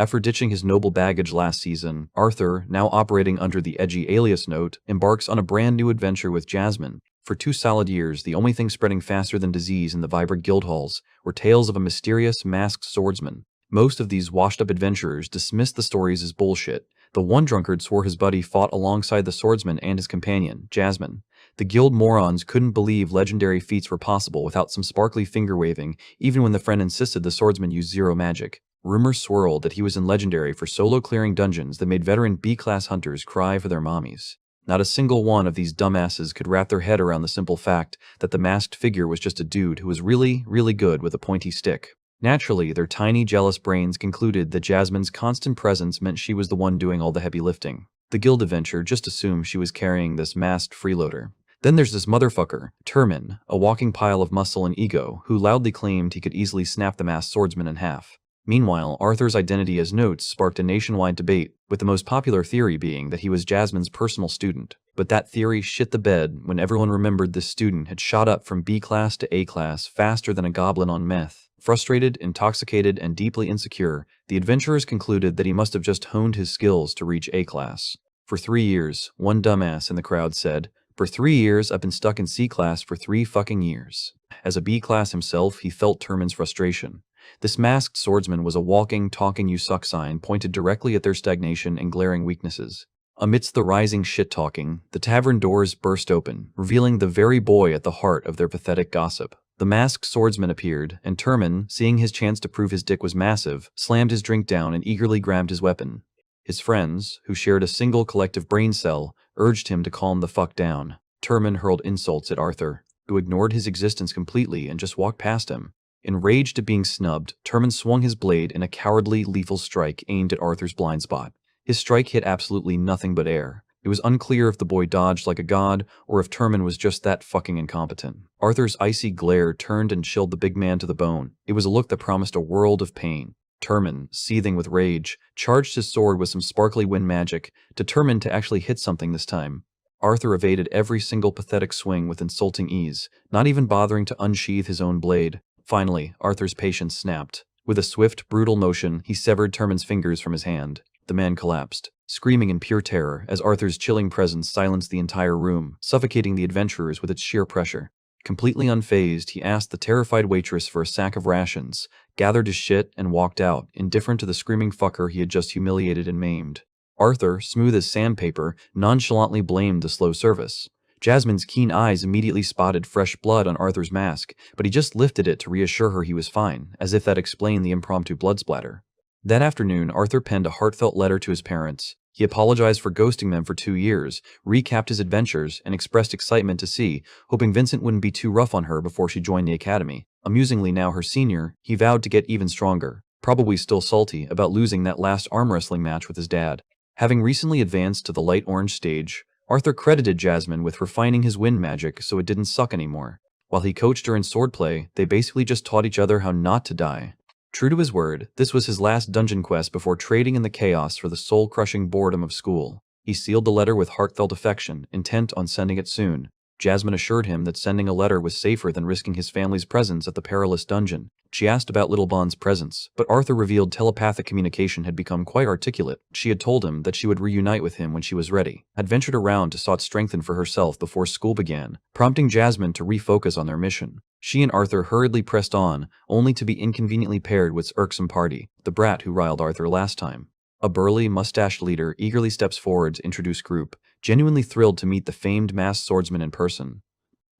After ditching his noble baggage last season, Arthur, now operating under the edgy alias note, embarks on a brand new adventure with Jasmine. For 2 solid years, the only thing spreading faster than disease in the vibrant guild halls were tales of a mysterious, masked swordsman. Most of these washed-up adventurers dismissed the stories as bullshit. The one drunkard swore his buddy fought alongside the swordsman and his companion, Jasmine. The guild morons couldn't believe legendary feats were possible without some sparkly finger-waving, even when the friend insisted the swordsman used zero magic. Rumors swirled that he was in Legendary for solo-clearing dungeons that made veteran B-class hunters cry for their mommies. Not a single one of these dumbasses could wrap their head around the simple fact that the masked figure was just a dude who was really, really good with a pointy stick. Naturally, their tiny, jealous brains concluded that Jasmine's constant presence meant she was the one doing all the heavy lifting. The guild adventure just assumed she was carrying this masked freeloader. Then there's this motherfucker, Turman, a walking pile of muscle and ego, who loudly claimed he could easily snap the masked swordsman in half. Meanwhile, Arthur's identity as Notes sparked a nationwide debate, with the most popular theory being that he was Jasmine's personal student. But that theory shit the bed when everyone remembered this student had shot up from B-class to A-class faster than a goblin on meth. Frustrated, intoxicated, and deeply insecure, the adventurers concluded that he must have just honed his skills to reach A-class. For 3 years, one dumbass in the crowd said, "For 3 years, I've been stuck in C-class for 3 fucking years." As a B-class himself, he felt Turman's frustration. This masked swordsman was a walking, talking you suck sign pointed directly at their stagnation and glaring weaknesses. Amidst the rising shit-talking, the tavern doors burst open, revealing the very boy at the heart of their pathetic gossip. The masked swordsman appeared, and Turman, seeing his chance to prove his dick was massive, slammed his drink down and eagerly grabbed his weapon. His friends, who shared a single collective brain cell, urged him to calm the fuck down. Turman hurled insults at Arthur, who ignored his existence completely and just walked past him. Enraged at being snubbed, Turman swung his blade in a cowardly, lethal strike aimed at Arthur's blind spot. His strike hit absolutely nothing but air. It was unclear if the boy dodged like a god, or if Turman was just that fucking incompetent. Arthur's icy glare turned and chilled the big man to the bone. It was a look that promised a world of pain. Turman, seething with rage, charged his sword with some sparkly wind magic, determined to actually hit something this time. Arthur evaded every single pathetic swing with insulting ease, not even bothering to unsheath his own blade. Finally, Arthur's patience snapped. With a swift, brutal motion, he severed Turman's fingers from his hand. The man collapsed, screaming in pure terror as Arthur's chilling presence silenced the entire room, suffocating the adventurers with its sheer pressure. Completely unfazed, he asked the terrified waitress for a sack of rations, gathered his shit, and walked out, indifferent to the screaming fucker he had just humiliated and maimed. Arthur, smooth as sandpaper, nonchalantly blamed the slow service. Jasmine's keen eyes immediately spotted fresh blood on Arthur's mask, but he just lifted it to reassure her he was fine, as if that explained the impromptu blood splatter. That afternoon, Arthur penned a heartfelt letter to his parents. He apologized for ghosting them for 2 years, recapped his adventures, and expressed excitement to see, hoping Vincent wouldn't be too rough on her before she joined the academy. Amusingly, now her senior, he vowed to get even stronger, probably still salty about losing that last arm wrestling match with his dad. Having recently advanced to the light orange stage, Arthur credited Jasmine with refining his wind magic so it didn't suck anymore. While he coached her in swordplay, they basically just taught each other how not to die. True to his word, this was his last dungeon quest before trading in the chaos for the soul-crushing boredom of school. He sealed the letter with heartfelt affection, intent on sending it soon. Jasmine assured him that sending a letter was safer than risking his family's presence at the perilous dungeon. She asked about Little Bond's presence, but Arthur revealed telepathic communication had become quite articulate. She had told him that she would reunite with him when she was ready, had ventured around to sought strengthen for herself before school began, prompting Jasmine to refocus on their mission. She and Arthur hurriedly pressed on, only to be inconveniently paired with irksome Party, the brat who riled Arthur last time. A burly, mustached leader eagerly steps forward to introduce group, genuinely thrilled to meet the famed masked swordsman in person.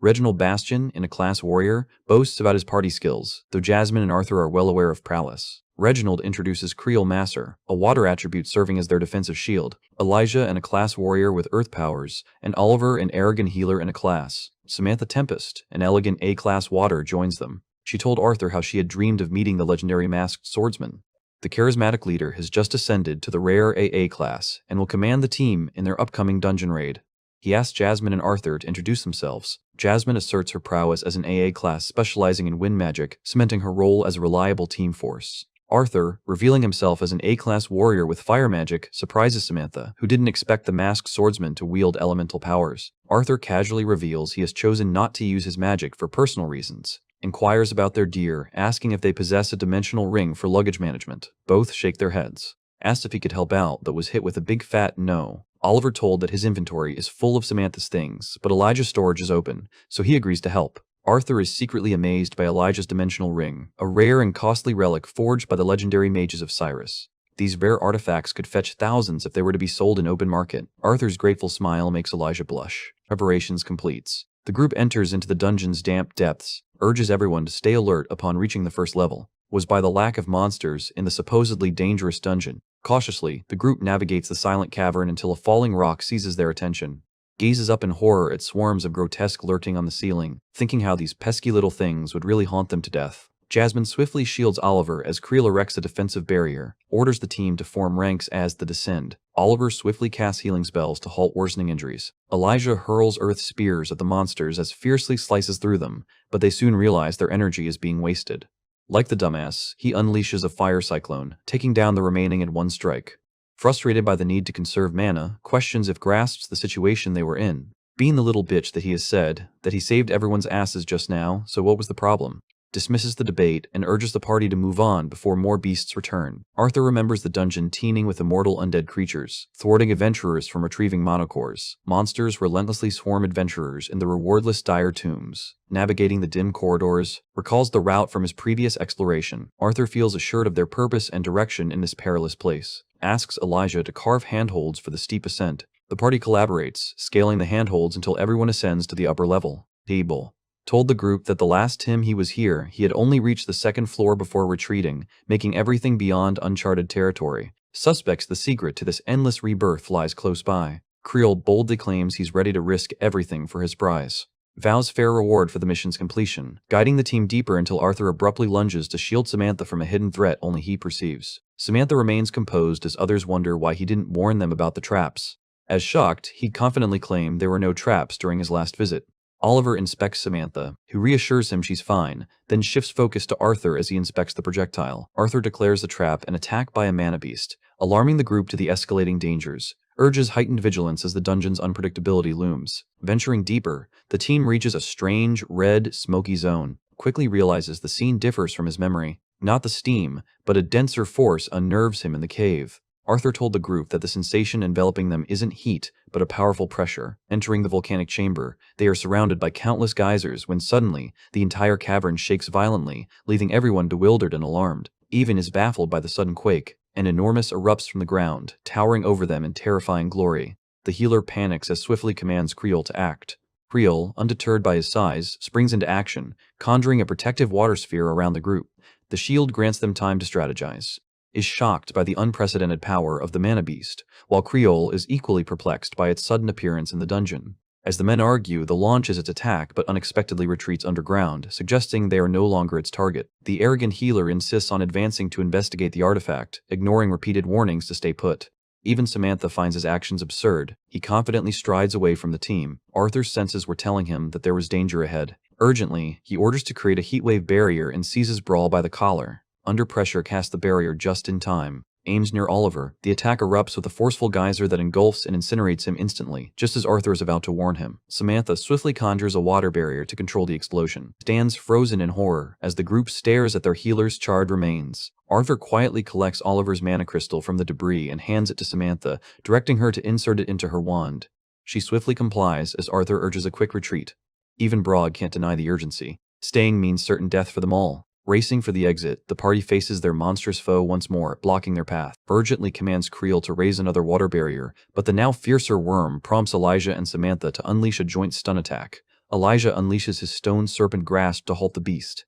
Reginald Bastion, in a class warrior, boasts about his party skills, though Jasmine and Arthur are well aware of prowess. Reginald introduces Creole Masser, a water attribute serving as their defensive shield, Elijah, and a class warrior with earth powers, and Oliver, an arrogant healer in a class. Samantha Tempest, an elegant A-class water, joins them. She told Arthur how she had dreamed of meeting the legendary masked swordsman. The charismatic leader has just ascended to the rare AA class and will command the team in their upcoming dungeon raid. He asks Jasmine and Arthur to introduce themselves. Jasmine asserts her prowess as an AA class specializing in wind magic, cementing her role as a reliable team force. Arthur, revealing himself as an A-class warrior with fire magic, surprises Samantha, who didn't expect the masked swordsman to wield elemental powers. Arthur casually reveals he has chosen not to use his magic for personal reasons. inquires about their deer, asking if they possess a dimensional ring for luggage management. Both shake their heads. Asked if he could help out, but was hit with a big fat no. Oliver told that his inventory is full of Samantha's things, but Elijah's storage is open, so he agrees to help. Arthur is secretly amazed by Elijah's dimensional ring, a rare and costly relic forged by the legendary mages of Cyrus. These rare artifacts could fetch thousands if they were to be sold in open market. Arthur's grateful smile makes Elijah blush. Preparations completes. The group enters into the dungeon's damp depths, urges everyone to stay alert upon reaching the first level. Was by the lack of monsters in the supposedly dangerous dungeon. Cautiously, the group navigates the silent cavern until a falling rock seizes their attention. Gazes up in horror at swarms of grotesque lurking on the ceiling, thinking how these pesky little things would really haunt them to death. Jasmine swiftly shields Oliver as Creel erects a defensive barrier, orders the team to form ranks as they descend. Oliver swiftly casts healing spells to halt worsening injuries. Elijah hurls earth spears at the monsters as fiercely slices through them, but they soon realize their energy is being wasted. Like the dumbass, he unleashes a fire cyclone, taking down the remaining in one strike. Frustrated by the need to conserve mana, questions if grasps the situation they were in. Being the little bitch that he has said, that he saved everyone's asses just now, so what was the problem? Dismisses the debate and urges the party to move on before more beasts return. Arthur remembers the dungeon teeming with immortal undead creatures, thwarting adventurers from retrieving monocores. Monsters relentlessly swarm adventurers in the rewardless dire tombs. Navigating the dim corridors, recalls the route from his previous exploration. Arthur feels assured of their purpose and direction in this perilous place. Asks Elijah to carve handholds for the steep ascent. The party collaborates, scaling the handholds until everyone ascends to the upper level. Table. Told the group that the last time he was here, he had only reached the second floor before retreating, making everything beyond uncharted territory. Suspects the secret to this endless rebirth lies close by. Creel boldly claims he's ready to risk everything for his prize. Vows fair reward for the mission's completion, guiding the team deeper until Arthur abruptly lunges to shield Samantha from a hidden threat only he perceives. Samantha remains composed as others wonder why he didn't warn them about the traps. As shocked, he confidently claimed there were no traps during his last visit. Oliver inspects Samantha, who reassures him she's fine, then shifts focus to Arthur as he inspects the projectile. Arthur declares the trap an attack by a mana beast, alarming the group to the escalating dangers, urges heightened vigilance as the dungeon's unpredictability looms. Venturing deeper, the team reaches a strange, red, smoky zone, quickly realizes the scene differs from his memory. Not the steam, but a denser force unnerves him in the cave. Arthur told the group that the sensation enveloping them isn't heat, but a powerful pressure. Entering the volcanic chamber, they are surrounded by countless geysers when suddenly, the entire cavern shakes violently, leaving everyone bewildered and alarmed. Even is baffled by the sudden quake. An enormous erupts from the ground, towering over them in terrifying glory. The healer panics as swiftly commands Creel to act. Creel, undeterred by his size, springs into action, conjuring a protective water sphere around the group. The shield grants them time to strategize. Is shocked by the unprecedented power of the mana beast, while Creel is equally perplexed by its sudden appearance in the dungeon. As the men argue, the launches its attack but unexpectedly retreats underground, suggesting they are no longer its target. The arrogant healer insists on advancing to investigate the artifact, ignoring repeated warnings to stay put. Even Samantha finds his actions absurd. He confidently strides away from the team. Arthur's senses were telling him that there was danger ahead. Urgently, he orders to create a heatwave barrier and seizes Brawl by the collar. Under pressure, casts the barrier just in time. Aims near Oliver. The attack erupts with a forceful geyser that engulfs and incinerates him instantly, just as Arthur is about to warn him. Samantha swiftly conjures a water barrier to control the explosion. Stands frozen in horror as the group stares at their healer's charred remains. Arthur quietly collects Oliver's mana crystal from the debris and hands it to Samantha, directing her to insert it into her wand. She swiftly complies as Arthur urges a quick retreat. Even Brog can't deny the urgency. Staying means certain death for them all. Racing for the exit, the party faces their monstrous foe once more, blocking their path. Urgently commands Creel to raise another water barrier, but the now fiercer worm prompts Elijah and Samantha to unleash a joint stun attack. Elijah unleashes his stone serpent grasp to halt the beast.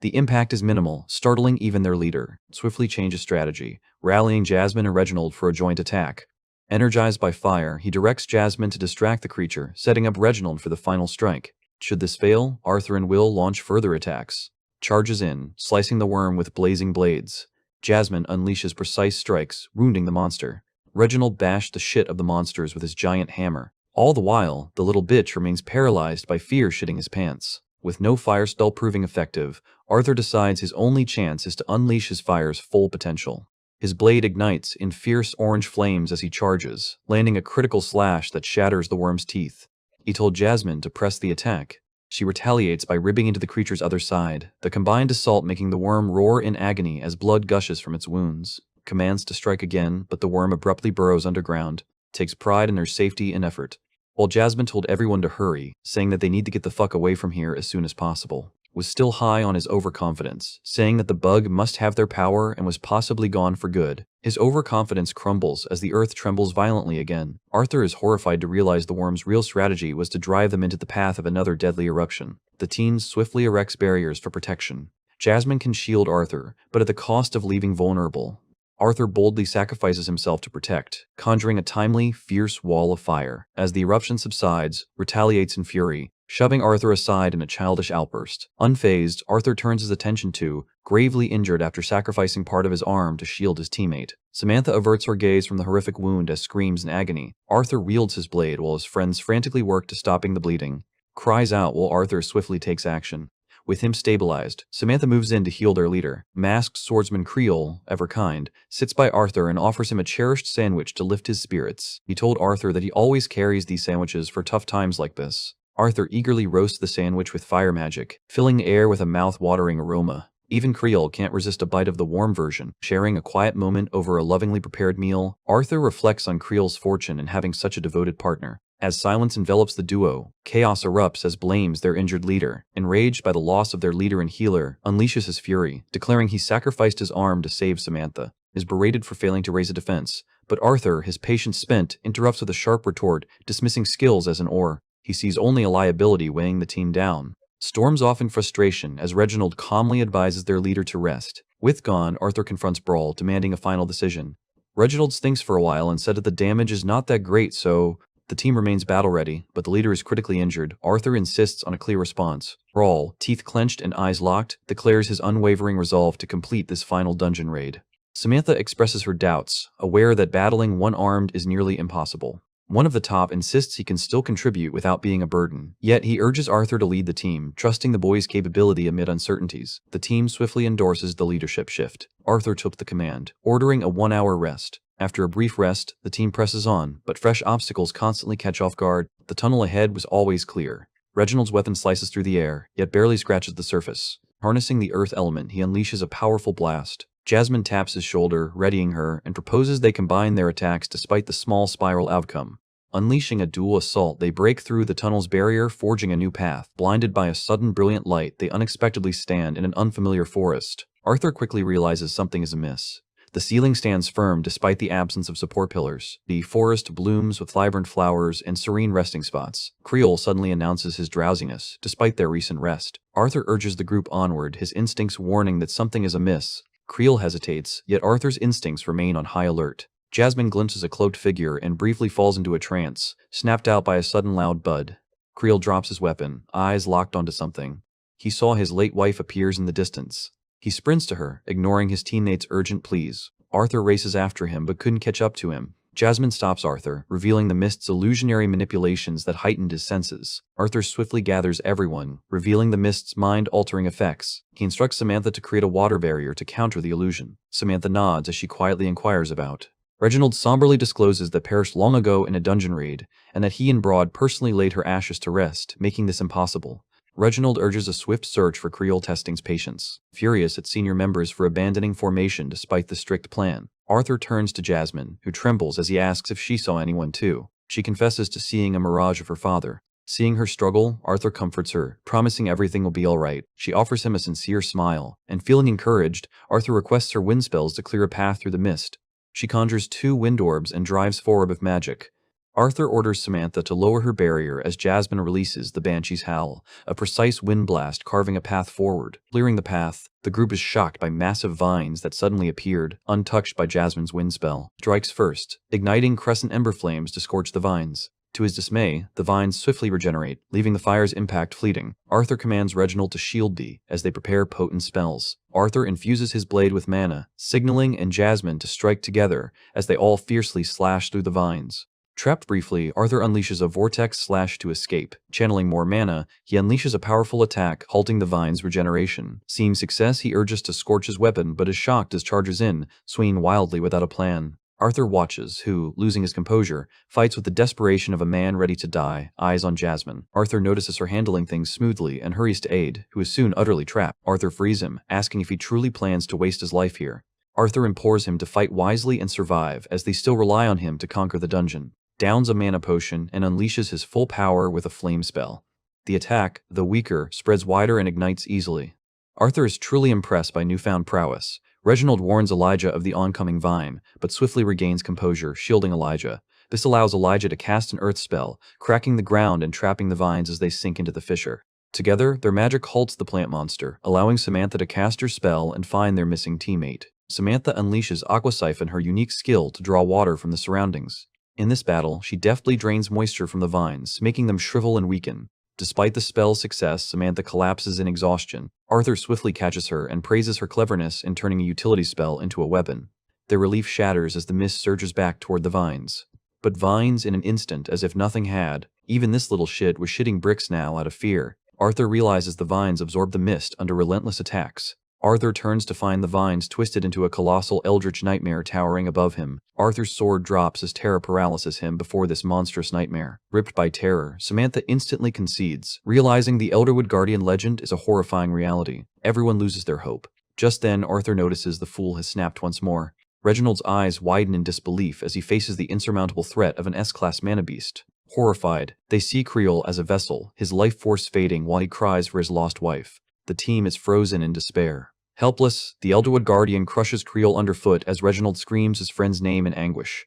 The impact is minimal, startling even their leader. Swiftly changes strategy, rallying Jasmine and Reginald for a joint attack. Energized by fire, he directs Jasmine to distract the creature, setting up Reginald for the final strike. Should this fail, Arthur and Will launch further attacks. Charges in, slicing the worm with blazing blades. Jasmine unleashes precise strikes, wounding the monster. Reginald bashed the shit of the monsters with his giant hammer. All the while, the little bitch remains paralyzed by fear shitting his pants. With no fire spell proving effective, Arthur decides his only chance is to unleash his fire's full potential. His blade ignites in fierce orange flames as he charges, landing a critical slash that shatters the worm's teeth. He told Jasmine to press the attack. She retaliates by ripping into the creature's other side, the combined assault making the worm roar in agony as blood gushes from its wounds. Commands to strike again, but the worm abruptly burrows underground, takes pride in their safety and effort. While Jasmine told everyone to hurry, saying that they need to get the fuck away from here as soon as possible, was still high on his overconfidence, saying that the bug must have their power and was possibly gone for good. His overconfidence crumbles as the earth trembles violently again. Arthur is horrified to realize the worm's real strategy was to drive them into the path of another deadly eruption. The team swiftly erects barriers for protection. Jasmine can shield Arthur, but at the cost of leaving vulnerable. Arthur boldly sacrifices himself to protect, conjuring a timely, fierce wall of fire. As the eruption subsides, retaliates in fury, shoving Arthur aside in a childish outburst. Unfazed, Arthur turns his attention to, gravely injured after sacrificing part of his arm to shield his teammate. Samantha averts her gaze from the horrific wound as screams in agony. Arthur wields his blade while his friends frantically work to stopping the bleeding. Cries out while Arthur swiftly takes action. With him stabilized, Samantha moves in to heal their leader. Masked swordsman Creole, ever kind, sits by Arthur and offers him a cherished sandwich to lift his spirits. He told Arthur that he always carries these sandwiches for tough times like this. Arthur eagerly roasts the sandwich with fire magic, filling the air with a mouth-watering aroma. Even Creole can't resist a bite of the warm version. Sharing a quiet moment over a lovingly prepared meal, Arthur reflects on Creole's fortune in having such a devoted partner. As silence envelops the duo, chaos erupts as blames their injured leader. Enraged by the loss of their leader and healer, unleashes his fury, declaring he sacrificed his arm to save Samantha. Is berated for failing to raise a defense, but Arthur, his patience spent, interrupts with a sharp retort, dismissing skills as an ore. He sees only a liability weighing the team down. Storms off in frustration as Reginald calmly advises their leader to rest. With gone, Arthur confronts Brawl, demanding a final decision. Reginald thinks for a while and said that the damage is not that great, so the team remains battle-ready, but the leader is critically injured. Arthur insists on a clear response. Brawl, teeth clenched and eyes locked, declares his unwavering resolve to complete this final dungeon raid. Samantha expresses her doubts, aware that battling one-armed is nearly impossible. One of the top insists he can still contribute without being a burden. Yet he urges Arthur to lead the team, trusting the boy's capability amid uncertainties. The team swiftly endorses the leadership shift. Arthur took the command, ordering a 1-hour rest. After a brief rest, the team presses on, but fresh obstacles constantly catch off guard. The tunnel ahead was always clear. Reginald's weapon slices through the air, yet barely scratches the surface. Harnessing the earth element, he unleashes a powerful blast. Jasmine taps his shoulder, readying her, and proposes they combine their attacks despite the small spiral outcome. Unleashing a dual assault, they break through the tunnel's barrier, forging a new path. Blinded by a sudden brilliant light, they unexpectedly stand in an unfamiliar forest. Arthur quickly realizes something is amiss. The ceiling stands firm despite the absence of support pillars. The forest blooms with vibrant flowers and serene resting spots. Creole suddenly announces his drowsiness, despite their recent rest. Arthur urges the group onward, his instincts warning that something is amiss. Creole hesitates, yet Arthur's instincts remain on high alert. Jasmine glimpses a cloaked figure and briefly falls into a trance, snapped out by a sudden loud bud. Creole drops his weapon, eyes locked onto something. He saw his late wife appears in the distance. He sprints to her, ignoring his teammates' urgent pleas. Arthur races after him but couldn't catch up to him. Jasmine stops Arthur, revealing the mist's illusionary manipulations that heightened his senses. Arthur swiftly gathers everyone, revealing the mist's mind-altering effects. He instructs Samantha to create a water barrier to counter the illusion. Samantha nods as she quietly inquires about. Reginald somberly discloses that perished long ago in a dungeon raid, and that he and Broad personally laid her ashes to rest, making this impossible. Reginald urges a swift search for Creole Testing's patience, furious at senior members for abandoning formation despite the strict plan. Arthur turns to Jasmine, who trembles as he asks if she saw anyone too. She confesses to seeing a mirage of her father. Seeing her struggle, Arthur comforts her, promising everything will be alright. She offers him a sincere smile, and feeling encouraged, Arthur requests her wind spells to clear a path through the mist. She conjures 2 wind orbs and drives 4 of magic. Arthur orders Samantha to lower her barrier as Jasmine releases the Banshee's Howl, a precise wind blast carving a path forward. Clearing the path, the group is shocked by massive vines that suddenly appeared, untouched by Jasmine's wind spell. Strikes first, igniting crescent ember flames to scorch the vines. To his dismay, the vines swiftly regenerate, leaving the fire's impact fleeting. Arthur commands Reginald to shield thee as they prepare potent spells. Arthur infuses his blade with mana, signaling and Jasmine to strike together as they all fiercely slash through the vines. Trapped briefly, Arthur unleashes a vortex slash to escape. Channeling more mana, he unleashes a powerful attack, halting the vine's regeneration. Seeing success, he urges to scorch his weapon, but is shocked as charges in, swinging wildly without a plan. Arthur watches, who, losing his composure, fights with the desperation of a man ready to die, eyes on Jasmine. Arthur notices her handling things smoothly and hurries to aid, who is soon utterly trapped. Arthur frees him, asking if he truly plans to waste his life here. Arthur implores him to fight wisely and survive, as they still rely on him to conquer the dungeon. Downs a mana potion and unleashes his full power with a flame spell. The attack, though weaker, spreads wider and ignites easily. Arthur is truly impressed by newfound prowess. Reginald warns Elijah of the oncoming vine, but swiftly regains composure, shielding Elijah. This allows Elijah to cast an earth spell, cracking the ground and trapping the vines as they sink into the fissure. Together, their magic halts the plant monster, allowing Samantha to cast her spell and find their missing teammate. Samantha unleashes Aqua Siphon, her unique skill to draw water from the surroundings. In this battle, she deftly drains moisture from the vines, making them shrivel and weaken. Despite the spell's success, Samantha collapses in exhaustion. Arthur swiftly catches her and praises her cleverness in turning a utility spell into a weapon. Their relief shatters as the mist surges back toward the vines. But vines in an instant, as if nothing had. Even this little shit was shitting bricks now out of fear. Arthur realizes the vines absorb the mist under relentless attacks. Arthur turns to find the vines twisted into a colossal eldritch nightmare towering above him. Arthur's sword drops as terror paralyzes him before this monstrous nightmare. Ripped by terror, Samantha instantly concedes, realizing the Elderwood Guardian legend is a horrifying reality. Everyone loses their hope. Just then, Arthur notices the fool has snapped once more. Reginald's eyes widen in disbelief as he faces the insurmountable threat of an S-class mana beast. Horrified, they see Creole as a vessel, his life force fading while he cries for his lost wife. The team is frozen in despair. Helpless, the Elderwood Guardian crushes Creole underfoot as Reginald screams his friend's name in anguish.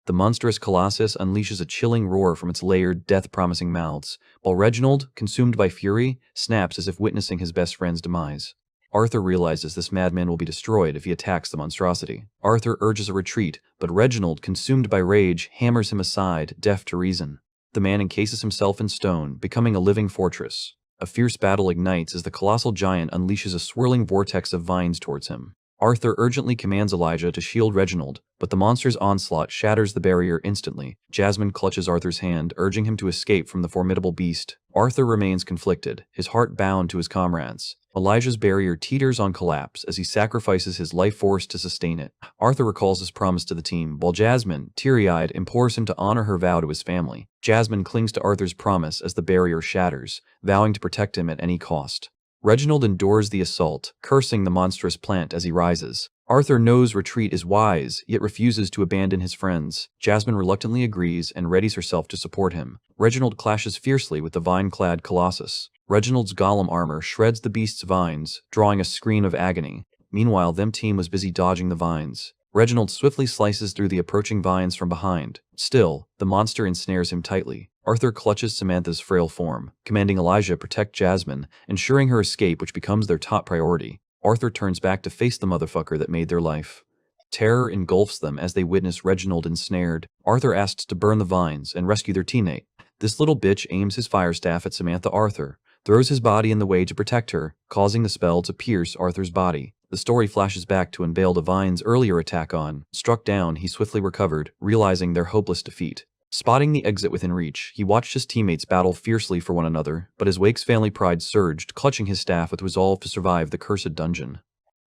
The monstrous colossus unleashes a chilling roar from its layered, death-promising mouths, while Reginald, consumed by fury, snaps as if witnessing his best friend's demise. Arthur realizes this madman will be destroyed if he attacks the monstrosity. Arthur urges a retreat, but Reginald, consumed by rage, hammers him aside, deaf to reason. The man encases himself in stone, becoming a living fortress. A fierce battle ignites as the colossal giant unleashes a swirling vortex of vines towards him. Arthur urgently commands Elijah to shield Reginald, but the monster's onslaught shatters the barrier instantly. Jasmine clutches Arthur's hand, urging him to escape from the formidable beast. Arthur remains conflicted, his heart bound to his comrades. Elijah's barrier teeters on collapse as he sacrifices his life force to sustain it. Arthur recalls his promise to the team, while Jasmine, teary-eyed, implores him to honor her vow to his family. Jasmine clings to Arthur's promise as the barrier shatters, vowing to protect him at any cost. Reginald endures the assault, cursing the monstrous plant as he rises. Arthur knows retreat is wise, yet refuses to abandon his friends. Jasmine reluctantly agrees and readies herself to support him. Reginald clashes fiercely with the vine-clad colossus. Reginald's golem armor shreds the beast's vines, drawing a scream of agony. Meanwhile, them team was busy dodging the vines. Reginald swiftly slices through the approaching vines from behind. Still, the monster ensnares him tightly. Arthur clutches Samantha's frail form, commanding Elijah protect Jasmine, ensuring her escape, which becomes their top priority. Arthur turns back to face the motherfucker that made their life. Terror engulfs them as they witness Reginald ensnared. Arthur asks to burn the vines and rescue their teammate. This little bitch aims his fire staff at Samantha Arthur, throws his body in the way to protect her, causing the spell to pierce Arthur's body. The story flashes back to Unveil Divine's earlier attack on. Struck down, he swiftly recovered, realizing their hopeless defeat. Spotting the exit within reach, he watched his teammates battle fiercely for one another, but his Wake's family pride surged, clutching his staff with resolve to survive the cursed dungeon.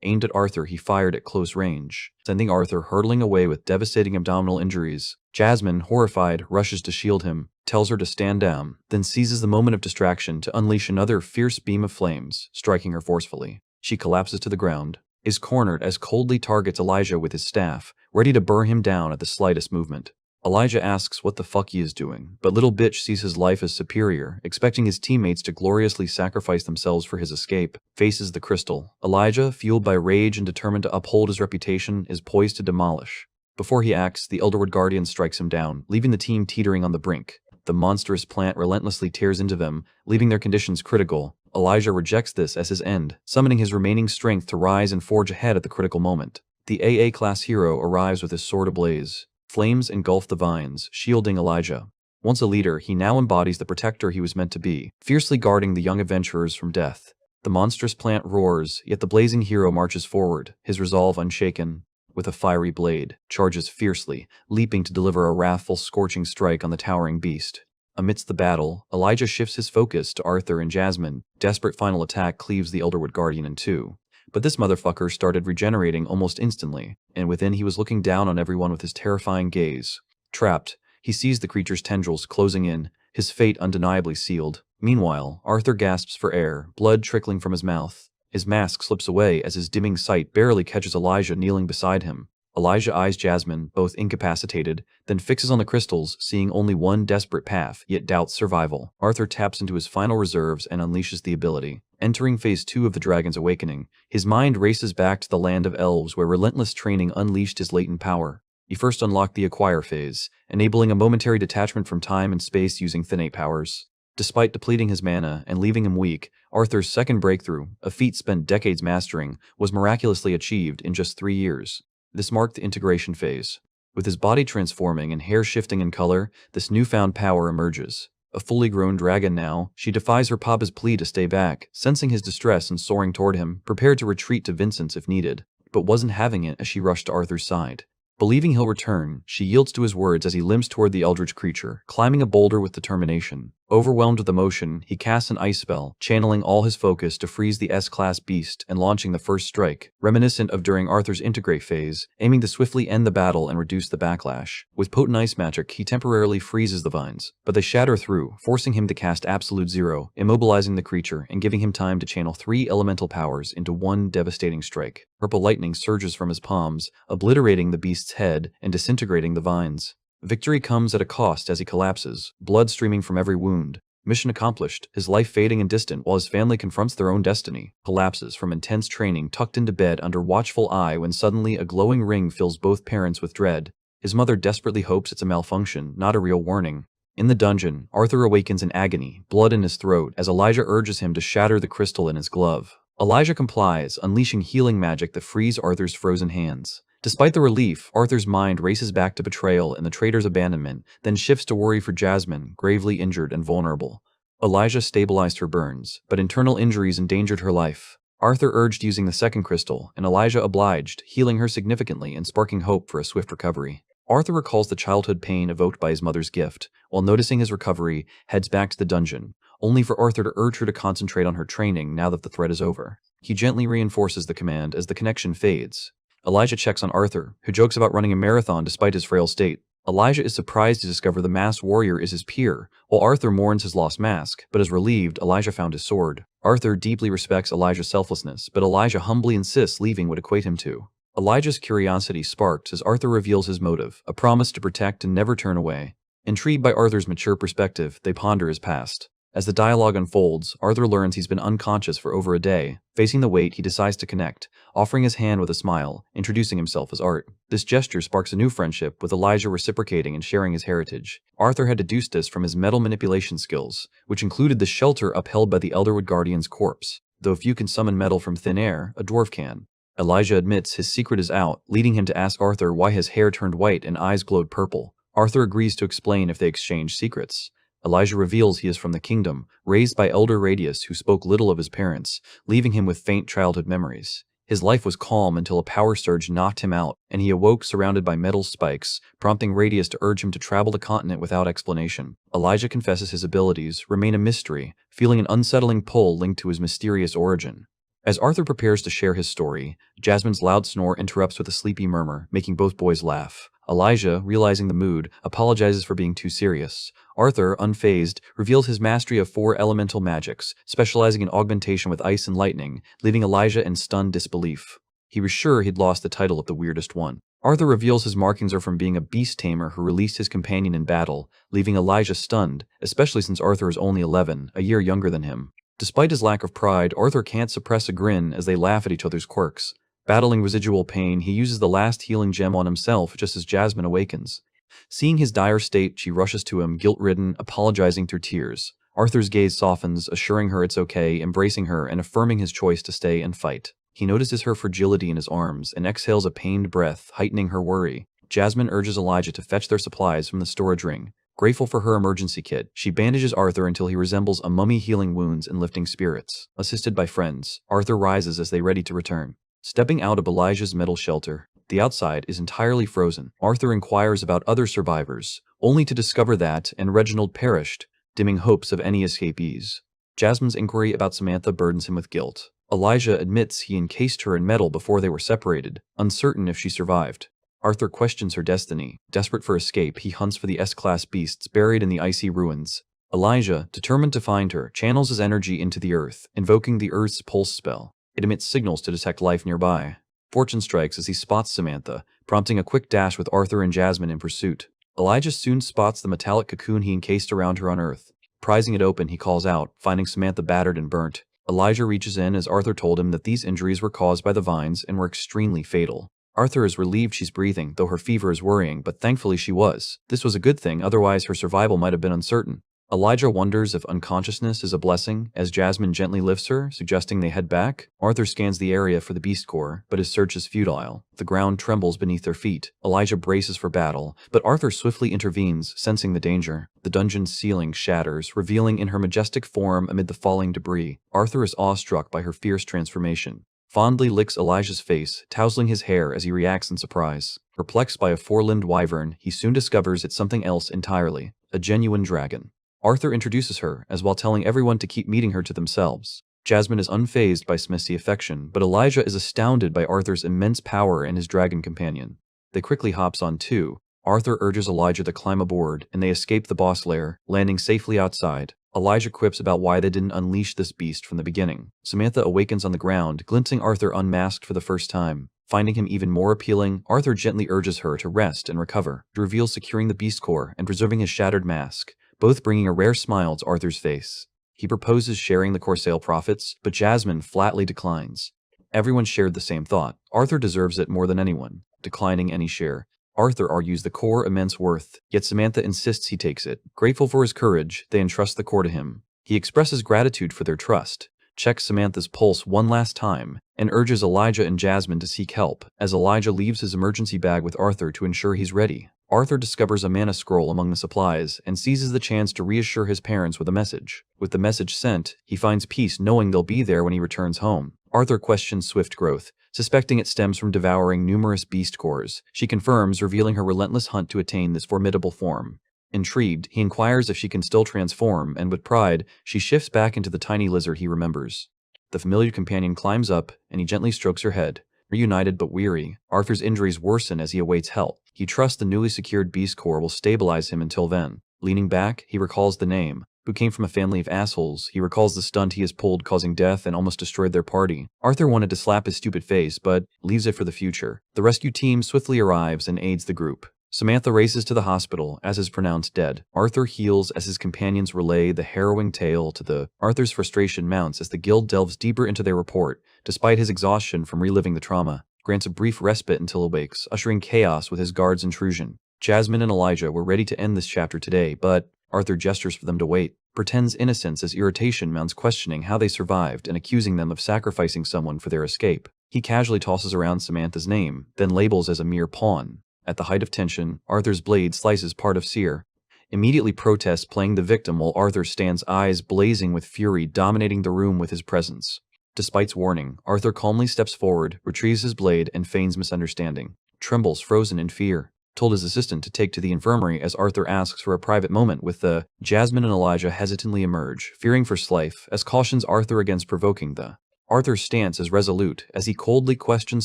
Aimed at Arthur, he fired at close range, sending Arthur hurtling away with devastating abdominal injuries. Jasmine, horrified, rushes to shield him, tells her to stand down, then seizes the moment of distraction to unleash another fierce beam of flames, striking her forcefully. She collapses to the ground, is cornered as coldly targets Elijah with his staff, ready to burn him down at the slightest movement. Elijah asks what the fuck he is doing, but little bitch sees his life as superior, expecting his teammates to gloriously sacrifice themselves for his escape. Faces the crystal. Elijah, fueled by rage and determined to uphold his reputation, is poised to demolish. Before he acts, the Elderwood Guardian strikes him down, leaving the team teetering on the brink. The monstrous plant relentlessly tears into them, leaving their conditions critical. Elijah rejects this as his end, summoning his remaining strength to rise and forge ahead at the critical moment. The AA-class hero arrives with his sword ablaze. Flames engulf the vines, shielding Elijah. Once a leader, he now embodies the protector he was meant to be, fiercely guarding the young adventurers from death. The monstrous plant roars, yet the blazing hero marches forward, his resolve unshaken. With a fiery blade, charges fiercely, leaping to deliver a wrathful, scorching strike on the towering beast. Amidst the battle, Elijah shifts his focus to Arthur and Jasmine. Desperate final attack cleaves the Elderwood Guardian in two. But this motherfucker started regenerating almost instantly, and within he was looking down on everyone with his terrifying gaze. Trapped, he sees the creature's tendrils closing in, his fate undeniably sealed. Meanwhile, Arthur gasps for air, blood trickling from his mouth. His mask slips away as his dimming sight barely catches Elijah kneeling beside him. Elijah eyes Jasmine, both incapacitated, then fixes on the crystals, seeing only one desperate path, yet doubts survival. Arthur taps into his final reserves and unleashes the ability. Entering Phase 2 of the Dragon's Awakening, his mind races back to the land of elves where relentless training unleashed his latent power. He first unlocked the Acquire phase, enabling a momentary detachment from time and space using Thinate powers. Despite depleting his mana and leaving him weak, Arthur's second breakthrough, a feat spent decades mastering, was miraculously achieved in just 3 years. This marked the integration phase. With his body transforming and hair shifting in color, this newfound power emerges. A fully grown dragon now, she defies her papa's plea to stay back, sensing his distress and soaring toward him, prepared to retreat to Vincent's if needed, but wasn't having it as she rushed to Arthur's side. Believing he'll return, she yields to his words as he limps toward the eldritch creature, climbing a boulder with determination. Overwhelmed with emotion, he casts an ice spell, channeling all his focus to freeze the S-class beast and launching the first strike, reminiscent of during Arthur's integrate phase, aiming to swiftly end the battle and reduce the backlash. With potent ice magic, he temporarily freezes the vines, but they shatter through, forcing him to cast Absolute Zero, immobilizing the creature and giving him time to channel 3 elemental powers into one devastating strike. Purple lightning surges from his palms, obliterating the beast's head and disintegrating the vines. Victory comes at a cost as he collapses, blood streaming from every wound. Mission accomplished, his life fading and distant while his family confronts their own destiny. Collapses from intense training, tucked into bed under watchful eye when suddenly a glowing ring fills both parents with dread. His mother desperately hopes it's a malfunction, not a real warning. In the dungeon, Arthur awakens in agony, blood in his throat, as Elijah urges him to shatter the crystal in his glove. Elijah complies, unleashing healing magic that frees Arthur's frozen hands. Despite the relief, Arthur's mind races back to betrayal and the traitor's abandonment, then shifts to worry for Jasmine, gravely injured and vulnerable. Elijah stabilized her burns, but internal injuries endangered her life. Arthur urged using the second crystal, and Elijah obliged, healing her significantly and sparking hope for a swift recovery. Arthur recalls the childhood pain evoked by his mother's gift. While noticing his recovery, heads back to the dungeon, only for Arthur to urge her to concentrate on her training now that the threat is over. He gently reinforces the command as the connection fades. Elijah checks on Arthur, who jokes about running a marathon despite his frail state. Elijah is surprised to discover the masked warrior is his peer, while Arthur mourns his lost mask, but is relieved Elijah found his sword. Arthur deeply respects Elijah's selflessness, but Elijah humbly insists leaving would equate him to. Elijah's curiosity sparks as Arthur reveals his motive, a promise to protect and never turn away. Intrigued by Arthur's mature perspective, they ponder his past. As the dialogue unfolds, Arthur learns he's been unconscious for over a day. Facing the weight, he decides to connect, offering his hand with a smile, introducing himself as Art. This gesture sparks a new friendship, with Elijah reciprocating and sharing his heritage. Arthur had deduced this from his metal manipulation skills, which included the shelter upheld by the Elderwood Guardian's corpse. Though few can summon metal from thin air, a dwarf can. Elijah admits his secret is out, leading him to ask Arthur why his hair turned white and eyes glowed purple. Arthur agrees to explain if they exchange secrets. Elijah reveals he is from the kingdom, raised by Elder Radius who spoke little of his parents, leaving him with faint childhood memories. His life was calm until a power surge knocked him out, and he awoke surrounded by metal spikes, prompting Radius to urge him to travel the continent without explanation. Elijah confesses his abilities remain a mystery, feeling an unsettling pull linked to his mysterious origin. As Arthur prepares to share his story, Jasmine's loud snore interrupts with a sleepy murmur, making both boys laugh. Elijah, realizing the mood, apologizes for being too serious. Arthur, unfazed, reveals his mastery of 4 elemental magics, specializing in augmentation with ice and lightning, leaving Elijah in stunned disbelief. He was sure he'd lost the title of the weirdest one. Arthur reveals his markings are from being a beast tamer who released his companion in battle, leaving Elijah stunned, especially since Arthur is only 11, a year younger than him. Despite his lack of pride, Arthur can't suppress a grin as they laugh at each other's quirks. Battling residual pain, he uses the last healing gem on himself just as Jasmine awakens. Seeing his dire state, she rushes to him, guilt-ridden, apologizing through tears. Arthur's gaze softens, assuring her it's okay, embracing her, and affirming his choice to stay and fight. He notices her fragility in his arms and exhales a pained breath, heightening her worry. Jasmine urges Elijah to fetch their supplies from the storage ring. Grateful for her emergency kit, she bandages Arthur until he resembles a mummy, healing wounds and lifting spirits. Assisted by friends, Arthur rises as they ready to return. Stepping out of Elijah's metal shelter, the outside is entirely frozen. Arthur inquires about other survivors, only to discover that and Reginald perished, dimming hopes of any escapees. Jasmine's inquiry about Samantha burdens him with guilt. Elijah admits he encased her in metal before they were separated, uncertain if she survived. Arthur questions her destiny. Desperate for escape, he hunts for the S-class beasts buried in the icy ruins. Elijah, determined to find her, channels his energy into the earth, invoking the Earth's pulse spell. It emits signals to detect life nearby. Fortune strikes as he spots Samantha, prompting a quick dash with Arthur and Jasmine in pursuit. Elijah soon spots the metallic cocoon he encased around her on Earth. Prizing it open, he calls out, finding Samantha battered and burnt. Elijah reaches in as Arthur told him that these injuries were caused by the vines and were extremely fatal. Arthur is relieved she's breathing, though her fever is worrying, but thankfully she was. This was a good thing, otherwise her survival might have been uncertain. Elijah wonders if unconsciousness is a blessing, as Jasmine gently lifts her, suggesting they head back. Arthur scans the area for the beast core, but his search is futile. The ground trembles beneath their feet. Elijah braces for battle, but Arthur swiftly intervenes, sensing the danger. The dungeon's ceiling shatters, revealing in her majestic form amid the falling debris. Arthur is awestruck by her fierce transformation. Fondly licks Elijah's face, tousling his hair as he reacts in surprise. Perplexed by a four-limbed wyvern, he soon discovers it's something else entirely, a genuine dragon. Arthur introduces her, as while telling everyone to keep meeting her to themselves. Jasmine is unfazed by Smith's affection, but Elijah is astounded by Arthur's immense power and his dragon companion. They quickly hops on too. Arthur urges Elijah to climb aboard, and they escape the boss lair, landing safely outside. Elijah quips about why they didn't unleash this beast from the beginning. Samantha awakens on the ground, glimpsing Arthur unmasked for the first time. Finding him even more appealing, Arthur gently urges her to rest and recover. He reveals securing the beast core and preserving his shattered mask, both bringing a rare smile to Arthur's face. He proposes sharing the core sale profits, but Jasmine flatly declines. Everyone shared the same thought. Arthur deserves it more than anyone, declining any share. Arthur argues the core immense worth, yet Samantha insists he takes it. Grateful for his courage, they entrust the core to him. He expresses gratitude for their trust, checks Samantha's pulse one last time, and urges Elijah and Jasmine to seek help, as Elijah leaves his emergency bag with Arthur to ensure he's ready. Arthur discovers a mana scroll among the supplies and seizes the chance to reassure his parents with a message. With the message sent, he finds peace knowing they'll be there when he returns home. Arthur questions swift growth, suspecting it stems from devouring numerous beast cores. She confirms, revealing her relentless hunt to attain this formidable form. Intrigued, he inquires if she can still transform, and with pride, she shifts back into the tiny lizard he remembers. The familiar companion climbs up, and he gently strokes her head. Reunited but weary, Arthur's injuries worsen as he awaits help. He trusts the newly secured beast core will stabilize him until then. Leaning back, he recalls the name. Who came from a family of assholes. He recalls the stunt he has pulled, causing death and almost destroyed their party. Arthur wanted to slap his stupid face, but leaves it for the future. The rescue team swiftly arrives and aids the group. Samantha races to the hospital, as is pronounced dead. Arthur heals as his companions relay the harrowing tale to the... Arthur's frustration mounts as the guild delves deeper into their report, despite his exhaustion from reliving the trauma. Grants a brief respite until awakes, ushering chaos with his guard's intrusion. Jasmine and Elijah were ready to end this chapter today, but Arthur gestures for them to wait, pretends innocence as irritation mounts, questioning how they survived and accusing them of sacrificing someone for their escape. He casually tosses around Samantha's name, then labels as a mere pawn. At the height of tension, Arthur's blade slices part of Seer. Immediately protests, playing the victim while Arthur stands, eyes blazing with fury, dominating the room with his presence. Despite warning, Arthur calmly steps forward, retrieves his blade, and feigns misunderstanding. Trembles, frozen in fear. Told his assistant to take to the infirmary as Arthur asks for a private moment with the... Jasmine and Elijah hesitantly emerge, fearing for his life, as cautions Arthur against provoking the... Arthur's stance is resolute, as he coldly questions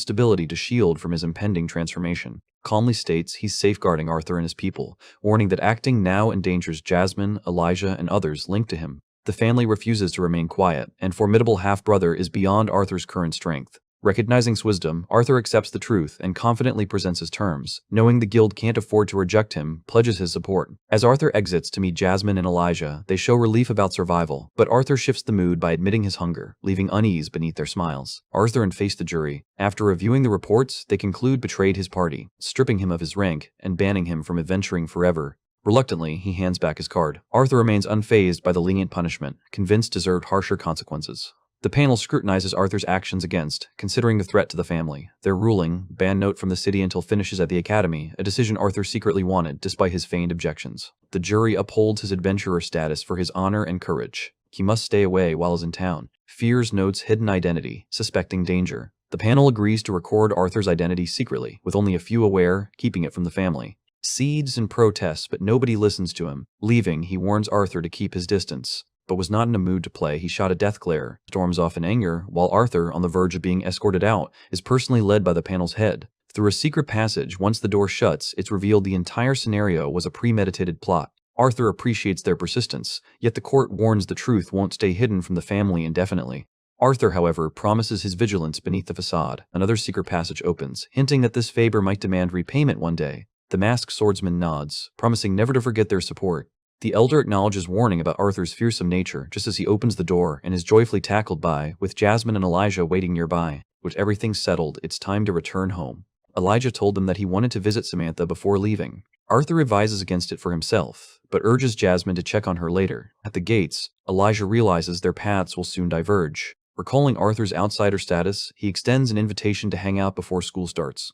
stability to shield from his impending transformation. Calmly states he's safeguarding Arthur and his people, warning that acting now endangers Jasmine, Elijah, and others linked to him. The family refuses to remain quiet, and formidable half-brother is beyond Arthur's current strength. Recognizing his wisdom, Arthur accepts the truth and confidently presents his terms. Knowing the guild can't afford to reject him, pledges his support. As Arthur exits to meet Jasmine and Elijah, they show relief about survival, but Arthur shifts the mood by admitting his hunger, leaving unease beneath their smiles. Arthur and face the jury. After reviewing the reports, they conclude betrayed his party, stripping him of his rank and banning him from adventuring forever. Reluctantly, he hands back his card. Arthur remains unfazed by the lenient punishment, convinced deserved harsher consequences. The panel scrutinizes Arthur's actions against, considering the threat to the family. Their ruling, ban note from the city until finishes at the academy, a decision Arthur secretly wanted despite his feigned objections. The jury upholds his adventurer status for his honor and courage. He must stay away while he's in town. Fears notes hidden identity, suspecting danger. The panel agrees to record Arthur's identity secretly, with only a few aware, keeping it from the family. Cedes and protests, but nobody listens to him. Leaving, he warns Arthur to keep his distance. but was not in a mood to play. He shot a death glare, storms off in anger, while Arthur, on the verge of being escorted out, is personally led by the panel's head. Through a secret passage, once the door shuts, it's revealed the entire scenario was a premeditated plot. Arthur appreciates their persistence, yet the court warns the truth won't stay hidden from the family indefinitely. Arthur, however, promises his vigilance beneath the facade. Another secret passage opens, hinting that this favor might demand repayment one day. The masked swordsman nods, promising never to forget their support. The elder acknowledges warning about Arthur's fearsome nature just as he opens the door and is joyfully tackled by, with Jasmine and Elijah waiting nearby. With everything settled, it's time to return home. Elijah told them that he wanted to visit Samantha before leaving. Arthur advises against it for himself, but urges Jasmine to check on her later. At the gates, Elijah realizes their paths will soon diverge. Recalling Arthur's outsider status, he extends an invitation to hang out before school starts.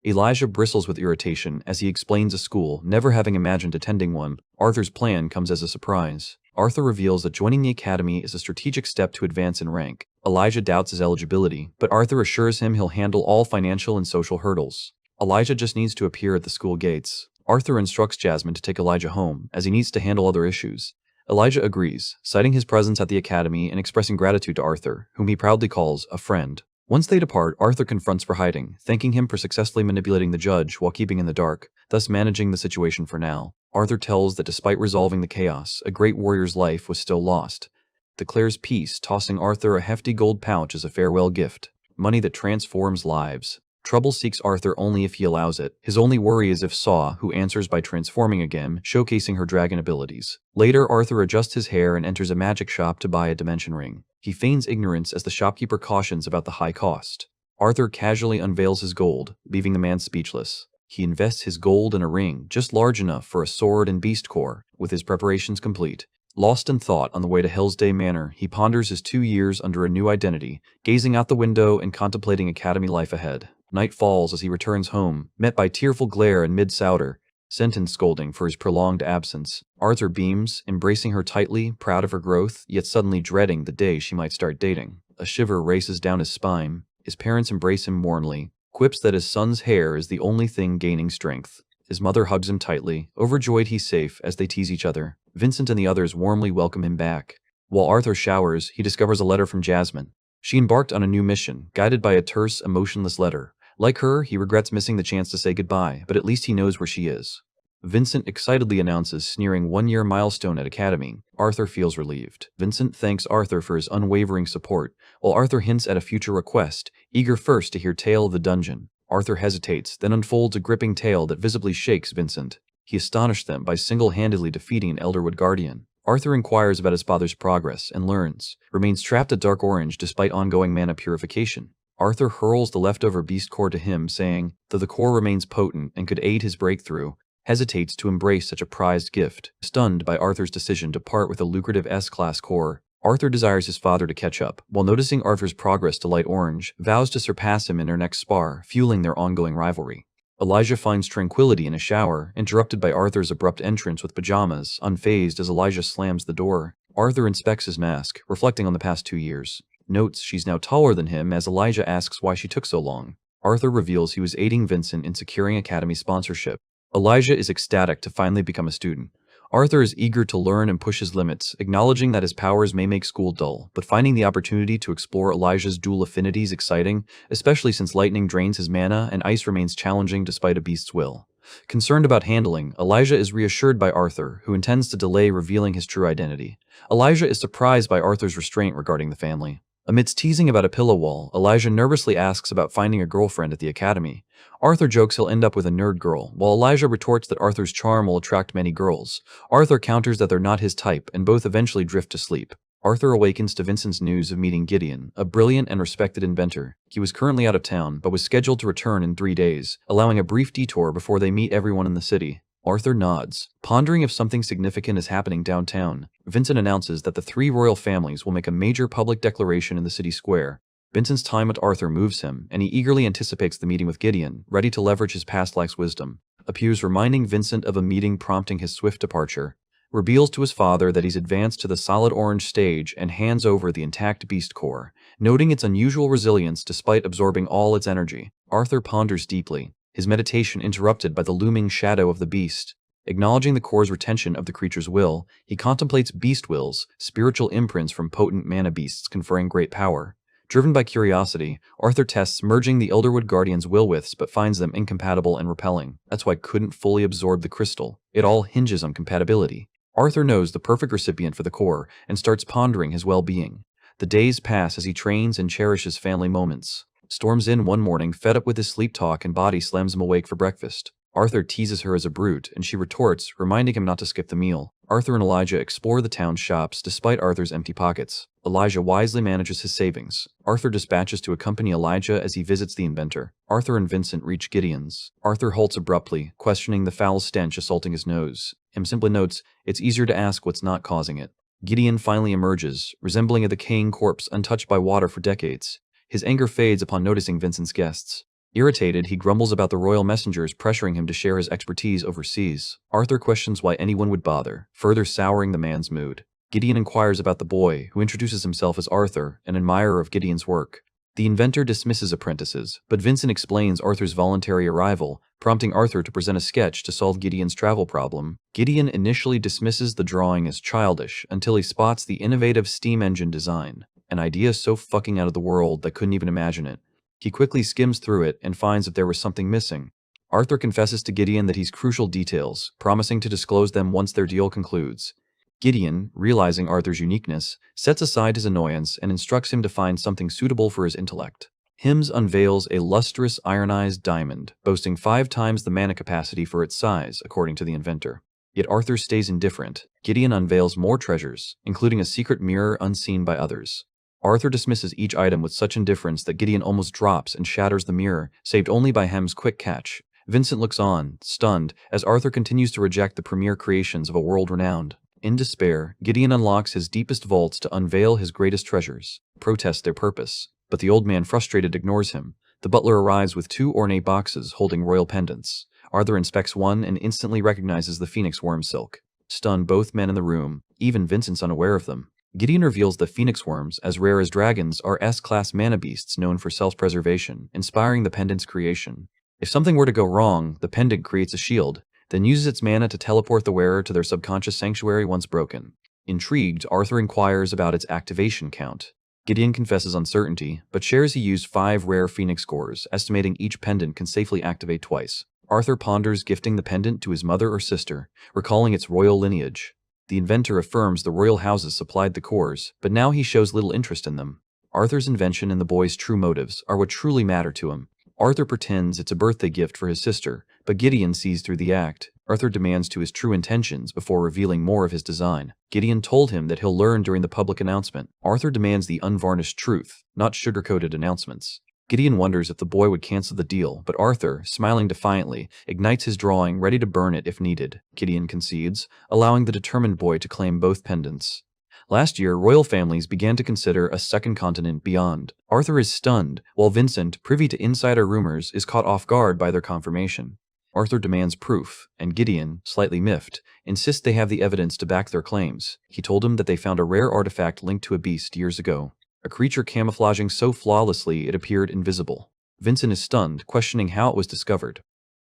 Elijah bristles with irritation as he explains a school, never having imagined attending one. Arthur's plan comes as a surprise. Arthur reveals that joining the academy is a strategic step to advance in rank. Elijah doubts his eligibility, but Arthur assures him he'll handle all financial and social hurdles. Elijah just needs to appear at the school gates. Arthur instructs Jasmine to take Elijah home, as he needs to handle other issues. Elijah agrees, citing his presence at the academy and expressing gratitude to Arthur, whom he proudly calls a friend. Once they depart, Arthur confronts for hiding, thanking him for successfully manipulating the judge while keeping in the dark, thus managing the situation for now. Arthur tells that despite resolving the chaos, a great warrior's life was still lost. Declares peace, tossing Arthur a hefty gold pouch as a farewell gift. Money that transforms lives. Trouble seeks Arthur only if he allows it. His only worry is if Saw, who answers by transforming again, showcasing her dragon abilities. Later, Arthur adjusts his hair and enters a magic shop to buy a dimension ring. He feigns ignorance as the shopkeeper cautions about the high cost. Arthur casually unveils his gold, leaving the man speechless. He invests his gold in a ring, just large enough for a sword and beast core, with his preparations complete. Lost in thought on the way to Hillsday Manor, he ponders his 2 years under a new identity, gazing out the window and contemplating academy life ahead. Night falls as he returns home, met by tearful glare and mid-Souter, sentence scolding for his prolonged absence. Arthur beams, embracing her tightly, proud of her growth, yet suddenly dreading the day she might start dating. A shiver races down his spine. His parents embrace him mournfully, quips that his son's hair is the only thing gaining strength. His mother hugs him tightly, overjoyed he's safe as they tease each other. Vincent and the others warmly welcome him back. While Arthur showers, he discovers a letter from Jasmine. She embarked on a new mission, guided by a terse, emotionless letter. Like her, he regrets missing the chance to say goodbye, but at least he knows where she is. Vincent excitedly announces sneering 1-year milestone at Academy. Arthur feels relieved. Vincent thanks Arthur for his unwavering support, while Arthur hints at a future request, eager first to hear tale of the dungeon. Arthur hesitates, then unfolds a gripping tale that visibly shakes Vincent. He astonished them by single-handedly defeating an Elderwood guardian. Arthur inquires about his father's progress and learns, remains trapped at Dark Orange despite ongoing mana purification. Arthur hurls the leftover beast core to him, saying, though the core remains potent and could aid his breakthrough, hesitates to embrace such a prized gift. Stunned by Arthur's decision to part with a lucrative S-Class core, Arthur desires his father to catch up. While noticing Arthur's progress to Light Orange, vows to surpass him in their next spar, fueling their ongoing rivalry. Elijah finds tranquility in a shower, interrupted by Arthur's abrupt entrance with pajamas, unfazed as Elijah slams the door. Arthur inspects his mask, reflecting on the past 2 years. Notes she's now taller than him as Elijah asks why she took so long. Arthur reveals he was aiding Vincent in securing Academy sponsorship. Elijah is ecstatic to finally become a student. Arthur is eager to learn and push his limits, acknowledging that his powers may make school dull, but finding the opportunity to explore Elijah's dual affinities exciting, especially since lightning drains his mana and ice remains challenging despite a beast's will. Concerned about handling, Elijah is reassured by Arthur, who intends to delay revealing his true identity. Elijah is surprised by Arthur's restraint regarding the family. Amidst teasing about a pillow wall, Elijah nervously asks about finding a girlfriend at the academy. Arthur jokes he'll end up with a nerd girl, while Elijah retorts that Arthur's charm will attract many girls. Arthur counters that they're not his type, and both eventually drift to sleep. Arthur awakens to Vincent's news of meeting Gideon, a brilliant and respected inventor. He was currently out of town, but was scheduled to return in 3 days, allowing a brief detour before they meet everyone in the city. Arthur nods, pondering if something significant is happening downtown. Vincent announces that the 3 royal families will make a major public declaration in the city square. Vincent's time with Arthur moves him, and he eagerly anticipates the meeting with Gideon, ready to leverage his past life's wisdom. Appears reminding Vincent of a meeting prompting his swift departure. Reveals to his father that he's advanced to the solid orange stage and hands over the intact beast core, noting its unusual resilience despite absorbing all its energy. Arthur ponders deeply, his meditation interrupted by the looming shadow of the beast. Acknowledging the core's retention of the creature's will, he contemplates beast wills, spiritual imprints from potent mana beasts conferring great power. Driven by curiosity, Arthur tests merging the Elderwood Guardian's will withs but finds them incompatible and repelling. That's why I couldn't fully absorb the crystal. It all hinges on compatibility. Arthur knows the perfect recipient for the core and starts pondering his well-being. The days pass as he trains and cherishes family moments. Storms in one morning, fed up with his sleep talk and body slams him awake for breakfast. Arthur teases her as a brute, and she retorts, reminding him not to skip the meal. Arthur and Elijah explore the town's shops despite Arthur's empty pockets. Elijah wisely manages his savings. Arthur dispatches to accompany Elijah as he visits the inventor. Arthur and Vincent reach Gideon's. Arthur halts abruptly, questioning the foul stench assaulting his nose. Him simply notes, it's easier to ask what's not causing it. Gideon finally emerges, resembling a decaying corpse untouched by water for decades. His anger fades upon noticing Vincent's guests. Irritated, he grumbles about the royal messengers pressuring him to share his expertise overseas. Arthur questions why anyone would bother, further souring the man's mood. Gideon inquires about the boy, who introduces himself as Arthur, an admirer of Gideon's work. The inventor dismisses apprentices, but Vincent explains Arthur's voluntary arrival, prompting Arthur to present a sketch to solve Gideon's travel problem. Gideon initially dismisses the drawing as childish until he spots the innovative steam engine design, an idea so fucking out of the world that couldn't even imagine it. He quickly skims through it and finds that there was something missing. Arthur confesses to Gideon that he's crucial details, promising to disclose them once their deal concludes. Gideon, realizing Arthur's uniqueness, sets aside his annoyance and instructs him to find something suitable for his intellect. Hims unveils a lustrous ironized diamond, boasting 5 times the mana capacity for its size, according to the inventor. Yet Arthur stays indifferent. Gideon unveils more treasures, including a secret mirror unseen by others. Arthur dismisses each item with such indifference that Gideon almost drops and shatters the mirror, saved only by Hem's quick catch. Vincent looks on, stunned, as Arthur continues to reject the premier creations of a world renowned. In despair, Gideon unlocks his deepest vaults to unveil his greatest treasures, protests their purpose. But the old man, frustrated, ignores him. The butler arrives with 2 ornate boxes holding royal pendants. Arthur inspects one and instantly recognizes the phoenix worm silk. Stunned, both men in the room, even Vincent's unaware of them. Gideon reveals the phoenix worms, as rare as dragons, are S-class mana beasts known for self-preservation, inspiring the pendant's creation. If something were to go wrong, the pendant creates a shield, then uses its mana to teleport the wearer to their subconscious sanctuary once broken. Intrigued, Arthur inquires about its activation count. Gideon confesses uncertainty, but shares he used 5 rare phoenix cores, estimating each pendant can safely activate twice. Arthur ponders gifting the pendant to his mother or sister, recalling its royal lineage. The inventor affirms the royal houses supplied the cores, but now he shows little interest in them. Arthur's invention and the boy's true motives are what truly matter to him. Arthur pretends it's a birthday gift for his sister, but Gideon sees through the act. Arthur demands to his true intentions before revealing more of his design. Gideon told him that he'll learn during the public announcement. Arthur demands the unvarnished truth, not sugar-coated announcements. Gideon wonders if the boy would cancel the deal, but Arthur, smiling defiantly, ignites his drawing, ready to burn it if needed. Gideon concedes, allowing the determined boy to claim both pendants. Last year, royal families began to consider a second continent beyond. Arthur is stunned, while Vincent, privy to insider rumors, is caught off guard by their confirmation. Arthur demands proof, and Gideon, slightly miffed, insists they have the evidence to back their claims. He told him that they found a rare artifact linked to a beast years ago. A creature camouflaging so flawlessly it appeared invisible. Vincent is stunned, questioning how it was discovered.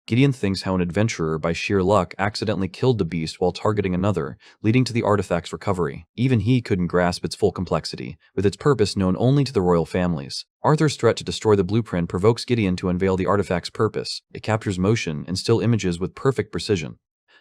Gideon thinks how an adventurer by sheer luck accidentally killed the beast while targeting another, leading to the artifact's recovery. Even he couldn't grasp its full complexity, with its purpose known only to the royal families. Arthur's threat to destroy the blueprint provokes Gideon to unveil the artifact's purpose. It captures motion and still images with perfect precision.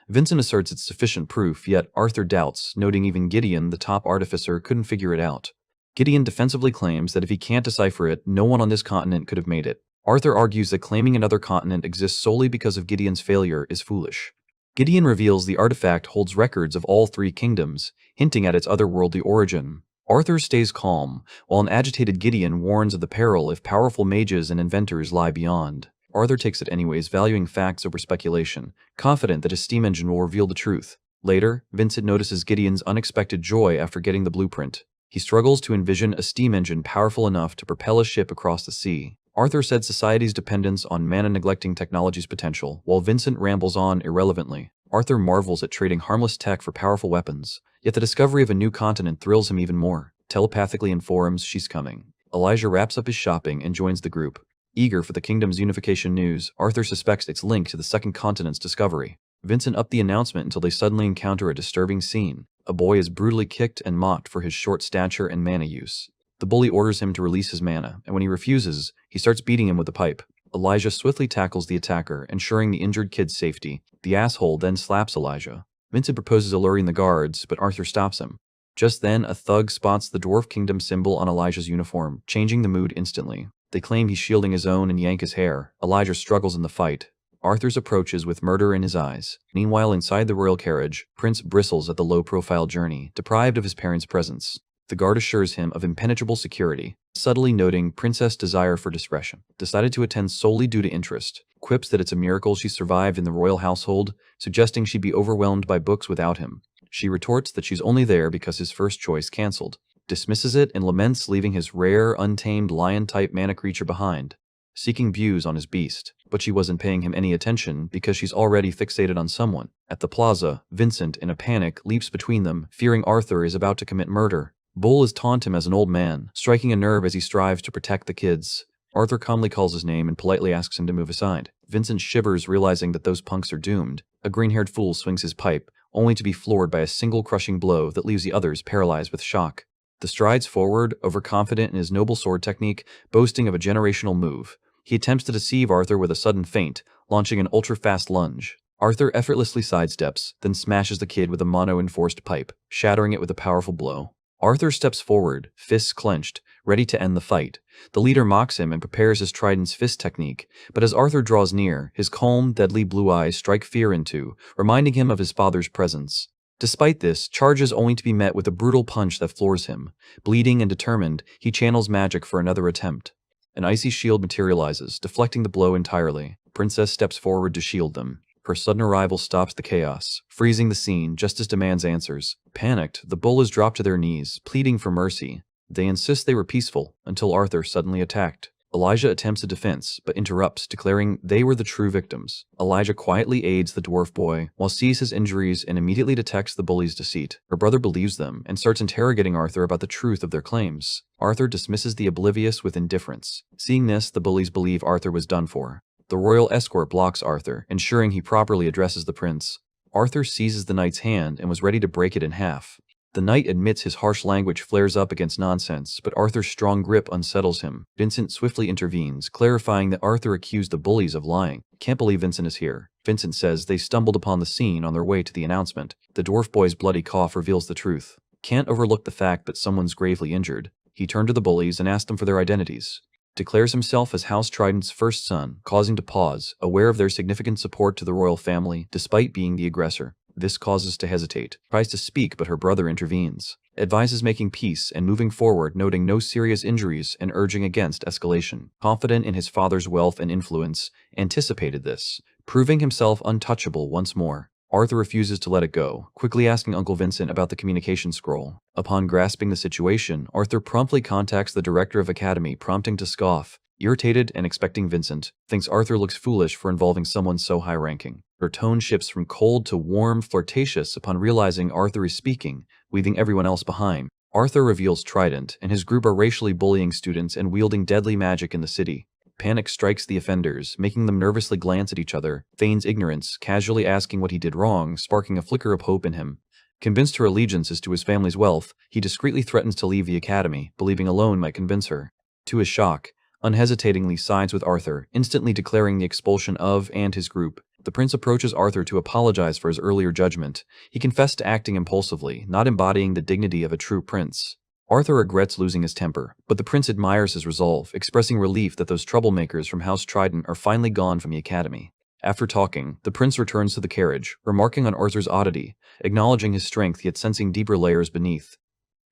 Vincent asserts it's sufficient proof, yet Arthur doubts, noting even Gideon, the top artificer, couldn't figure it out. Gideon defensively claims that if he can't decipher it, no one on this continent could have made it. Arthur argues that claiming another continent exists solely because of Gideon's failure is foolish. Gideon reveals the artifact holds records of all 3 kingdoms, hinting at its otherworldly origin. Arthur stays calm, while an agitated Gideon warns of the peril if powerful mages and inventors lie beyond. Arthur takes it anyways, valuing facts over speculation, confident that his steam engine will reveal the truth. Later, Vincent notices Gideon's unexpected joy after getting the blueprint. He struggles to envision a steam engine powerful enough to propel a ship across the sea. Arthur said society's dependence on mana neglecting technology's potential, while Vincent rambles on irrelevantly. Arthur marvels at trading harmless tech for powerful weapons, yet the discovery of a new continent thrills him even more. Telepathically informs she's coming. Elijah wraps up his shopping and joins the group. Eager for the kingdom's unification news, Arthur suspects its link to the second continent's discovery. Vincent upped the announcement until they suddenly encounter a disturbing scene. A boy is brutally kicked and mocked for his short stature and mana use. The bully orders him to release his mana, and when he refuses, he starts beating him with a pipe. Elijah swiftly tackles the attacker, ensuring the injured kid's safety. The asshole then slaps Elijah. Vincent proposes alluring the guards, but Arthur stops him. Just then, a thug spots the Dwarf Kingdom symbol on Elijah's uniform, changing the mood instantly. They claim he's shielding his own and yank his hair. Elijah struggles in the fight. Arthur's approaches with murder in his eyes. Meanwhile, inside the royal carriage, Prince bristles at the low-profile journey, deprived of his parents' presence. The guard assures him of impenetrable security, subtly noting Princess' desire for discretion. Decided to attend solely due to interest. Quips that it's a miracle she survived in the royal household, suggesting she'd be overwhelmed by books without him. She retorts that she's only there because his first choice cancelled. Dismisses it and laments leaving his rare, untamed lion-type mana creature behind, seeking views on his beast. But she wasn't paying him any attention because she's already fixated on someone. At the plaza, Vincent, in a panic, leaps between them, fearing Arthur is about to commit murder. Bull taunts him as an old man, striking a nerve as he strives to protect the kids. Arthur calmly calls his name and politely asks him to move aside. Vincent shivers, realizing that those punks are doomed. A green-haired fool swings his pipe, only to be floored by a single crushing blow that leaves the others paralyzed with shock. The strides forward, overconfident in his noble sword technique, boasting of a generational move. He attempts to deceive Arthur with a sudden feint, launching an ultra-fast lunge. Arthur effortlessly sidesteps, then smashes the kid with a mono-enforced pipe, shattering it with a powerful blow. Arthur steps forward, fists clenched, ready to end the fight. The leader mocks him and prepares his trident's fist technique, but as Arthur draws near, his calm, deadly blue eyes strike fear into, reminding him of his father's presence. Despite this, charges only to be met with a brutal punch that floors him. Bleeding and determined, he channels magic for another attempt. An icy shield materializes, deflecting the blow entirely. Princess steps forward to shield them. Her sudden arrival stops the chaos, freezing the scene just as demands answers. Panicked, the bullies drop to their knees, pleading for mercy. They insist they were peaceful, until Arthur suddenly attacked. Elijah attempts a defense, but interrupts, declaring they were the true victims. Elijah quietly aids the dwarf boy, while sees his injuries and immediately detects the bully's deceit. Her brother believes them, and starts interrogating Arthur about the truth of their claims. Arthur dismisses the oblivious with indifference. Seeing this, the bullies believe Arthur was done for. The royal escort blocks Arthur, ensuring he properly addresses the prince. Arthur seizes the knight's hand and was ready to break it in half. The knight admits his harsh language flares up against nonsense, but Arthur's strong grip unsettles him. Vincent swiftly intervenes, clarifying that Arthur accused the bullies of lying. Can't believe Vincent is here. Vincent says they stumbled upon the scene on their way to the announcement. The dwarf boy's bloody cough reveals the truth. Can't overlook the fact that someone's gravely injured. He turned to the bullies and asked them for their identities. Declares himself as House Trident's first son, causing to pause, aware of their significant support to the royal family, despite being the aggressor. This causes to hesitate. Tries to speak, but her brother intervenes. Advises making peace and moving forward, noting no serious injuries and urging against escalation. Confident in his father's wealth and influence, anticipated this, proving himself untouchable once more. Arthur refuses to let it go, quickly asking Uncle Vincent about the communication scroll. Upon grasping the situation, Arthur promptly contacts the director of Academy, prompting to scoff. Irritated and expecting Vincent, thinks Arthur looks foolish for involving someone so high-ranking. Her tone shifts from cold to warm, flirtatious upon realizing Arthur is speaking, leaving everyone else behind. Arthur reveals Trident and his group are racially bullying students and wielding deadly magic in the city. Panic strikes the offenders, making them nervously glance at each other, feigns ignorance, casually asking what he did wrong, sparking a flicker of hope in him. Convinced her allegiance is to his family's wealth, he discreetly threatens to leave the academy, believing alone might convince her. To his shock, unhesitatingly sides with Arthur, instantly declaring the expulsion of and his group. The prince approaches Arthur to apologize for his earlier judgment. He confessed to acting impulsively, not embodying the dignity of a true prince. Arthur regrets losing his temper, but the prince admires his resolve, expressing relief that those troublemakers from House Trident are finally gone from the academy. After talking, the prince returns to the carriage, remarking on Arthur's oddity, acknowledging his strength yet sensing deeper layers beneath.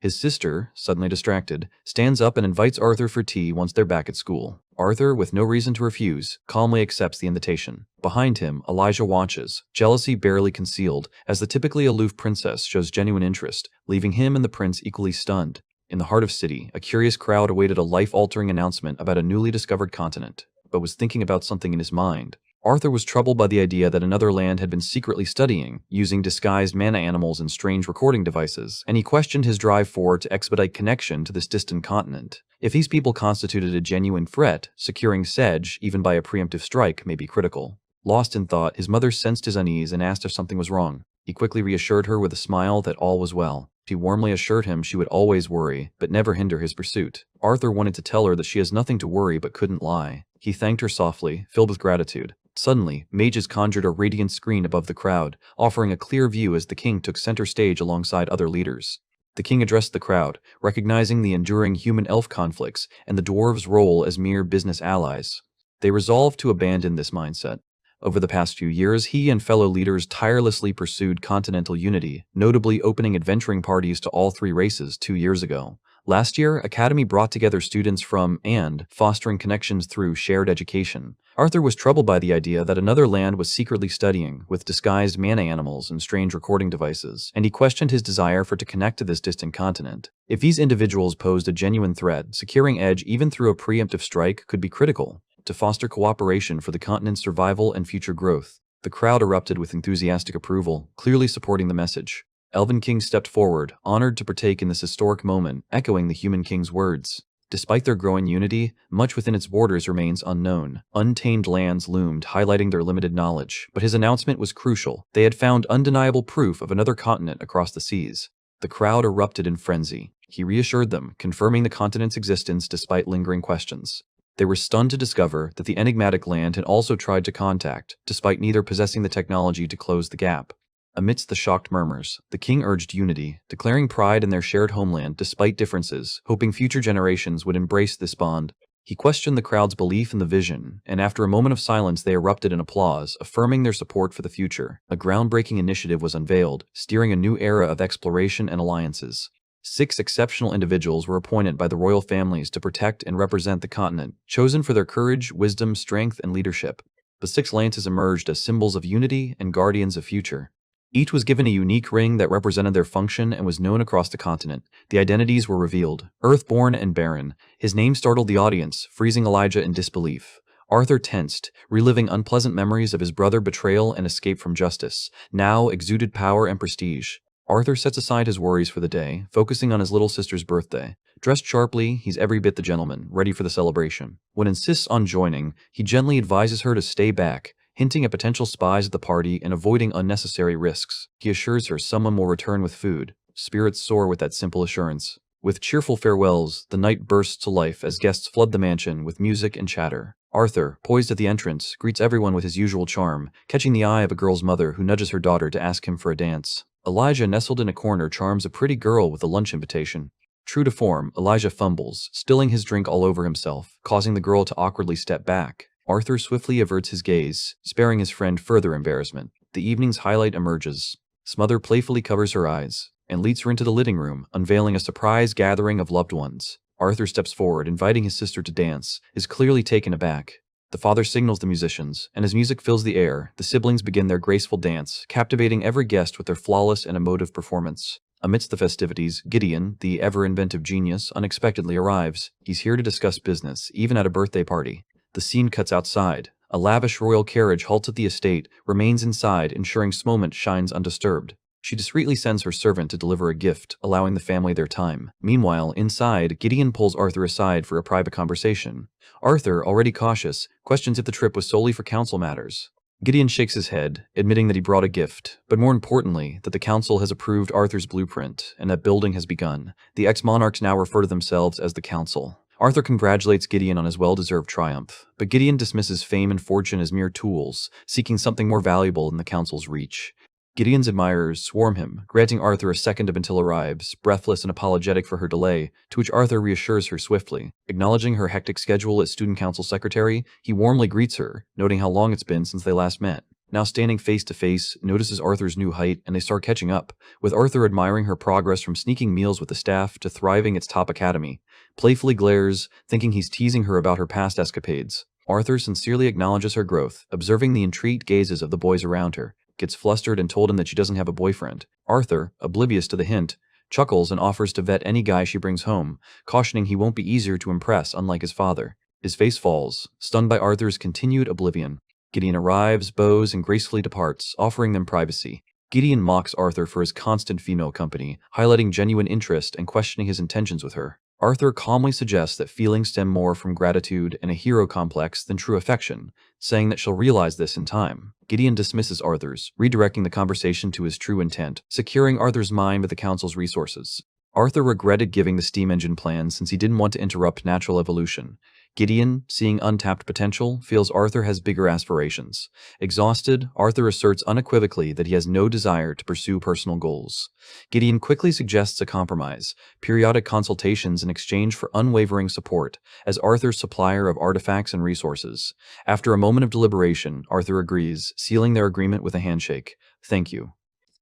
His sister, suddenly distracted, stands up and invites Arthur for tea once they're back at school. Arthur, with no reason to refuse, calmly accepts the invitation. Behind him, Elijah watches, jealousy barely concealed, as the typically aloof princess shows genuine interest, leaving him and the prince equally stunned. In the heart of city, a curious crowd awaited a life-altering announcement about a newly discovered continent, but was thinking about something in his mind. Arthur was troubled by the idea that another land had been secretly studying, using disguised mana animals and strange recording devices, and he questioned his drive forward to expedite connection to this distant continent. If these people constituted a genuine threat, securing Sedge, even by a preemptive strike, may be critical. Lost in thought, his mother sensed his unease and asked if something was wrong. He quickly reassured her with a smile that all was well. She warmly assured him she would always worry, but never hinder his pursuit. Arthur wanted to tell her that she has nothing to worry but couldn't lie. He thanked her softly, filled with gratitude. Suddenly, mages conjured a radiant screen above the crowd, offering a clear view as the king took center stage alongside other leaders. The king addressed the crowd, recognizing the enduring human-elf conflicts and the dwarves' role as mere business allies. They resolved to abandon this mindset. Over the past few years, he and fellow leaders tirelessly pursued continental unity, notably opening adventuring parties to all three races 2 years ago. Last year, Academy brought together students from and fostering connections through shared education. Arthur was troubled by the idea that another land was secretly studying, with disguised mana animals and strange recording devices, and he questioned his desire to connect to this distant continent. If these individuals posed a genuine threat, securing edge even through a preemptive strike could be critical to foster cooperation for the continent's survival and future growth. The crowd erupted with enthusiastic approval, clearly supporting the message. Elven King stepped forward, honored to partake in this historic moment, echoing the Human King's words. Despite their growing unity, much within its borders remains unknown. Untamed lands loomed, highlighting their limited knowledge, but his announcement was crucial. They had found undeniable proof of another continent across the seas. The crowd erupted in frenzy. He reassured them, confirming the continent's existence despite lingering questions. They were stunned to discover that the enigmatic land had also tried to contact, despite neither possessing the technology to close the gap. Amidst the shocked murmurs, the king urged unity, declaring pride in their shared homeland despite differences, hoping future generations would embrace this bond. He questioned the crowd's belief in the vision, and after a moment of silence they erupted in applause, affirming their support for the future. A groundbreaking initiative was unveiled, steering a new era of exploration and alliances. 6 exceptional individuals were appointed by the royal families to protect and represent the continent, chosen for their courage, wisdom, strength, and leadership. The 6 lances emerged as symbols of unity and guardians of future. Each was given a unique ring that represented their function and was known across the continent. The identities were revealed. Earthborn and Baron. His name startled the audience, freezing Elijah in disbelief. Arthur tensed, reliving unpleasant memories of his brother's betrayal and escape from justice. Now exuded power and prestige. Arthur sets aside his worries for the day, focusing on his little sister's birthday. Dressed sharply, he's every bit the gentleman, ready for the celebration. When insists on joining, he gently advises her to stay back, hinting at potential spies at the party and avoiding unnecessary risks. He assures her someone will return with food. Spirits soar with that simple assurance. With cheerful farewells, the night bursts to life as guests flood the mansion with music and chatter. Arthur, poised at the entrance, greets everyone with his usual charm, catching the eye of a girl's mother who nudges her daughter to ask him for a dance. Elijah, nestled in a corner, charms a pretty girl with a lunch invitation. True to form, Elijah fumbles, spilling his drink all over himself, causing the girl to awkwardly step back. Arthur swiftly averts his gaze, sparing his friend further embarrassment. The evening's highlight emerges. Smother playfully covers her eyes and leads her into the living room, unveiling a surprise gathering of loved ones. Arthur steps forward, inviting his sister to dance, is clearly taken aback. The father signals the musicians, and as music fills the air, the siblings begin their graceful dance, captivating every guest with their flawless and emotive performance. Amidst the festivities, Gideon, the ever-inventive genius, unexpectedly arrives. He's here to discuss business, even at a birthday party. The scene cuts outside. A lavish royal carriage halts at the estate, remains inside, ensuring Smomant shines undisturbed. She discreetly sends her servant to deliver a gift, allowing the family their time. Meanwhile, inside, Gideon pulls Arthur aside for a private conversation. Arthur, already cautious, questions if the trip was solely for council matters. Gideon shakes his head, admitting that he brought a gift, but more importantly, that the council has approved Arthur's blueprint, and that building has begun. The ex-monarchs now refer to themselves as the council. Arthur congratulates Gideon on his well-deserved triumph, but Gideon dismisses fame and fortune as mere tools, seeking something more valuable in the council's reach. Gideon's admirers swarm him, granting Arthur a second of until arrives, breathless and apologetic for her delay, to which Arthur reassures her swiftly. Acknowledging her hectic schedule as student council secretary, he warmly greets her, noting how long it's been since they last met. Now standing face to face, notices Arthur's new height, and they start catching up, with Arthur admiring her progress from sneaking meals with the staff to thriving its top academy. Playfully glares, thinking he's teasing her about her past escapades. Arthur sincerely acknowledges her growth, observing the intrigued gazes of the boys around her, gets flustered and told him that she doesn't have a boyfriend. Arthur, oblivious to the hint, chuckles and offers to vet any guy she brings home, cautioning he won't be easier to impress unlike his father. His face falls, stunned by Arthur's continued oblivion. Gideon arrives, bows, and gracefully departs, offering them privacy. Gideon mocks Arthur for his constant female company, highlighting genuine interest and questioning his intentions with her. Arthur calmly suggests that feelings stem more from gratitude and a hero complex than true affection, saying that she'll realize this in time. Gideon dismisses Arthur's, redirecting the conversation to his true intent, securing Arthur's mind with the council's resources. Arthur regretted giving the steam engine plan since he didn't want to interrupt natural evolution. Gideon, seeing untapped potential, feels Arthur has bigger aspirations. Exhausted, Arthur asserts unequivocally that he has no desire to pursue personal goals. Gideon quickly suggests a compromise, periodic consultations in exchange for unwavering support, as Arthur's supplier of artifacts and resources. After a moment of deliberation, Arthur agrees, sealing their agreement with a handshake. "Thank you."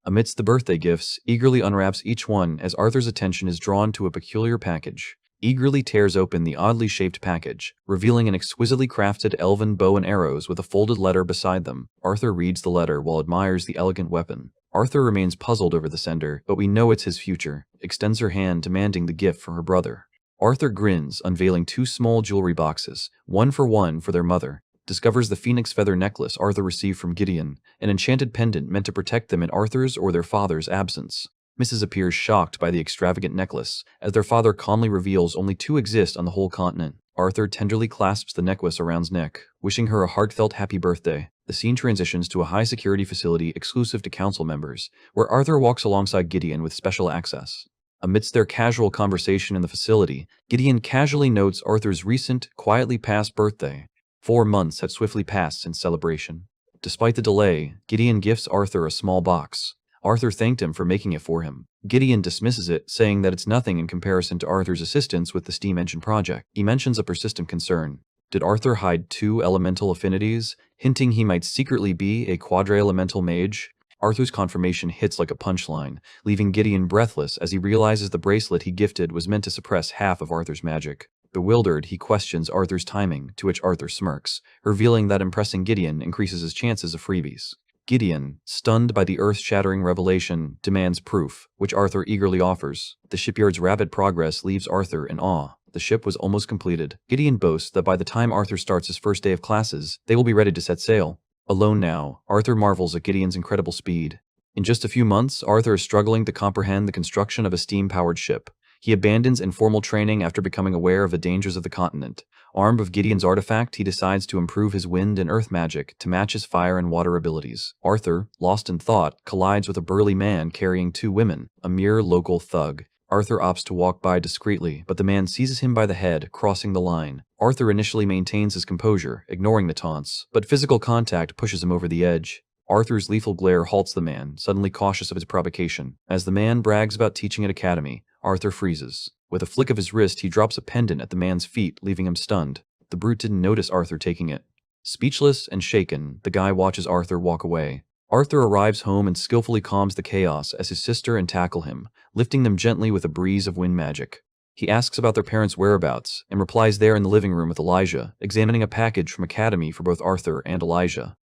Amidst the birthday gifts, eagerly unwraps each one as Arthur's attention is drawn to a peculiar package. Eagerly tears open the oddly shaped package, revealing an exquisitely crafted elven bow and arrows with a folded letter beside them. Arthur reads the letter while admires the elegant weapon. Arthur remains puzzled over the sender, but we know it's his future, extends her hand demanding the gift from her brother. Arthur grins, unveiling 2 small jewelry boxes, one for their mother. Discovers the phoenix feather necklace Arthur received from Gideon, an enchanted pendant meant to protect them in Arthur's or their father's absence. Mrs. appears shocked by the extravagant necklace, as their father calmly reveals only 2 exist on the whole continent. Arthur tenderly clasps the necklace around his neck, wishing her a heartfelt happy birthday. The scene transitions to a high-security facility exclusive to council members, where Arthur walks alongside Gideon with special access. Amidst their casual conversation in the facility, Gideon casually notes Arthur's recent, quietly passed birthday. 4 months had swiftly passed since celebration. Despite the delay, Gideon gifts Arthur a small box. Arthur thanked him for making it for him. Gideon dismisses it, saying that it's nothing in comparison to Arthur's assistance with the steam engine project. He mentions a persistent concern. Did Arthur hide 2 elemental affinities, hinting he might secretly be a quadri-elemental mage? Arthur's confirmation hits like a punchline, leaving Gideon breathless as he realizes the bracelet he gifted was meant to suppress half of Arthur's magic. Bewildered, he questions Arthur's timing, to which Arthur smirks, revealing that impressing Gideon increases his chances of freebies. Gideon, stunned by the earth-shattering revelation, demands proof, which Arthur eagerly offers. The shipyard's rapid progress leaves Arthur in awe. The ship was almost completed. Gideon boasts that by the time Arthur starts his first day of classes, they will be ready to set sail. Alone now, Arthur marvels at Gideon's incredible speed. In just a few months, Arthur is struggling to comprehend the construction of a steam-powered ship. He abandons informal training after becoming aware of the dangers of the continent. Armed with Gideon's artifact, he decides to improve his wind and earth magic to match his fire and water abilities. Arthur, lost in thought, collides with a burly man carrying 2 women, a mere local thug. Arthur opts to walk by discreetly, but the man seizes him by the head, crossing the line. Arthur initially maintains his composure, ignoring the taunts, but physical contact pushes him over the edge. Arthur's lethal glare halts the man, suddenly cautious of his provocation. As the man brags about teaching at academy, Arthur freezes. With a flick of his wrist, he drops a pendant at the man's feet, leaving him stunned. The brute didn't notice Arthur taking it. Speechless and shaken, the guy watches Arthur walk away. Arthur arrives home and skillfully calms the chaos as his sister and tackle him, lifting them gently with a breeze of wind magic. He asks about their parents' whereabouts, and replies they're in the living room with Elijah, examining a package from Academy for both Arthur and Elijah.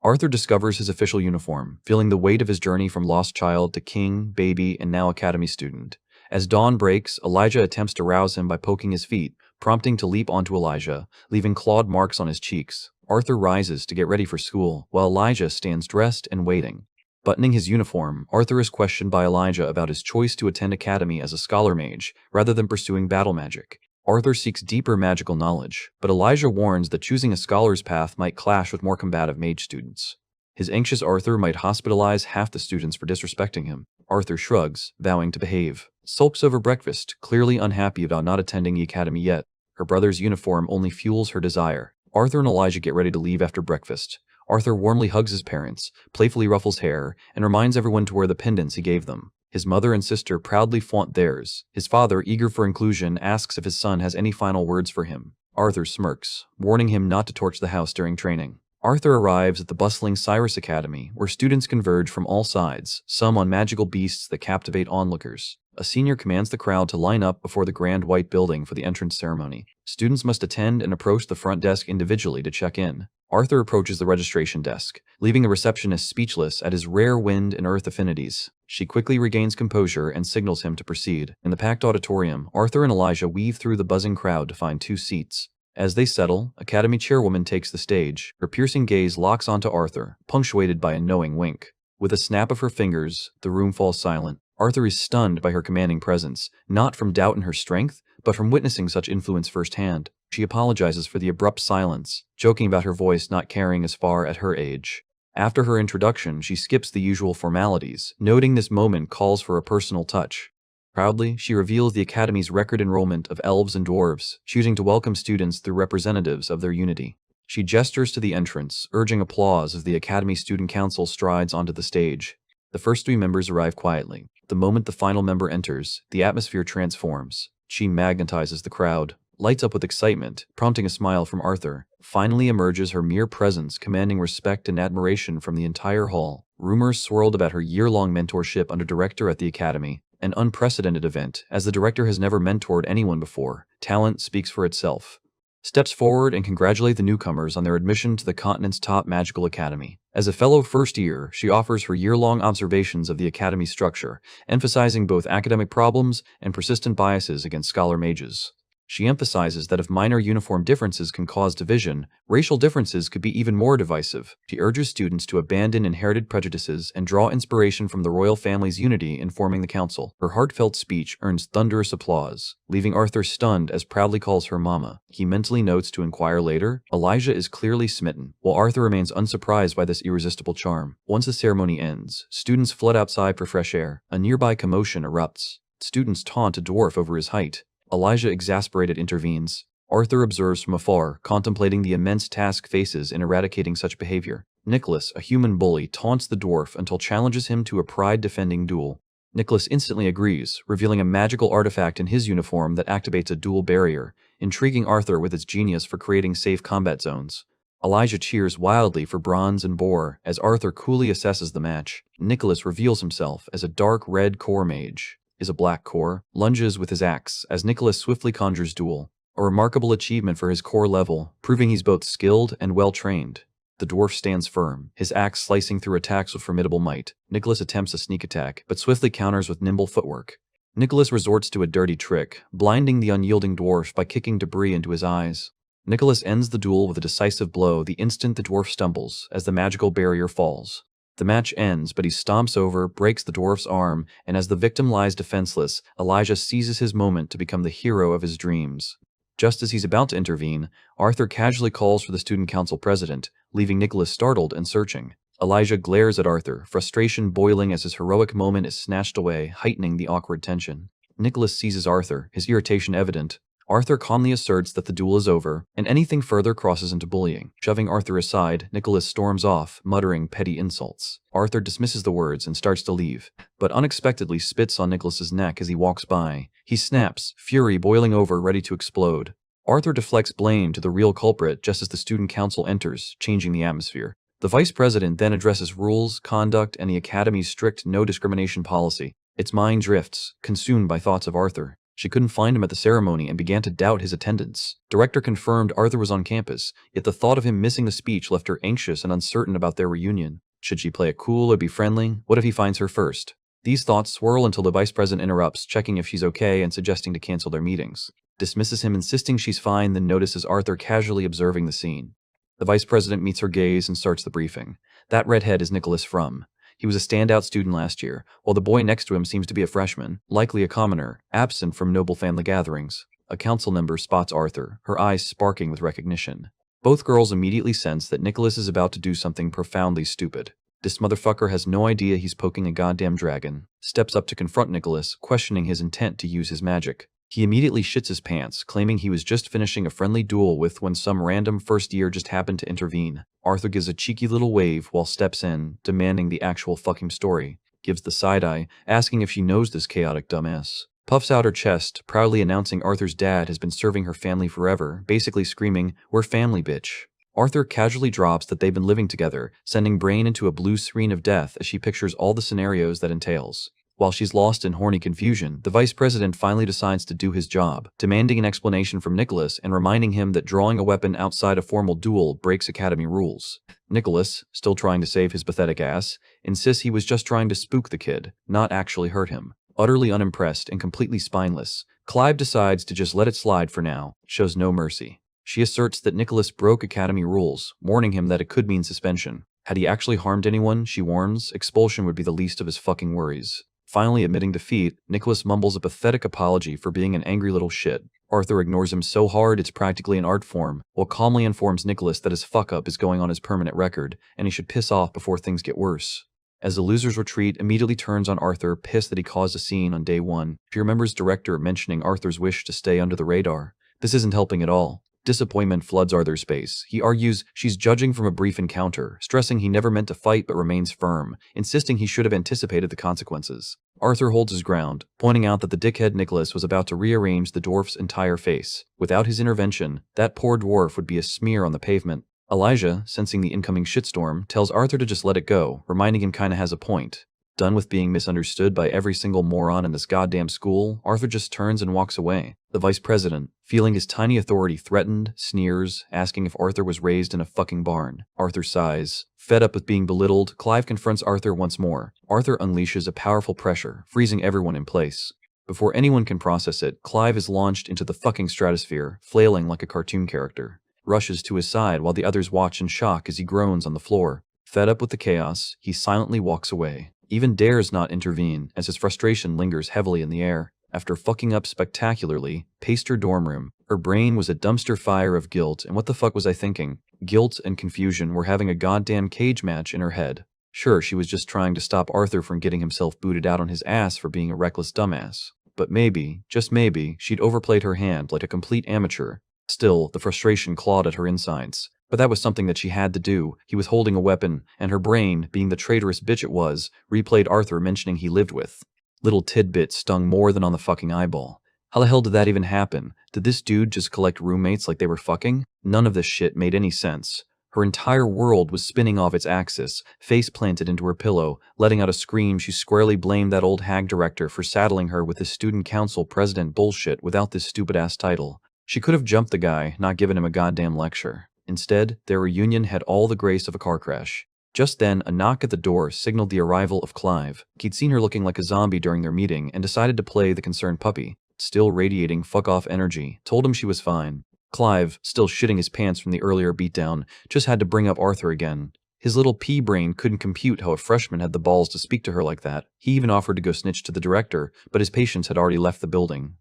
Arthur discovers his official uniform, feeling the weight of his journey from lost child to king, baby, and now Academy student. As dawn breaks, Elijah attempts to rouse him by poking his feet, prompting to leap onto Elijah, leaving clawed marks on his cheeks. Arthur rises to get ready for school, while Elijah stands dressed and waiting. Buttoning his uniform, Arthur is questioned by Elijah about his choice to attend academy as a scholar mage, rather than pursuing battle magic. Arthur seeks deeper magical knowledge, but Elijah warns that choosing a scholar's path might clash with more combative mage students. His anxious Arthur might hospitalize half the students for disrespecting him. Arthur shrugs, vowing to behave. Sulks over breakfast, clearly unhappy about not attending the academy yet. Her brother's uniform only fuels her desire. Arthur and Elijah get ready to leave after breakfast. Arthur warmly hugs his parents, playfully ruffles hair, and reminds everyone to wear the pendants he gave them. His mother and sister proudly flaunt theirs. His father, eager for inclusion, asks if his son has any final words for him. Arthur smirks, warning him not to torch the house during training. Arthur arrives at the bustling Cyrus Academy, where students converge from all sides, some on magical beasts that captivate onlookers. A senior commands the crowd to line up before the grand white building for the entrance ceremony. Students must attend and approach the front desk individually to check in. Arthur approaches the registration desk, leaving the receptionist speechless at his rare wind and earth affinities. She quickly regains composure and signals him to proceed. In the packed auditorium, Arthur and Elijah weave through the buzzing crowd to find 2 seats. As they settle, Academy chairwoman takes the stage. Her piercing gaze locks onto Arthur, punctuated by a knowing wink. With a snap of her fingers, the room falls silent. Arthur is stunned by her commanding presence, not from doubt in her strength, but from witnessing such influence firsthand. She apologizes for the abrupt silence, joking about her voice not carrying as far at her age. After her introduction, she skips the usual formalities, noting this moment calls for a personal touch. Proudly, she reveals the Academy's record enrollment of elves and dwarves, choosing to welcome students through representatives of their unity. She gestures to the entrance, urging applause as the Academy Student Council strides onto the stage. The first 3 members arrive quietly. The moment the final member enters, the atmosphere transforms. She magnetizes the crowd, lights up with excitement, prompting a smile from Arthur. Finally emerges her mere presence, commanding respect and admiration from the entire hall. Rumors swirled about her year-long mentorship under director at the Academy, an unprecedented event, as the director has never mentored anyone before. Talent speaks for itself. Steps forward and congratulate the newcomers on their admission to the continent's top magical academy. As a fellow first year, she offers her year-long observations of the academy's structure, emphasizing both academic problems and persistent biases against scholar mages. She emphasizes that if minor uniform differences can cause division, racial differences could be even more divisive. She urges students to abandon inherited prejudices and draw inspiration from the royal family's unity in forming the council. Her heartfelt speech earns thunderous applause, leaving Arthur stunned as proudly calls her mama. He mentally notes to inquire later. Elijah is clearly smitten, while Arthur remains unsurprised by this irresistible charm. Once the ceremony ends, students flood outside for fresh air. A nearby commotion erupts. Students taunt a dwarf over his height. Elijah, exasperated, intervenes. Arthur observes from afar, contemplating the immense task faces in eradicating such behavior. Nicholas, a human bully, taunts the dwarf until challenges him to a pride-defending duel. Nicholas instantly agrees, revealing a magical artifact in his uniform that activates a dual barrier, intriguing Arthur with its genius for creating safe combat zones. Elijah cheers wildly for Bronze and Boar as Arthur coolly assesses the match. Nicholas reveals himself as a dark red core mage. Is a black core, lunges with his axe as Nicholas swiftly conjures duel. A remarkable achievement for his core level, proving he's both skilled and well-trained. The dwarf stands firm, his axe slicing through attacks with formidable might. Nicholas attempts a sneak attack, but swiftly counters with nimble footwork. Nicholas resorts to a dirty trick, blinding the unyielding dwarf by kicking debris into his eyes. Nicholas ends the duel with a decisive blow the instant the dwarf stumbles, as the magical barrier falls. The match ends, but he stomps over, breaks the dwarf's arm, and as the victim lies defenseless, Elijah seizes his moment to become the hero of his dreams. Just as he's about to intervene, Arthur casually calls for the student council president, leaving Nicholas startled and searching. Elijah glares at Arthur, frustration boiling as his heroic moment is snatched away, heightening the awkward tension. Nicholas seizes Arthur, his irritation evident. Arthur calmly asserts that the duel is over, and anything further crosses into bullying. Shoving Arthur aside, Nicholas storms off, muttering petty insults. Arthur dismisses the words and starts to leave, but unexpectedly spits on Nicholas's neck as he walks by. He snaps, fury boiling over, ready to explode. Arthur deflects blame to the real culprit just as the student council enters, changing the atmosphere. The vice president then addresses rules, conduct, and the academy's strict no-discrimination policy. Its mind drifts, consumed by thoughts of Arthur. She couldn't find him at the ceremony and began to doubt his attendance. Director confirmed Arthur was on campus, yet the thought of him missing the speech left her anxious and uncertain about their reunion. Should she play it cool or be friendly? What if he finds her first? These thoughts swirl until the vice president interrupts, checking if she's okay and suggesting to cancel their meetings. Dismisses him, insisting she's fine, then notices Arthur casually observing the scene. The vice president meets her gaze and starts the briefing. That redhead is Nicholas Frum. He was a standout student last year, while the boy next to him seems to be a freshman, likely a commoner, absent from noble family gatherings. A council member spots Arthur, her eyes sparking with recognition. Both girls immediately sense that Nicholas is about to do something profoundly stupid. This motherfucker has no idea he's poking a goddamn dragon. Steps up to confront Nicholas, questioning his intent to use his magic. He immediately shits his pants, claiming he was just finishing a friendly duel with when some random first year just happened to intervene. Arthur gives a cheeky little wave while steps in, demanding the actual fucking story. Gives the side eye, asking if she knows this chaotic dumbass. Puffs out her chest, proudly announcing Arthur's dad has been serving her family forever, basically screaming, "We're family, bitch." Arthur casually drops that they've been living together, sending Brain into a blue screen of death as she pictures all the scenarios that entails. While she's lost in horny confusion, the vice president finally decides to do his job, demanding an explanation from Nicholas and reminding him that drawing a weapon outside a formal duel breaks academy rules. Nicholas, still trying to save his pathetic ass, insists he was just trying to spook the kid, not actually hurt him. Utterly unimpressed and completely spineless, Clive decides to just let it slide for now, shows no mercy. She asserts that Nicholas broke academy rules, warning him that it could mean suspension. Had he actually harmed anyone, she warns, expulsion would be the least of his fucking worries. Finally admitting defeat, Nicholas mumbles a pathetic apology for being an angry little shit. Arthur ignores him so hard it's practically an art form, while calmly informs Nicholas that his fuck-up is going on his permanent record, and he should piss off before things get worse. As the losers retreat, immediately turns on Arthur, pissed that he caused a scene on day one. She remembers director mentioning Arthur's wish to stay under the radar. This isn't helping at all. Disappointment floods Arthur's space. He argues she's judging from a brief encounter, stressing he never meant to fight but remains firm, insisting he should have anticipated the consequences. Arthur holds his ground, pointing out that the dickhead Nicholas was about to rearrange the dwarf's entire face. Without his intervention, that poor dwarf would be a smear on the pavement. Elijah, sensing the incoming shitstorm, tells Arthur to just let it go, reminding him kinda has a point. Done with being misunderstood by every single moron in this goddamn school, Arthur just turns and walks away. The vice president, feeling his tiny authority threatened, sneers, asking if Arthur was raised in a fucking barn. Arthur sighs. Fed up with being belittled, Clive confronts Arthur once more. Arthur unleashes a powerful pressure, freezing everyone in place. Before anyone can process it, Clive is launched into the fucking stratosphere, flailing like a cartoon character. Rushes to his side while the others watch in shock as he groans on the floor. Fed up with the chaos, he silently walks away. Even dares not intervene, as his frustration lingers heavily in the air. After fucking up spectacularly, paced her dorm room. Her brain was a dumpster fire of guilt, and what the fuck was I thinking? Guilt and confusion were having a goddamn cage match in her head. Sure, she was just trying to stop Arthur from getting himself booted out on his ass for being a reckless dumbass. But maybe, just maybe, she'd overplayed her hand like a complete amateur. Still, the frustration clawed at her insides. But that was something that she had to do. He was holding a weapon, and her brain, being the traitorous bitch it was, replayed Arthur mentioning he lived with. Little tidbits stung more than on the fucking eyeball. How the hell did that even happen? Did this dude just collect roommates like they were fucking? None of this shit made any sense. Her entire world was spinning off its axis, face planted into her pillow. Letting out a scream, she squarely blamed that old hag director for saddling her with this student council president bullshit without this stupid-ass title. She could have jumped the guy, not given him a goddamn lecture. Instead, their reunion had all the grace of a car crash. Just then, a knock at the door signaled the arrival of Clive. He'd seen her looking like a zombie during their meeting and decided to play the concerned puppy. Still radiating fuck-off energy, told him she was fine. Clive, still shitting his pants from the earlier beatdown, just had to bring up Arthur again. His little pea brain couldn't compute how a freshman had the balls to speak to her like that. He even offered to go snitch to the director, but his patients had already left the building.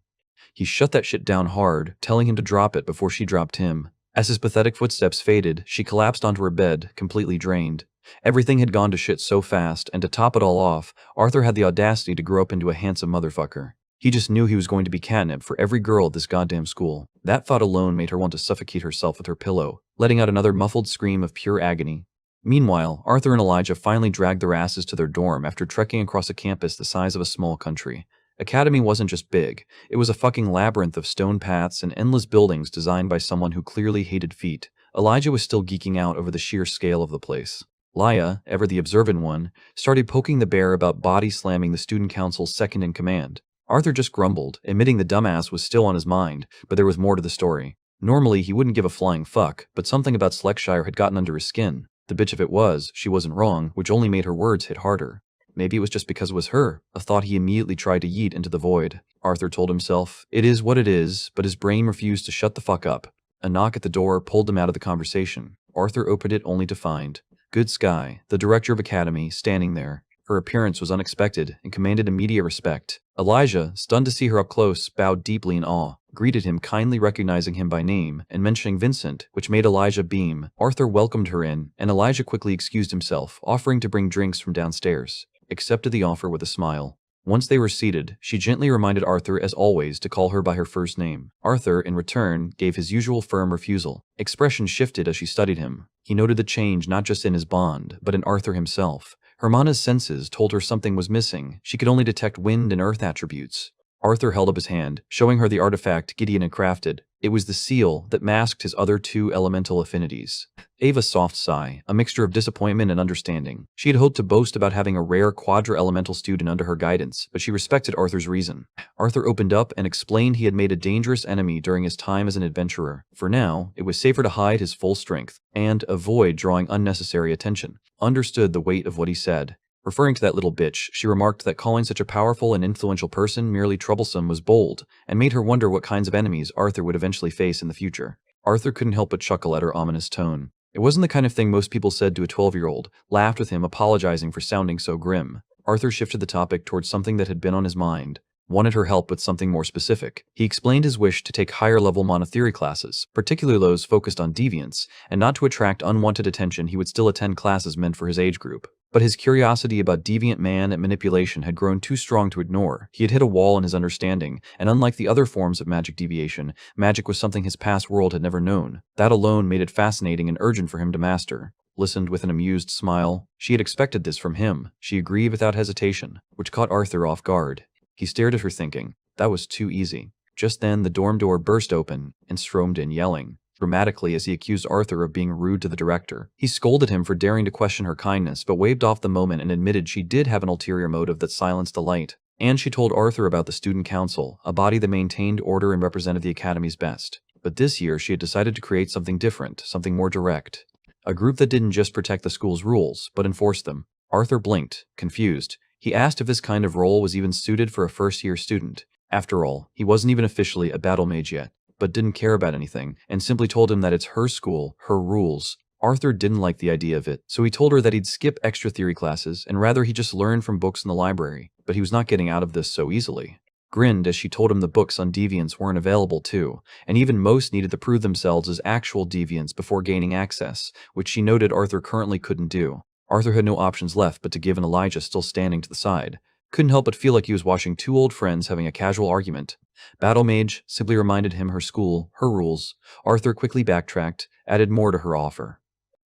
He shut that shit down hard, telling him to drop it before she dropped him. As his pathetic footsteps faded, she collapsed onto her bed, completely drained. Everything had gone to shit so fast, and to top it all off, Arthur had the audacity to grow up into a handsome motherfucker. He just knew he was going to be catnip for every girl at this goddamn school. That thought alone made her want to suffocate herself with her pillow, letting out another muffled scream of pure agony. Meanwhile, Arthur and Elijah finally dragged their asses to their dorm after trekking across a campus the size of a small country. Academy wasn't just big, it was a fucking labyrinth of stone paths and endless buildings designed by someone who clearly hated feet. Elijah was still geeking out over the sheer scale of the place. Laya, ever the observant one, started poking the bear about body slamming the student council's second in command. Arthur just grumbled, admitting the dumbass was still on his mind, but there was more to the story. Normally, he wouldn't give a flying fuck, but something about Slexshire had gotten under his skin. The bitch if it was, she wasn't wrong, which only made her words hit harder. Maybe it was just because it was her, a thought he immediately tried to yeet into the void. Arthur told himself, it is what it is, but his brain refused to shut the fuck up. A knock at the door pulled him out of the conversation. Arthur opened it only to find Good Sky, the director of Academy, standing there. Her appearance was unexpected and commanded immediate respect. Elijah, stunned to see her up close, bowed deeply in awe, greeted him kindly recognizing him by name, and mentioning Vincent, which made Elijah beam. Arthur welcomed her in, and Elijah quickly excused himself, offering to bring drinks from downstairs. Accepted the offer with a smile. Once they were seated, she gently reminded Arthur, as always, to call her by her first name. Arthur, in return, gave his usual firm refusal. Expression shifted as she studied him. He noted the change not just in his bond, but in Arthur himself. Hermana's senses told her something was missing. She could only detect wind and earth attributes. Arthur held up his hand, showing her the artifact Gideon had crafted. It was the seal that masked his other two elemental affinities. Ava soft sigh, a mixture of disappointment and understanding. She had hoped to boast about having a rare quadra-elemental student under her guidance, but she respected Arthur's reason. Arthur opened up and explained he had made a dangerous enemy during his time as an adventurer. For now, it was safer to hide his full strength, and avoid drawing unnecessary attention. Understood the weight of what he said. Referring to that little bitch, she remarked that calling such a powerful and influential person merely troublesome was bold, and made her wonder what kinds of enemies Arthur would eventually face in the future. Arthur couldn't help but chuckle at her ominous tone. It wasn't the kind of thing most people said to a 12-year-old, laughed with him apologizing for sounding so grim. Arthur shifted the topic towards something that had been on his mind. Wanted her help with something more specific. He explained his wish to take higher-level monotheory classes, particularly those focused on deviance, and not to attract unwanted attention he would still attend classes meant for his age group. But his curiosity about deviant man and manipulation had grown too strong to ignore. He had hit a wall in his understanding, and unlike the other forms of magic deviation, magic was something his past world had never known. That alone made it fascinating and urgent for him to master. Listened with an amused smile. She had expected this from him. She agreed without hesitation, which caught Arthur off guard. He stared at her thinking, that was too easy. Just then, the dorm door burst open and stormed in yelling, dramatically as he accused Arthur of being rude to the director. He scolded him for daring to question her kindness, but waved off the moment and admitted she did have an ulterior motive that silenced the light. And she told Arthur about the student council, a body that maintained order and represented the academy's best. But this year, she had decided to create something different, something more direct. A group that didn't just protect the school's rules, but enforced them. Arthur blinked, confused. He asked if this kind of role was even suited for a first-year student. After all, he wasn't even officially a battle mage yet, but didn't care about anything, and simply told him that it's her school, her rules. Arthur didn't like the idea of it, so he told her that he'd skip extra theory classes, and rather he just learn from books in the library, but he was not getting out of this so easily. Grinned as she told him the books on deviance weren't available too, and even most needed to prove themselves as actual deviants before gaining access, which she noted Arthur currently couldn't do. Arthur had no options left but to give in. Elijah still standing to the side. Couldn't help but feel like he was watching two old friends having a casual argument. Battle Mage simply reminded him her school, her rules. Arthur quickly backtracked, added more to her offer.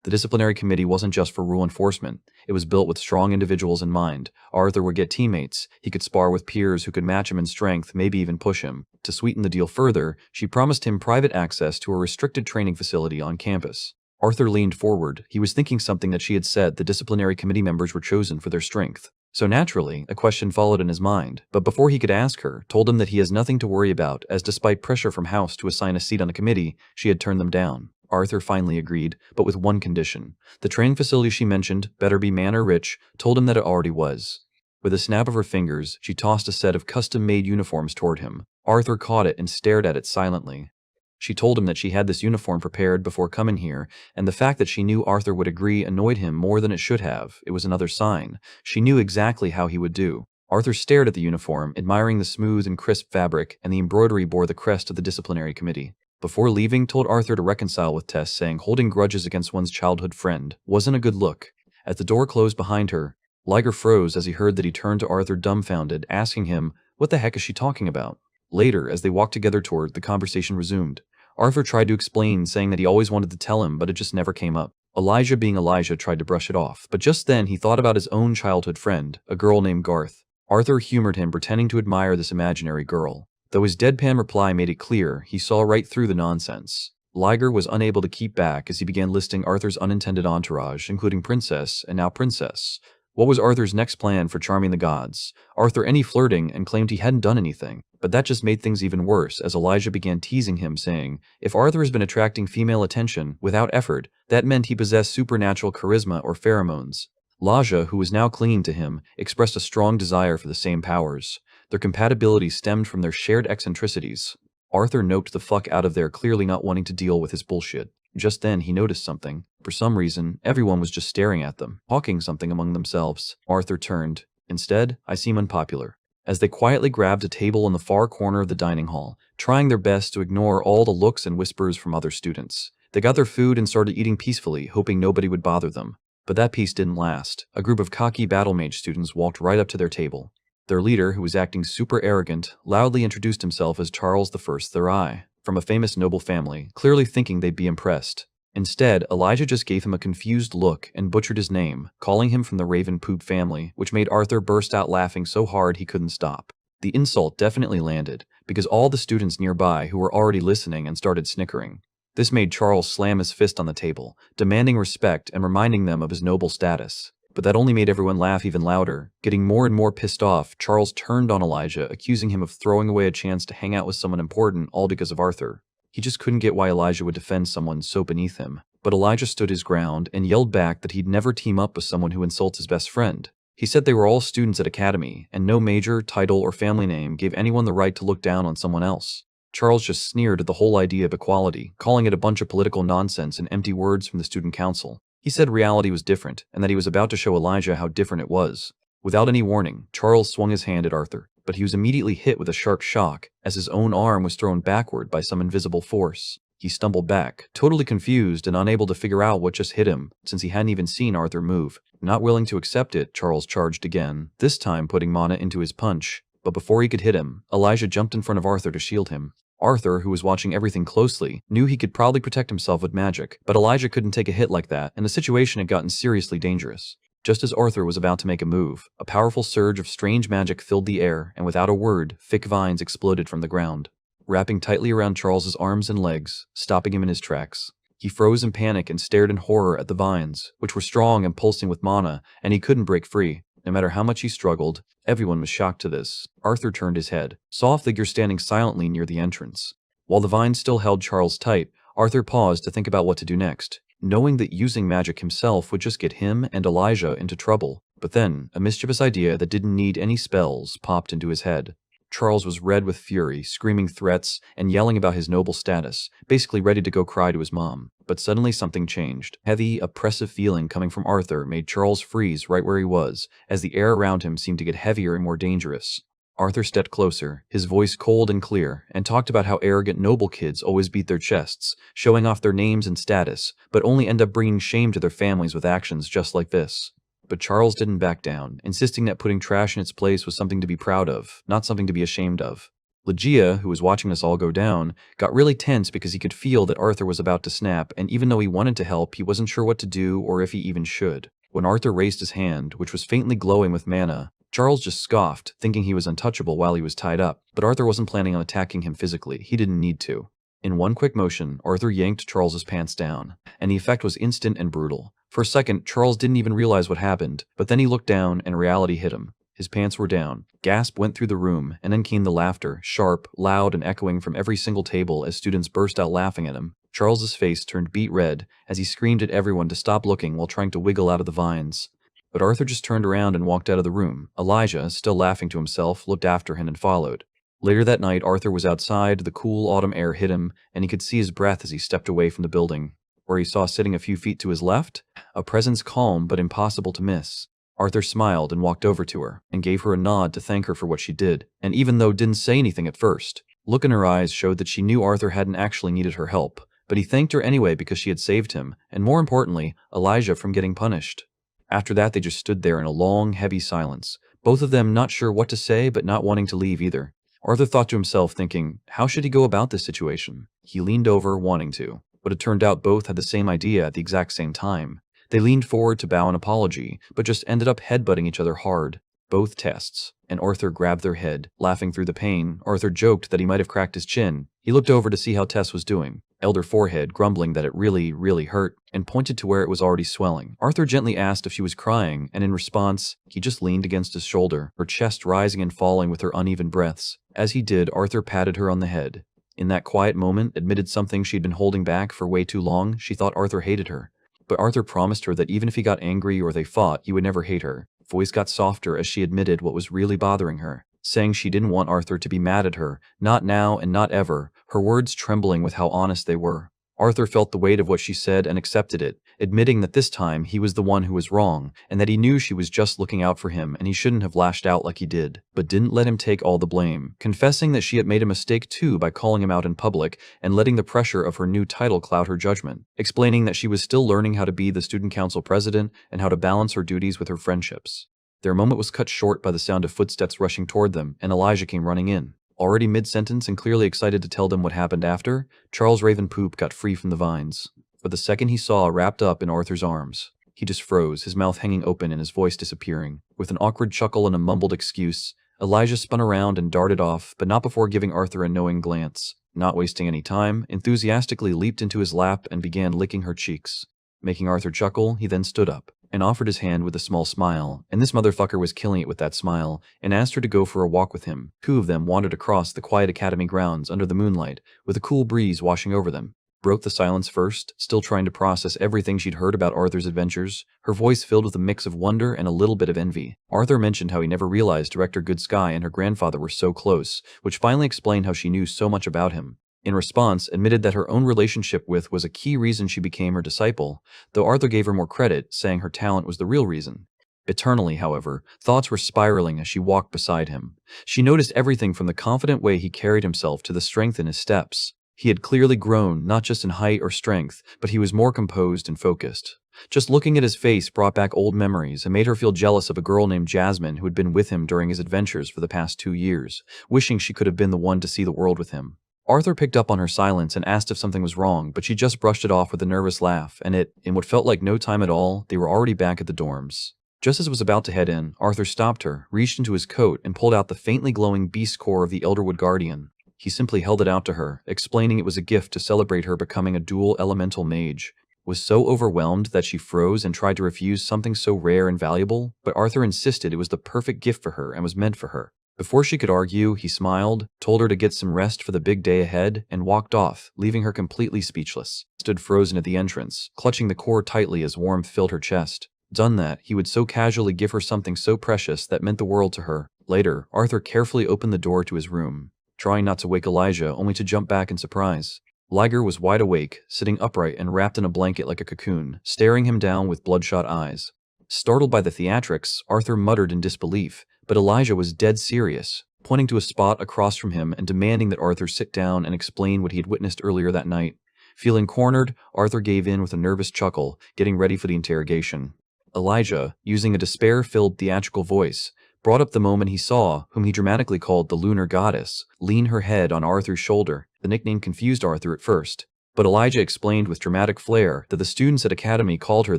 The disciplinary committee wasn't just for rule enforcement. It was built with strong individuals in mind. Arthur would get teammates. He could spar with peers who could match him in strength, maybe even push him. To sweeten the deal further, she promised him private access to a restricted training facility on campus. Arthur leaned forward. He was thinking something that she had said the disciplinary committee members were chosen for their strength. So naturally, a question followed in his mind, but before he could ask her, told him that he has nothing to worry about, as despite pressure from House to assign a seat on the committee, she had turned them down. Arthur finally agreed, but with one condition. The training facility she mentioned, better be man or rich, told him that it already was. With a snap of her fingers, she tossed a set of custom-made uniforms toward him. Arthur caught it and stared at it silently. She told him that she had this uniform prepared before coming here, and the fact that she knew Arthur would agree annoyed him more than it should have. It was another sign. She knew exactly how he would do. Arthur stared at the uniform, admiring the smooth and crisp fabric, and the embroidery bore the crest of the disciplinary committee. Before leaving, told Arthur to reconcile with Tess, saying holding grudges against one's childhood friend wasn't a good look. As the door closed behind her, Liger froze as he heard that he turned to Arthur dumbfounded, asking him, what the heck is she talking about? Later, as they walked together toward, the conversation resumed. Arthur tried to explain, saying that he always wanted to tell him, but it just never came up. Elijah, being Elijah, tried to brush it off, but just then he thought about his own childhood friend, a girl named Garth. Arthur humored him, pretending to admire this imaginary girl. Though his deadpan reply made it clear, he saw right through the nonsense. Liger was unable to keep back as he began listing Arthur's unintended entourage, including Princess and now Princess. What was Arthur's next plan for charming the gods? Arthur any flirting and claimed he hadn't done anything, but that just made things even worse as Elijah began teasing him, saying, if Arthur has been attracting female attention without effort, that meant he possessed supernatural charisma or pheromones. Laja, who was now clinging to him, expressed a strong desire for the same powers. Their compatibility stemmed from their shared eccentricities. Arthur noped the fuck out of there, clearly not wanting to deal with his bullshit. Just then, he noticed something. For some reason, everyone was just staring at them, talking something among themselves. Arthur turned. Instead, I seem unpopular. As they quietly grabbed a table in the far corner of the dining hall, trying their best to ignore all the looks and whispers from other students. They got their food and started eating peacefully, hoping nobody would bother them. But that peace didn't last. A group of cocky battle mage students walked right up to their table. Their leader, who was acting super arrogant, loudly introduced himself as Charles I their Eye, from a famous noble family, clearly thinking they'd be impressed. Instead, Elijah just gave him a confused look and butchered his name, calling him from the Raven Poop family, which made Arthur burst out laughing so hard he couldn't stop. The insult definitely landed, because all the students nearby who were already listening and started snickering. This made Charles slam his fist on the table, demanding respect and reminding them of his noble status. But that only made everyone laugh even louder. Getting more and more pissed off, Charles turned on Elijah, accusing him of throwing away a chance to hang out with someone important all because of Arthur. He just couldn't get why Elijah would defend someone so beneath him. But Elijah stood his ground and yelled back that he'd never team up with someone who insults his best friend. He said they were all students at Academy, and no major, title, or family name gave anyone the right to look down on someone else. Charles just sneered at the whole idea of equality, calling it a bunch of political nonsense and empty words from the student council. He said reality was different, and that he was about to show Elijah how different it was. Without any warning, Charles swung his hand at Arthur, but he was immediately hit with a sharp shock as his own arm was thrown backward by some invisible force. He stumbled back, totally confused and unable to figure out what just hit him, since he hadn't even seen Arthur move. Not willing to accept it, Charles charged again, this time putting mana into his punch. But before he could hit him, Elijah jumped in front of Arthur to shield him. Arthur, who was watching everything closely, knew he could probably protect himself with magic, but Elijah couldn't take a hit like that, and the situation had gotten seriously dangerous. Just as Arthur was about to make a move, a powerful surge of strange magic filled the air, and without a word, thick vines exploded from the ground, wrapping tightly around Charles's arms and legs, stopping him in his tracks. He froze in panic and stared in horror at the vines, which were strong and pulsing with mana, and he couldn't break free. No matter how much he struggled, everyone was shocked to this. Arthur turned his head, saw a figure standing silently near the entrance. While the vines still held Charles tight, Arthur paused to think about what to do next, knowing that using magic himself would just get him and Elijah into trouble. But then, a mischievous idea that didn't need any spells popped into his head. Charles was red with fury, screaming threats and yelling about his noble status, basically ready to go cry to his mom. But suddenly something changed. Heavy, oppressive feeling coming from Arthur made Charles freeze right where he was, as the air around him seemed to get heavier and more dangerous. Arthur stepped closer, his voice cold and clear, and talked about how arrogant noble kids always beat their chests, showing off their names and status, but only end up bringing shame to their families with actions just like this. But Charles didn't back down, insisting that putting trash in its place was something to be proud of, not something to be ashamed of. Legia, who was watching this all go down, got really tense because he could feel that Arthur was about to snap, and even though he wanted to help, he wasn't sure what to do or if he even should. When Arthur raised his hand, which was faintly glowing with mana, Charles just scoffed, thinking he was untouchable while he was tied up, but Arthur wasn't planning on attacking him physically. He didn't need to. In one quick motion, Arthur yanked Charles's pants down, and the effect was instant and brutal. For a second, Charles didn't even realize what happened, but then he looked down and reality hit him. His pants were down. Gasp went through the room, and then came the laughter, sharp, loud, and echoing from every single table as students burst out laughing at him. Charles's face turned beet red as he screamed at everyone to stop looking while trying to wiggle out of the vines. But Arthur just turned around and walked out of the room. Elijah, still laughing to himself, looked after him and followed. Later that night, Arthur was outside, the cool autumn air hit him, and he could see his breath as he stepped away from the building. Where he saw sitting a few feet to his left, a presence calm but impossible to miss. Arthur smiled and walked over to her, and gave her a nod to thank her for what she did, and even though didn't say anything at first, look in her eyes showed that she knew Arthur hadn't actually needed her help, but he thanked her anyway because she had saved him, and more importantly, Elijah from getting punished. After that, they just stood there in a long, heavy silence, both of them not sure what to say but not wanting to leave either. Arthur thought to himself, thinking, how should he go about this situation? He leaned over, wanting to, but it turned out both had the same idea at the exact same time. They leaned forward to bow an apology, but just ended up headbutting each other hard. Both tests, and Arthur grabbed their head. Laughing through the pain, Arthur joked that he might have cracked his chin. He looked over to see how Tess was doing, elder forehead grumbling that it really hurt, and pointed to where it was already swelling. Arthur gently asked if she was crying, and in response, he just leaned against his shoulder, her chest rising and falling with her uneven breaths. As he did, Arthur patted her on the head. In that quiet moment, admitted something she'd been holding back for way too long. She thought Arthur hated her. But Arthur promised her that even if he got angry or they fought, he would never hate her. Voice got softer as she admitted what was really bothering her, saying she didn't want Arthur to be mad at her, not now and not ever, her words trembling with how honest they were. Arthur felt the weight of what she said and accepted it, admitting that this time he was the one who was wrong, and that he knew she was just looking out for him and he shouldn't have lashed out like he did, but didn't let him take all the blame, confessing that she had made a mistake too by calling him out in public and letting the pressure of her new title cloud her judgment, explaining that she was still learning how to be the student council president and how to balance her duties with her friendships. Their moment was cut short by the sound of footsteps rushing toward them, and Elijah came running in. Already mid-sentence and clearly excited to tell them what happened after, Charles Ravenpoop got free from the vines. But the second he saw wrapped up in Arthur's arms, he just froze, his mouth hanging open and his voice disappearing. With an awkward chuckle and a mumbled excuse, Elijah spun around and darted off, but not before giving Arthur a knowing glance. Not wasting any time, enthusiastically leaped into his lap and began licking her cheeks. Making Arthur chuckle, he then stood up and offered his hand with a small smile, and this motherfucker was killing it with that smile, and asked her to go for a walk with him. Two of them wandered across the quiet academy grounds under the moonlight, with a cool breeze washing over them. Broke the silence first, still trying to process everything she'd heard about Arthur's adventures, her voice filled with a mix of wonder and a little bit of envy. Arthur mentioned how he never realized Director Goodsky and her grandfather were so close, which finally explained how she knew so much about him. In response, admitted that her own relationship with was a key reason she became her disciple, though Arthur gave her more credit, saying her talent was the real reason. Eternally, however, thoughts were spiraling as she walked beside him. She noticed everything from the confident way he carried himself to the strength in his steps. He had clearly grown, not just in height or strength, but he was more composed and focused. Just looking at his face brought back old memories and made her feel jealous of a girl named Jasmine who had been with him during his adventures for the past 2 years, wishing she could have been the one to see the world with him. Arthur picked up on her silence and asked if something was wrong, but she just brushed it off with a nervous laugh, and in what felt like no time at all, they were already back at the dorms. Just as it was about to head in, Arthur stopped her, reached into his coat, and pulled out the faintly glowing beast core of the Elderwood Guardian. He simply held it out to her, explaining it was a gift to celebrate her becoming a dual elemental mage. Was so overwhelmed that she froze and tried to refuse something so rare and valuable, but Arthur insisted it was the perfect gift for her and was meant for her. Before she could argue, he smiled, told her to get some rest for the big day ahead, and walked off, leaving her completely speechless. Stood frozen at the entrance, clutching the core tightly as warmth filled her chest. Done that, he would so casually give her something so precious that meant the world to her. Later, Arthur carefully opened the door to his room, trying not to wake Elijah, only to jump back in surprise. Liger was wide awake, sitting upright and wrapped in a blanket like a cocoon, staring him down with bloodshot eyes. Startled by the theatrics, Arthur muttered in disbelief, but Elijah was dead serious, pointing to a spot across from him and demanding that Arthur sit down and explain what he had witnessed earlier that night. Feeling cornered, Arthur gave in with a nervous chuckle, getting ready for the interrogation. Elijah, using a despair-filled theatrical voice, brought up the moment he saw, whom he dramatically called the lunar goddess, lean her head on Arthur's shoulder. The nickname confused Arthur at first, but Elijah explained with dramatic flair that the students at Academy called her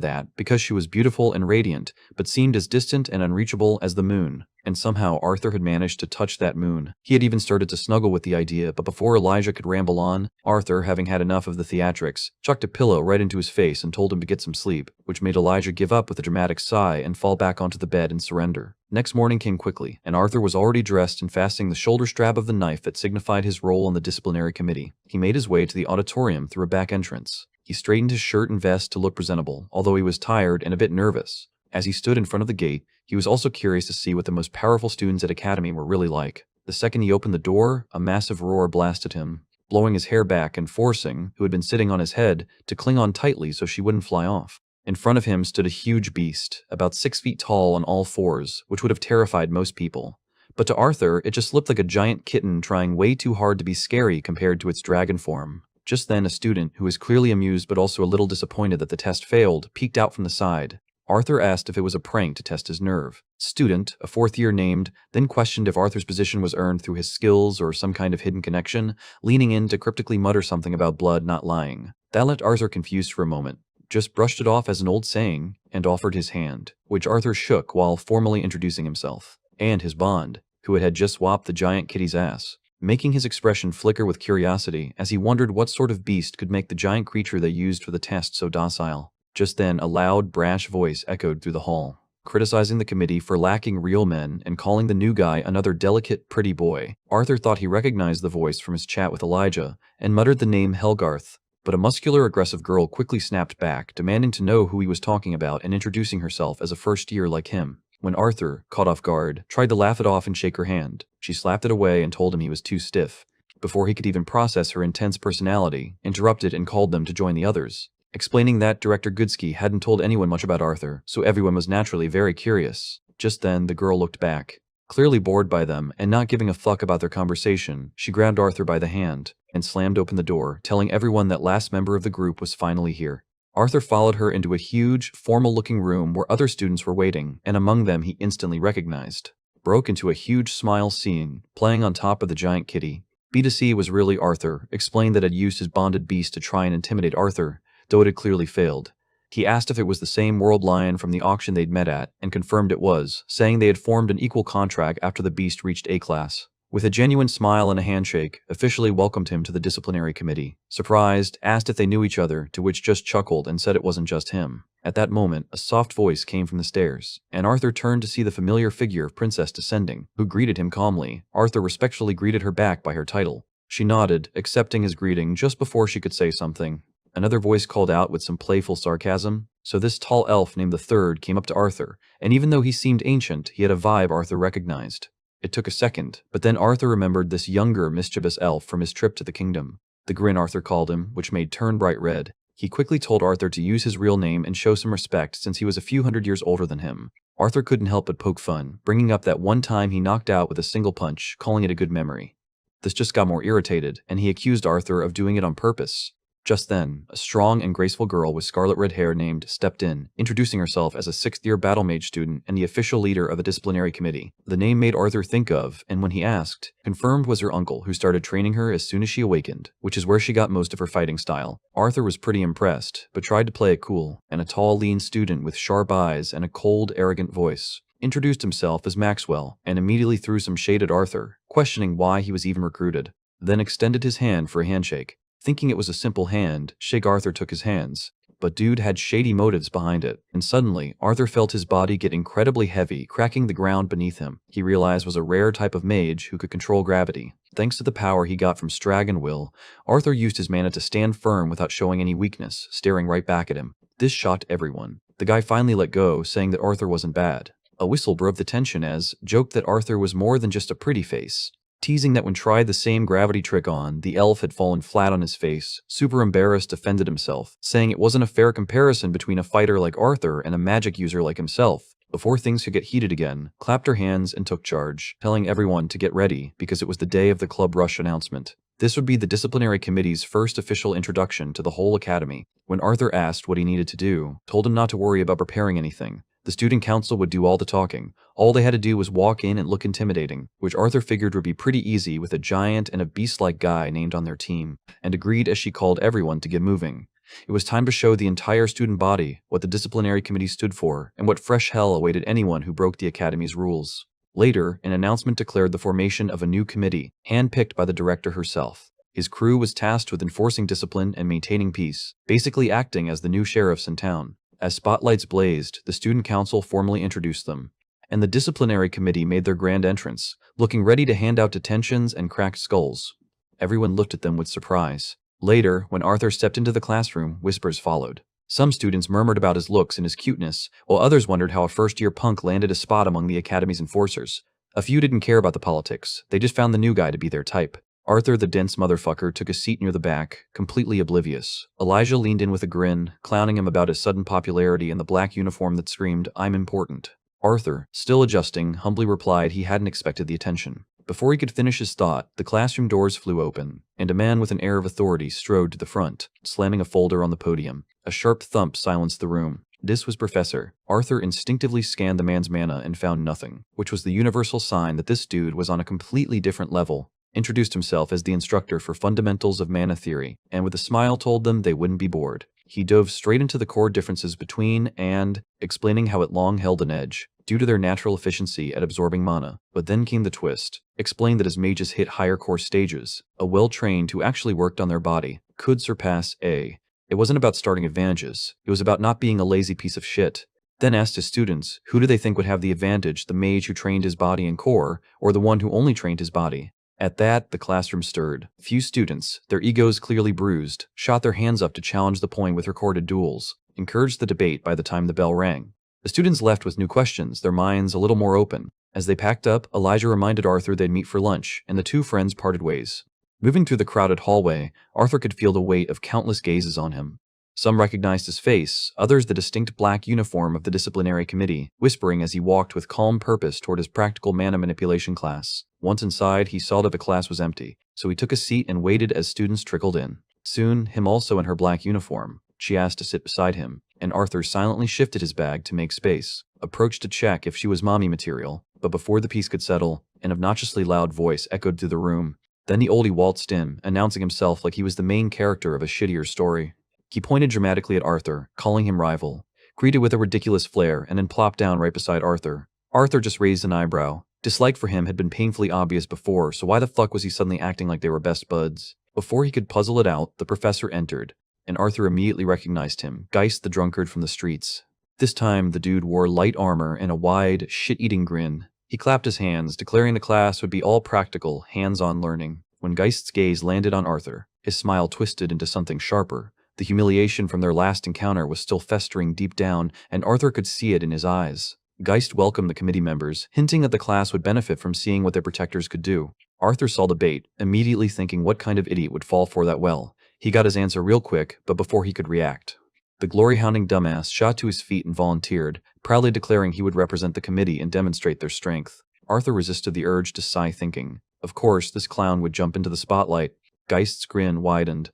that because she was beautiful and radiant, but seemed as distant and unreachable as the moon. And somehow Arthur had managed to touch that moon. He had even started to snuggle with the idea, but before Elijah could ramble on, Arthur, having had enough of the theatrics, chucked a pillow right into his face and told him to get some sleep, which made Elijah give up with a dramatic sigh and fall back onto the bed and surrender. Next morning came quickly, and Arthur was already dressed and fastening the shoulder strap of the knife that signified his role on the disciplinary committee. He made his way to the auditorium through a back entrance. He straightened his shirt and vest to look presentable, although he was tired and a bit nervous. As he stood in front of the gate, he was also curious to see what the most powerful students at Academy were really like. The second he opened the door, a massive roar blasted him, blowing his hair back and forcing, who had been sitting on his head, to cling on tightly so she wouldn't fly off. In front of him stood a huge beast, about 6 feet tall on all fours, which would have terrified most people. But to Arthur, it just looked like a giant kitten trying way too hard to be scary compared to its dragon form. Just then, a student, who was clearly amused but also a little disappointed that the test failed, peeked out from the side. Arthur asked if it was a prank to test his nerve. Student, a 4th year named, then questioned if Arthur's position was earned through his skills or some kind of hidden connection, leaning in to cryptically mutter something about blood not lying. That left Arthur confused for a moment, just brushed it off as an old saying, and offered his hand, which Arthur shook while formally introducing himself, and his bond, who had just swapped the giant kitty's ass, making his expression flicker with curiosity as he wondered what sort of beast could make the giant creature they used for the test so docile. Just then, a loud, brash voice echoed through the hall, criticizing the committee for lacking real men and calling the new guy another delicate, pretty boy. Arthur thought he recognized the voice from his chat with Elijah and muttered the name Helgarth, but a muscular, aggressive girl quickly snapped back, demanding to know who he was talking about and introducing herself as a first year like him. When Arthur, caught off guard, tried to laugh it off and shake her hand, she slapped it away and told him he was too stiff. Before he could even process her intense personality, interrupted and called them to join the others, explaining that Director Goodsky hadn't told anyone much about Arthur, so everyone was naturally very curious. Just then, the girl looked back. Clearly bored by them, and not giving a fuck about their conversation, she grabbed Arthur by the hand and slammed open the door, telling everyone that last member of the group was finally here. Arthur followed her into a huge, formal-looking room where other students were waiting, and among them he instantly recognized. Broke into a huge smile seeing, playing on top of the giant kitty. B2C was really Arthur, explained that had used his bonded beast to try and intimidate Arthur, though it had clearly failed. He asked if it was the same world lion from the auction they'd met at, and confirmed it was, saying they had formed an equal contract after the beast reached A-class. With a genuine smile and a handshake, officially welcomed him to the disciplinary committee. Surprised, asked if they knew each other, to which just chuckled and said it wasn't just him. At that moment, a soft voice came from the stairs, and Arthur turned to see the familiar figure of Princess descending, who greeted him calmly. Arthur respectfully greeted her back by her title. She nodded, accepting his greeting just before she could say something. Another voice called out with some playful sarcasm. So this tall elf named the Third came up to Arthur, and even though he seemed ancient, he had a vibe Arthur recognized. It took a second, but then Arthur remembered this younger, mischievous elf from his trip to the kingdom. The Grin Arthur called him, which made turn bright red. He quickly told Arthur to use his real name and show some respect since he was a few hundred years older than him. Arthur couldn't help but poke fun, bringing up that one time he knocked out with a single punch, calling it a good memory. This just got more irritated, and he accused Arthur of doing it on purpose. Just then, a strong and graceful girl with scarlet red hair named stepped in, introducing herself as a 6th-year battle mage student and the official leader of the disciplinary committee. The name made Arthur think of, and when he asked, confirmed was her uncle who started training her as soon as she awakened, which is where she got most of her fighting style. Arthur was pretty impressed, but tried to play it cool, and a tall, lean student with sharp eyes and a cold, arrogant voice introduced himself as Maxwell and immediately threw some shade at Arthur, questioning why he was even recruited, then extended his hand for a handshake. Thinking it was a simple handshake, Arthur took his hands, but dude had shady motives behind it, and suddenly, Arthur felt his body get incredibly heavy, cracking the ground beneath him. He realized was a rare type of mage who could control gravity. Thanks to the power he got from Stragon Will, Arthur used his mana to stand firm without showing any weakness, staring right back at him. This shocked everyone. The guy finally let go, saying that Arthur wasn't bad. A whistle broke the tension as joked that Arthur was more than just a pretty face, teasing that when tried the same gravity trick on, the elf had fallen flat on his face. Super embarrassed, defended himself, saying it wasn't a fair comparison between a fighter like Arthur and a magic user like himself. Before things could get heated again, clapped her hands and took charge, telling everyone to get ready because it was the day of the Club Rush announcement. This would be the disciplinary committee's first official introduction to the whole academy. When Arthur asked what he needed to do, told him not to worry about preparing anything. The student council would do all the talking. All they had to do was walk in and look intimidating, which Arthur figured would be pretty easy with a giant and a beast-like guy named on their team, and agreed as she called everyone to get moving. It was time to show the entire student body what the disciplinary committee stood for and what fresh hell awaited anyone who broke the academy's rules. Later, an announcement declared the formation of a new committee, handpicked by the director herself. His crew was tasked with enforcing discipline and maintaining peace, basically acting as the new sheriffs in town. As spotlights blazed, the student council formally introduced them, and the disciplinary committee made their grand entrance, looking ready to hand out detentions and cracked skulls. Everyone looked at them with surprise. Later, when Arthur stepped into the classroom, whispers followed. Some students murmured about his looks and his cuteness, while others wondered how a first-year punk landed a spot among the academy's enforcers. A few didn't care about the politics, they just found the new guy to be their type. Arthur, the dense motherfucker, took a seat near the back, completely oblivious. Elijah leaned in with a grin, clowning him about his sudden popularity and the black uniform that screamed, "I'm important." Arthur, still adjusting, humbly replied he hadn't expected the attention. Before he could finish his thought, the classroom doors flew open, and a man with an air of authority strode to the front, slamming a folder on the podium. A sharp thump silenced the room. This was Professor. Arthur instinctively scanned the man's mana and found nothing, which was the universal sign that this dude was on a completely different level. Introduced himself as the instructor for fundamentals of mana theory, and with a smile told them they wouldn't be bored. He dove straight into the core differences between and, explaining how it long held an edge, due to their natural efficiency at absorbing mana. But then came the twist. Explained that as mages hit higher core stages, a well-trained who actually worked on their body could surpass A. It wasn't about starting advantages, it was about not being a lazy piece of shit. Then asked his students, who do they think would have the advantage, the mage who trained his body and core, or the one who only trained his body? At that, the classroom stirred. Few students, their egos clearly bruised, shot their hands up to challenge the point with recorded duels, encouraged the debate by the time the bell rang. The students left with new questions, their minds a little more open. As they packed up, Elijah reminded Arthur they'd meet for lunch, and the two friends parted ways. Moving through the crowded hallway, Arthur could feel the weight of countless gazes on him. Some recognized his face, others the distinct black uniform of the disciplinary committee, whispering as he walked with calm purpose toward his practical mana manipulation class. Once inside, he saw that the class was empty, so he took a seat and waited as students trickled in. Soon, him also in her black uniform, she asked to sit beside him, and Arthur silently shifted his bag to make space, approached to check if she was mommy material, but before the piece could settle, an obnoxiously loud voice echoed through the room. Then the oldie waltzed in, announcing himself like he was the main character of a shittier story. He pointed dramatically at Arthur, calling him rival, greeted with a ridiculous flair, and then plopped down right beside Arthur. Arthur just raised an eyebrow. Dislike for him had been painfully obvious before, so why the fuck was he suddenly acting like they were best buds? Before he could puzzle it out, the professor entered, and Arthur immediately recognized him, Geist the drunkard from the streets. This time, the dude wore light armor and a wide, shit-eating grin. He clapped his hands, declaring the class would be all practical, hands-on learning. When Geist's gaze landed on Arthur, his smile twisted into something sharper. The humiliation from their last encounter was still festering deep down, and Arthur could see it in his eyes. Geist welcomed the committee members, hinting that the class would benefit from seeing what their protectors could do. Arthur saw the bait, immediately thinking what kind of idiot would fall for that well. He got his answer real quick, but before he could react, the glory-hounding dumbass shot to his feet and volunteered, proudly declaring he would represent the committee and demonstrate their strength. Arthur resisted the urge to sigh, thinking, of course, this clown would jump into the spotlight. Geist's grin widened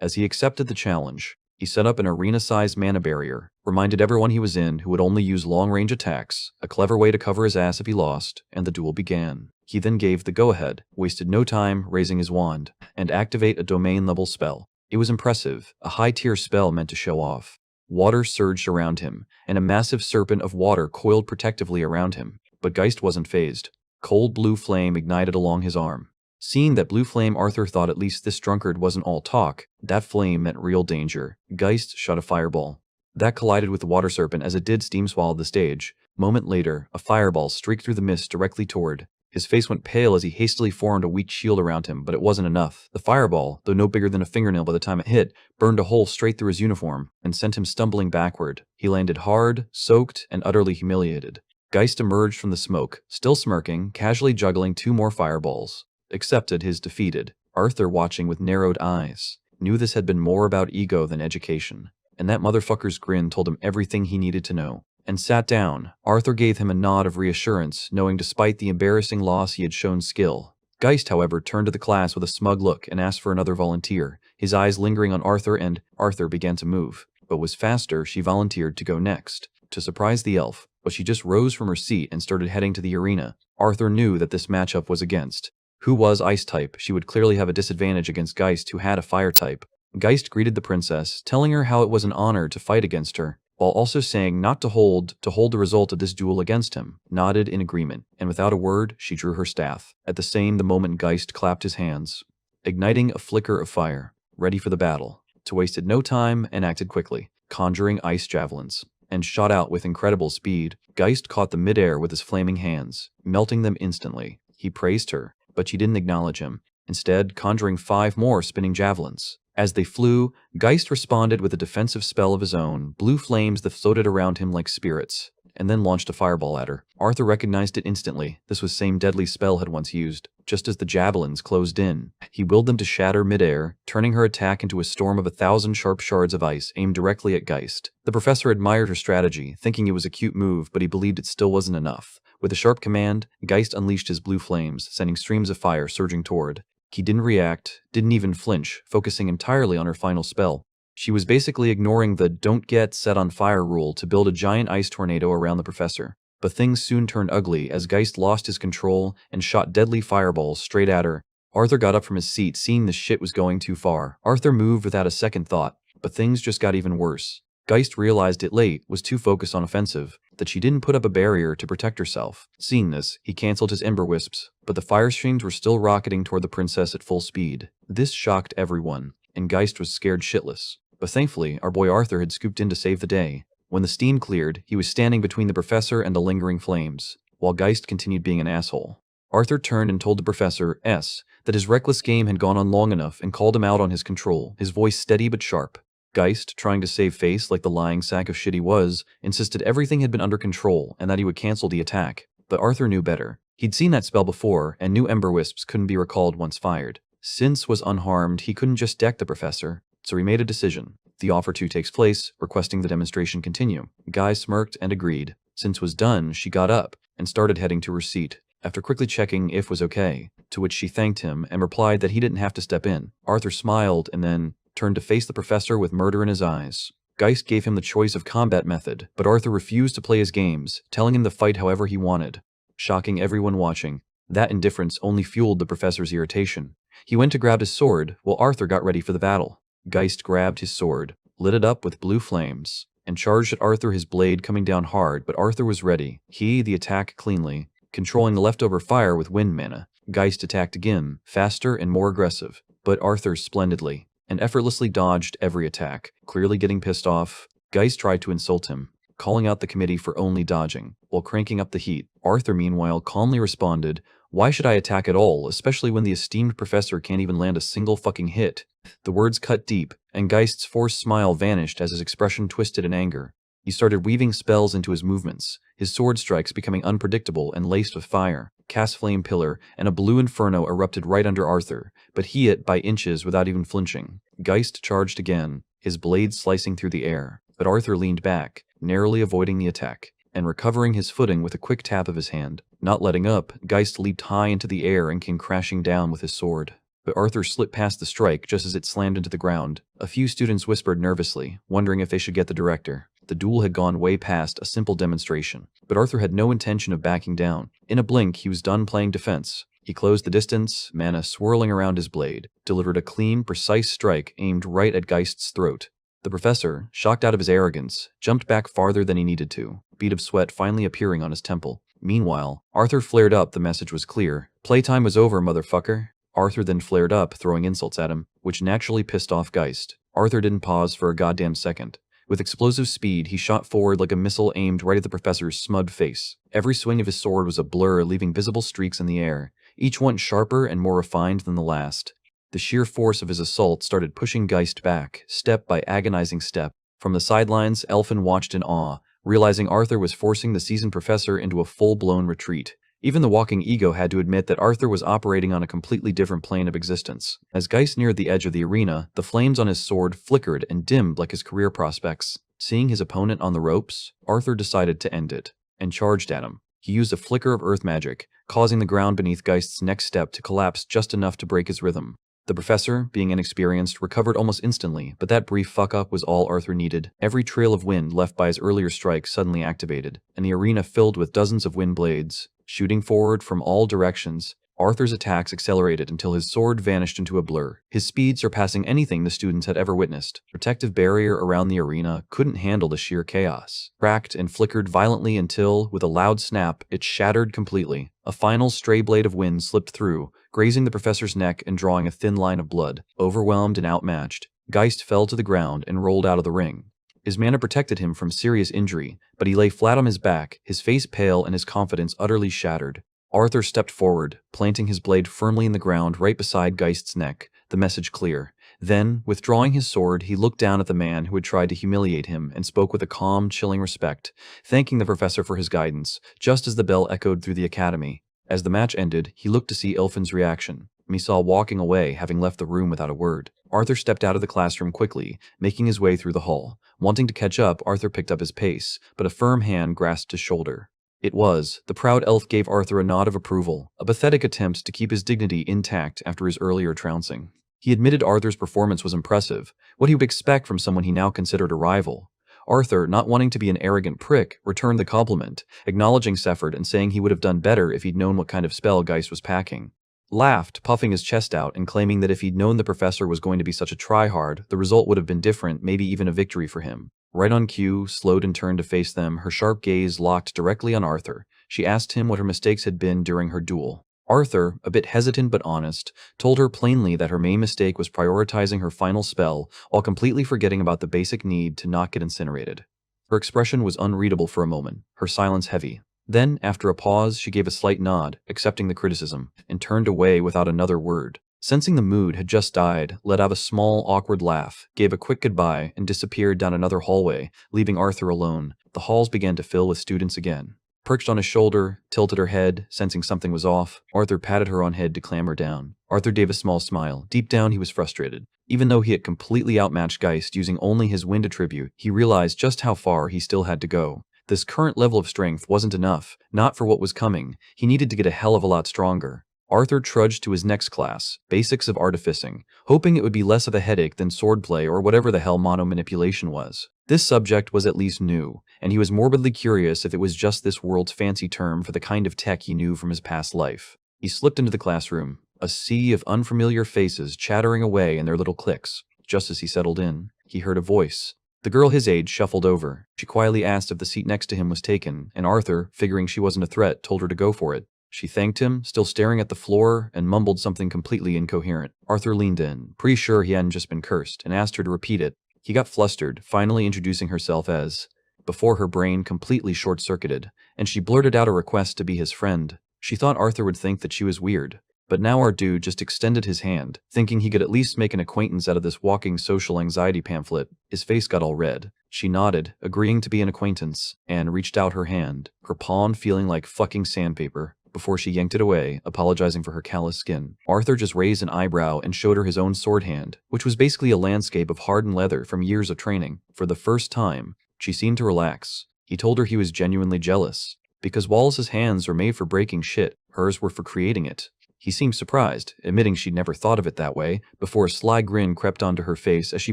as he accepted the challenge. He set up an arena-sized mana barrier, reminded everyone he was in who would only use long-range attacks, a clever way to cover his ass if he lost, and the duel began. He then gave the go-ahead, wasted no time raising his wand, and activate a domain-level spell. It was impressive, a high-tier spell meant to show off. Water surged around him, and a massive serpent of water coiled protectively around him. But Geist wasn't phased. Cold blue flame ignited along his arm. Seeing that blue flame, Arthur thought at least this drunkard wasn't all talk. That flame meant real danger. Geist shot a fireball. That collided with the water serpent as it did steam swallow the stage. Moment later, a fireball streaked through the mist directly toward. His face went pale as he hastily formed a weak shield around him, but it wasn't enough. The fireball, though no bigger than a fingernail by the time it hit, burned a hole straight through his uniform and sent him stumbling backward. He landed hard, soaked, and utterly humiliated. Geist emerged from the smoke, still smirking, casually juggling 2 more fireballs. Accepted his defeated. Arthur, watching with narrowed eyes, knew this had been more about ego than education, and that motherfucker's grin told him everything he needed to know. And sat down. Arthur gave him a nod of reassurance, knowing despite the embarrassing loss he had shown skill. Geist, however, turned to the class with a smug look and asked for another volunteer, his eyes lingering on Arthur, and Arthur began to move. But was faster, she volunteered to go next, to surprise the elf, but she just rose from her seat and started heading to the arena. Arthur knew that this matchup was against who was ice type. She would clearly have a disadvantage against Geist, who had a fire type. Geist greeted the princess, telling her how it was an honor to fight against her, while also saying not to hold the result of this duel against him. Nodded in agreement, and without a word, she drew her staff. At the moment Geist clapped his hands, igniting a flicker of fire, ready for the battle. To wasted no time and acted quickly, conjuring ice javelins, and shot out with incredible speed. Geist caught them midair with his flaming hands, melting them instantly. He praised her, but she didn't acknowledge him, instead conjuring 5 more spinning javelins. As they flew, Geist responded with a defensive spell of his own, blue flames that floated around him like spirits, and then launched a fireball at her. Arthur recognized it instantly. This was same deadly spell had once used. Just as the javelins closed in, he willed them to shatter midair, turning her attack into a storm of 1,000 sharp shards of ice aimed directly at Geist. The professor admired her strategy, thinking it was a cute move, but he believed it still wasn't enough. With a sharp command, Geist unleashed his blue flames, sending streams of fire surging toward. He didn't react, didn't even flinch, focusing entirely on her final spell. She was basically ignoring the "don't get set on fire" rule to build a giant ice tornado around the professor. But things soon turned ugly as Geist lost his control and shot deadly fireballs straight at her. Arthur got up from his seat, seeing this shit was going too far. Arthur moved without a second thought, but things just got even worse. Geist realized it late, was too focused on offensive, that she didn't put up a barrier to protect herself. Seeing this, he canceled his ember wisps, but the fire streams were still rocketing toward the princess at full speed. This shocked everyone, and Geist was scared shitless. But thankfully, our boy Arthur had scooped in to save the day. When the steam cleared, he was standing between the professor and the lingering flames, while Geist continued being an asshole. Arthur turned and told the professor that his reckless game had gone on long enough and called him out on his control, his voice steady but sharp. Geist, trying to save face like the lying sack of shit he was, insisted everything had been under control and that he would cancel the attack. But Arthur knew better. He'd seen that spell before, and knew ember wisps couldn't be recalled once fired. Since was unharmed, he couldn't just deck the professor, so he made a decision. The offer 2 takes place, requesting the demonstration continue. Guy smirked and agreed. Since was done, she got up and started heading to her seat, after quickly checking if was okay, to which she thanked him and replied that he didn't have to step in. Arthur smiled and then turned to face the professor with murder in his eyes. Geist gave him the choice of combat method, but Arthur refused to play his games, telling him to fight however he wanted, shocking everyone watching. That indifference only fueled the professor's irritation. He went to grab his sword, while Arthur got ready for the battle. Geist grabbed his sword, lit it up with blue flames, and charged at Arthur, his blade coming down hard, but Arthur was ready. The attack cleanly, controlling the leftover fire with wind mana. Geist attacked again, faster and more aggressive, but Arthur splendidly, and effortlessly dodged every attack. Clearly getting pissed off, Geist tried to insult him, calling out the committee for only dodging, while cranking up the heat. Arthur, meanwhile, calmly responded, "Why should I attack at all, especially when the esteemed professor can't even land a single fucking hit?" The words cut deep, and Geist's forced smile vanished as his expression twisted in anger. He started weaving spells into his movements, his sword strikes becoming unpredictable and laced with fire. Cast Flame Pillar and a blue inferno erupted right under Arthur, but he hit by inches without even flinching. Geist charged again, his blade slicing through the air, but Arthur leaned back, narrowly avoiding the attack, and recovering his footing with a quick tap of his hand. Not letting up, Geist leaped high into the air and came crashing down with his sword. But Arthur slipped past the strike just as it slammed into the ground. A few students whispered nervously, wondering if they should get the director. The duel had gone way past a simple demonstration, but Arthur had no intention of backing down. In a blink, he was done playing defense. He closed the distance, mana swirling around his blade, delivered a clean, precise strike aimed right at Geist's throat. The professor, shocked out of his arrogance, jumped back farther than he needed to, bead of sweat finally appearing on his temple. Meanwhile, Arthur flared up. The message was clear. "Playtime was over, motherfucker." Arthur then flared up, throwing insults at him, which naturally pissed off Geist. Arthur didn't pause for a goddamn second. With explosive speed, he shot forward like a missile aimed right at the professor's smug face. Every swing of his sword was a blur, leaving visible streaks in the air, each one sharper and more refined than the last. The sheer force of his assault started pushing Geist back, step by agonizing step. From the sidelines, Elfin watched in awe, realizing Arthur was forcing the seasoned professor into a full-blown retreat. Even the walking ego had to admit that Arthur was operating on a completely different plane of existence. As Geist neared the edge of the arena, the flames on his sword flickered and dimmed like his career prospects. Seeing his opponent on the ropes, Arthur decided to end it, and charged at him. He used a flicker of earth magic, causing the ground beneath Geist's next step to collapse just enough to break his rhythm. The professor, being inexperienced, recovered almost instantly, but that brief fuck-up was all Arthur needed. Every trail of wind left by his earlier strike suddenly activated, and the arena filled with dozens of wind blades. Shooting forward from all directions, Arthur's attacks accelerated until his sword vanished into a blur, his speed surpassing anything the students had ever witnessed. The protective barrier around the arena couldn't handle the sheer chaos. Cracked and flickered violently until, with a loud snap, it shattered completely. A final stray blade of wind slipped through, grazing the professor's neck and drawing a thin line of blood. Overwhelmed and outmatched, Geist fell to the ground and rolled out of the ring. His mana protected him from serious injury, but he lay flat on his back, his face pale and his confidence utterly shattered. Arthur stepped forward, planting his blade firmly in the ground right beside Geist's neck, the message clear. Then, withdrawing his sword, he looked down at the man who had tried to humiliate him and spoke with a calm, chilling respect, thanking the professor for his guidance, just as the bell echoed through the academy. As the match ended, he looked to see Elfin's reaction. He saw walking away, having left the room without a word. Arthur stepped out of the classroom quickly, making his way through the hall. Wanting to catch up, Arthur picked up his pace, but a firm hand grasped his shoulder. The proud elf gave Arthur a nod of approval, a pathetic attempt to keep his dignity intact after his earlier trouncing. He admitted Arthur's performance was impressive, what he would expect from someone he now considered a rival. Arthur, not wanting to be an arrogant prick, returned the compliment, acknowledging Sefford and saying he would have done better if he'd known what kind of spell Geist was packing. Laughed, puffing his chest out and claiming that if he'd known the professor was going to be such a tryhard, the result would have been different, maybe even a victory for him. Right on cue, slowed and turned to face them, her sharp gaze locked directly on Arthur. She asked him what her mistakes had been during her duel. Arthur, a bit hesitant but honest, told her plainly that her main mistake was prioritizing her final spell while completely forgetting about the basic need to not get incinerated. Her expression was unreadable for a moment, her silence heavy. Then, after a pause, she gave a slight nod, accepting the criticism, and turned away without another word. Sensing the mood had just died, let out a small, awkward laugh, gave a quick goodbye, and disappeared down another hallway, leaving Arthur alone. The halls began to fill with students again. Perched on his shoulder, tilted her head, sensing something was off, Arthur patted her on head to clamber down. Arthur gave a small smile. Deep down, he was frustrated. Even though he had completely outmatched Geist using only his wind attribute, he realized just how far he still had to go. This current level of strength wasn't enough, not for what was coming. He needed to get a hell of a lot stronger. Arthur trudged to his next class, Basics of Artificing, hoping it would be less of a headache than swordplay or whatever the hell mono manipulation was. This subject was at least new, and he was morbidly curious if it was just this world's fancy term for the kind of tech he knew from his past life. He slipped into the classroom, a sea of unfamiliar faces chattering away in their little cliques. Just as he settled in, he heard a voice. The girl his age shuffled over. She quietly asked if the seat next to him was taken, and Arthur, figuring she wasn't a threat, told her to go for it. She thanked him, still staring at the floor, and mumbled something completely incoherent. Arthur leaned in, pretty sure he hadn't just been cursed, and asked her to repeat it. He got flustered, finally introducing herself as, before her brain completely short-circuited, and she blurted out a request to be his friend. She thought Arthur would think that she was weird, but now our dude just extended his hand, thinking he could at least make an acquaintance out of this walking social anxiety pamphlet. His face got all red. She nodded, agreeing to be an acquaintance, and reached out her hand, her palm feeling like fucking sandpaper, before she yanked it away, apologizing for her callous skin. Arthur just raised an eyebrow and showed her his own sword hand, which was basically a landscape of hardened leather from years of training. For the first time, she seemed to relax. He told her he was genuinely jealous. Because Wallace's hands were made for breaking shit, hers were for creating it. He seemed surprised, admitting she'd never thought of it that way, before a sly grin crept onto her face as she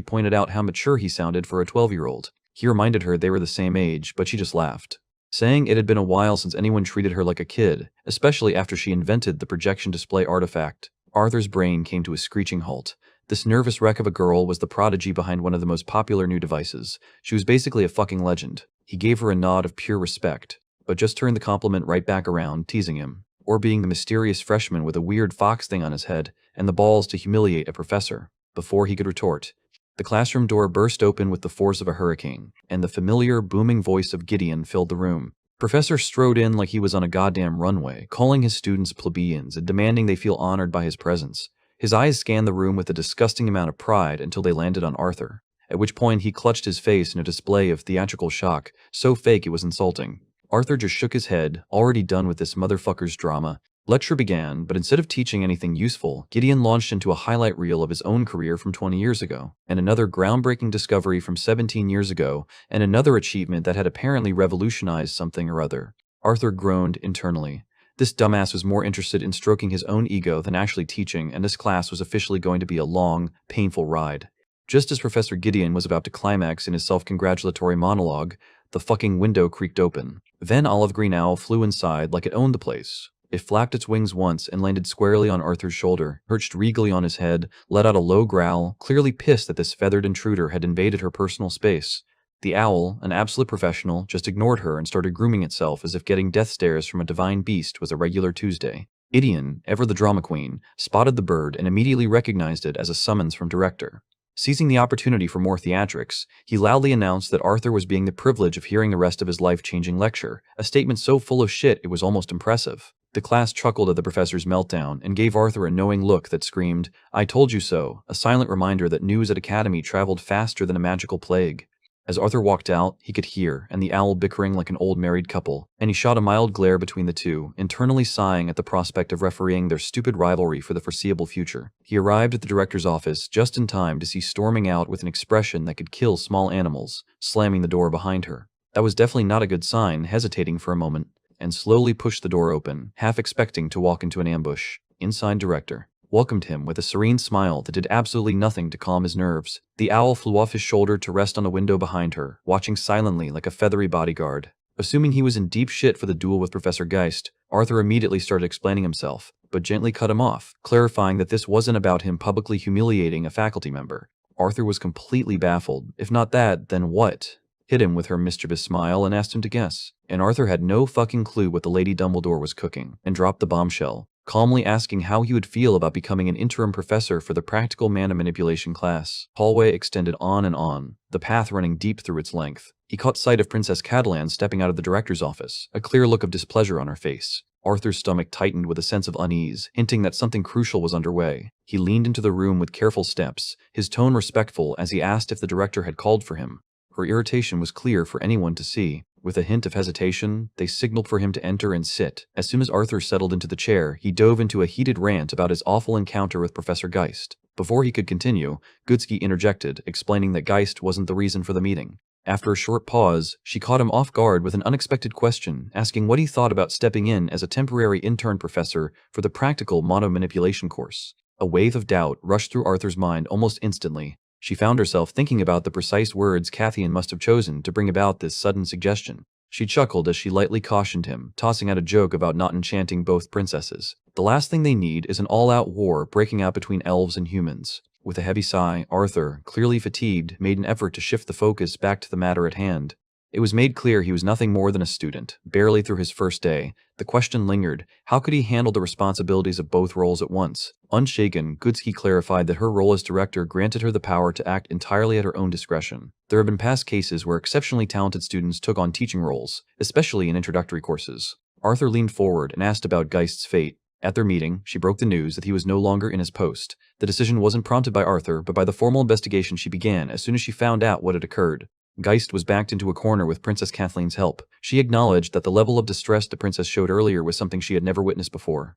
pointed out how mature he sounded for a 12-year-old. He reminded her they were the same age, but she just laughed, saying it had been a while since anyone treated her like a kid, especially after she invented the projection display artifact. Arthur's brain came to a screeching halt. This nervous wreck of a girl was the prodigy behind one of the most popular new devices. She was basically a fucking legend. He gave her a nod of pure respect, but just turned the compliment right back around, teasing him. Or being the mysterious freshman with a weird fox thing on his head and the balls to humiliate a professor. Before he could retort, the classroom door burst open with the force of a hurricane, and the familiar, booming voice of Gideon filled the room. Professor strode in like he was on a goddamn runway, calling his students plebeians and demanding they feel honored by his presence. His eyes scanned the room with a disgusting amount of pride until they landed on Arthur, at which point he clutched his face in a display of theatrical shock, so fake it was insulting. Arthur just shook his head, already done with this motherfucker's drama. Lecture began, but instead of teaching anything useful, Gideon launched into a highlight reel of his own career from 20 years ago, and another groundbreaking discovery from 17 years ago, and another achievement that had apparently revolutionized something or other. Arthur groaned internally. This dumbass was more interested in stroking his own ego than actually teaching, and this class was officially going to be a long, painful ride. Just as Professor Gideon was about to climax in his self-congratulatory monologue, the fucking window creaked open. Then Olive Green Owl flew inside like it owned the place. It flapped its wings once and landed squarely on Arthur's shoulder, perched regally on his head, let out a low growl, clearly pissed that this feathered intruder had invaded her personal space. The owl, an absolute professional, just ignored her and started grooming itself as if getting death stares from a divine beast was a regular Tuesday. Gideon, ever the drama queen, spotted the bird and immediately recognized it as a summons from director. Seizing the opportunity for more theatrics, he loudly announced that Arthur was being the privilege of hearing the rest of his life-changing lecture, a statement so full of shit it was almost impressive. The class chuckled at the professor's meltdown and gave Arthur a knowing look that screamed, "I told you so," a silent reminder that news at Academy traveled faster than a magical plague. As Arthur walked out, he could hear and the owl bickering like an old married couple, and he shot a mild glare between the two, internally sighing at the prospect of refereeing their stupid rivalry for the foreseeable future. He arrived at the director's office just in time to see storming out with an expression that could kill small animals, slamming the door behind her. That was definitely not a good sign, hesitating for a moment, and slowly pushed the door open, half expecting to walk into an ambush. Inside director welcomed him with a serene smile that did absolutely nothing to calm his nerves. The owl flew off his shoulder to rest on a window behind her, watching silently like a feathery bodyguard. Assuming he was in deep shit for the duel with Professor Geist, Arthur immediately started explaining himself, but gently cut him off, clarifying that this wasn't about him publicly humiliating a faculty member. Arthur was completely baffled. If not that, then what? Hit him with her mischievous smile and asked him to guess. And Arthur had no fucking clue what the Lady Dumbledore was cooking, and dropped the bombshell, calmly asking how he would feel about becoming an interim professor for the practical mana manipulation class. Hallway extended on and on, the path running deep through its length. He caught sight of Princess Catalan stepping out of the director's office, a clear look of displeasure on her face. Arthur's stomach tightened with a sense of unease, hinting that something crucial was underway. He leaned into the room with careful steps, his tone respectful as he asked if the director had called for him. Her irritation was clear for anyone to see. With a hint of hesitation, they signaled for him to enter and sit. As soon as Arthur settled into the chair, he dove into a heated rant about his awful encounter with Professor Geist. Before he could continue, Goodsky interjected, explaining that Geist wasn't the reason for the meeting. After a short pause, she caught him off guard with an unexpected question, asking what he thought about stepping in as a temporary intern professor for the practical mono manipulation course. A wave of doubt rushed through Arthur's mind almost instantly. She found herself thinking about the precise words Cathian must have chosen to bring about this sudden suggestion. She chuckled as she lightly cautioned him, tossing out a joke about not enchanting both princesses. The last thing they need is an all-out war breaking out between elves and humans. With a heavy sigh, Arthur, clearly fatigued, made an effort to shift the focus back to the matter at hand. It was made clear he was nothing more than a student, barely through his first day. The question lingered, how could he handle the responsibilities of both roles at once? Unshaken, Goodsky clarified that her role as director granted her the power to act entirely at her own discretion. There have been past cases where exceptionally talented students took on teaching roles, especially in introductory courses. Arthur leaned forward and asked about Geist's fate. At their meeting, she broke the news that he was no longer in his post. The decision wasn't prompted by Arthur, but by the formal investigation she began as soon as she found out what had occurred. Geist was backed into a corner with Princess Kathleen's help. She acknowledged that the level of distress the princess showed earlier was something she had never witnessed before.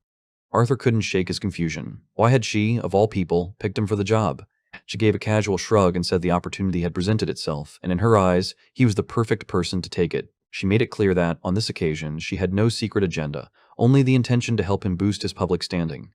Arthur couldn't shake his confusion. Why had she, of all people, picked him for the job? She gave a casual shrug and said the opportunity had presented itself, and in her eyes, he was the perfect person to take it. She made it clear that, on this occasion, she had no secret agenda, only the intention to help him boost his public standing.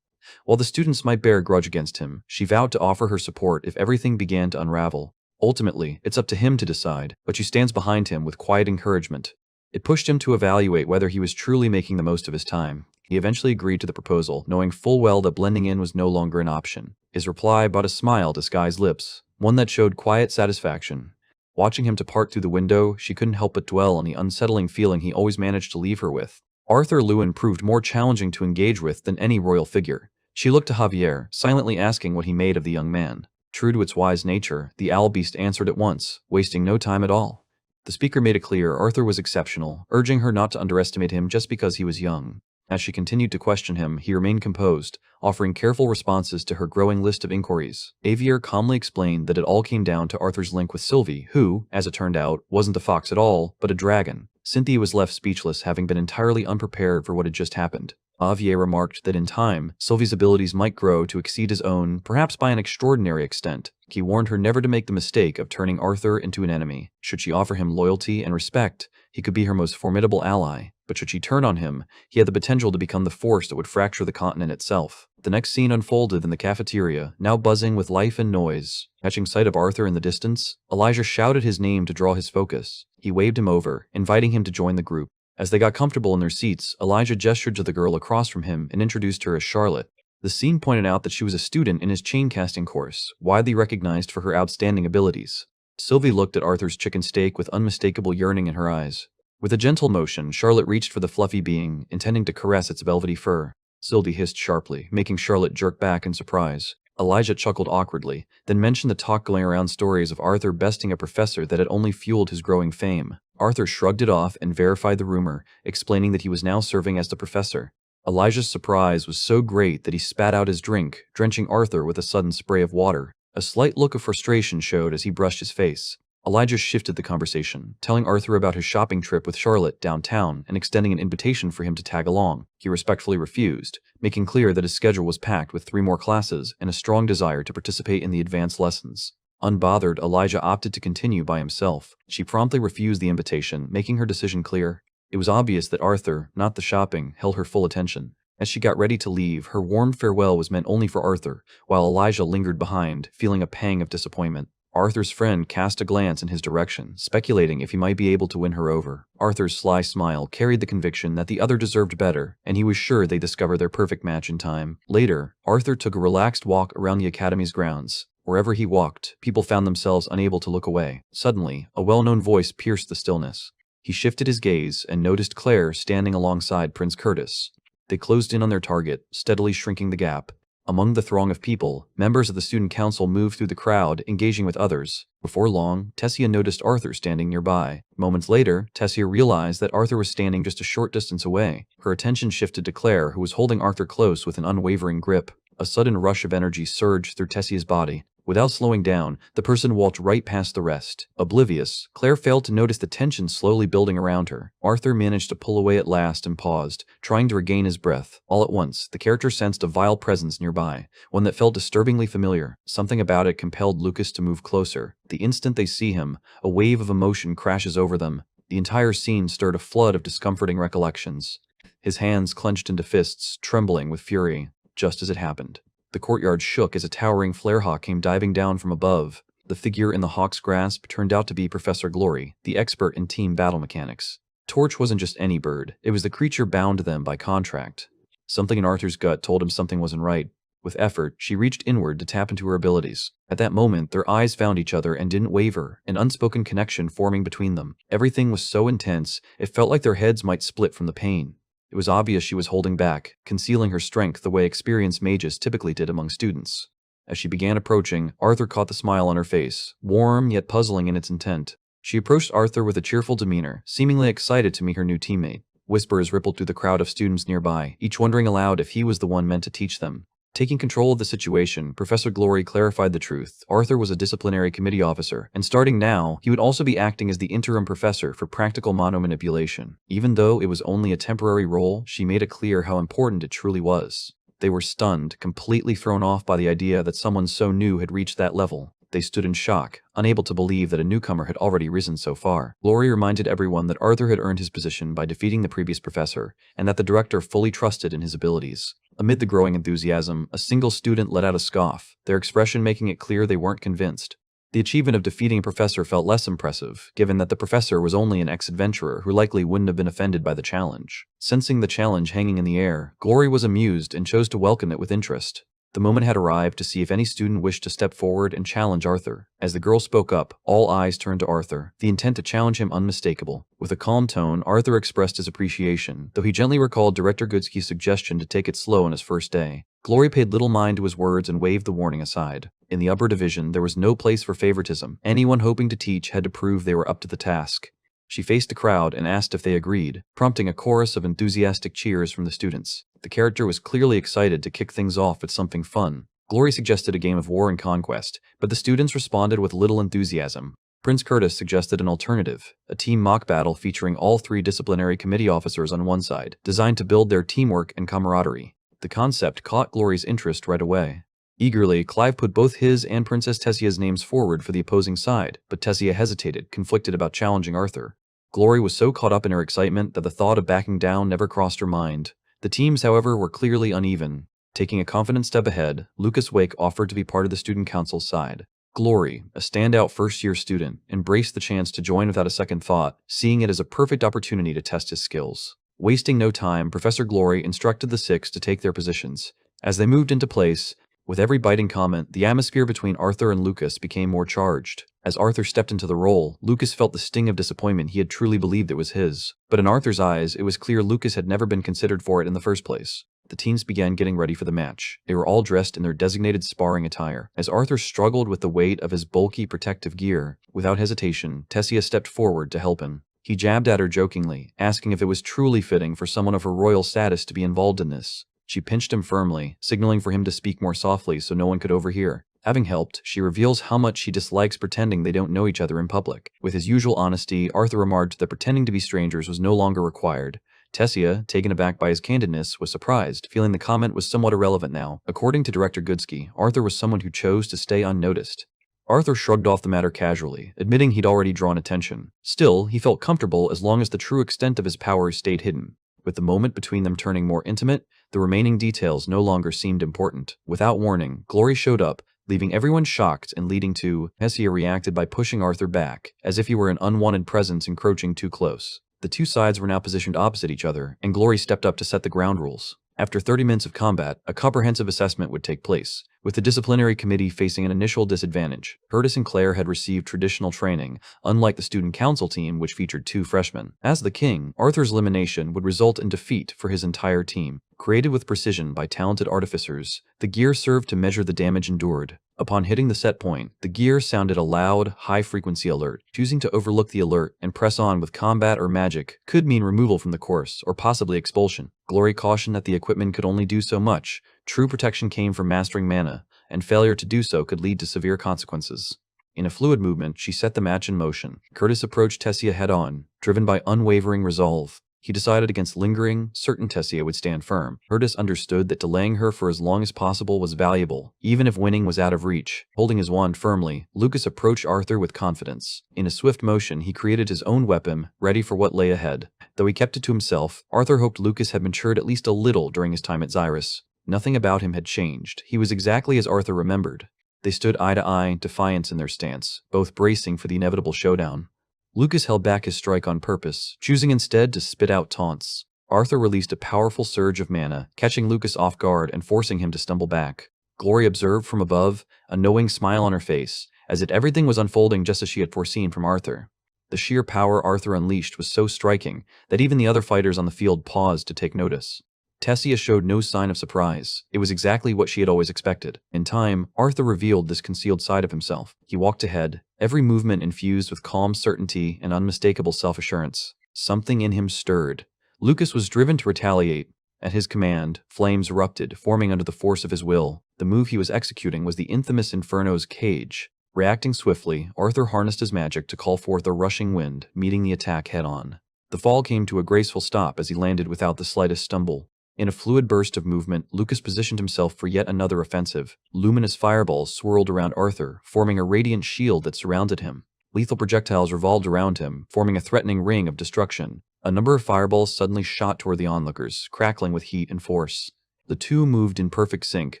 While the students might bear a grudge against him, she vowed to offer her support if everything began to unravel. Ultimately, it's up to him to decide, but she stands behind him with quiet encouragement. It pushed him to evaluate whether he was truly making the most of his time. He eventually agreed to the proposal, knowing full well that blending in was no longer an option. His reply brought a smile to Sky's lips, one that showed quiet satisfaction. Watching him depart through the window, she couldn't help but dwell on the unsettling feeling he always managed to leave her with. Arthur Leywin proved more challenging to engage with than any royal figure. She looked to Javier, silently asking what he made of the young man. True to its wise nature, the owl beast answered at once, wasting no time at all. The speaker made it clear Arthur was exceptional, urging her not to underestimate him just because he was young. As she continued to question him, he remained composed, offering careful responses to her growing list of inquiries. Javier calmly explained that it all came down to Arthur's link with Sylvie, who, as it turned out, wasn't a fox at all, but a dragon. Cynthia was left speechless, having been entirely unprepared for what had just happened. Javier remarked that in time, Sylvie's abilities might grow to exceed his own, perhaps by an extraordinary extent. He warned her never to make the mistake of turning Arthur into an enemy. Should she offer him loyalty and respect, he could be her most formidable ally. But should she turn on him, he had the potential to become the force that would fracture the continent itself. The next scene unfolded in the cafeteria, now buzzing with life and noise. Catching sight of Arthur in the distance, Elijah shouted his name to draw his focus. He waved him over, inviting him to join the group. As they got comfortable in their seats, Elijah gestured to the girl across from him and introduced her as Charlotte. The scene pointed out that she was a student in his chain-casting course, widely recognized for her outstanding abilities. Sylvie looked at Arthur's chicken steak with unmistakable yearning in her eyes. With a gentle motion, Charlotte reached for the fluffy being, intending to caress its velvety fur. Sylvie hissed sharply, making Charlotte jerk back in surprise. Elijah chuckled awkwardly, then mentioned the talk going around stories of Arthur besting a professor that had only fueled his growing fame. Arthur shrugged it off and verified the rumor, explaining that he was now serving as the professor. Elijah's surprise was so great that he spat out his drink, drenching Arthur with a sudden spray of water. A slight look of frustration showed as he brushed his face. Elijah shifted the conversation, telling Arthur about his shopping trip with Charlotte downtown and extending an invitation for him to tag along. He respectfully refused, making clear that his schedule was packed with 3 more classes and a strong desire to participate in the advanced lessons. Unbothered, Elijah opted to continue by himself. She promptly refused the invitation, making her decision clear. It was obvious that Arthur, not the shopping, held her full attention. As she got ready to leave, her warm farewell was meant only for Arthur, while Elijah lingered behind, feeling a pang of disappointment. Arthur's friend cast a glance in his direction, speculating if he might be able to win her over. Arthur's sly smile carried the conviction that the other deserved better, and he was sure they'd discover their perfect match in time. Later, Arthur took a relaxed walk around the academy's grounds. Wherever he walked, people found themselves unable to look away. Suddenly, a well-known voice pierced the stillness. He shifted his gaze and noticed Claire standing alongside Prince Curtis. They closed in on their target, steadily shrinking the gap. Among the throng of people, members of the student council moved through the crowd, engaging with others. Before long, Tessia noticed Arthur standing nearby. Moments later, Tessia realized that Arthur was standing just a short distance away. Her attention shifted to Claire, who was holding Arthur close with an unwavering grip. A sudden rush of energy surged through Tessia's body. Without slowing down, the person walked right past the rest. Oblivious, Claire failed to notice the tension slowly building around her. Arthur managed to pull away at last and paused, trying to regain his breath. All at once, the character sensed a vile presence nearby, one that felt disturbingly familiar. Something about it compelled Lucas to move closer. The instant they see him, a wave of emotion crashes over them. The entire scene stirred a flood of discomforting recollections. His hands clenched into fists, trembling with fury, just as it happened. The courtyard shook as a towering flarehawk came diving down from above. The figure in the hawk's grasp turned out to be Professor Glory, the expert in team battle mechanics. Torch wasn't just any bird, it was the creature bound to them by contract. Something in Arthur's gut told him something wasn't right. With effort, she reached inward to tap into her abilities. At that moment, their eyes found each other and didn't waver, an unspoken connection forming between them. Everything was so intense, it felt like their heads might split from the pain. It was obvious she was holding back, concealing her strength the way experienced mages typically did among students. As she began approaching, Arthur caught the smile on her face, warm yet puzzling in its intent. She approached Arthur with a cheerful demeanor, seemingly excited to meet her new teammate. Whispers rippled through the crowd of students nearby, each wondering aloud if he was the one meant to teach them. Taking control of the situation, Professor Glory clarified the truth. Arthur was a disciplinary committee officer, and starting now, he would also be acting as the interim professor for practical monomanipulation. Even though it was only a temporary role, she made it clear how important it truly was. They were stunned, completely thrown off by the idea that someone so new had reached that level. They stood in shock, unable to believe that a newcomer had already risen so far. Glory reminded everyone that Arthur had earned his position by defeating the previous professor, and that the director fully trusted in his abilities. Amid the growing enthusiasm, a single student let out a scoff, their expression making it clear they weren't convinced. The achievement of defeating a professor felt less impressive, given that the professor was only an ex-adventurer who likely wouldn't have been offended by the challenge. Sensing the challenge hanging in the air, Glory was amused and chose to welcome it with interest. The moment had arrived to see if any student wished to step forward and challenge Arthur. As the girl spoke up, all eyes turned to Arthur, the intent to challenge him unmistakable. With a calm tone, Arthur expressed his appreciation, though he gently recalled Director Goodsky's suggestion to take it slow on his first day. Glory paid little mind to his words and waved the warning aside. In the upper division, there was no place for favoritism. Anyone hoping to teach had to prove they were up to the task. She faced the crowd and asked if they agreed, prompting a chorus of enthusiastic cheers from the students. The character was clearly excited to kick things off with something fun. Glory suggested a game of War and Conquest, but the students responded with little enthusiasm. Prince Curtis suggested an alternative, a team mock battle featuring all 3 disciplinary committee officers on one side, designed to build their teamwork and camaraderie. The concept caught Glory's interest right away. Eagerly, Clive put both his and Princess Tessia's names forward for the opposing side, but Tessia hesitated, conflicted about challenging Arthur. Glory was so caught up in her excitement that the thought of backing down never crossed her mind. The teams, however, were clearly uneven. Taking a confident step ahead, Lucas Wake offered to be part of the student council's side. Glory, a standout first-year student, embraced the chance to join without a second thought, seeing it as a perfect opportunity to test his skills. Wasting no time, Professor Glory instructed the 6 to take their positions. As they moved into place, with every biting comment, the atmosphere between Arthur and Lucas became more charged. As Arthur stepped into the role, Lucas felt the sting of disappointment he had truly believed it was his. But in Arthur's eyes, it was clear Lucas had never been considered for it in the first place. The teams began getting ready for the match. They were all dressed in their designated sparring attire. As Arthur struggled with the weight of his bulky protective gear, without hesitation, Tessia stepped forward to help him. He jabbed at her jokingly, asking if it was truly fitting for someone of her royal status to be involved in this. She pinched him firmly, signaling for him to speak more softly so no one could overhear. Having helped, she reveals how much she dislikes pretending they don't know each other in public. With his usual honesty, Arthur remarked that pretending to be strangers was no longer required. Tessia, taken aback by his candidness, was surprised, feeling the comment was somewhat irrelevant now. According to Director Goodsky, Arthur was someone who chose to stay unnoticed. Arthur shrugged off the matter casually, admitting he'd already drawn attention. Still, he felt comfortable as long as the true extent of his powers stayed hidden. With the moment between them turning more intimate, the remaining details no longer seemed important. Without warning, Glory showed up, leaving everyone shocked and leading to Tessia reacted by pushing Arthur back, as if he were an unwanted presence encroaching too close. The 2 sides were now positioned opposite each other, and Glory stepped up to set the ground rules. After 30 minutes of combat, a comprehensive assessment would take place, with the disciplinary committee facing an initial disadvantage. Curtis and Claire had received traditional training, unlike the student council team, which featured 2 freshmen. As the king, Arthur's elimination would result in defeat for his entire team. Created with precision by talented artificers, the gear served to measure the damage endured. Upon hitting the set point, the gear sounded a loud, high-frequency alert. Choosing to overlook the alert and press on with combat or magic could mean removal from the course, or possibly expulsion. Glory cautioned that the equipment could only do so much. True protection came from mastering mana, and failure to do so could lead to severe consequences. In a fluid movement, she set the match in motion. Curtis approached Tessia head-on, driven by unwavering resolve. He decided against lingering, certain Tessia would stand firm. Curtis understood that delaying her for as long as possible was valuable, even if winning was out of reach. Holding his wand firmly, Lucas approached Arthur with confidence. In a swift motion, he created his own weapon, ready for what lay ahead. Though he kept it to himself, Arthur hoped Lucas had matured at least a little during his time at Xyrus. Nothing about him had changed. He was exactly as Arthur remembered. They stood eye to eye, defiance in their stance, both bracing for the inevitable showdown. Lucas held back his strike on purpose, choosing instead to spit out taunts. Arthur released a powerful surge of mana, catching Lucas off guard and forcing him to stumble back. Glory observed from above, a knowing smile on her face, as if everything was unfolding just as she had foreseen from Arthur. The sheer power Arthur unleashed was so striking that even the other fighters on the field paused to take notice. Tessia showed no sign of surprise. It was exactly what she had always expected. In time, Arthur revealed this concealed side of himself. He walked ahead, every movement infused with calm certainty and unmistakable self-assurance. Something in him stirred. Lucas was driven to retaliate, At his command, flames erupted, forming under the force of his will. The move he was executing was the infamous Inferno's cage. Reacting swiftly, Arthur harnessed his magic to call forth a rushing wind, meeting the attack head-on. The fall came to a graceful stop as he landed without the slightest stumble. In a fluid burst of movement, Lucas positioned himself for yet another offensive. Luminous fireballs swirled around Arthur, forming a radiant shield that surrounded him. Lethal projectiles revolved around him, forming a threatening ring of destruction. A number of fireballs suddenly shot toward the onlookers, crackling with heat and force. The two moved in perfect sync,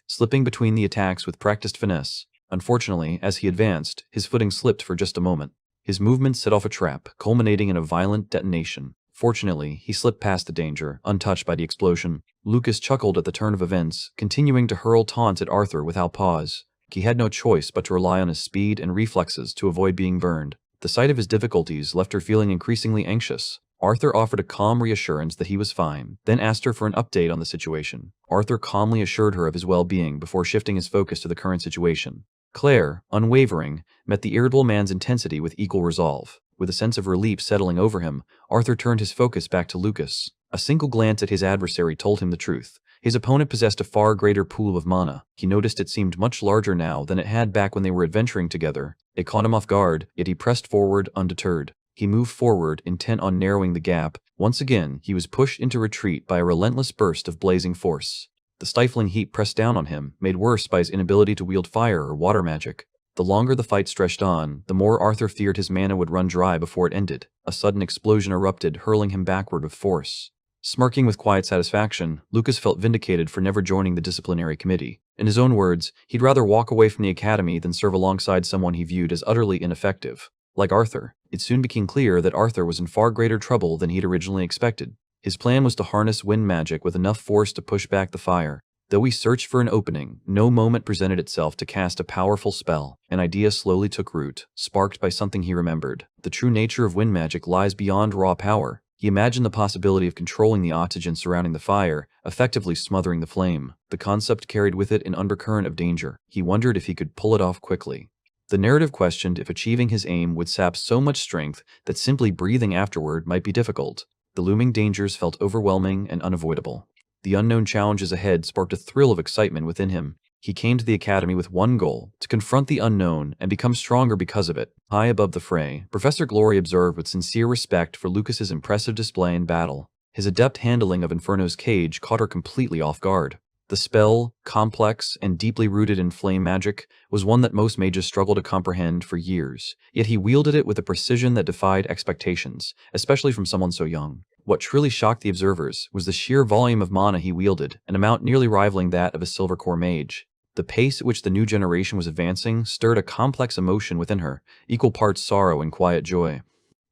slipping between the attacks with practiced finesse. Unfortunately, as he advanced, his footing slipped for just a moment. His movement set off a trap, culminating in a violent detonation. Fortunately, he slipped past the danger, untouched by the explosion. Lucas chuckled at the turn of events, continuing to hurl taunts at Arthur without pause. He had no choice but to rely on his speed and reflexes to avoid being burned. The sight of his difficulties left her feeling increasingly anxious. Arthur offered a calm reassurance that he was fine, then asked her for an update on the situation. Arthur calmly assured her of his well-being before shifting his focus to the current situation. Claire, unwavering, met the irritable man's intensity with equal resolve. With a sense of relief settling over him, Arthur turned his focus back to Lucas. A single glance at his adversary told him the truth. His opponent possessed a far greater pool of mana. He noticed it seemed much larger now than it had back when they were adventuring together. It caught him off guard, yet he pressed forward undeterred. He moved forward, intent on narrowing the gap. Once again, he was pushed into retreat by a relentless burst of blazing force. The stifling heat pressed down on him, made worse by his inability to wield fire or water magic. The longer the fight stretched on, the more Arthur feared his mana would run dry before it ended. A sudden explosion erupted, hurling him backward with force. Smirking with quiet satisfaction, Lucas felt vindicated for never joining the disciplinary committee. In his own words, he'd rather walk away from the academy than serve alongside someone he viewed as utterly ineffective. Like Arthur, it soon became clear that Arthur was in far greater trouble than he'd originally expected. His plan was to harness wind magic with enough force to push back the fire. Though he searched for an opening, no moment presented itself to cast a powerful spell. An idea slowly took root, sparked by something he remembered. The true nature of wind magic lies beyond raw power. He imagined the possibility of controlling the oxygen surrounding the fire, effectively smothering the flame. The concept carried with it an undercurrent of danger. He wondered if he could pull it off quickly. The narrative questioned if achieving his aim would sap so much strength that simply breathing afterward might be difficult. The looming dangers felt overwhelming and unavoidable. The unknown challenges ahead sparked a thrill of excitement within him. He came to the academy with one goal, to confront the unknown and become stronger because of it. High above the fray, Professor Glory observed with sincere respect for Lucas's impressive display in battle. His adept handling of Inferno's cage caught her completely off guard. The spell, complex and deeply rooted in flame magic, was one that most mages struggle to comprehend for years, yet he wielded it with a precision that defied expectations, especially from someone so young. What truly shocked the observers was the sheer volume of mana he wielded, an amount nearly rivaling that of a silver core mage. The pace at which the new generation was advancing stirred a complex emotion within her, equal parts sorrow and quiet joy.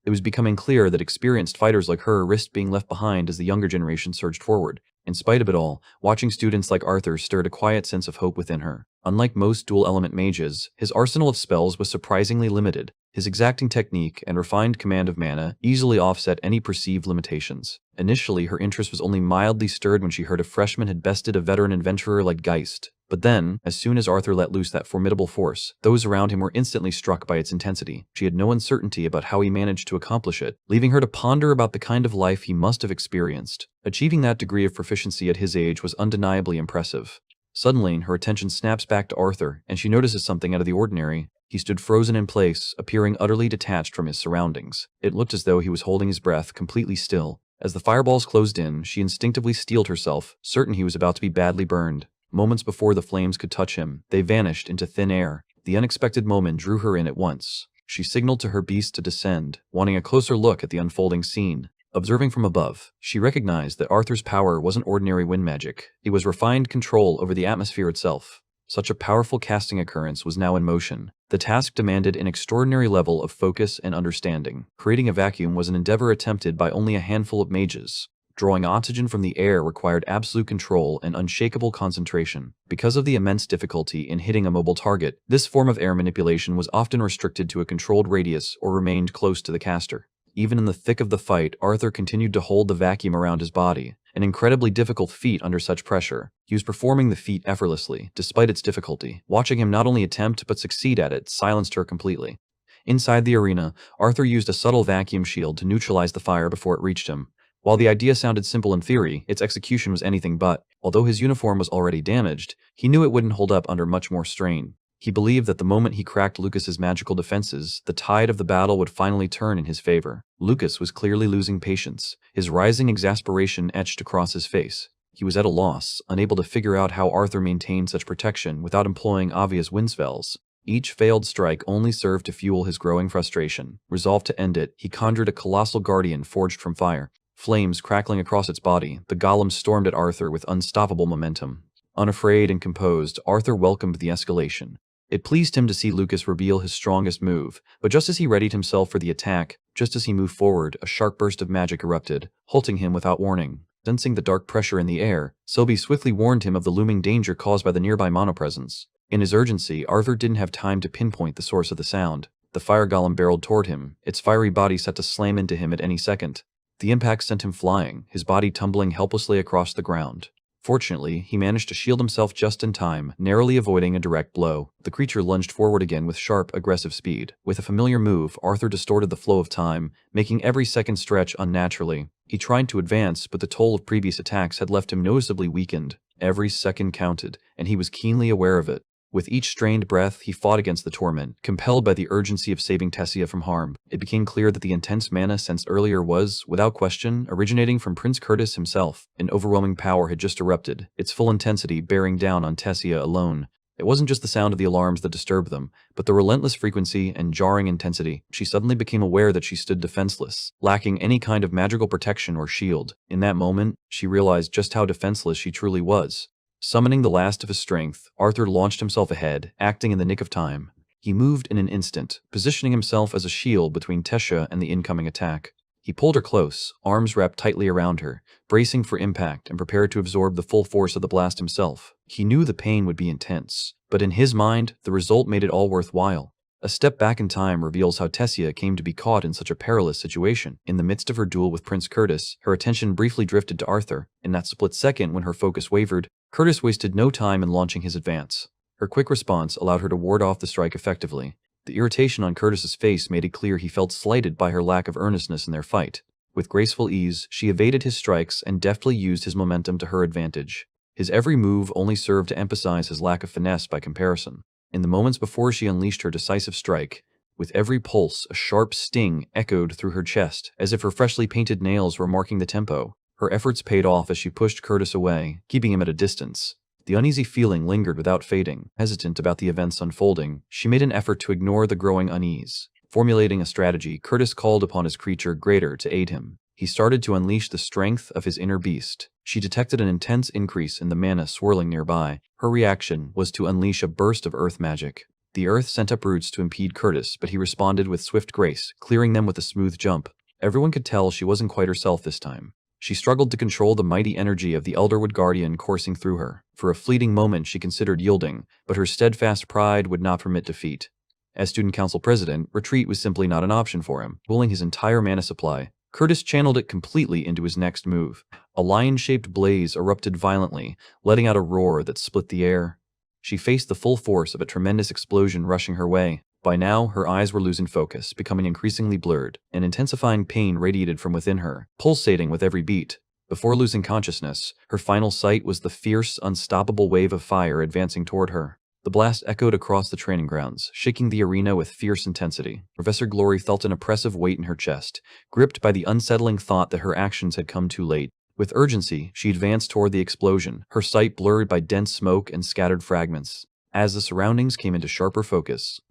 It was becoming clear that experienced fighters like her risked being left behind as the younger generation surged forward. In spite of it all, watching students like Arthur stirred a quiet sense of hope within her. Unlike most dual-element mages, his arsenal of spells was surprisingly limited. His exacting technique and refined command of mana easily offset any perceived limitations. Initially, her interest was only mildly stirred when she heard a freshman had bested a veteran adventurer like Geist. But then, as soon as Arthur let loose that formidable force, those around him were instantly struck by its intensity. She had no uncertainty about how he managed to accomplish it, leaving her to ponder about the kind of life he must have experienced. Achieving that degree of proficiency at his age was undeniably impressive. Suddenly, her attention snaps back to Arthur, and she notices something out of the ordinary. He stood frozen in place, appearing utterly detached from his surroundings. It looked as though he was holding his breath, completely still. As the fireballs closed in, she instinctively steeled herself, certain he was about to be badly burned. Moments before the flames could touch him, they vanished into thin air. The unexpected moment drew her in at once. She signaled to her beast to descend, wanting a closer look at the unfolding scene. Observing from above, she recognized that Arthur's power wasn't ordinary wind magic. It was refined control over the atmosphere itself. Such a powerful casting occurrence was now in motion. The task demanded an extraordinary level of focus and understanding. Creating a vacuum was an endeavor attempted by only a handful of mages. Drawing oxygen from the air required absolute control and unshakable concentration. Because of the immense difficulty in hitting a mobile target, this form of air manipulation was often restricted to a controlled radius or remained close to the caster. Even in the thick of the fight, Arthur continued to hold the vacuum around his body, an incredibly difficult feat under such pressure. He was performing the feat effortlessly, despite its difficulty. Watching him not only attempt but succeed at it silenced her completely. Inside the arena, Arthur used a subtle vacuum shield to neutralize the fire before it reached him. While the idea sounded simple in theory, its execution was anything but. Although his uniform was already damaged, he knew it wouldn't hold up under much more strain. He believed that the moment he cracked Lucas's magical defenses, the tide of the battle would finally turn in his favor. Lucas was clearly losing patience. His rising exasperation etched across his face. He was at a loss, unable to figure out how Arthur maintained such protection without employing obvious wind spells. Each failed strike only served to fuel his growing frustration. Resolved to end it, he conjured a colossal guardian forged from fire. Flames crackling across its body, the golem stormed at Arthur with unstoppable momentum. Unafraid and composed, Arthur welcomed the escalation. It pleased him to see Lucas reveal his strongest move, but just as he readied himself for the attack, just as he moved forward, a sharp burst of magic erupted, halting him without warning. Sensing the dark pressure in the air, Selby swiftly warned him of the looming danger caused by the nearby monopresence. In his urgency, Arthur didn't have time to pinpoint the source of the sound. The fire golem barreled toward him, its fiery body set to slam into him at any second. The impact sent him flying, his body tumbling helplessly across the ground. Fortunately, he managed to shield himself just in time, narrowly avoiding a direct blow. The creature lunged forward again with sharp, aggressive speed. With a familiar move, Arthur distorted the flow of time, making every second stretch unnaturally. He tried to advance, but the toll of previous attacks had left him noticeably weakened. Every second counted, and he was keenly aware of it. With each strained breath, he fought against the torment, compelled by the urgency of saving Tessia from harm. It became clear that the intense mana sensed earlier was, without question, originating from Prince Curtis himself. An overwhelming power had just erupted, its full intensity bearing down on Tessia alone. It wasn't just the sound of the alarms that disturbed them, but the relentless frequency and jarring intensity. She suddenly became aware that she stood defenseless, lacking any kind of magical protection or shield. In that moment, she realized just how defenseless she truly was. Summoning the last of his strength, Arthur launched himself ahead, acting in the nick of time. He moved in an instant, positioning himself as a shield between Tessia and the incoming attack. He pulled her close, arms wrapped tightly around her, bracing for impact and prepared to absorb the full force of the blast himself. He knew the pain would be intense, but in his mind, the result made it all worthwhile. A step back in time reveals how Tessia came to be caught in such a perilous situation. In the midst of her duel with Prince Curtis, her attention briefly drifted to Arthur. In that split second when her focus wavered, Curtis wasted no time in launching his advance. Her quick response allowed her to ward off the strike effectively. The irritation on Curtis's face made it clear he felt slighted by her lack of earnestness in their fight. With graceful ease, she evaded his strikes and deftly used his momentum to her advantage. His every move only served to emphasize his lack of finesse by comparison. In the moments before she unleashed her decisive strike, with every pulse, a sharp sting echoed through her chest, as if her freshly painted nails were marking the tempo. Her efforts paid off as she pushed Curtis away, keeping him at a distance. The uneasy feeling lingered without fading. Hesitant about the events unfolding, she made an effort to ignore the growing unease. Formulating a strategy, Curtis called upon his creature greater to aid him. He started to unleash the strength of his inner beast. She detected an intense increase in the mana swirling nearby. Her reaction was to unleash a burst of earth magic. The earth sent up roots to impede Curtis, but he responded with swift grace, clearing them with a smooth jump. Everyone could tell she wasn't quite herself this time. She struggled to control the mighty energy of the Elderwood Guardian coursing through her. For a fleeting moment she considered yielding, but her steadfast pride would not permit defeat. As student council president, retreat was simply not an option for him. Pulling his entire mana supply, Curtis channeled it completely into his next move. A lion-shaped blaze erupted violently, letting out a roar that split the air. She faced the full force of a tremendous explosion rushing her way. By now, her eyes were losing focus, becoming increasingly blurred. An intensifying pain radiated from within her, pulsating with every beat. Before losing consciousness, her final sight was the fierce, unstoppable wave of fire advancing toward her. The blast echoed across the training grounds, shaking the arena with fierce intensity. Professor Glory felt an oppressive weight in her chest, gripped by the unsettling thought that her actions had come too late. With urgency, she advanced toward the explosion, her sight blurred by dense smoke and scattered fragments. As the surroundings came into sharper focus,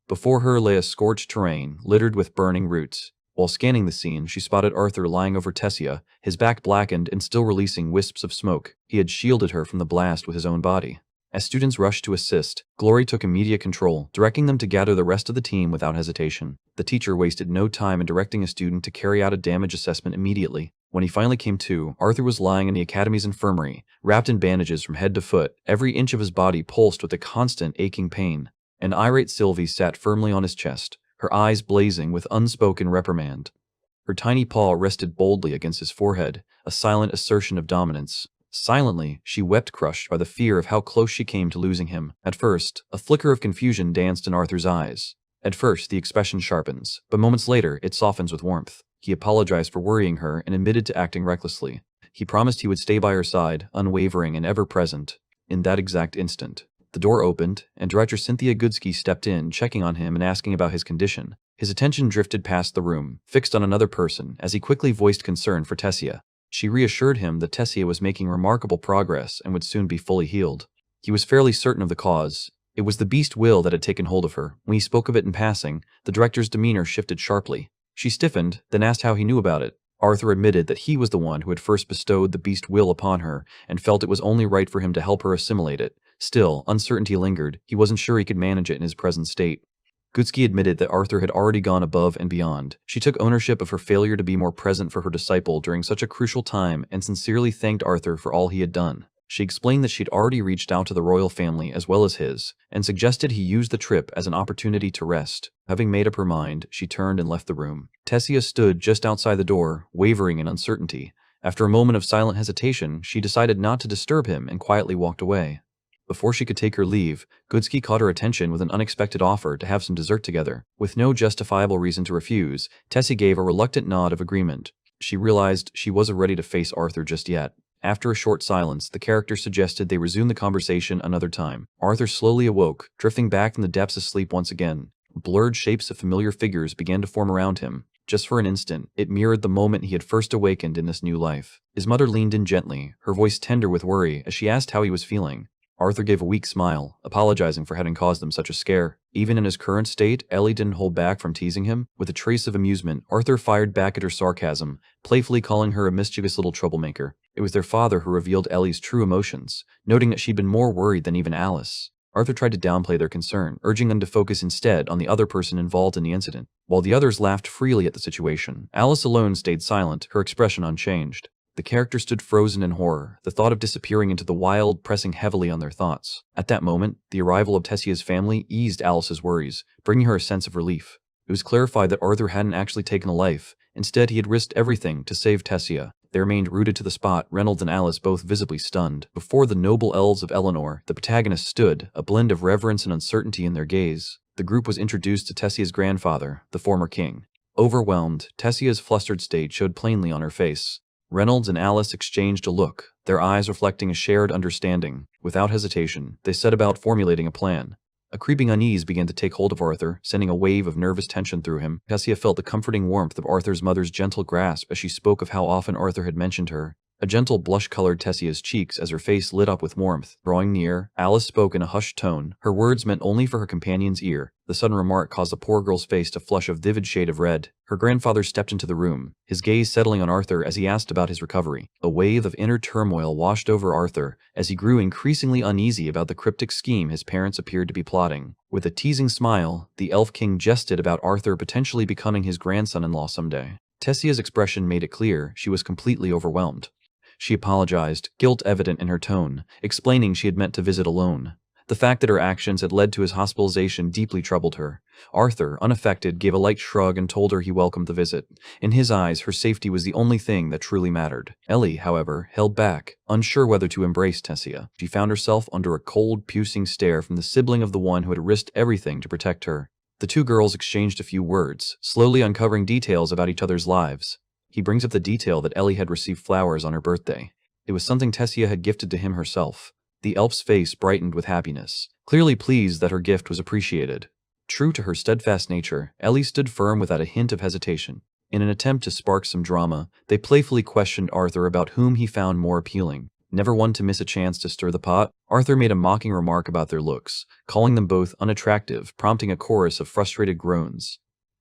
before her lay a scorched terrain littered with burning roots. While scanning the scene, she spotted Arthur lying over Tessia, his back blackened and still releasing wisps of smoke. He had shielded her from the blast with his own body. As students rushed to assist, Glory took immediate control, directing them to gather the rest of the team without hesitation. The teacher wasted no time in directing a student to carry out a damage assessment immediately. When he finally came to, Arthur was lying in the academy's infirmary, wrapped in bandages from head to foot. Every inch of his body pulsed with a constant aching pain. An irate Sylvie sat firmly on his chest, her eyes blazing with unspoken reprimand. Her tiny paw rested boldly against his forehead, a silent assertion of dominance. Silently, she wept, crushed by the fear of how close she came to losing him. At first, a flicker of confusion danced in Arthur's eyes. At first, the expression sharpens, but moments later, it softens with warmth. He apologized for worrying her and admitted to acting recklessly. He promised he would stay by her side, unwavering and ever-present. In that exact instant, the door opened, and director Cynthia Goodsky stepped in, checking on him and asking about his condition. His attention drifted past the room, fixed on another person, as he quickly voiced concern for Tessia. She reassured him that Tessia was making remarkable progress and would soon be fully healed. He was fairly certain of the cause. It was the beast will that had taken hold of her. When he spoke of it in passing, the director's demeanor shifted sharply. She stiffened, then asked how he knew about it. Arthur admitted that he was the one who had first bestowed the beast will upon her, and felt it was only right for him to help her assimilate it. Still, uncertainty lingered. He wasn't sure he could manage it in his present state. Goodsky admitted that Arthur had already gone above and beyond. She took ownership of her failure to be more present for her disciple during such a crucial time and sincerely thanked Arthur for all he had done. She explained that she'd already reached out to the royal family as well as his, and suggested he use the trip as an opportunity to rest. Having made up her mind, she turned and left the room. Tessia stood just outside the door, wavering in uncertainty. After a moment of silent hesitation, she decided not to disturb him and quietly walked away. Before she could take her leave, Goodsky caught her attention with an unexpected offer to have some dessert together. With no justifiable reason to refuse, Tessia gave a reluctant nod of agreement. She realized she wasn't ready to face Arthur just yet. After a short silence, the character suggested they resume the conversation another time. Arthur slowly awoke, drifting back from the depths of sleep once again. Blurred shapes of familiar figures began to form around him. Just for an instant, it mirrored the moment he had first awakened in this new life. His mother leaned in gently, her voice tender with worry, as she asked how he was feeling. Arthur gave a weak smile, apologizing for having caused them such a scare. Even in his current state, Ellie didn't hold back from teasing him. With a trace of amusement, Arthur fired back at her sarcasm, playfully calling her a mischievous little troublemaker. It was their father who revealed Ellie's true emotions, noting that she'd been more worried than even Alice. Arthur tried to downplay their concern, urging them to focus instead on the other person involved in the incident. While the others laughed freely at the situation, Alice alone stayed silent, her expression unchanged. The character stood frozen in horror, the thought of disappearing into the wild pressing heavily on their thoughts. At that moment, the arrival of Tessia's family eased Alice's worries, bringing her a sense of relief. It was clarified that Arthur hadn't actually taken a life. Instead, he had risked everything to save Tessia. They remained rooted to the spot, Reynolds and Alice both visibly stunned. Before the noble elves of Eleanor, the protagonists stood, a blend of reverence and uncertainty in their gaze. The group was introduced to Tessia's grandfather, the former king. Overwhelmed, Tessia's flustered state showed plainly on her face. Reynolds and Alice exchanged a look, their eyes reflecting a shared understanding. Without hesitation, they set about formulating a plan. A creeping unease began to take hold of Arthur, sending a wave of nervous tension through him. Tessia felt the comforting warmth of Arthur's mother's gentle grasp as she spoke of how often Arthur had mentioned her. A gentle blush colored Tessia's cheeks as her face lit up with warmth. Drawing near, Alice spoke in a hushed tone, her words meant only for her companion's ear. The sudden remark caused the poor girl's face to flush a vivid shade of red. Her grandfather stepped into the room, his gaze settling on Arthur as he asked about his recovery. A wave of inner turmoil washed over Arthur as he grew increasingly uneasy about the cryptic scheme his parents appeared to be plotting. With a teasing smile, the Elf King jested about Arthur potentially becoming his grandson-in-law someday. Tessia's expression made it clear she was completely overwhelmed. She apologized, guilt evident in her tone, explaining she had meant to visit alone. The fact that her actions had led to his hospitalization deeply troubled her. Arthur, unaffected, gave a light shrug and told her he welcomed the visit. In his eyes, her safety was the only thing that truly mattered. Ellie, however, held back, unsure whether to embrace Tessia. She found herself under a cold, piercing stare from the sibling of the one who had risked everything to protect her. The two girls exchanged a few words, slowly uncovering details about each other's lives. He brings up the detail that Ellie had received flowers on her birthday. It was something Tessia had gifted to him herself. The elf's face brightened with happiness, clearly pleased that her gift was appreciated. True to her steadfast nature, Ellie stood firm without a hint of hesitation. In an attempt to spark some drama, they playfully questioned Arthur about whom he found more appealing. Never one to miss a chance to stir the pot, Arthur made a mocking remark about their looks, calling them both unattractive, prompting a chorus of frustrated groans.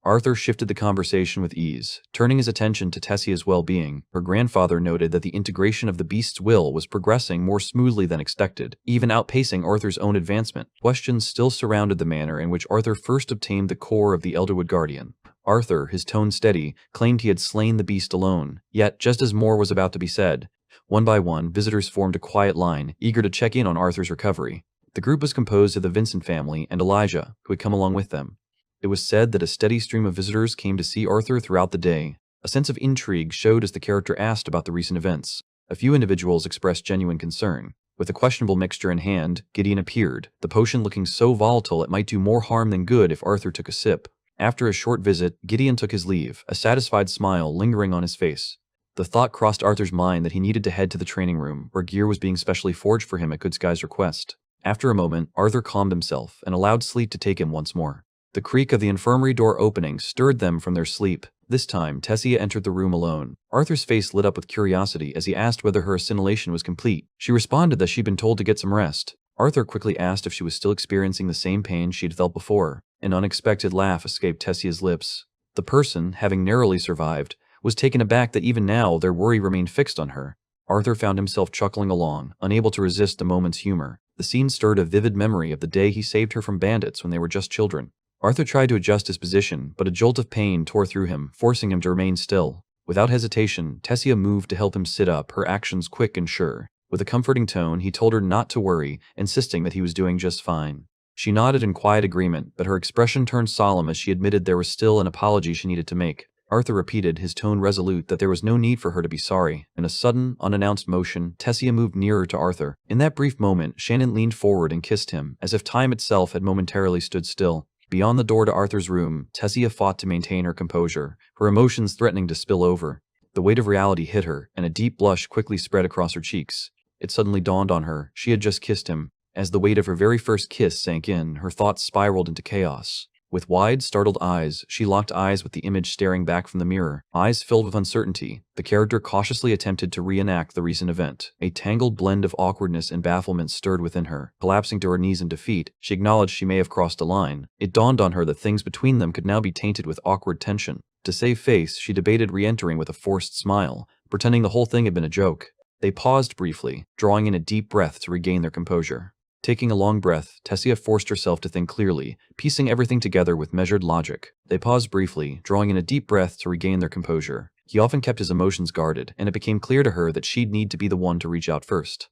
Arthur shifted the conversation with ease, turning his attention to Tessia's well-being. Her grandfather noted that the integration of the beast's will was progressing more smoothly than expected, even outpacing Arthur's own advancement. Questions still surrounded the manner in which Arthur first obtained the core of the Elderwood Guardian. Arthur, his tone steady, claimed he had slain the beast alone. Yet, just as more was about to be said, one by one, visitors formed a quiet line, eager to check in on Arthur's recovery. The group was composed of the Vincent family and Elijah, who had come along with them. It was said that a steady stream of visitors came to see Arthur throughout the day. A sense of intrigue showed as the character asked about the recent events. A few individuals expressed genuine concern. With a questionable mixture in hand, Gideon appeared, the potion looking so volatile it might do more harm than good if Arthur took a sip. After a short visit, Gideon took his leave, a satisfied smile lingering on his face. The thought crossed Arthur's mind that he needed to head to the training room, where gear was being specially forged for him at Good Sky's request. After a moment, Arthur calmed himself and allowed sleep to take him once more. The creak of the infirmary door opening stirred them from their sleep. This time, Tessia entered the room alone. Arthur's face lit up with curiosity as he asked whether her assimilation was complete. She responded that she'd been told to get some rest. Arthur quickly asked if she was still experiencing the same pain she'd felt before. An unexpected laugh escaped Tessia's lips. The person, having narrowly survived, was taken aback that even now their worry remained fixed on her. Arthur found himself chuckling along, unable to resist the moment's humor. The scene stirred a vivid memory of the day he saved her from bandits when they were just children. Arthur tried to adjust his position, but a jolt of pain tore through him, forcing him to remain still. Without hesitation, Tessia moved to help him sit up, her actions quick and sure. With a comforting tone, he told her not to worry, insisting that he was doing just fine. She nodded in quiet agreement, but her expression turned solemn as she admitted there was still an apology she needed to make. Arthur repeated, his tone resolute, that there was no need for her to be sorry. In a sudden, unannounced motion, Tessia moved nearer to Arthur. In that brief moment, Shannon leaned forward and kissed him, as if time itself had momentarily stood still. Beyond the door to Arthur's room, Tessia fought to maintain her composure, her emotions threatening to spill over. The weight of reality hit her, and a deep blush quickly spread across her cheeks. It suddenly dawned on her, she had just kissed him. As the weight of her very first kiss sank in, her thoughts spiraled into chaos. With wide, startled eyes, she locked eyes with the image staring back from the mirror, eyes filled with uncertainty. The character cautiously attempted to reenact the recent event. A tangled blend of awkwardness and bafflement stirred within her. Collapsing to her knees in defeat, she acknowledged she may have crossed a line. It dawned on her that things between them could now be tainted with awkward tension. To save face, she debated re-entering with a forced smile, pretending the whole thing had been a joke. They paused briefly, drawing in a deep breath to regain their composure. Taking a long breath, Tessia forced herself to think clearly, piecing everything together with measured logic. They paused briefly, drawing in a deep breath to regain their composure. He often kept his emotions guarded, and it became clear to her that she'd need to be the one to reach out first.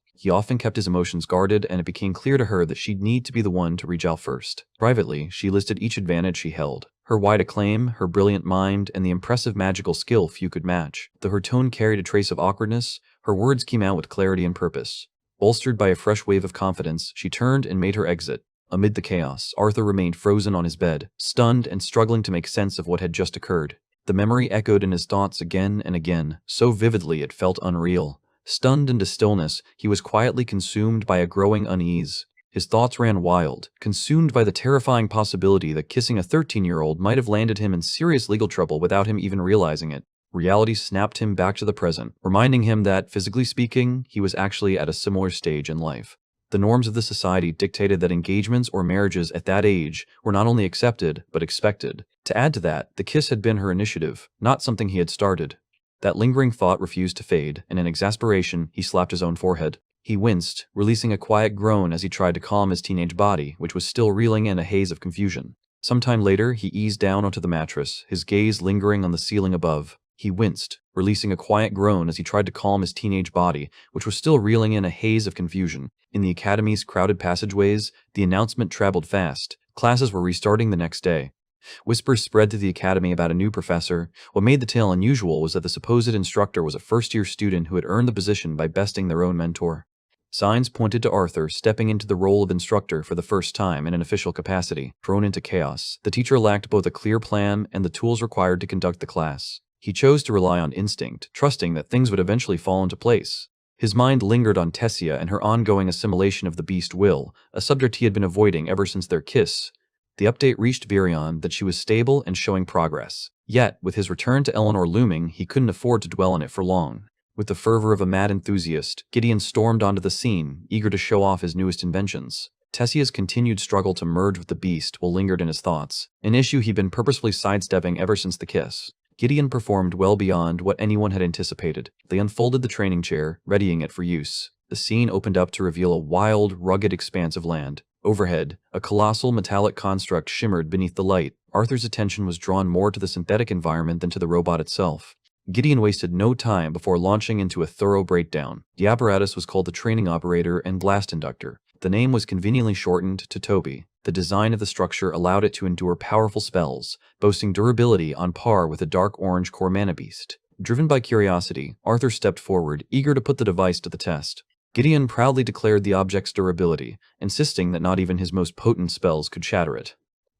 Privately, she listed each advantage she held. Her wide acclaim, her brilliant mind, and the impressive magical skill few could match. Though her tone carried a trace of awkwardness, her words came out with clarity and purpose. Bolstered by a fresh wave of confidence, she turned and made her exit. Amid the chaos, Arthur remained frozen on his bed, stunned and struggling to make sense of what had just occurred. The memory echoed in his thoughts again and again, so vividly it felt unreal. Stunned into stillness, he was quietly consumed by a growing unease. His thoughts ran wild, consumed by the terrifying possibility that kissing a 13-year-old might have landed him in serious legal trouble without him even realizing it. Reality snapped him back to the present, reminding him that, physically speaking, he was actually at a similar stage in life. The norms of the society dictated that engagements or marriages at that age were not only accepted, but expected. To add to that, the kiss had been her initiative, not something he had started. That lingering thought refused to fade, and in exasperation, he slapped his own forehead. He winced, releasing a quiet groan as he tried to calm his teenage body, which was still reeling in a haze of confusion. Sometime later, he eased down onto the mattress, his gaze lingering on the ceiling above. He winced, releasing a quiet groan as he tried to calm his teenage body, which was still reeling in a haze of confusion. In the academy's crowded passageways, the announcement traveled fast. Classes were restarting the next day. Whispers spread through the academy about a new professor. What made the tale unusual was that the supposed instructor was a first-year student who had earned the position by besting their own mentor. Signs pointed to Arthur stepping into the role of instructor for the first time in an official capacity. Thrown into chaos, the teacher lacked both a clear plan and the tools required to conduct the class. He chose to rely on instinct, trusting that things would eventually fall into place. His mind lingered on Tessia and her ongoing assimilation of the beast Will, a subject he had been avoiding ever since their kiss. The update reached Virion that she was stable and showing progress. Yet, with his return to Eleanor looming, he couldn't afford to dwell on it for long. With the fervor of a mad enthusiast, Gideon stormed onto the scene, eager to show off his newest inventions. Tessia's continued struggle to merge with the beast will lingered in his thoughts, an issue he'd been purposefully sidestepping ever since the kiss. Gideon performed well beyond what anyone had anticipated. They unfolded the training chair, readying it for use. The scene opened up to reveal a wild, rugged expanse of land. Overhead, a colossal metallic construct shimmered beneath the light. Arthur's attention was drawn more to the synthetic environment than to the robot itself. Gideon wasted no time before launching into a thorough breakdown. The apparatus was called the Training Operator and Blast Inductor. The name was conveniently shortened to Toby. The design of the structure allowed it to endure powerful spells, boasting durability on par with a dark orange core mana beast. Driven by curiosity, Arthur stepped forward, eager to put the device to the test. Gideon proudly declared the object's durability, insisting that not even his most potent spells could shatter it.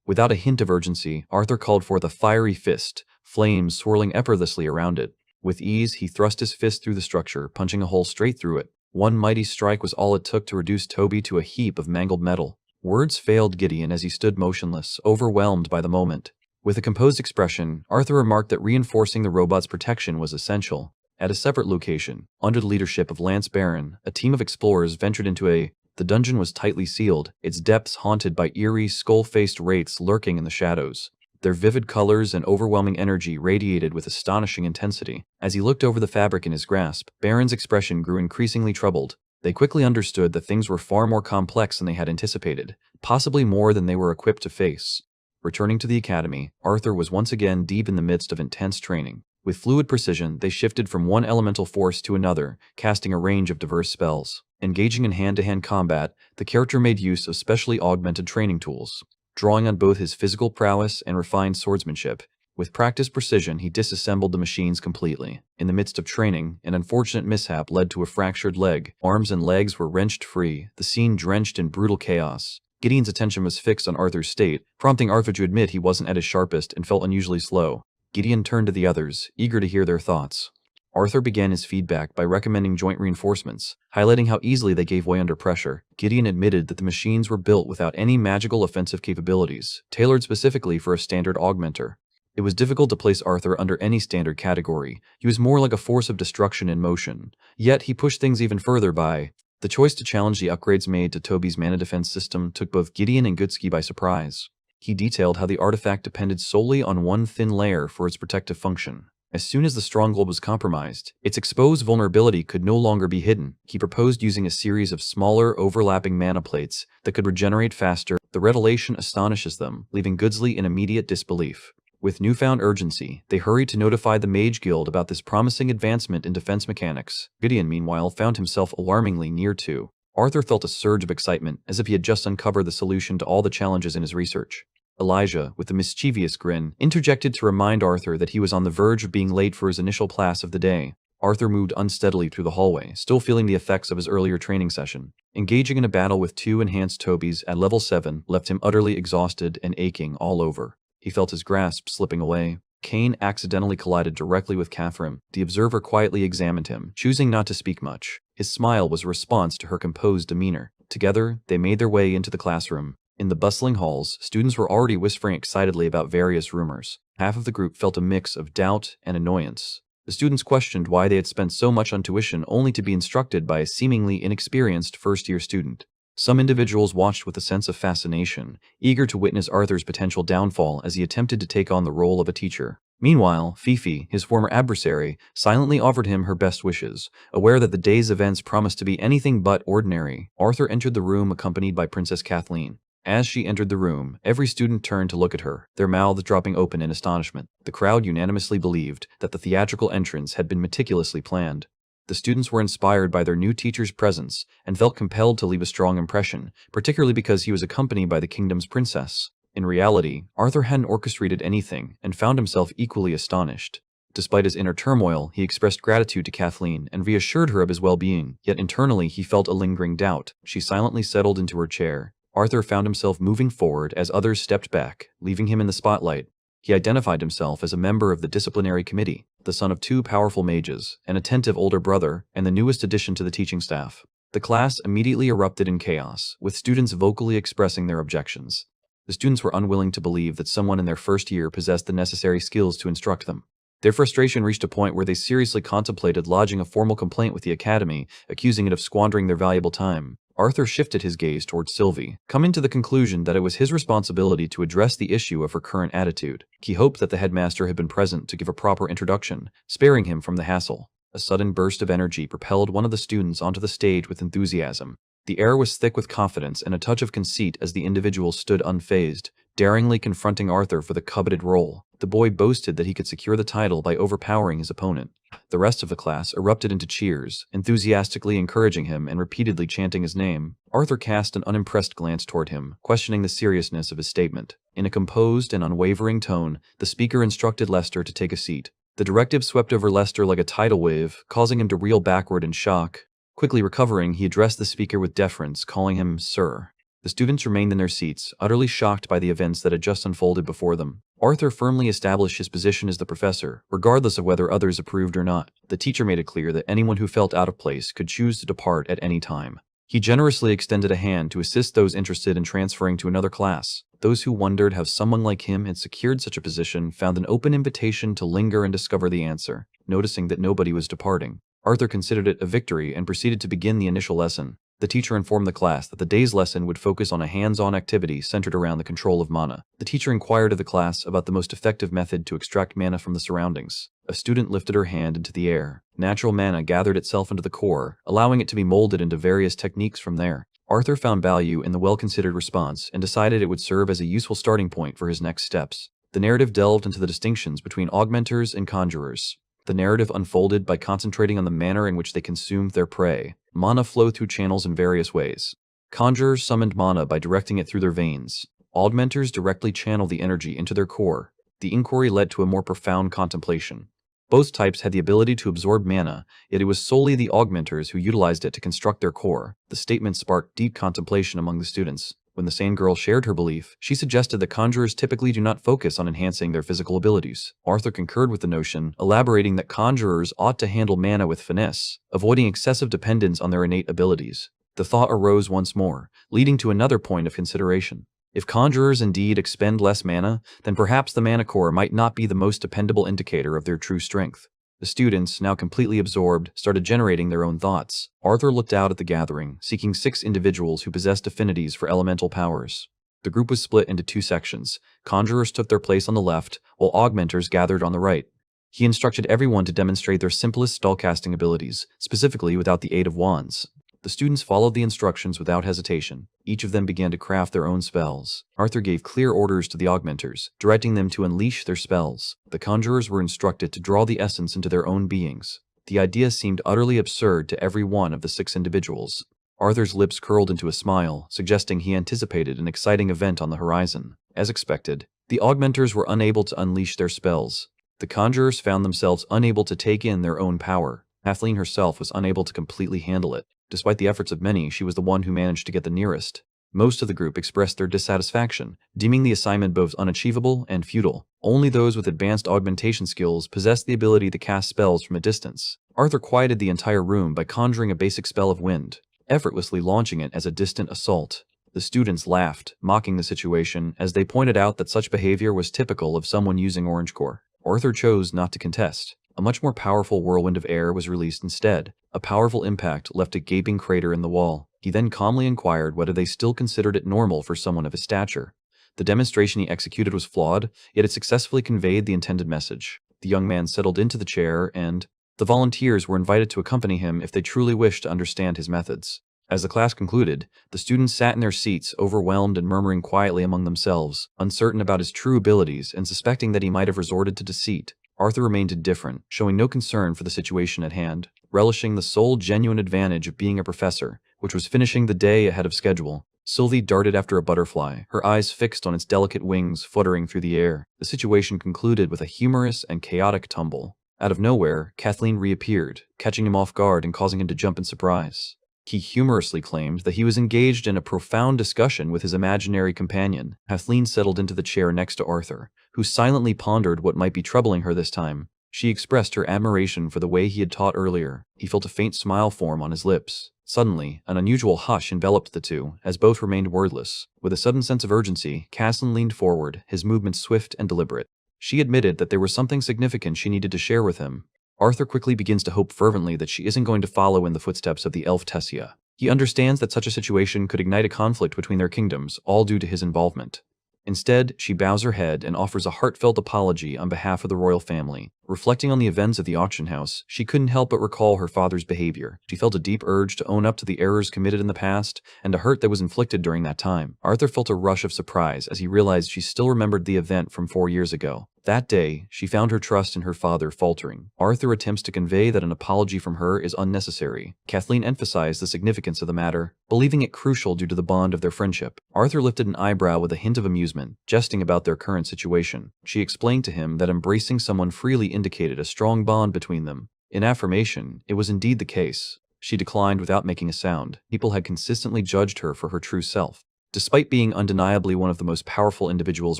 Without a hint of urgency, Arthur called forth a fiery fist, flames swirling effortlessly around it. With ease, he thrust his fist through the structure, punching a hole straight through it. One mighty strike was all it took to reduce Toby to a heap of mangled metal. Words failed Gideon as he stood motionless, overwhelmed by the moment. With a composed expression, Arthur remarked that reinforcing the robot's protection was essential. At a separate location, under the leadership of Lance Barron, a team of explorers ventured into the dungeon was tightly sealed, its depths haunted by eerie, skull-faced wraiths lurking in the shadows. Their vivid colors and overwhelming energy radiated with astonishing intensity. As he looked over the fabric in his grasp, Barron's expression grew increasingly troubled. They quickly understood that things were far more complex than they had anticipated, possibly more than they were equipped to face. Returning to the academy, Arthur was once again deep in the midst of intense training. With fluid precision, they shifted from one elemental force to another, casting a range of diverse spells. Engaging in hand-to-hand combat, the character made use of specially augmented training tools, drawing on both his physical prowess and refined swordsmanship. With practiced precision, he disassembled the machines completely. In the midst of training, an unfortunate mishap led to a fractured leg. Arms and legs were wrenched free, the scene drenched in brutal chaos. Gideon's attention was fixed on Arthur's state, prompting Arthur to admit he wasn't at his sharpest and felt unusually slow. Gideon turned to the others, eager to hear their thoughts. Arthur began his feedback by recommending joint reinforcements, highlighting how easily they gave way under pressure. Gideon admitted that the machines were built without any magical offensive capabilities, tailored specifically for a standard augmenter. It was difficult to place Arthur under any standard category. He was more like a force of destruction in motion. Yet he pushed things even further by the choice to challenge the upgrades made to Toby's mana defense system took both Gideon and Goodsky by surprise. He detailed how the artifact depended solely on one thin layer for its protective function. As soon as the stronghold was compromised, its exposed vulnerability could no longer be hidden. He proposed using a series of smaller, overlapping mana plates that could regenerate faster. The revelation astonishes them, leaving Goodsley in immediate disbelief. With newfound urgency, they hurried to notify the Mage Guild about this promising advancement in defense mechanics. Gideon, meanwhile, found himself alarmingly near to. Arthur felt a surge of excitement, as if he had just uncovered the solution to all the challenges in his research. Elijah, with a mischievous grin, interjected to remind Arthur that he was on the verge of being late for his initial class of the day. Arthur moved unsteadily through the hallway, still feeling the effects of his earlier training session. Engaging in a battle with two enhanced Tobys at level 7 left him utterly exhausted and aching all over. He felt his grasp slipping away. Kane accidentally collided directly with Catherine. The observer quietly examined him, choosing not to speak much. His smile was a response to her composed demeanor. Together, they made their way into the classroom. In the bustling halls, students were already whispering excitedly about various rumors. Half of the group felt a mix of doubt and annoyance. The students questioned why they had spent so much on tuition only to be instructed by a seemingly inexperienced first-year student. Some individuals watched with a sense of fascination, eager to witness Arthur's potential downfall as he attempted to take on the role of a teacher. Meanwhile, Fifi, his former adversary, silently offered him her best wishes, aware that the day's events promised to be anything but ordinary. Arthur entered the room accompanied by Princess Kathleen. As she entered the room, every student turned to look at her, their mouths dropping open in astonishment. The crowd unanimously believed that the theatrical entrance had been meticulously planned. The students were inspired by their new teacher's presence and felt compelled to leave a strong impression, particularly because he was accompanied by the kingdom's princess. In reality, Arthur hadn't orchestrated anything and found himself equally astonished. Despite his inner turmoil, he expressed gratitude to Kathleen and reassured her of his well-being, yet internally he felt a lingering doubt. She silently settled into her chair. Arthur found himself moving forward as others stepped back, leaving him in the spotlight. He identified himself as a member of the disciplinary committee, the son of two powerful mages, an attentive older brother, and the newest addition to the teaching staff. The class immediately erupted in chaos, with students vocally expressing their objections. The students were unwilling to believe that someone in their first year possessed the necessary skills to instruct them. Their frustration reached a point where they seriously contemplated lodging a formal complaint with the academy, accusing it of squandering their valuable time. Arthur shifted his gaze towards Sylvie, coming to the conclusion that it was his responsibility to address the issue of her current attitude. He hoped that the headmaster had been present to give a proper introduction, sparing him from the hassle. A sudden burst of energy propelled one of the students onto the stage with enthusiasm. The air was thick with confidence and a touch of conceit as the individual stood unfazed, daringly confronting Arthur for the coveted role. The boy boasted that he could secure the title by overpowering his opponent. The rest of the class erupted into cheers, enthusiastically encouraging him and repeatedly chanting his name. Arthur cast an unimpressed glance toward him, questioning the seriousness of his statement. In a composed and unwavering tone, the speaker instructed Lester to take a seat. The directive swept over Lester like a tidal wave, causing him to reel backward in shock. Quickly recovering, he addressed the speaker with deference, calling him Sir. The students remained in their seats, utterly shocked by the events that had just unfolded before them. Arthur firmly established his position as the professor, regardless of whether others approved or not. The teacher made it clear that anyone who felt out of place could choose to depart at any time. He generously extended a hand to assist those interested in transferring to another class. Those who wondered how someone like him had secured such a position found an open invitation to linger and discover the answer. Noticing that nobody was departing, Arthur considered it a victory and proceeded to begin the initial lesson. The teacher informed the class that the day's lesson would focus on a hands-on activity centered around the control of mana. The teacher inquired of the class about the most effective method to extract mana from the surroundings. A student lifted her hand into the air. Natural mana gathered itself into the core, allowing it to be molded into various techniques from there. Arthur found value in the well-considered response and decided it would serve as a useful starting point for his next steps. The narrative delved into the distinctions between augmenters and conjurers. The narrative unfolded by concentrating on the manner in which they consumed their prey. Mana flowed through channels in various ways. Conjurers summoned mana by directing it through their veins. Augmenters directly channeled the energy into their core. The inquiry led to a more profound contemplation. Both types had the ability to absorb mana, yet it was solely the augmenters who utilized it to construct their core. The statement sparked deep contemplation among the students. When the same girl shared her belief, she suggested that conjurers typically do not focus on enhancing their physical abilities. Arthur concurred with the notion, elaborating that conjurers ought to handle mana with finesse, avoiding excessive dependence on their innate abilities. The thought arose once more, leading to another point of consideration. If conjurers indeed expend less mana, then perhaps the mana core might not be the most dependable indicator of their true strength. The students, now completely absorbed, started generating their own thoughts. Arthur looked out at the gathering, seeking 6 individuals who possessed affinities for elemental powers. The group was split into 2 sections. Conjurers took their place on the left, while augmenters gathered on the right. He instructed everyone to demonstrate their simplest spellcasting abilities, specifically without the aid of wands. The students followed the instructions without hesitation. Each of them began to craft their own spells. Arthur gave clear orders to the augmenters, directing them to unleash their spells. The conjurers were instructed to draw the essence into their own beings. The idea seemed utterly absurd to every one of the 6 individuals. Arthur's lips curled into a smile, suggesting he anticipated an exciting event on the horizon. As expected, the augmenters were unable to unleash their spells. The conjurers found themselves unable to take in their own power. Kathleen herself was unable to completely handle it. Despite the efforts of many, she was the one who managed to get the nearest. Most of the group expressed their dissatisfaction, deeming the assignment both unachievable and futile. Only those with advanced augmentation skills possessed the ability to cast spells from a distance. Arthur quieted the entire room by conjuring a basic spell of wind, effortlessly launching it as a distant assault. The students laughed, mocking the situation, as they pointed out that such behavior was typical of someone using Orange Core. Arthur chose not to contest. A much more powerful whirlwind of air was released instead. A powerful impact left a gaping crater in the wall. He then calmly inquired whether they still considered it normal for someone of his stature. The demonstration he executed was flawed, yet it successfully conveyed the intended message. The young man settled into the chair and the volunteers were invited to accompany him if they truly wished to understand his methods. As the class concluded, the students sat in their seats, overwhelmed and murmuring quietly among themselves, uncertain about his true abilities and suspecting that he might have resorted to deceit. Arthur remained indifferent, showing no concern for the situation at hand, relishing the sole genuine advantage of being a professor, which was finishing the day ahead of schedule. Sylvie darted after a butterfly, her eyes fixed on its delicate wings fluttering through the air. The situation concluded with a humorous and chaotic tumble. Out of nowhere, Kathleen reappeared, catching him off guard and causing him to jump in surprise. He humorously claimed that he was engaged in a profound discussion with his imaginary companion. Kathleen settled into the chair next to Arthur, who silently pondered what might be troubling her this time. She expressed her admiration for the way he had taught earlier. He felt a faint smile form on his lips. Suddenly, an unusual hush enveloped the two, as both remained wordless. With a sudden sense of urgency, Kathleen leaned forward, his movements swift and deliberate. She admitted that there was something significant she needed to share with him. Arthur quickly begins to hope fervently that she isn't going to follow in the footsteps of the elf Tessia. He understands that such a situation could ignite a conflict between their kingdoms, all due to his involvement. Instead, she bows her head and offers a heartfelt apology on behalf of the royal family. Reflecting on the events of the auction house, she couldn't help but recall her father's behavior. She felt a deep urge to own up to the errors committed in the past and a hurt that was inflicted during that time. Arthur felt a rush of surprise as he realized she still remembered the event from 4 years ago. That day, she found her trust in her father faltering. Arthur attempts to convey that an apology from her is unnecessary. Kathleen emphasized the significance of the matter, believing it crucial due to the bond of their friendship. Arthur lifted an eyebrow with a hint of amusement, jesting about their current situation. She explained to him that embracing someone freely indicated a strong bond between them. In affirmation, it was indeed the case. She declined without making a sound. People had consistently judged her for her true self. Despite being undeniably one of the most powerful individuals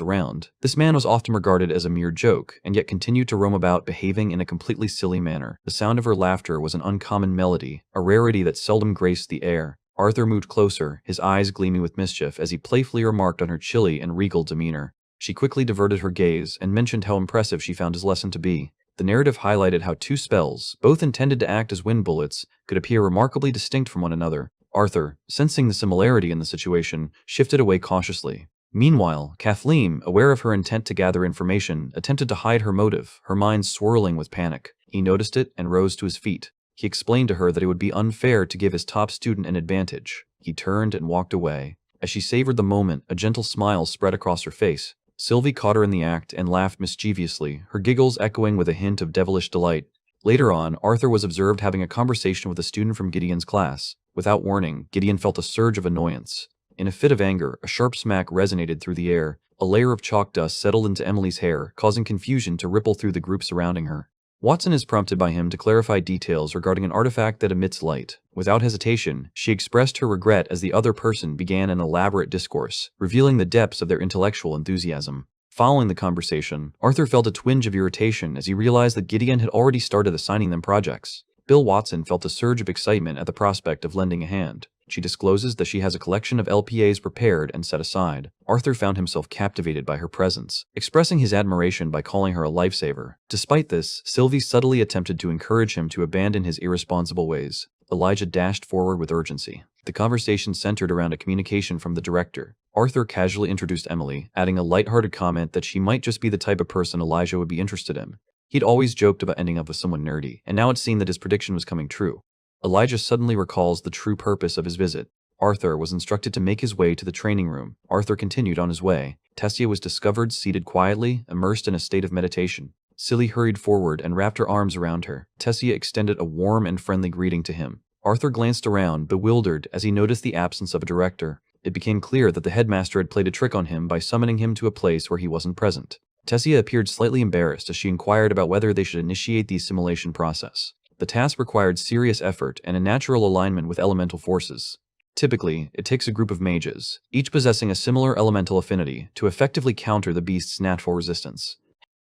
around, this man was often regarded as a mere joke, and yet continued to roam about behaving in a completely silly manner. The sound of her laughter was an uncommon melody, a rarity that seldom graced the air. Arthur moved closer, his eyes gleaming with mischief as he playfully remarked on her chilly and regal demeanor. She quickly diverted her gaze and mentioned how impressive she found his lesson to be. The narrative highlighted how two spells, both intended to act as wind bullets, could appear remarkably distinct from one another. Arthur, sensing the similarity in the situation, shifted away cautiously. Meanwhile, Kathleen, aware of her intent to gather information, attempted to hide her motive, her mind swirling with panic. He noticed it and rose to his feet. He explained to her that it would be unfair to give his top student an advantage. He turned and walked away. As she savored the moment, a gentle smile spread across her face. Sylvie caught her in the act and laughed mischievously, her giggles echoing with a hint of devilish delight. Later on, Arthur was observed having a conversation with a student from Gideon's class. Without warning, Gideon felt a surge of annoyance. In a fit of anger, a sharp smack resonated through the air. A layer of chalk dust settled into Emily's hair, causing confusion to ripple through the group surrounding her. Watson is prompted by him to clarify details regarding an artifact that emits light. Without hesitation, she expressed her regret as the other person began an elaborate discourse, revealing the depths of their intellectual enthusiasm. Following the conversation, Arthur felt a twinge of irritation as he realized that Gideon had already started assigning them projects. Bill Watson felt a surge of excitement at the prospect of lending a hand. She discloses that she has a collection of LPAs prepared and set aside. Arthur found himself captivated by her presence, expressing his admiration by calling her a lifesaver. Despite this, Sylvie subtly attempted to encourage him to abandon his irresponsible ways. Elijah dashed forward with urgency. The conversation centered around a communication from the director. Arthur casually introduced Emily, adding a lighthearted comment that she might just be the type of person Elijah would be interested in. He'd always joked about ending up with someone nerdy, and now it seemed that his prediction was coming true. Elijah suddenly recalls the true purpose of his visit. Arthur was instructed to make his way to the training room. Arthur continued on his way. Tessia was discovered seated quietly, immersed in a state of meditation. Silly hurried forward and wrapped her arms around her. Tessia extended a warm and friendly greeting to him. Arthur glanced around, bewildered, as he noticed the absence of a director. It became clear that the headmaster had played a trick on him by summoning him to a place where he wasn't present. Tessia appeared slightly embarrassed as she inquired about whether they should initiate the assimilation process. The task required serious effort and a natural alignment with elemental forces. Typically, it takes a group of mages, each possessing a similar elemental affinity, to effectively counter the beast's natural resistance.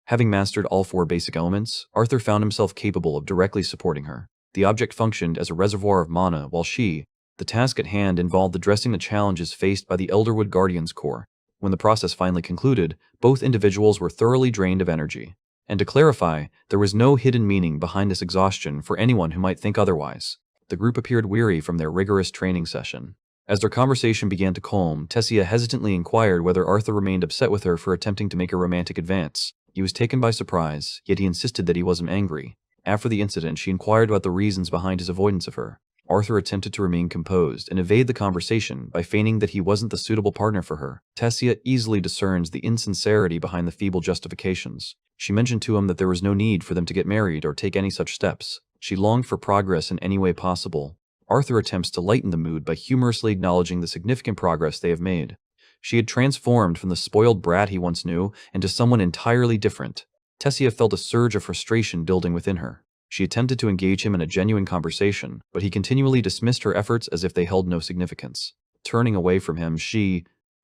Having mastered all 4 basic elements, Arthur found himself capable of directly supporting her. The object functioned as a reservoir of mana, while the task at hand involved addressing the challenges faced by the Elderwood Guardians Corps. When the process finally concluded, both individuals were thoroughly drained of energy. And to clarify, there was no hidden meaning behind this exhaustion for anyone who might think otherwise. The group appeared weary from their rigorous training session. As their conversation began to calm, Tessia hesitantly inquired whether Arthur remained upset with her for attempting to make a romantic advance. He was taken by surprise, yet he insisted that he wasn't angry. After the incident, she inquired about the reasons behind his avoidance of her. Arthur attempted to remain composed and evade the conversation by feigning that he wasn't the suitable partner for her. Tessia easily discerns the insincerity behind the feeble justifications. She mentioned to him that there was no need for them to get married or take any such steps. She longed for progress in any way possible. Arthur attempts to lighten the mood by humorously acknowledging the significant progress they have made. She had transformed from the spoiled brat he once knew into someone entirely different. Tessia felt a surge of frustration building within her. She attempted to engage him in a genuine conversation, but he continually dismissed her efforts as if they held no significance. Turning away from him,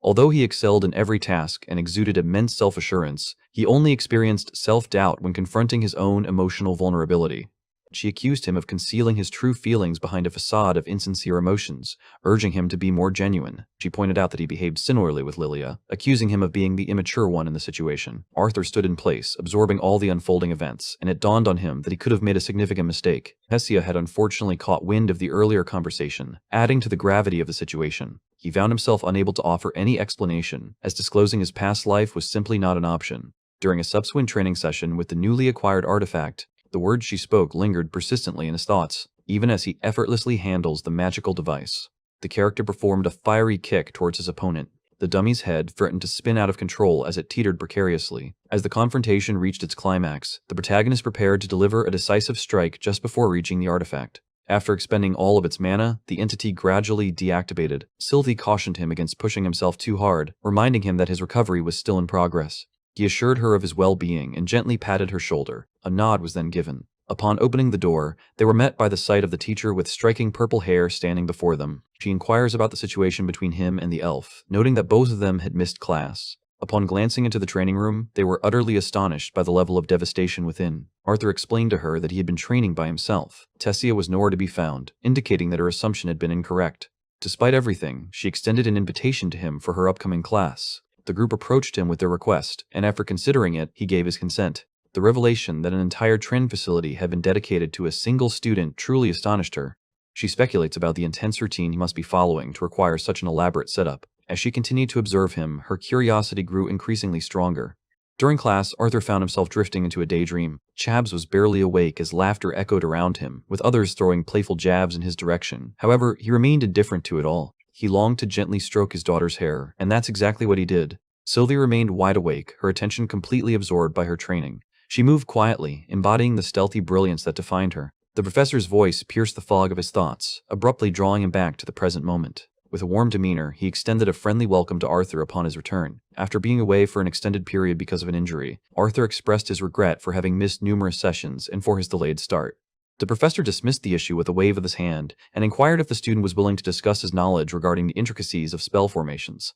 although he excelled in every task and exuded immense self-assurance, he only experienced self-doubt when confronting his own emotional vulnerability. She accused him of concealing his true feelings behind a facade of insincere emotions, urging him to be more genuine. She pointed out that he behaved similarly with Lilia, accusing him of being the immature one in the situation. Arthur stood in place, absorbing all the unfolding events, and it dawned on him that he could have made a significant mistake. Tessia had unfortunately caught wind of the earlier conversation, adding to the gravity of the situation. He found himself unable to offer any explanation, as disclosing his past life was simply not an option. During a subsequent training session with the newly acquired artifact, the words she spoke lingered persistently in his thoughts, even as he effortlessly handles the magical device. The character performed a fiery kick towards his opponent. The dummy's head threatened to spin out of control as it teetered precariously. As the confrontation reached its climax, the protagonist prepared to deliver a decisive strike just before reaching the artifact. After expending all of its mana, the entity gradually deactivated. Sylvie cautioned him against pushing himself too hard, reminding him that his recovery was still in progress. He assured her of his well-being and gently patted her shoulder. A nod was then given. Upon opening the door, they were met by the sight of the teacher with striking purple hair standing before them. She inquires about the situation between him and the elf, noting that both of them had missed class. Upon glancing into the training room, they were utterly astonished by the level of devastation within. Arthur explained to her that he had been training by himself. Tessia was nowhere to be found, indicating that her assumption had been incorrect. Despite everything, she extended an invitation to him for her upcoming class. The group approached him with their request, and after considering it, he gave his consent. The revelation that an entire training facility had been dedicated to a single student truly astonished her. She speculates about the intense routine he must be following to require such an elaborate setup. As she continued to observe him, her curiosity grew increasingly stronger. During class, Arthur found himself drifting into a daydream. Chabs was barely awake as laughter echoed around him, with others throwing playful jabs in his direction. However, he remained indifferent to it all. He longed to gently stroke his daughter's hair, and that's exactly what he did. Sylvie remained wide awake, her attention completely absorbed by her training. She moved quietly, embodying the stealthy brilliance that defined her. The professor's voice pierced the fog of his thoughts, abruptly drawing him back to the present moment. With a warm demeanor, he extended a friendly welcome to Arthur upon his return. After being away for an extended period because of an injury, Arthur expressed his regret for having missed numerous sessions and for his delayed start. The professor dismissed the issue with a wave of his hand and inquired if the student was willing to discuss his knowledge regarding the intricacies of spell formations.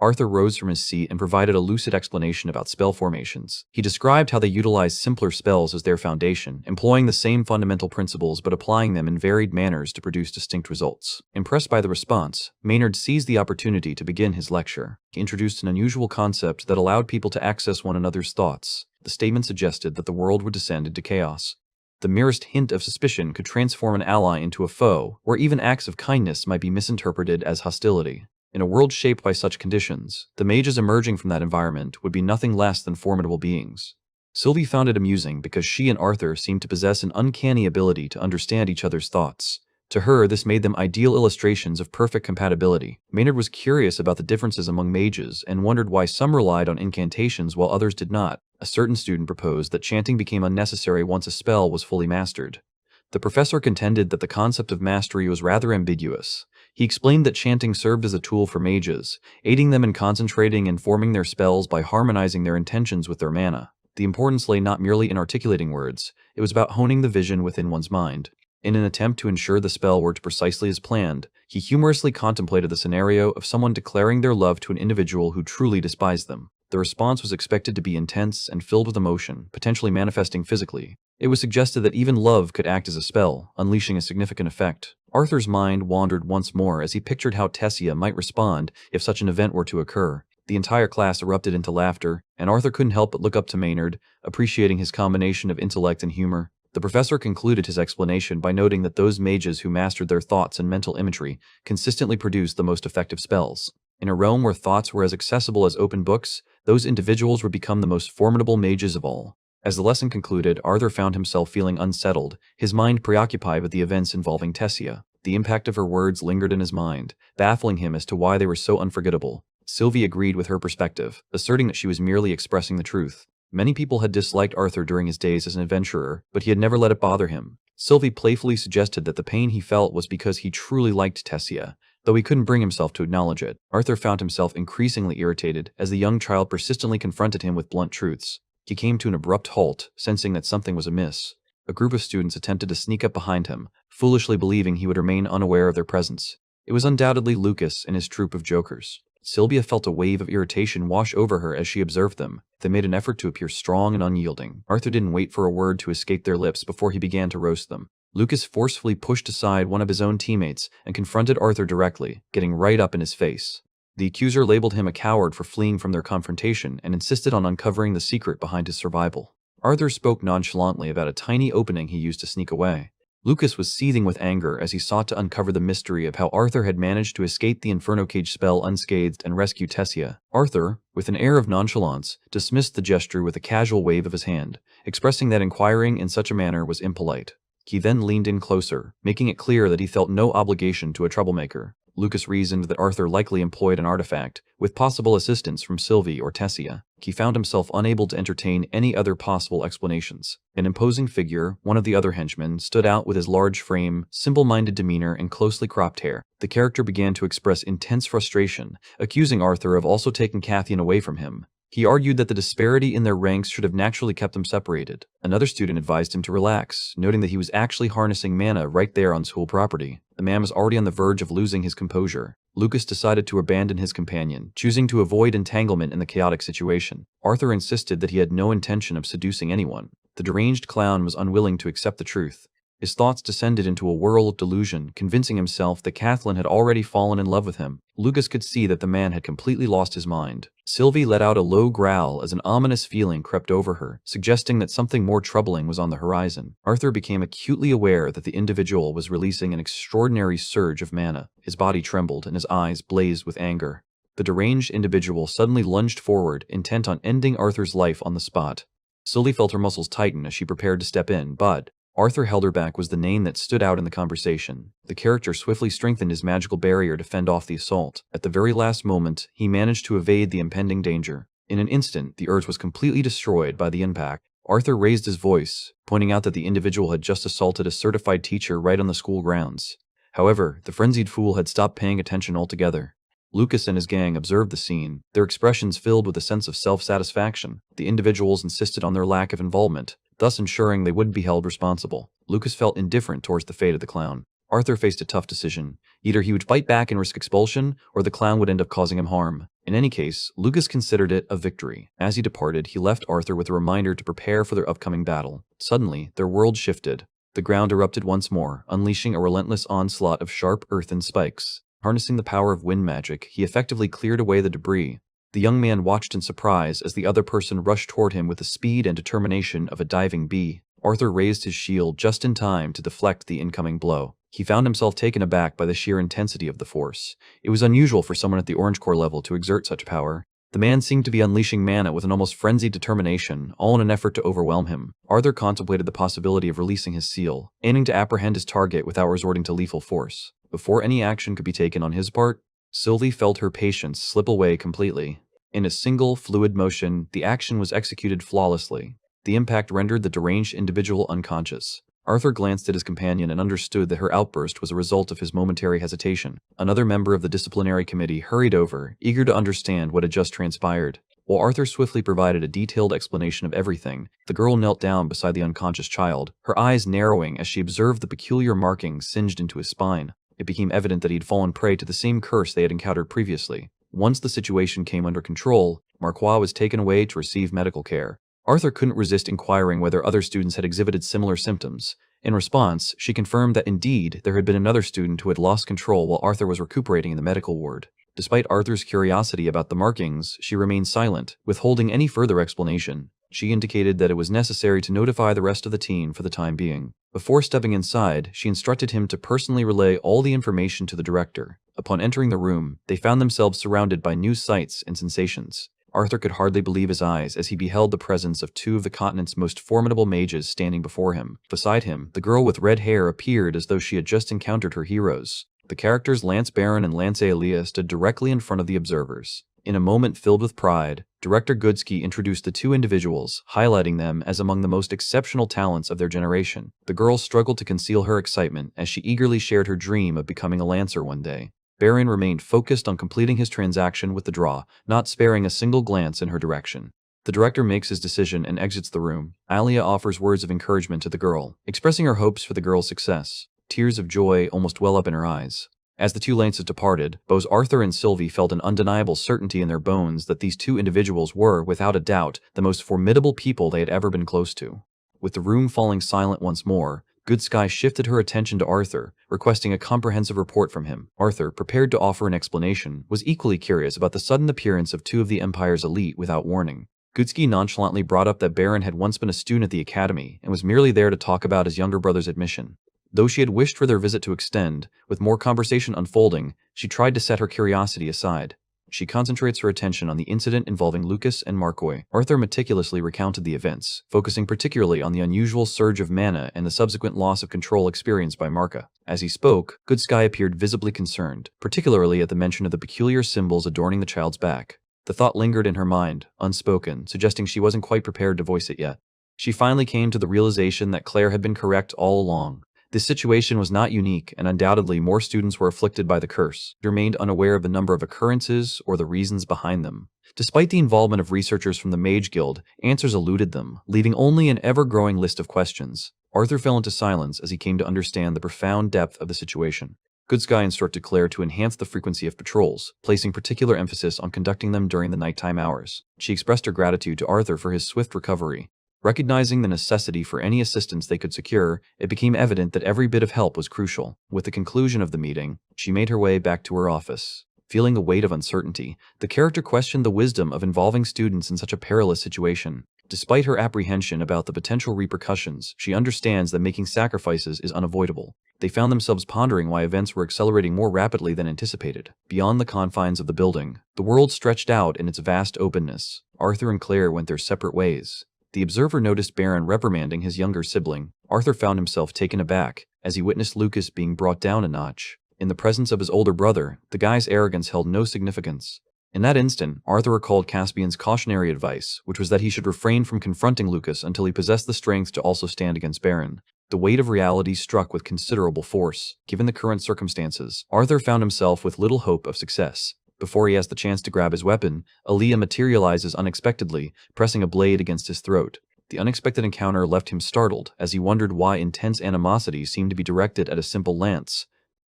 Arthur rose from his seat and provided a lucid explanation about spell formations. He described how they utilize simpler spells as their foundation, employing the same fundamental principles but applying them in varied manners to produce distinct results. Impressed by the response, Maynard seized the opportunity to begin his lecture. He introduced an unusual concept that allowed people to access one another's thoughts. The statement suggested that the world would descend into chaos. The merest hint of suspicion could transform an ally into a foe, or even acts of kindness might be misinterpreted as hostility. In a world shaped by such conditions, the mages emerging from that environment would be nothing less than formidable beings. Sylvie found it amusing because she and Arthur seemed to possess an uncanny ability to understand each other's thoughts. To her, this made them ideal illustrations of perfect compatibility. Maynard was curious about the differences among mages and wondered why some relied on incantations while others did not. A certain student proposed that chanting became unnecessary once a spell was fully mastered. The professor contended that the concept of mastery was rather ambiguous. He explained that chanting served as a tool for mages, aiding them in concentrating and forming their spells by harmonizing their intentions with their mana. The importance lay not merely in articulating words, it was about honing the vision within one's mind. In an attempt to ensure the spell worked precisely as planned, he humorously contemplated the scenario of someone declaring their love to an individual who truly despised them. The response was expected to be intense and filled with emotion, potentially manifesting physically. It was suggested that even love could act as a spell, unleashing a significant effect. Arthur's mind wandered once more as he pictured how Tessia might respond if such an event were to occur. The entire class erupted into laughter, and Arthur couldn't help but look up to Maynard, appreciating his combination of intellect and humor. The professor concluded his explanation by noting that those mages who mastered their thoughts and mental imagery consistently produced the most effective spells. In a realm where thoughts were as accessible as open books, those individuals would become the most formidable mages of all. As the lesson concluded, Arthur found himself feeling unsettled, his mind preoccupied with the events involving Tessia. The impact of her words lingered in his mind, baffling him as to why they were so unforgettable. Sylvie agreed with her perspective, asserting that she was merely expressing the truth. Many people had disliked Arthur during his days as an adventurer, but he had never let it bother him. Sylvie playfully suggested that the pain he felt was because he truly liked Tessia, though he couldn't bring himself to acknowledge it. Arthur found himself increasingly irritated as the young child persistently confronted him with blunt truths. He came to an abrupt halt, sensing that something was amiss. A group of students attempted to sneak up behind him, foolishly believing he would remain unaware of their presence. It was undoubtedly Lucas and his troupe of jokers. Sylvia felt a wave of irritation wash over her as she observed them. They made an effort to appear strong and unyielding. Arthur didn't wait for a word to escape their lips before he began to roast them. Lucas forcefully pushed aside one of his own teammates and confronted Arthur directly, getting right up in his face. The accuser labeled him a coward for fleeing from their confrontation and insisted on uncovering the secret behind his survival. Arthur spoke nonchalantly about a tiny opening he used to sneak away. Lucas was seething with anger as he sought to uncover the mystery of how Arthur had managed to escape the Inferno Cage spell unscathed and rescue Tessia. Arthur, with an air of nonchalance, dismissed the gesture with a casual wave of his hand, expressing that inquiring in such a manner was impolite. He then leaned in closer, making it clear that he felt no obligation to a troublemaker. Lucas reasoned that Arthur likely employed an artifact, with possible assistance from Sylvie or Tessia. He found himself unable to entertain any other possible explanations. An imposing figure, one of the other henchmen, stood out with his large frame, simple-minded demeanor, and closely cropped hair. The character began to express intense frustration, accusing Arthur of also taking Cathian away from him. He argued that the disparity in their ranks should have naturally kept them separated. Another student advised him to relax, noting that he was actually harnessing mana right there on school property. The man was already on the verge of losing his composure. Lucas decided to abandon his companion, choosing to avoid entanglement in the chaotic situation. Arthur insisted that he had no intention of seducing anyone. The deranged clown was unwilling to accept the truth. His thoughts descended into a whirl of delusion, convincing himself that Kathleen had already fallen in love with him. Lucas could see that the man had completely lost his mind. Sylvie let out a low growl as an ominous feeling crept over her, suggesting that something more troubling was on the horizon. Arthur became acutely aware that the individual was releasing an extraordinary surge of mana. His body trembled and his eyes blazed with anger. The deranged individual suddenly lunged forward, intent on ending Arthur's life on the spot. Sylvie felt her muscles tighten as she prepared to step in, but Arthur held her back was the name that stood out in the conversation. The character swiftly strengthened his magical barrier to fend off the assault. At the very last moment, he managed to evade the impending danger. In an instant, the earth was completely destroyed by the impact. Arthur raised his voice, pointing out that the individual had just assaulted a certified teacher right on the school grounds. However, the frenzied fool had stopped paying attention altogether. Lucas and his gang observed the scene, their expressions filled with a sense of self-satisfaction. The individuals insisted on their lack of involvement, thus ensuring they wouldn't be held responsible. Lucas felt indifferent towards the fate of the clown. Arthur faced a tough decision. Either he would fight back and risk expulsion, or the clown would end up causing him harm. In any case, Lucas considered it a victory. As he departed, he left Arthur with a reminder to prepare for their upcoming battle. Suddenly, their world shifted. The ground erupted once more, unleashing a relentless onslaught of sharp earthen spikes. Harnessing the power of wind magic, he effectively cleared away the debris. The young man watched in surprise as the other person rushed toward him with the speed and determination of a diving bee. Arthur raised his shield just in time to deflect the incoming blow. He found himself taken aback by the sheer intensity of the force. It was unusual for someone at the Orange Core level to exert such power. The man seemed to be unleashing mana with an almost frenzied determination, all in an effort to overwhelm him. Arthur contemplated the possibility of releasing his seal, aiming to apprehend his target without resorting to lethal force. Before any action could be taken on his part, Sylvie felt her patience slip away completely. In a single, fluid motion, the action was executed flawlessly. The impact rendered the deranged individual unconscious. Arthur glanced at his companion and understood that her outburst was a result of his momentary hesitation. Another member of the disciplinary committee hurried over, eager to understand what had just transpired. While Arthur swiftly provided a detailed explanation of everything, the girl knelt down beside the unconscious child, her eyes narrowing as she observed the peculiar markings singed into his spine. It became evident that he had fallen prey to the same curse they had encountered previously. Once the situation came under control, Manhwa was taken away to receive medical care. Arthur couldn't resist inquiring whether other students had exhibited similar symptoms. In response, she confirmed that indeed there had been another student who had lost control while Arthur was recuperating in the medical ward. Despite Arthur's curiosity about the markings, she remained silent, withholding any further explanation. She indicated that it was necessary to notify the rest of the team for the time being. Before stepping inside, she instructed him to personally relay all the information to the director. Upon entering the room, they found themselves surrounded by new sights and sensations. Arthur could hardly believe his eyes as he beheld the presence of two of the continent's most formidable mages standing before him. Beside him, the girl with red hair appeared as though she had just encountered her heroes. The characters Lance Baron and Lance Aelia stood directly in front of the observers. In a moment filled with pride, Director Goodsky introduced the two individuals, highlighting them as among the most exceptional talents of their generation. The girl struggled to conceal her excitement as she eagerly shared her dream of becoming a lancer one day. Baron remained focused on completing his transaction with the draw, not sparing a single glance in her direction. The director makes his decision and exits the room. Alia offers words of encouragement to the girl, expressing her hopes for the girl's success. Tears of joy almost well up in her eyes. As the two lances departed, both Arthur and Sylvie felt an undeniable certainty in their bones that these two individuals were, without a doubt, the most formidable people they had ever been close to. With the room falling silent once more, Goodsky shifted her attention to Arthur, requesting a comprehensive report from him. Arthur, prepared to offer an explanation, was equally curious about the sudden appearance of two of the Empire's elite without warning. Goodsky nonchalantly brought up that Baron had once been a student at the academy and was merely there to talk about his younger brother's admission. Though she had wished for their visit to extend, with more conversation unfolding, she tried to set her curiosity aside. She concentrates her attention on the incident involving Lucas and Marcoy. Arthur meticulously recounted the events, focusing particularly on the unusual surge of mana and the subsequent loss of control experienced by Marka. As he spoke, Goodsky appeared visibly concerned, particularly at the mention of the peculiar symbols adorning the child's back. The thought lingered in her mind, unspoken, suggesting she wasn't quite prepared to voice it yet. She finally came to the realization that Claire had been correct all along. This situation was not unique, and undoubtedly more students were afflicted by the curse, but remained unaware of the number of occurrences or the reasons behind them. Despite the involvement of researchers from the Mage Guild, answers eluded them, leaving only an ever-growing list of questions. Arthur fell into silence as he came to understand the profound depth of the situation. Good Sky instructed Claire to enhance the frequency of patrols, placing particular emphasis on conducting them during the nighttime hours. She expressed her gratitude to Arthur for his swift recovery. Recognizing the necessity for any assistance they could secure, it became evident that every bit of help was crucial. With the conclusion of the meeting, she made her way back to her office. Feeling the weight of uncertainty, the character questioned the wisdom of involving students in such a perilous situation. Despite her apprehension about the potential repercussions, she understands that making sacrifices is unavoidable. They found themselves pondering why events were accelerating more rapidly than anticipated. Beyond the confines of the building, the world stretched out in its vast openness. Arthur and Claire went their separate ways. The observer noticed Baron reprimanding his younger sibling. Arthur found himself taken aback as he witnessed Lucas being brought down a notch. In the presence of his older brother, the guy's arrogance held no significance. In that instant, Arthur recalled Caspian's cautionary advice, which was that he should refrain from confronting Lucas until he possessed the strength to also stand against Baron. The weight of reality struck with considerable force. Given the current circumstances, Arthur found himself with little hope of success. Before he has the chance to grab his weapon, Aaliyah materializes unexpectedly, pressing a blade against his throat. The unexpected encounter left him startled, as he wondered why intense animosity seemed to be directed at a simple lance.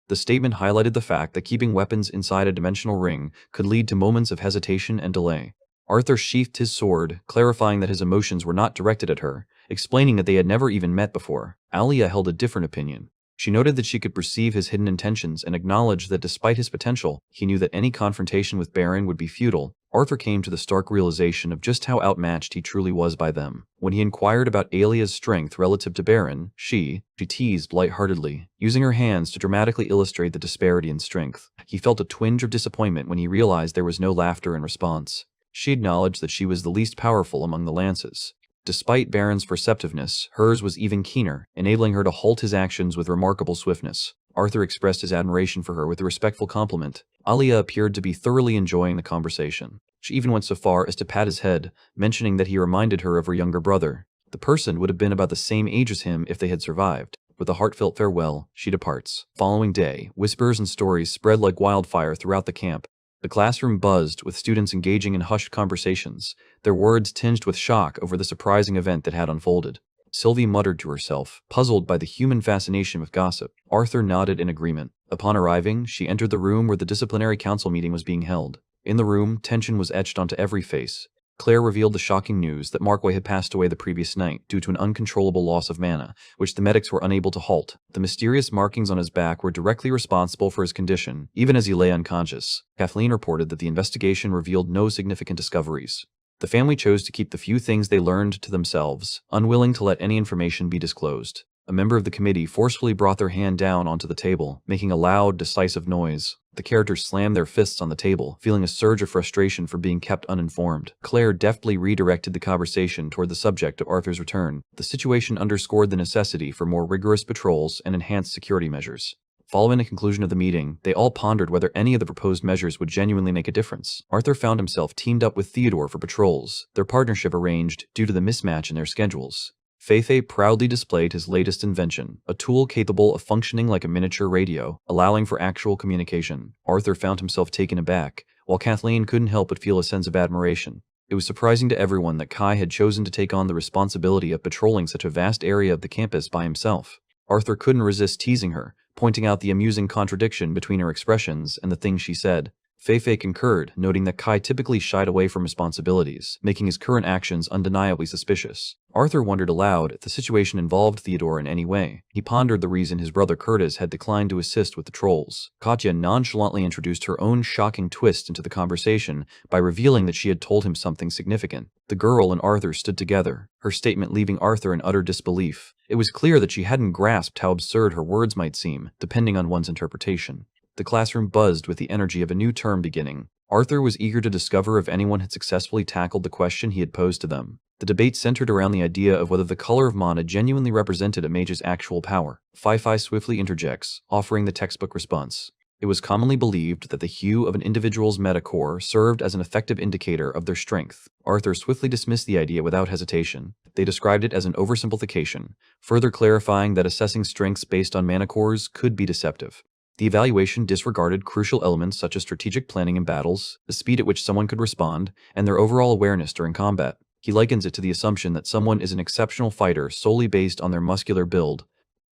The statement highlighted the fact that keeping weapons inside a dimensional ring could lead to moments of hesitation and delay. Arthur sheathed his sword, clarifying that his emotions were not directed at her, explaining that they had never even met before. Aaliyah held a different opinion. She noted that she could perceive his hidden intentions and acknowledged that despite his potential, he knew that any confrontation with Baron would be futile. Arthur came to the stark realization of just how outmatched he truly was by them. When he inquired about Aaliyah's strength relative to Baron, she teased lightheartedly, using her hands to dramatically illustrate the disparity in strength. He felt a twinge of disappointment when he realized there was no laughter in response. She acknowledged that she was the least powerful among the lances. Despite Baron's perceptiveness, hers was even keener, enabling her to halt his actions with remarkable swiftness. Arthur expressed his admiration for her with a respectful compliment. Aaliyah appeared to be thoroughly enjoying the conversation. She even went so far as to pat his head, mentioning that he reminded her of her younger brother. The person would have been about the same age as him if they had survived. With a heartfelt farewell, she departs. Following day, whispers and stories spread like wildfire throughout the camp. The classroom buzzed with students engaging in hushed conversations, their words tinged with shock over the surprising event that had unfolded. Sylvie muttered to herself, puzzled by the human fascination with gossip. Arthur nodded in agreement. Upon arriving, she entered the room where the disciplinary council meeting was being held. In the room, tension was etched onto every face. Claire revealed the shocking news that Markway had passed away the previous night due to an uncontrollable loss of mana, which the medics were unable to halt. The mysterious markings on his back were directly responsible for his condition, even as he lay unconscious. Kathleen reported that the investigation revealed no significant discoveries. The family chose to keep the few things they learned to themselves, unwilling to let any information be disclosed. A member of the committee forcefully brought their hand down onto the table, making a loud, decisive noise. The characters slammed their fists on the table, feeling a surge of frustration for being kept uninformed. Claire deftly redirected the conversation toward the subject of Arthur's return. The situation underscored the necessity for more rigorous patrols and enhanced security measures. Following the conclusion of the meeting, they all pondered whether any of the proposed measures would genuinely make a difference. Arthur found himself teamed up with Theodore for patrols, their partnership arranged due to the mismatch in their schedules. Feifei proudly displayed his latest invention, a tool capable of functioning like a miniature radio, allowing for actual communication. Arthur found himself taken aback, while Kathleen couldn't help but feel a sense of admiration. It was surprising to everyone that Kai had chosen to take on the responsibility of patrolling such a vast area of the campus by himself. Arthur couldn't resist teasing her, pointing out the amusing contradiction between her expressions and the things she said. Feifei concurred, noting that Kai typically shied away from responsibilities, making his current actions undeniably suspicious. Arthur wondered aloud if the situation involved Theodore in any way. He pondered the reason his brother Curtis had declined to assist with the trolls. Katya nonchalantly introduced her own shocking twist into the conversation by revealing that she had told him something significant. The girl and Arthur stood together, her statement leaving Arthur in utter disbelief. It was clear that she hadn't grasped how absurd her words might seem, depending on one's interpretation. The classroom buzzed with the energy of a new term beginning. Arthur was eager to discover if anyone had successfully tackled the question he had posed to them. The debate centered around the idea of whether the color of mana genuinely represented a mage's actual power. Feifei swiftly interjects, offering the textbook response. It was commonly believed that the hue of an individual's metacore served as an effective indicator of their strength. Arthur swiftly dismissed the idea without hesitation. They described it as an oversimplification, further clarifying that assessing strengths based on mana cores could be deceptive. The evaluation disregarded crucial elements such as strategic planning in battles, the speed at which someone could respond, and their overall awareness during combat. He likens it to the assumption that someone is an exceptional fighter solely based on their muscular build.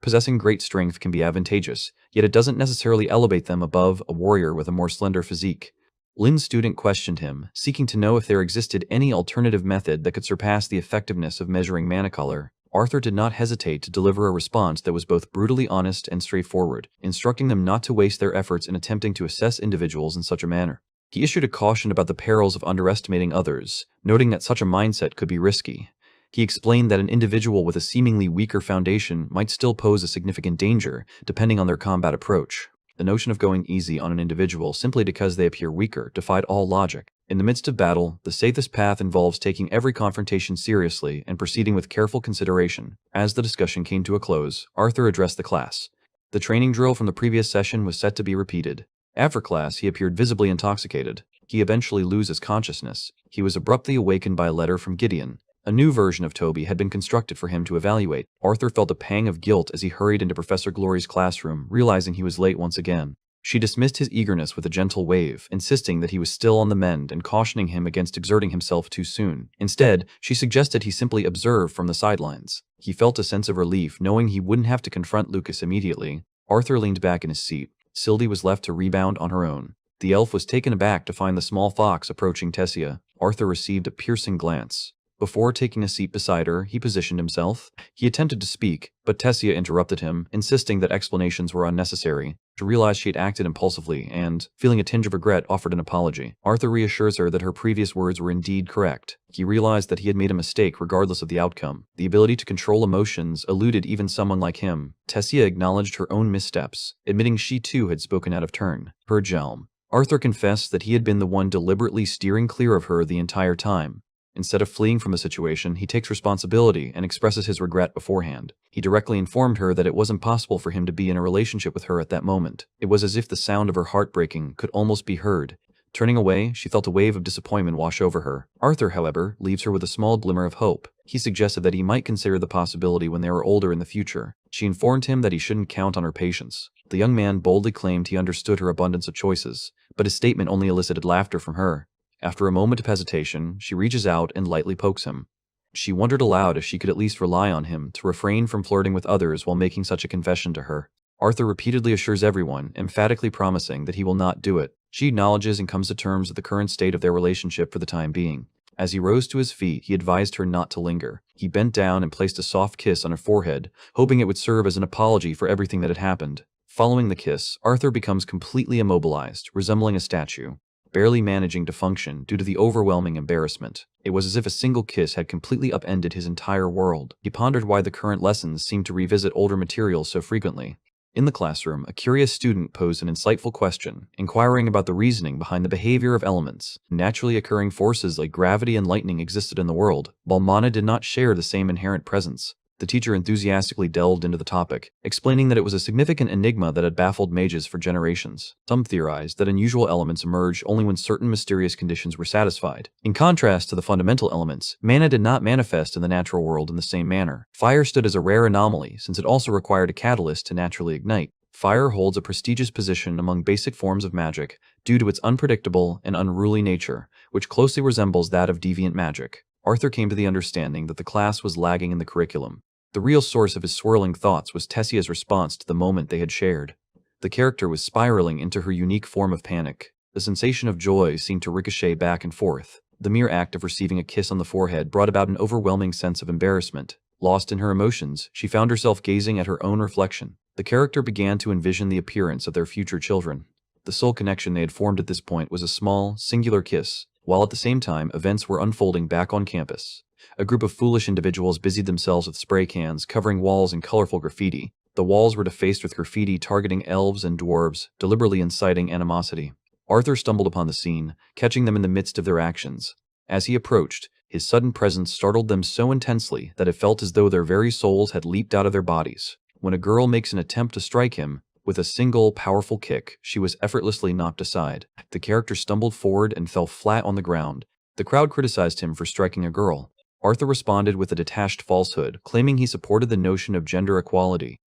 Possessing great strength can be advantageous, yet it doesn't necessarily elevate them above a warrior with a more slender physique. Lin's student questioned him, seeking to know if there existed any alternative method that could surpass the effectiveness of measuring mana color. Arthur did not hesitate to deliver a response that was both brutally honest and straightforward, instructing them not to waste their efforts in attempting to assess individuals in such a manner. He issued a caution about the perils of underestimating others, noting that such a mindset could be risky. He explained that an individual with a seemingly weaker foundation might still pose a significant danger, depending on their combat approach. The notion of going easy on an individual simply because they appear weaker defied all logic. In the midst of battle, the safest path involves taking every confrontation seriously and proceeding with careful consideration. As the discussion came to a close, Arthur addressed the class. The training drill from the previous session was set to be repeated. After class, he appeared visibly intoxicated. He eventually loses consciousness. He was abruptly awakened by a letter from Gideon. A new version of Toby had been constructed for him to evaluate. Arthur felt a pang of guilt as he hurried into Professor Glory's classroom, realizing he was late once again. She dismissed his eagerness with a gentle wave, insisting that he was still on the mend and cautioning him against exerting himself too soon. Instead, she suggested he simply observe from the sidelines. He felt a sense of relief knowing he wouldn't have to confront Lucas immediately. Arthur leaned back in his seat. Sylvie was left to rebound on her own. The elf was taken aback to find the small fox approaching Tessia. Arthur received a piercing glance. Before taking a seat beside her, he positioned himself. He attempted to speak, but Tessia interrupted him, insisting that explanations were unnecessary. She realized she had acted impulsively and, feeling a tinge of regret, offered an apology. Arthur reassures her that her previous words were indeed correct. He realized that he had made a mistake regardless of the outcome. The ability to control emotions eluded even someone like him. Tessia acknowledged her own missteps, admitting she too had spoken out of turn. Per Jelm. Arthur confessed that he had been the one deliberately steering clear of her the entire time. Instead of fleeing from the situation, he takes responsibility and expresses his regret beforehand. He directly informed her that it wasn't possible for him to be in a relationship with her at that moment. It was as if the sound of her heart breaking could almost be heard. Turning away, she felt a wave of disappointment wash over her. Arthur, however, leaves her with a small glimmer of hope. He suggested that he might consider the possibility when they were older in the future. She informed him that he shouldn't count on her patience. The young man boldly claimed he understood her abundance of choices, but his statement only elicited laughter from her. After a moment of hesitation, she reaches out and lightly pokes him. She wondered aloud if she could at least rely on him to refrain from flirting with others while making such a confession to her. Arthur repeatedly assures everyone, emphatically promising that he will not do it. She acknowledges and comes to terms with the current state of their relationship for the time being. As he rose to his feet, he advised her not to linger. He bent down and placed a soft kiss on her forehead, hoping it would serve as an apology for everything that had happened. Following the kiss, Arthur becomes completely immobilized, resembling a statue, barely managing to function due to the overwhelming embarrassment. It was as if a single kiss had completely upended his entire world. He pondered why the current lessons seemed to revisit older materials so frequently. In the classroom, a curious student posed an insightful question, inquiring about the reasoning behind the behavior of elements. Naturally occurring forces like gravity and lightning existed in the world, while mana did not share the same inherent presence. The teacher enthusiastically delved into the topic, explaining that it was a significant enigma that had baffled mages for generations. Some theorized that unusual elements emerge only when certain mysterious conditions were satisfied. In contrast to the fundamental elements, mana did not manifest in the natural world in the same manner. Fire stood as a rare anomaly, since it also required a catalyst to naturally ignite. Fire holds a prestigious position among basic forms of magic due to its unpredictable and unruly nature, which closely resembles that of deviant magic. Arthur came to the understanding that the class was lagging in the curriculum. The real source of his swirling thoughts was Tessia's response to the moment they had shared. The character was spiraling into her unique form of panic. The sensation of joy seemed to ricochet back and forth. The mere act of receiving a kiss on the forehead brought about an overwhelming sense of embarrassment. Lost in her emotions, she found herself gazing at her own reflection. The character began to envision the appearance of their future children. The sole connection they had formed at this point was a small, singular kiss, while at the same time events were unfolding back on campus. A group of foolish individuals busied themselves with spray cans, covering walls in colorful graffiti. The walls were defaced with graffiti targeting elves and dwarves, deliberately inciting animosity. Arthur stumbled upon the scene, catching them in the midst of their actions. As he approached, his sudden presence startled them so intensely that it felt as though their very souls had leaped out of their bodies. When a girl makes an attempt to strike him, With a single, powerful kick, she was effortlessly knocked aside. The character stumbled forward and fell flat on the ground. The crowd criticized him for striking a girl. Arthur responded with a detached falsehood, claiming he supported the notion of gender equality.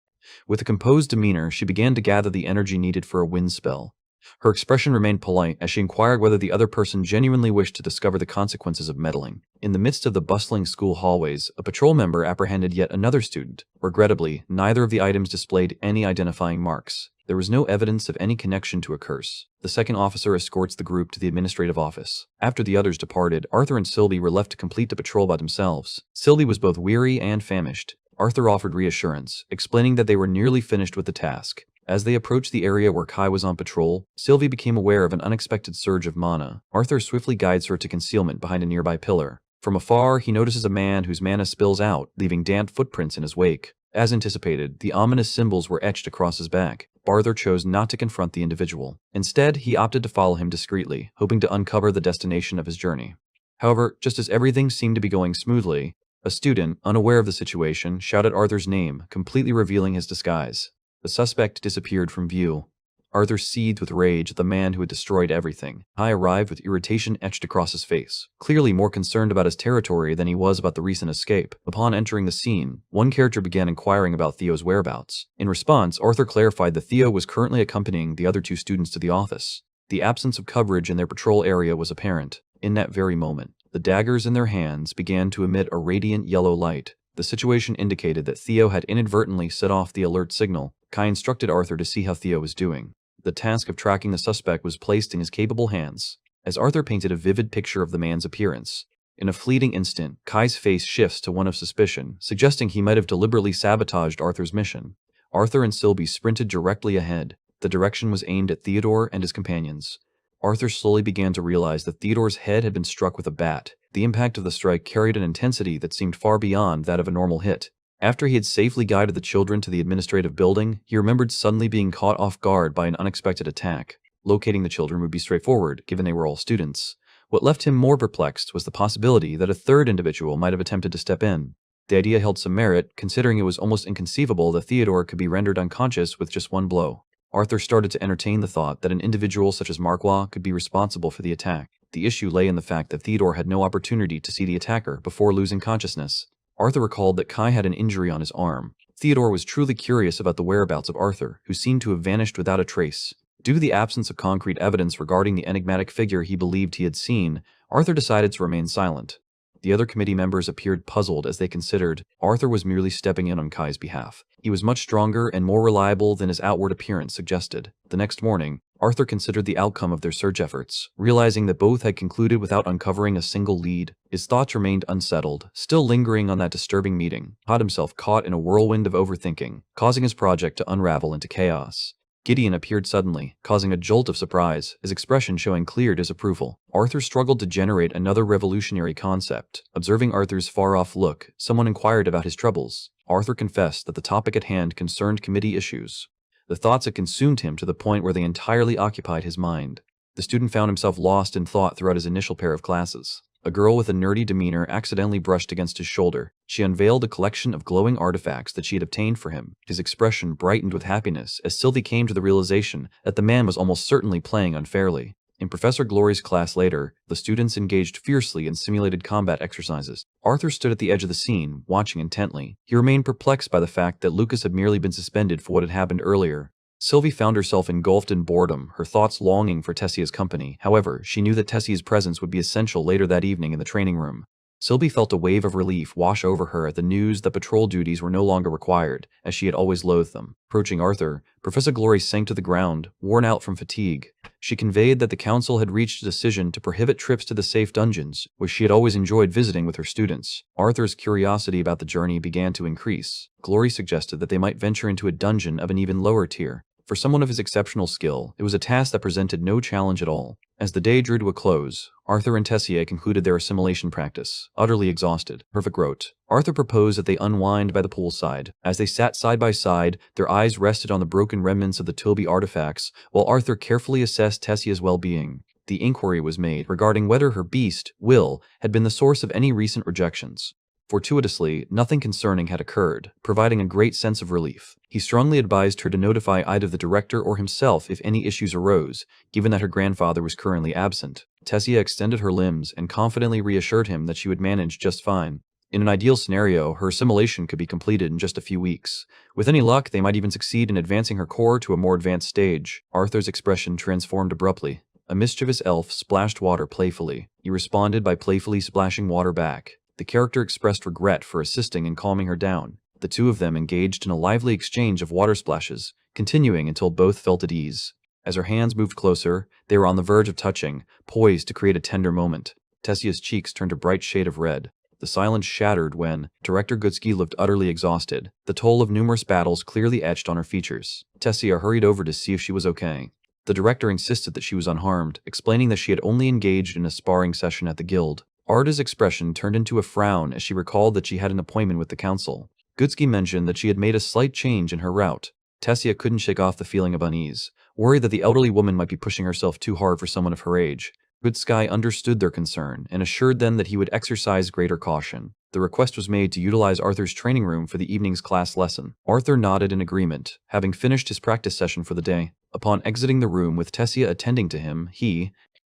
With a composed demeanor, she began to gather the energy needed for a wind spell. Her expression remained polite as she inquired whether the other person genuinely wished to discover the consequences of meddling. In the midst of the bustling school hallways, a patrol member apprehended yet another student. Regrettably, neither of the items displayed any identifying marks. There was no evidence of any connection to a curse. The second officer escorts the group to the administrative office. After the others departed, Arthur and Sylvie were left to complete the patrol by themselves. Sylvie was both weary and famished. Arthur offered reassurance, explaining that they were nearly finished with the task. As they approached the area where Kai was on patrol, Sylvie became aware of an unexpected surge of mana. Arthur swiftly guides her to concealment behind a nearby pillar. From afar, he notices a man whose mana spills out, leaving damp footprints in his wake. As anticipated, the ominous symbols were etched across his back. Arthur chose not to confront the individual. Instead, he opted to follow him discreetly, hoping to uncover the destination of his journey. However, just as everything seemed to be going smoothly, a student, unaware of the situation, shouted Arthur's name, completely revealing his disguise. The suspect disappeared from view. Arthur seethed with rage at the man who had destroyed everything. Kai arrived with irritation etched across his face, clearly more concerned about his territory than he was about the recent escape. Upon entering the scene, one character began inquiring about Theo's whereabouts. In response, Arthur clarified that Theo was currently accompanying the other two students to the office. The absence of coverage in their patrol area was apparent. In that very moment, the daggers in their hands began to emit a radiant yellow light. The situation indicated that Theo had inadvertently set off the alert signal. Kai instructed Arthur to see how Theo was doing. The task of tracking the suspect was placed in his capable hands, as Arthur painted a vivid picture of the man's appearance. In a fleeting instant, Kai's face shifts to one of suspicion, suggesting he might have deliberately sabotaged Arthur's mission. Arthur and Sylvie sprinted directly ahead. The direction was aimed at Theodore and his companions. Arthur slowly began to realize that Theodore's head had been struck with a bat. The impact of the strike carried an intensity that seemed far beyond that of a normal hit. After he had safely guided the children to the administrative building, he remembered suddenly being caught off guard by an unexpected attack. Locating the children would be straightforward, given they were all students. What left him more perplexed was the possibility that a third individual might have attempted to step in. The idea held some merit, considering it was almost inconceivable that Theodore could be rendered unconscious with just one blow. Arthur started to entertain the thought that an individual such as Manhwa could be responsible for the attack. The issue lay in the fact that Theodore had no opportunity to see the attacker before losing consciousness. Arthur recalled that Kai had an injury on his arm. Theodore was truly curious about the whereabouts of Arthur, who seemed to have vanished without a trace. Due to the absence of concrete evidence regarding the enigmatic figure he believed he had seen, Arthur decided to remain silent. The other committee members appeared puzzled as they considered Arthur was merely stepping in on Kai's behalf. He was much stronger and more reliable than his outward appearance suggested. The next morning, Arthur considered the outcome of their search efforts, realizing that both had concluded without uncovering a single lead. His thoughts remained unsettled, still lingering on that disturbing meeting. He caught himself caught in a whirlwind of overthinking, causing his project to unravel into chaos. Gideon appeared suddenly, causing a jolt of surprise, his expression showing clear disapproval. Arthur struggled to generate another revolutionary concept. Observing Arthur's far-off look, someone inquired about his troubles. Arthur confessed that the topic at hand concerned committee issues. The thoughts had consumed him to the point where they entirely occupied his mind. The student found himself lost in thought throughout his initial pair of classes. A girl with a nerdy demeanor accidentally brushed against his shoulder. She unveiled a collection of glowing artifacts that she had obtained for him. His expression brightened with happiness as Sylvie came to the realization that the man was almost certainly playing unfairly. In Professor Glory's class later, the students engaged fiercely in simulated combat exercises. Arthur stood at the edge of the scene, watching intently. He remained perplexed by the fact that Lucas had merely been suspended for what had happened earlier. Sylvie found herself engulfed in boredom, her thoughts longing for Tessia's company. However, she knew that Tessia's presence would be essential later that evening in the training room. Sylvie felt a wave of relief wash over her at the news that patrol duties were no longer required, as she had always loathed them. Approaching Arthur, Professor Glory sank to the ground, worn out from fatigue. She conveyed that the council had reached a decision to prohibit trips to the safe dungeons, which she had always enjoyed visiting with her students. Arthur's curiosity about the journey began to increase. Glory suggested that they might venture into a dungeon of an even lower tier. For someone of his exceptional skill, it was a task that presented no challenge at all. As the day drew to a close, Arthur and Tessia concluded their assimilation practice, utterly exhausted. Perfect wrote. Arthur proposed that they unwind by the poolside. As they sat side by side, their eyes rested on the broken remnants of the Toby artifacts, while Arthur carefully assessed Tessia's well-being. The inquiry was made regarding whether her beast, Will, had been the source of any recent rejections. Fortuitously, nothing concerning had occurred, providing a great sense of relief. He strongly advised her to notify either the director or himself if any issues arose, given that her grandfather was currently absent. Tessia extended her limbs and confidently reassured him that she would manage just fine. In an ideal scenario, her assimilation could be completed in just a few weeks. With any luck, they might even succeed in advancing her core to a more advanced stage. Arthur's expression transformed abruptly. A mischievous elf splashed water playfully. He responded by playfully splashing water back. The character expressed regret for assisting in calming her down. The two of them engaged in a lively exchange of water splashes, continuing until both felt at ease. As her hands moved closer, they were on the verge of touching, poised to create a tender moment. Tessia's cheeks turned a bright shade of red. The silence shattered when Director Goodsky looked utterly exhausted, the toll of numerous battles clearly etched on her features. Tessia hurried over to see if she was okay. The director insisted that she was unharmed, explaining that she had only engaged in a sparring session at the guild. Arda's expression turned into a frown as she recalled that she had an appointment with the council. Goodsky mentioned that she had made a slight change in her route. Tessia couldn't shake off the feeling of unease, worried that the elderly woman might be pushing herself too hard for someone of her age. Goodsky understood their concern and assured them that he would exercise greater caution. The request was made to utilize Arthur's training room for the evening's class lesson. Arthur nodded in agreement, having finished his practice session for the day. Upon exiting the room with Tessia attending to him,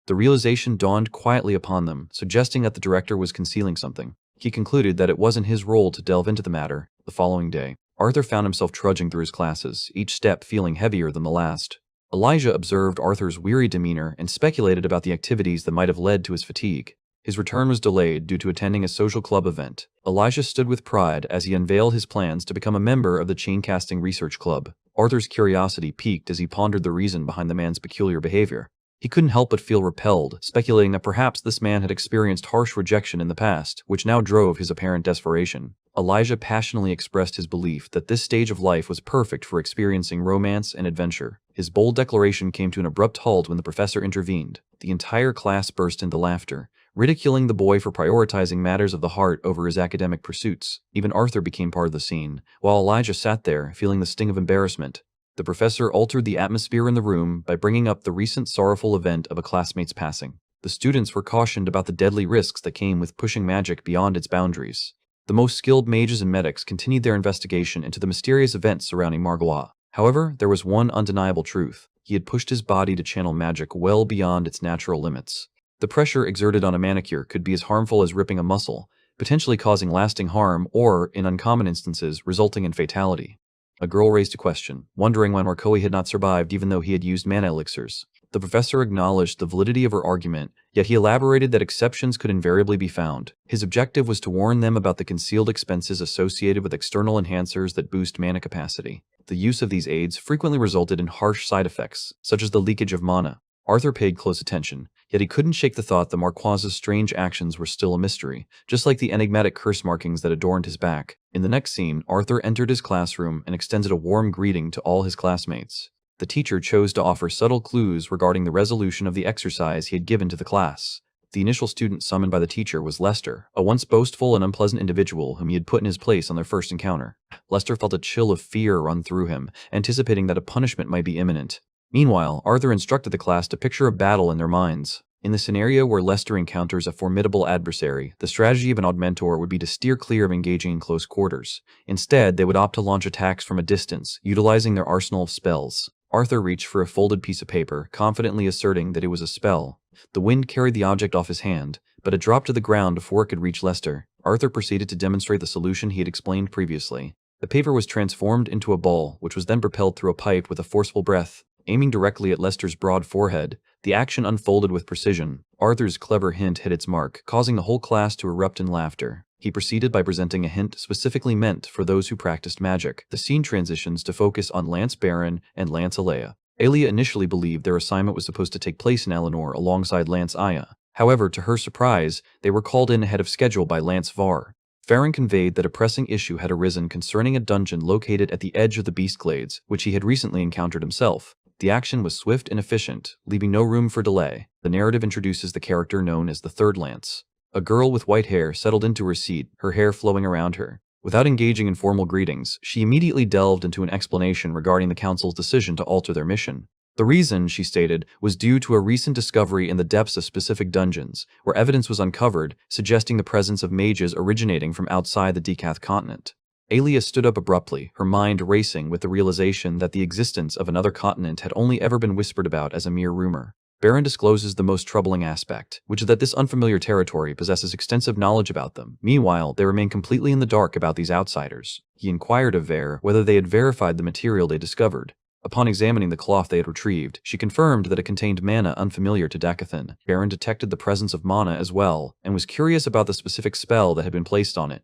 the realization dawned quietly upon them, suggesting that the director was concealing something. He concluded that it wasn't his role to delve into the matter. The following day, Arthur found himself trudging through his classes, each step feeling heavier than the last. Elijah observed Arthur's weary demeanor and speculated about the activities that might have led to his fatigue. His return was delayed due to attending a social club event. Elijah stood with pride as he unveiled his plans to become a member of the Chaincasting Research Club. Arthur's curiosity piqued as he pondered the reason behind the man's peculiar behavior. He couldn't help but feel repelled, speculating that perhaps this man had experienced harsh rejection in the past, which now drove his apparent desperation. Elijah passionately expressed his belief that this stage of life was perfect for experiencing romance and adventure. His bold declaration came to an abrupt halt when the professor intervened. The entire class burst into laughter, ridiculing the boy for prioritizing matters of the heart over his academic pursuits. Even Arthur became part of the scene, while Elijah sat there, feeling the sting of embarrassment. The professor altered the atmosphere in the room by bringing up the recent sorrowful event of a classmate's passing. The students were cautioned about the deadly risks that came with pushing magic beyond its boundaries. The most skilled mages and medics continued their investigation into the mysterious events surrounding Manhwa. However, there was one undeniable truth. He had pushed his body to channel magic well beyond its natural limits. The pressure exerted on a manicure could be as harmful as ripping a muscle, potentially causing lasting harm or, in uncommon instances, resulting in fatality. A girl raised a question, wondering why Marcoe had not survived even though he had used mana elixirs. The professor acknowledged the validity of her argument, yet he elaborated that exceptions could invariably be found. His objective was to warn them about the concealed expenses associated with external enhancers that boost mana capacity. The use of these aids frequently resulted in harsh side effects, such as the leakage of mana. Arthur paid close attention, yet he couldn't shake the thought that Marquaz's strange actions were still a mystery, just like the enigmatic curse markings that adorned his back. In the next scene, Arthur entered his classroom and extended a warm greeting to all his classmates. The teacher chose to offer subtle clues regarding the resolution of the exercise he had given to the class. The initial student summoned by the teacher was Lester, a once boastful and unpleasant individual whom he had put in his place on their first encounter. Lester felt a chill of fear run through him, anticipating that a punishment might be imminent. Meanwhile, Arthur instructed the class to picture a battle in their minds. In the scenario where Lester encounters a formidable adversary, the strategy of an Augmentor would be to steer clear of engaging in close quarters. Instead, they would opt to launch attacks from a distance, utilizing their arsenal of spells. Arthur reached for a folded piece of paper, confidently asserting that it was a spell. The wind carried the object off his hand, but it dropped to the ground before it could reach Lester. Arthur proceeded to demonstrate the solution he had explained previously. The paper was transformed into a ball, which was then propelled through a pipe with a forceful breath. Aiming directly at Lester's broad forehead, the action unfolded with precision. Arthur's clever hint hit its mark, causing the whole class to erupt in laughter. He proceeded by presenting a hint specifically meant for those who practiced magic. The scene transitions to focus on Lance Baron and Lance Alea. Alea initially believed their assignment was supposed to take place in Eleanor alongside Lance Aya. However, to her surprise, they were called in ahead of schedule by Lance Var. Farron conveyed that a pressing issue had arisen concerning a dungeon located at the edge of the Beastglades, which he had recently encountered himself. The action was swift and efficient, leaving no room for delay. The narrative introduces the character known as the Third Lance. A girl with white hair settled into her seat, her hair flowing around her. Without engaging in formal greetings, she immediately delved into an explanation regarding the council's decision to alter their mission. The reason, she stated, was due to a recent discovery in the depths of specific dungeons, where evidence was uncovered suggesting the presence of mages originating from outside the Decath continent. Alia stood up abruptly, her mind racing with the realization that the existence of another continent had only ever been whispered about as a mere rumor. Baron discloses the most troubling aspect, which is that this unfamiliar territory possesses extensive knowledge about them. Meanwhile, they remain completely in the dark about these outsiders. He inquired of Vare whether they had verified the material they discovered. Upon examining the cloth they had retrieved, she confirmed that it contained mana unfamiliar to Dakathan. Baron detected the presence of mana as well, and was curious about the specific spell that had been placed on it.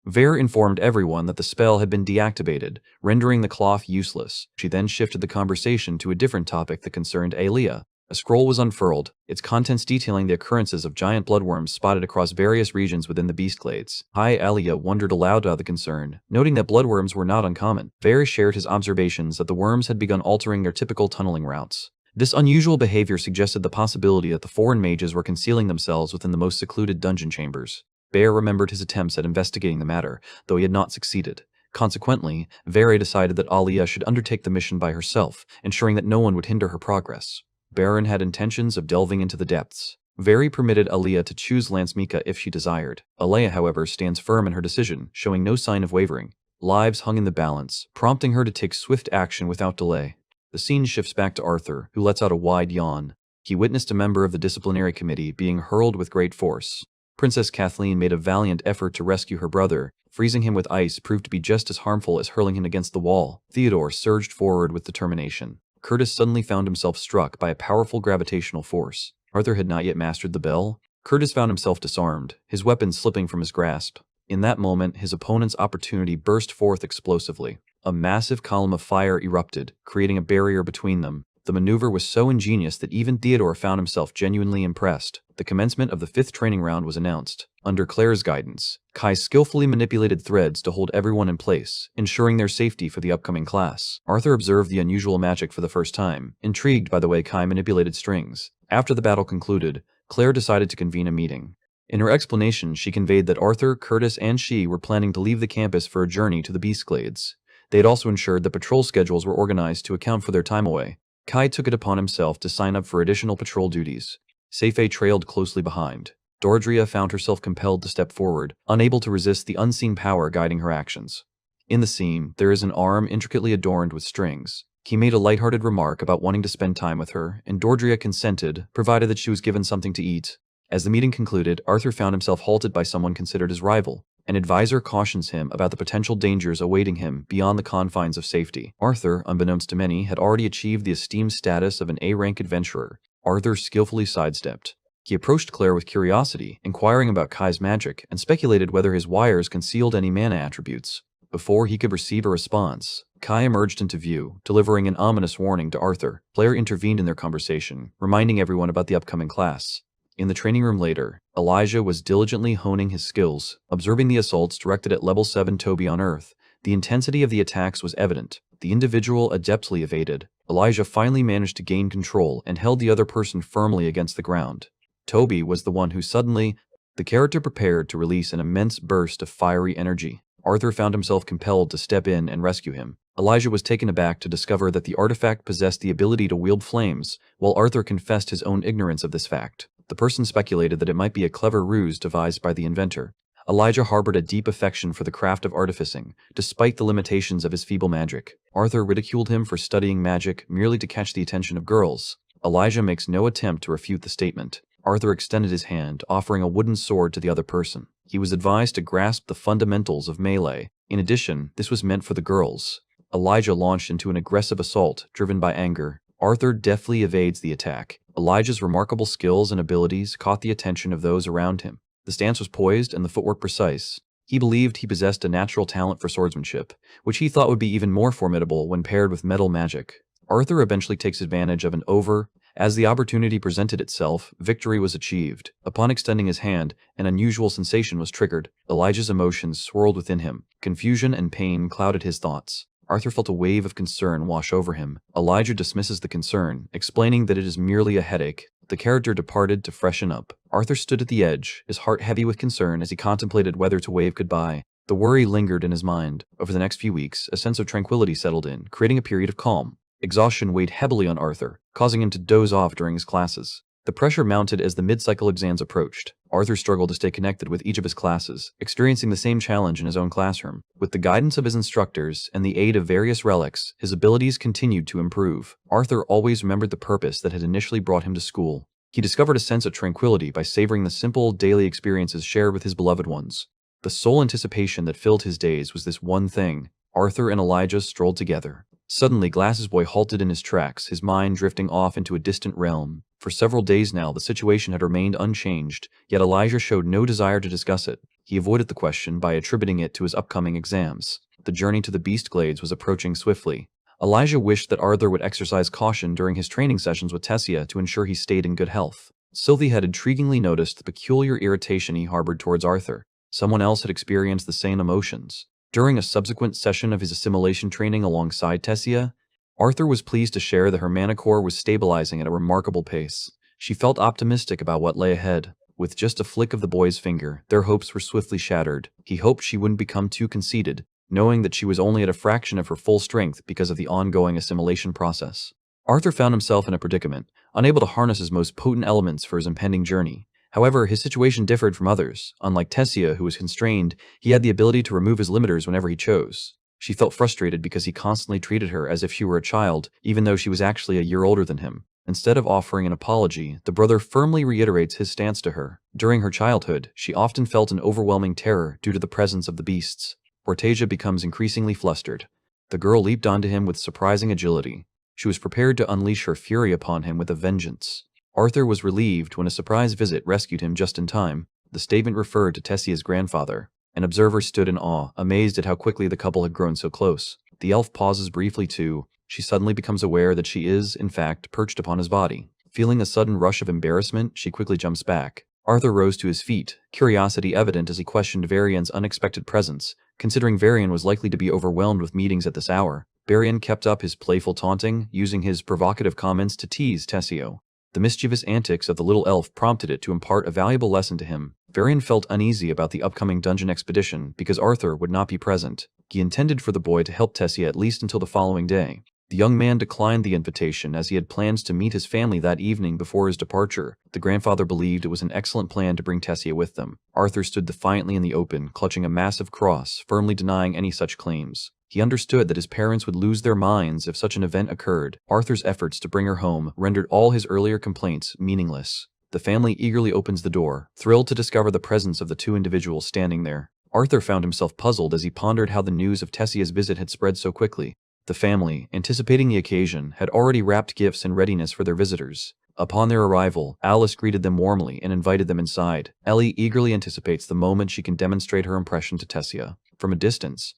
Vare informed everyone that the spell had been deactivated, rendering the cloth useless. She then shifted the conversation to a different topic that concerned Alia. A scroll was unfurled, its contents detailing the occurrences of giant bloodworms spotted across various regions within the Beastglades. Alia wondered aloud about the concern, noting that bloodworms were not uncommon. Vare shared his observations that the worms had begun altering their typical tunneling routes. This unusual behavior suggested the possibility that the foreign mages were concealing themselves within the most secluded dungeon chambers. Vare remembered his attempts at investigating the matter, though he had not succeeded. Consequently, Vare decided that Alia should undertake the mission by herself, ensuring that no one would hinder her progress. Baron had intentions of delving into the depths. Vare permitted Alia to choose Lance Mika if she desired. Alia, however, stands firm in her decision, showing no sign of wavering. Lives hung in the balance, prompting her to take swift action without delay. The scene shifts back to Arthur, who lets out a wide yawn. He witnessed a member of the disciplinary committee being hurled with great force. Princess Kathleen made a valiant effort to rescue her brother. Freezing him with ice proved to be just as harmful as hurling him against the wall. Theodore surged forward with determination. Curtis suddenly found himself struck by a powerful gravitational force. Arthur had not yet mastered the bell. Curtis found himself disarmed, his weapon slipping from his grasp. In that moment, his opponent's opportunity burst forth explosively. A massive column of fire erupted, creating a barrier between them. The maneuver was so ingenious that even Theodore found himself genuinely impressed. The commencement of the 5th training round was announced. Under Claire's guidance, Kai skillfully manipulated threads to hold everyone in place, ensuring their safety for the upcoming class. Arthur observed the unusual magic for the first time, intrigued by the way Kai manipulated strings. After the battle concluded, Claire decided to convene a meeting. In her explanation, she conveyed that Arthur, Curtis, and she were planning to leave the campus for a journey to the Beastglades. They had also ensured that patrol schedules were organized to account for their time away. Kai took it upon himself to sign up for additional patrol duties. Seife trailed closely behind. Dordria found herself compelled to step forward, unable to resist the unseen power guiding her actions. In the scene, there is an arm intricately adorned with strings. He made a lighthearted remark about wanting to spend time with her, and Dordria consented, provided that she was given something to eat. As the meeting concluded, Arthur found himself halted by someone considered his rival. An advisor cautions him about the potential dangers awaiting him beyond the confines of safety. Arthur, unbeknownst to many, had already achieved the esteemed status of an A-rank adventurer. Arthur skillfully sidestepped. He approached Claire with curiosity, inquiring about Kai's magic, and speculated whether his wires concealed any mana attributes. Before he could receive a response, Kai emerged into view, delivering an ominous warning to Arthur. Claire intervened in their conversation, reminding everyone about the upcoming class. In the training room later, Elijah was diligently honing his skills, observing the assaults directed at level 7 Toby on Earth. The intensity of the attacks was evident. The individual adeptly evaded. Elijah finally managed to gain control and held the other person firmly against the ground. Toby was the one who suddenly, the character prepared to release an immense burst of fiery energy. Arthur found himself compelled to step in and rescue him. Elijah was taken aback to discover that the artifact possessed the ability to wield flames, while Arthur confessed his own ignorance of this fact. The person speculated that it might be a clever ruse devised by the inventor. Elijah harbored a deep affection for the craft of artificing, despite the limitations of his feeble magic. Arthur ridiculed him for studying magic merely to catch the attention of girls. Elijah makes no attempt to refute the statement. Arthur extended his hand, offering a wooden sword to the other person. He was advised to grasp the fundamentals of melee. In addition, this was meant for the girls. Elijah launched into an aggressive assault, driven by anger. Arthur deftly evades the attack. Elijah's remarkable skills and abilities caught the attention of those around him. The stance was poised and the footwork precise. He believed he possessed a natural talent for swordsmanship, which he thought would be even more formidable when paired with metal magic. Arthur eventually takes advantage of an over. As the opportunity presented itself, victory was achieved. Upon extending his hand, an unusual sensation was triggered. Elijah's emotions swirled within him. Confusion and pain clouded his thoughts. Arthur felt a wave of concern wash over him. Elijah dismisses the concern, explaining that it is merely a headache. The character departed to freshen up. Arthur stood at the edge, his heart heavy with concern as he contemplated whether to wave goodbye. The worry lingered in his mind. Over the next few weeks, a sense of tranquility settled in, creating a period of calm. Exhaustion weighed heavily on Arthur, causing him to doze off during his classes. The pressure mounted as the mid-cycle exams approached. Arthur struggled to stay connected with each of his classes, experiencing the same challenge in his own classroom. With the guidance of his instructors and the aid of various relics, his abilities continued to improve. Arthur always remembered the purpose that had initially brought him to school. He discovered a sense of tranquility by savoring the simple, daily experiences shared with his beloved ones. The sole anticipation that filled his days was this one thing: Arthur and Elijah strolled together. Suddenly, Glasses Boy halted in his tracks, his mind drifting off into a distant realm. For several days now, the situation had remained unchanged, yet Elijah showed no desire to discuss it. He avoided the question by attributing it to his upcoming exams. The journey to the Beast Glades was approaching swiftly. Elijah wished that Arthur would exercise caution during his training sessions with Tessia to ensure he stayed in good health. Sylvie had intriguingly noticed the peculiar irritation he harbored towards Arthur. Someone else had experienced the same emotions. During a subsequent session of his assimilation training alongside Tessia, Arthur was pleased to share that her mana core was stabilizing at a remarkable pace. She felt optimistic about what lay ahead. With just a flick of the boy's finger, their hopes were swiftly shattered. He hoped she wouldn't become too conceited, knowing that she was only at a fraction of her full strength because of the ongoing assimilation process. Arthur found himself in a predicament, unable to harness his most potent elements for his impending journey. However, his situation differed from others. Unlike Tessia, who was constrained, he had the ability to remove his limiters whenever he chose. She felt frustrated because he constantly treated her as if she were a child, even though she was actually a year older than him. Instead of offering an apology, the brother firmly reiterates his stance to her. During her childhood, she often felt an overwhelming terror due to the presence of the beasts. Ortasia becomes increasingly flustered. The girl leaped onto him with surprising agility. She was prepared to unleash her fury upon him with a vengeance. Arthur was relieved when a surprise visit rescued him just in time. The statement referred to Tessia's grandfather. An observer stood in awe, amazed at how quickly the couple had grown so close. The elf pauses briefly too. She suddenly becomes aware that she is, in fact, perched upon his body. Feeling a sudden rush of embarrassment, she quickly jumps back. Arthur rose to his feet, curiosity evident as he questioned Varian's unexpected presence. Considering Varian was likely to be overwhelmed with meetings at this hour, Varian kept up his playful taunting, using his provocative comments to tease Tessio. The mischievous antics of the little elf prompted it to impart a valuable lesson to him. Varian felt uneasy about the upcoming dungeon expedition because Arthur would not be present. He intended for the boy to help Tessia at least until the following day. The young man declined the invitation as he had plans to meet his family that evening before his departure. The grandfather believed it was an excellent plan to bring Tessia with them. Arthur stood defiantly in the open, clutching a massive cross, firmly denying any such claims. He understood that his parents would lose their minds if such an event occurred. Arthur's efforts to bring her home rendered all his earlier complaints meaningless. The family eagerly opens the door, thrilled to discover the presence of the two individuals standing there. Arthur found himself puzzled as he pondered how the news of Tessia's visit had spread so quickly. The family, anticipating the occasion, had already wrapped gifts in readiness for their visitors. Upon their arrival, Alice greeted them warmly and invited them inside. Ellie eagerly anticipates the moment she can demonstrate her impression to Tessia. From a distance,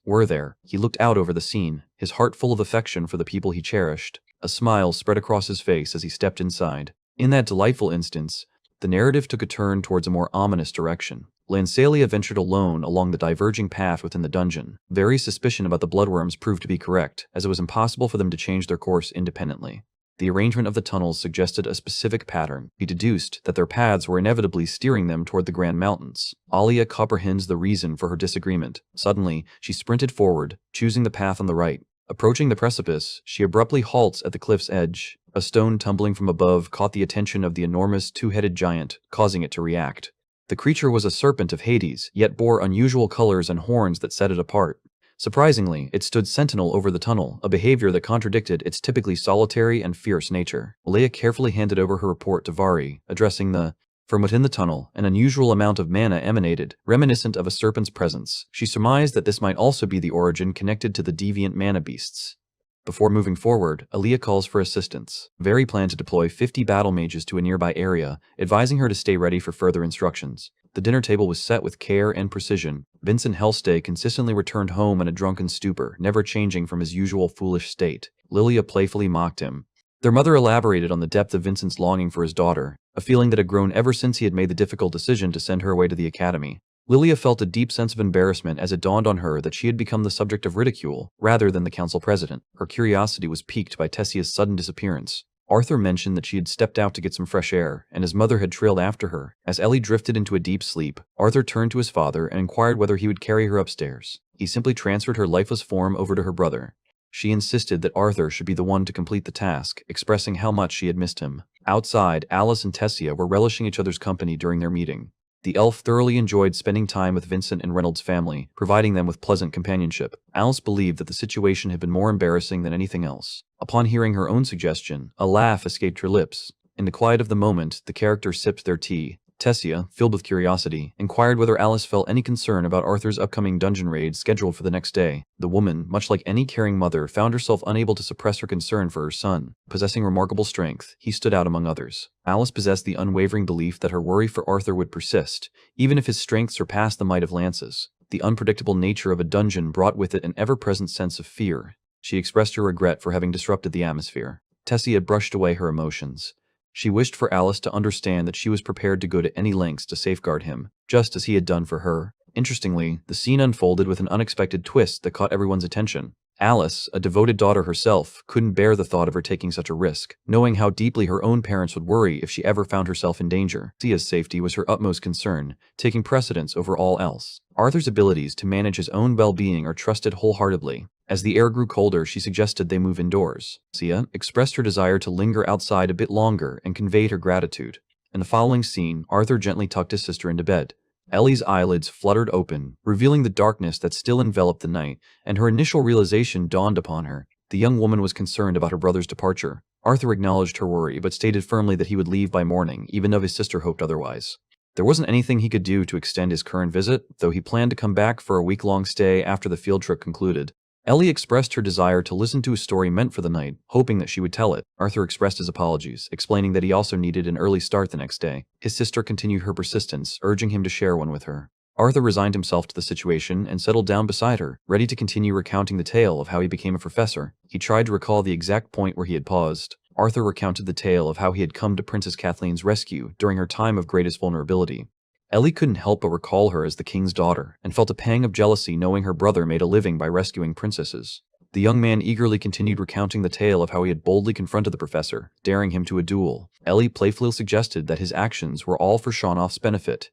he looked out over the scene, his heart full of affection for the people he cherished. A smile spread across his face as he stepped inside. In that delightful instance, the narrative took a turn towards a more ominous direction. Lancelia ventured alone along the diverging path within the dungeon. Vary's suspicion about the bloodworms proved to be correct, as it was impossible for them to change their course independently. The arrangement of the tunnels suggested a specific pattern. He deduced that their paths were inevitably steering them toward the Grand Mountains. Alia comprehends the reason for her disagreement. Suddenly, she sprinted forward, choosing the path on the right. Approaching the precipice, she abruptly halts at the cliff's edge. A stone tumbling from above caught the attention of the enormous two-headed giant, causing it to react. The creature was a serpent of Hades, yet bore unusual colors and horns that set it apart. Surprisingly, it stood sentinel over the tunnel, a behavior that contradicted its typically solitary and fierce nature. Leia carefully handed over her report to Vari, addressing the... From within the tunnel, an unusual amount of mana emanated, reminiscent of a serpent's presence. She surmised that this might also be the origin connected to the deviant mana beasts. Before moving forward, Aaliyah calls for assistance. Vari planned to deploy 50 battle mages to a nearby area, advising her to stay ready for further instructions. The dinner table was set with care and precision. Vincent Hellstay consistently returned home in a drunken stupor, never changing from his usual foolish state. Lilia playfully mocked him. Their mother elaborated on the depth of Vincent's longing for his daughter, a feeling that had grown ever since he had made the difficult decision to send her away to the academy. Lilia felt a deep sense of embarrassment as it dawned on her that she had become the subject of ridicule, rather than the council president. Her curiosity was piqued by Tessia's sudden disappearance. Arthur mentioned that she had stepped out to get some fresh air, and his mother had trailed after her. As Ellie drifted into a deep sleep, Arthur turned to his father and inquired whether he would carry her upstairs. He simply transferred her lifeless form over to her brother. She insisted that Arthur should be the one to complete the task, expressing how much she had missed him. Outside, Alice and Tessia were relishing each other's company during their meeting. The elf thoroughly enjoyed spending time with Vincent and Reynolds' family, providing them with pleasant companionship. Alice believed that the situation had been more embarrassing than anything else. Upon hearing her own suggestion, a laugh escaped her lips. In the quiet of the moment, the characters sipped their tea. Tessia, filled with curiosity, inquired whether Alice felt any concern about Arthur's upcoming dungeon raid scheduled for the next day. The woman, much like any caring mother, found herself unable to suppress her concern for her son. Possessing remarkable strength, he stood out among others. Alice possessed the unwavering belief that her worry for Arthur would persist, even if his strength surpassed the might of lances. The unpredictable nature of a dungeon brought with it an ever-present sense of fear. She expressed her regret for having disrupted the atmosphere. Tessia brushed away her emotions. She wished for Alice to understand that she was prepared to go to any lengths to safeguard him, just as he had done for her. Interestingly, the scene unfolded with an unexpected twist that caught everyone's attention. Alice, a devoted daughter herself, couldn't bear the thought of her taking such a risk, knowing how deeply her own parents would worry if she ever found herself in danger. Tessia's safety was her utmost concern, taking precedence over all else. Arthur's abilities to manage his own well-being are trusted wholeheartedly. As the air grew colder, she suggested they move indoors. Tessia expressed her desire to linger outside a bit longer and conveyed her gratitude. In the following scene, Arthur gently tucked his sister into bed. Ellie's eyelids fluttered open, revealing the darkness that still enveloped the night, and her initial realization dawned upon her. The young woman was concerned about her brother's departure. Arthur acknowledged her worry, but stated firmly that he would leave by morning, even though his sister hoped otherwise. There wasn't anything he could do to extend his current visit, though he planned to come back for a week-long stay after the field trip concluded. Ellie expressed her desire to listen to a story meant for the night, hoping that she would tell it. Arthur expressed his apologies, explaining that he also needed an early start the next day. His sister continued her persistence, urging him to share one with her. Arthur resigned himself to the situation and settled down beside her, ready to continue recounting the tale of how he became a professor. He tried to recall the exact point where he had paused. Arthur recounted the tale of how he had come to Princess Kathleen's rescue during her time of greatest vulnerability. Ellie couldn't help but recall her as the king's daughter, and felt a pang of jealousy knowing her brother made a living by rescuing princesses. The young man eagerly continued recounting the tale of how he had boldly confronted the professor, daring him to a duel. Ellie playfully suggested that his actions were all for Shanoff's benefit.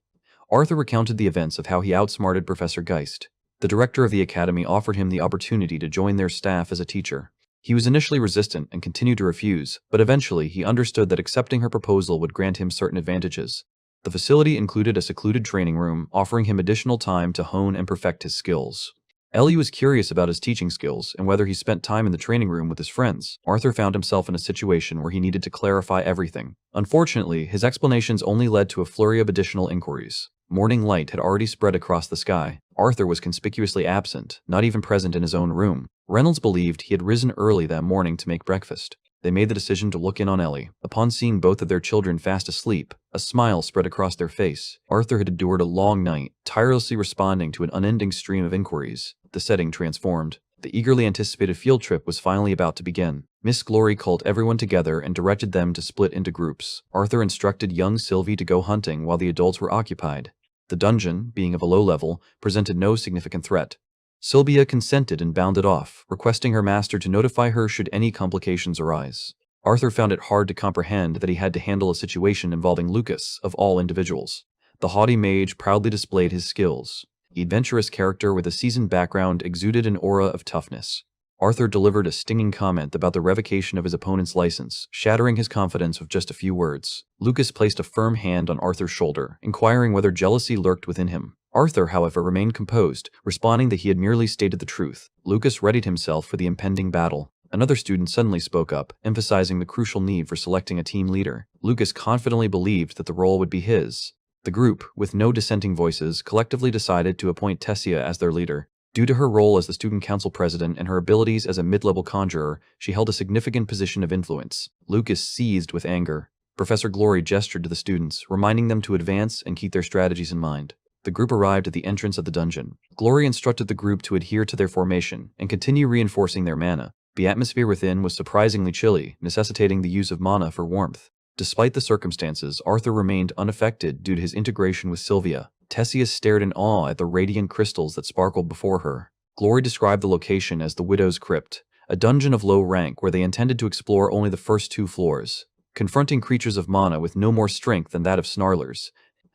Arthur recounted the events of how he outsmarted Professor Geist. The director of the academy offered him the opportunity to join their staff as a teacher. He was initially resistant and continued to refuse, but eventually he understood that accepting her proposal would grant him certain advantages. The facility included a secluded training room, offering him additional time to hone and perfect his skills. Ellie was curious about his teaching skills and whether he spent time in the training room with his friends. Arthur found himself in a situation where he needed to clarify everything. Unfortunately, his explanations only led to a flurry of additional inquiries. Morning light had already spread across the sky. Arthur was conspicuously absent, not even present in his own room. Reynolds believed he had risen early that morning to make breakfast. They made the decision to look in on Ellie. Upon seeing both of their children fast asleep, a smile spread across their face. Arthur had endured a long night, tirelessly responding to an unending stream of inquiries. The setting transformed. The eagerly anticipated field trip was finally about to begin. Miss Glory called everyone together and directed them to split into groups. Arthur instructed young Sylvie to go hunting while the adults were occupied. The dungeon, being of a low level, presented no significant threat. Sylvia consented and bounded off, requesting her master to notify her should any complications arise. Arthur found it hard to comprehend that he had to handle a situation involving Lucas, of all individuals. The haughty mage proudly displayed his skills. The adventurous character with a seasoned background exuded an aura of toughness. Arthur delivered a stinging comment about the revocation of his opponent's license, shattering his confidence with just a few words. Lucas placed a firm hand on Arthur's shoulder, inquiring whether jealousy lurked within him. Arthur, however, remained composed, responding that he had merely stated the truth. Lucas readied himself for the impending battle. Another student suddenly spoke up, emphasizing the crucial need for selecting a team leader. Lucas confidently believed that the role would be his. The group, with no dissenting voices, collectively decided to appoint Tessia as their leader. Due to her role as the student council president and her abilities as a mid-level conjurer, she held a significant position of influence. Lucas seethed with anger. Professor Glory gestured to the students, reminding them to advance and keep their strategies in mind. The group arrived at the entrance of the dungeon. Glory instructed the group to adhere to their formation and continue reinforcing their mana. The atmosphere within was surprisingly chilly, necessitating the use of mana for warmth. Despite the circumstances, Arthur remained unaffected due to his integration with Sylvia. Tessia stared in awe at the radiant crystals that sparkled before her. Glory described the location as the Widow's Crypt, a dungeon of low rank where they intended to explore only the first 2 floors. Confronting creatures of mana with no more strength than that of Snarlers,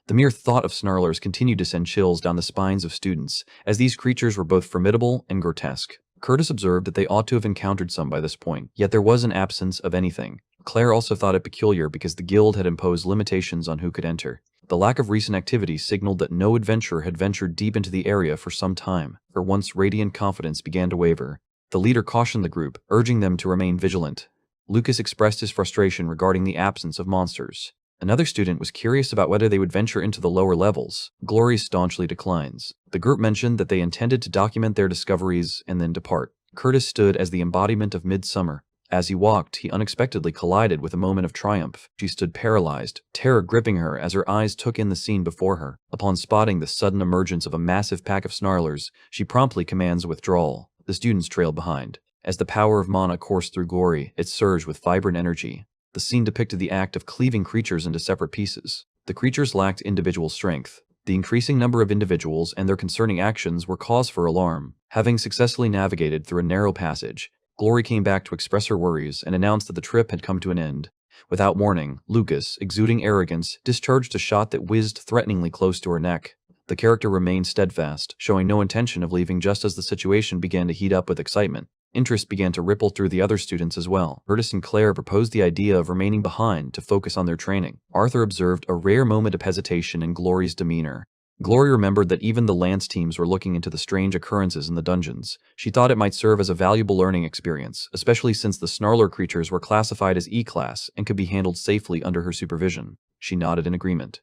the mere thought of Snarlers continued to send chills down the spines of students, as these creatures were both formidable and grotesque. Curtis observed that they ought to have encountered some by this point, yet there was an absence of anything. Claire also thought it peculiar because the guild had imposed limitations on who could enter. The lack of recent activity signaled that no adventurer had ventured deep into the area for some time. Her once radiant confidence began to waver. The leader cautioned the group, urging them to remain vigilant. Lucas expressed his frustration regarding the absence of monsters. Another student was curious about whether they would venture into the lower levels. Glory staunchly declines. The group mentioned that they intended to document their discoveries and then depart. Curtis stood as the embodiment of midsummer. As he walked, he unexpectedly collided with a moment of triumph. She stood paralyzed, terror gripping her as her eyes took in the scene before her. Upon spotting the sudden emergence of a massive pack of snarlers, she promptly commands withdrawal. The students trailed behind. As the power of mana coursed through Glory, it surged with vibrant energy. The scene depicted the act of cleaving creatures into separate pieces. The creatures lacked individual strength. The increasing number of individuals and their concerning actions were cause for alarm. Having successfully navigated through a narrow passage, Glory came back to express her worries and announced that the trip had come to an end. Without warning, Lucas, exuding arrogance, discharged a shot that whizzed threateningly close to her neck. The character remained steadfast, showing no intention of leaving just as the situation began to heat up with excitement. Interest began to ripple through the other students as well. Curtis and Claire proposed the idea of remaining behind to focus on their training. Arthur observed a rare moment of hesitation in Glory's demeanor. Glory remembered that even the Lance teams were looking into the strange occurrences in the dungeons. She thought it might serve as a valuable learning experience, especially since the Snarler creatures were classified as E-class and could be handled safely under her supervision. She nodded in agreement.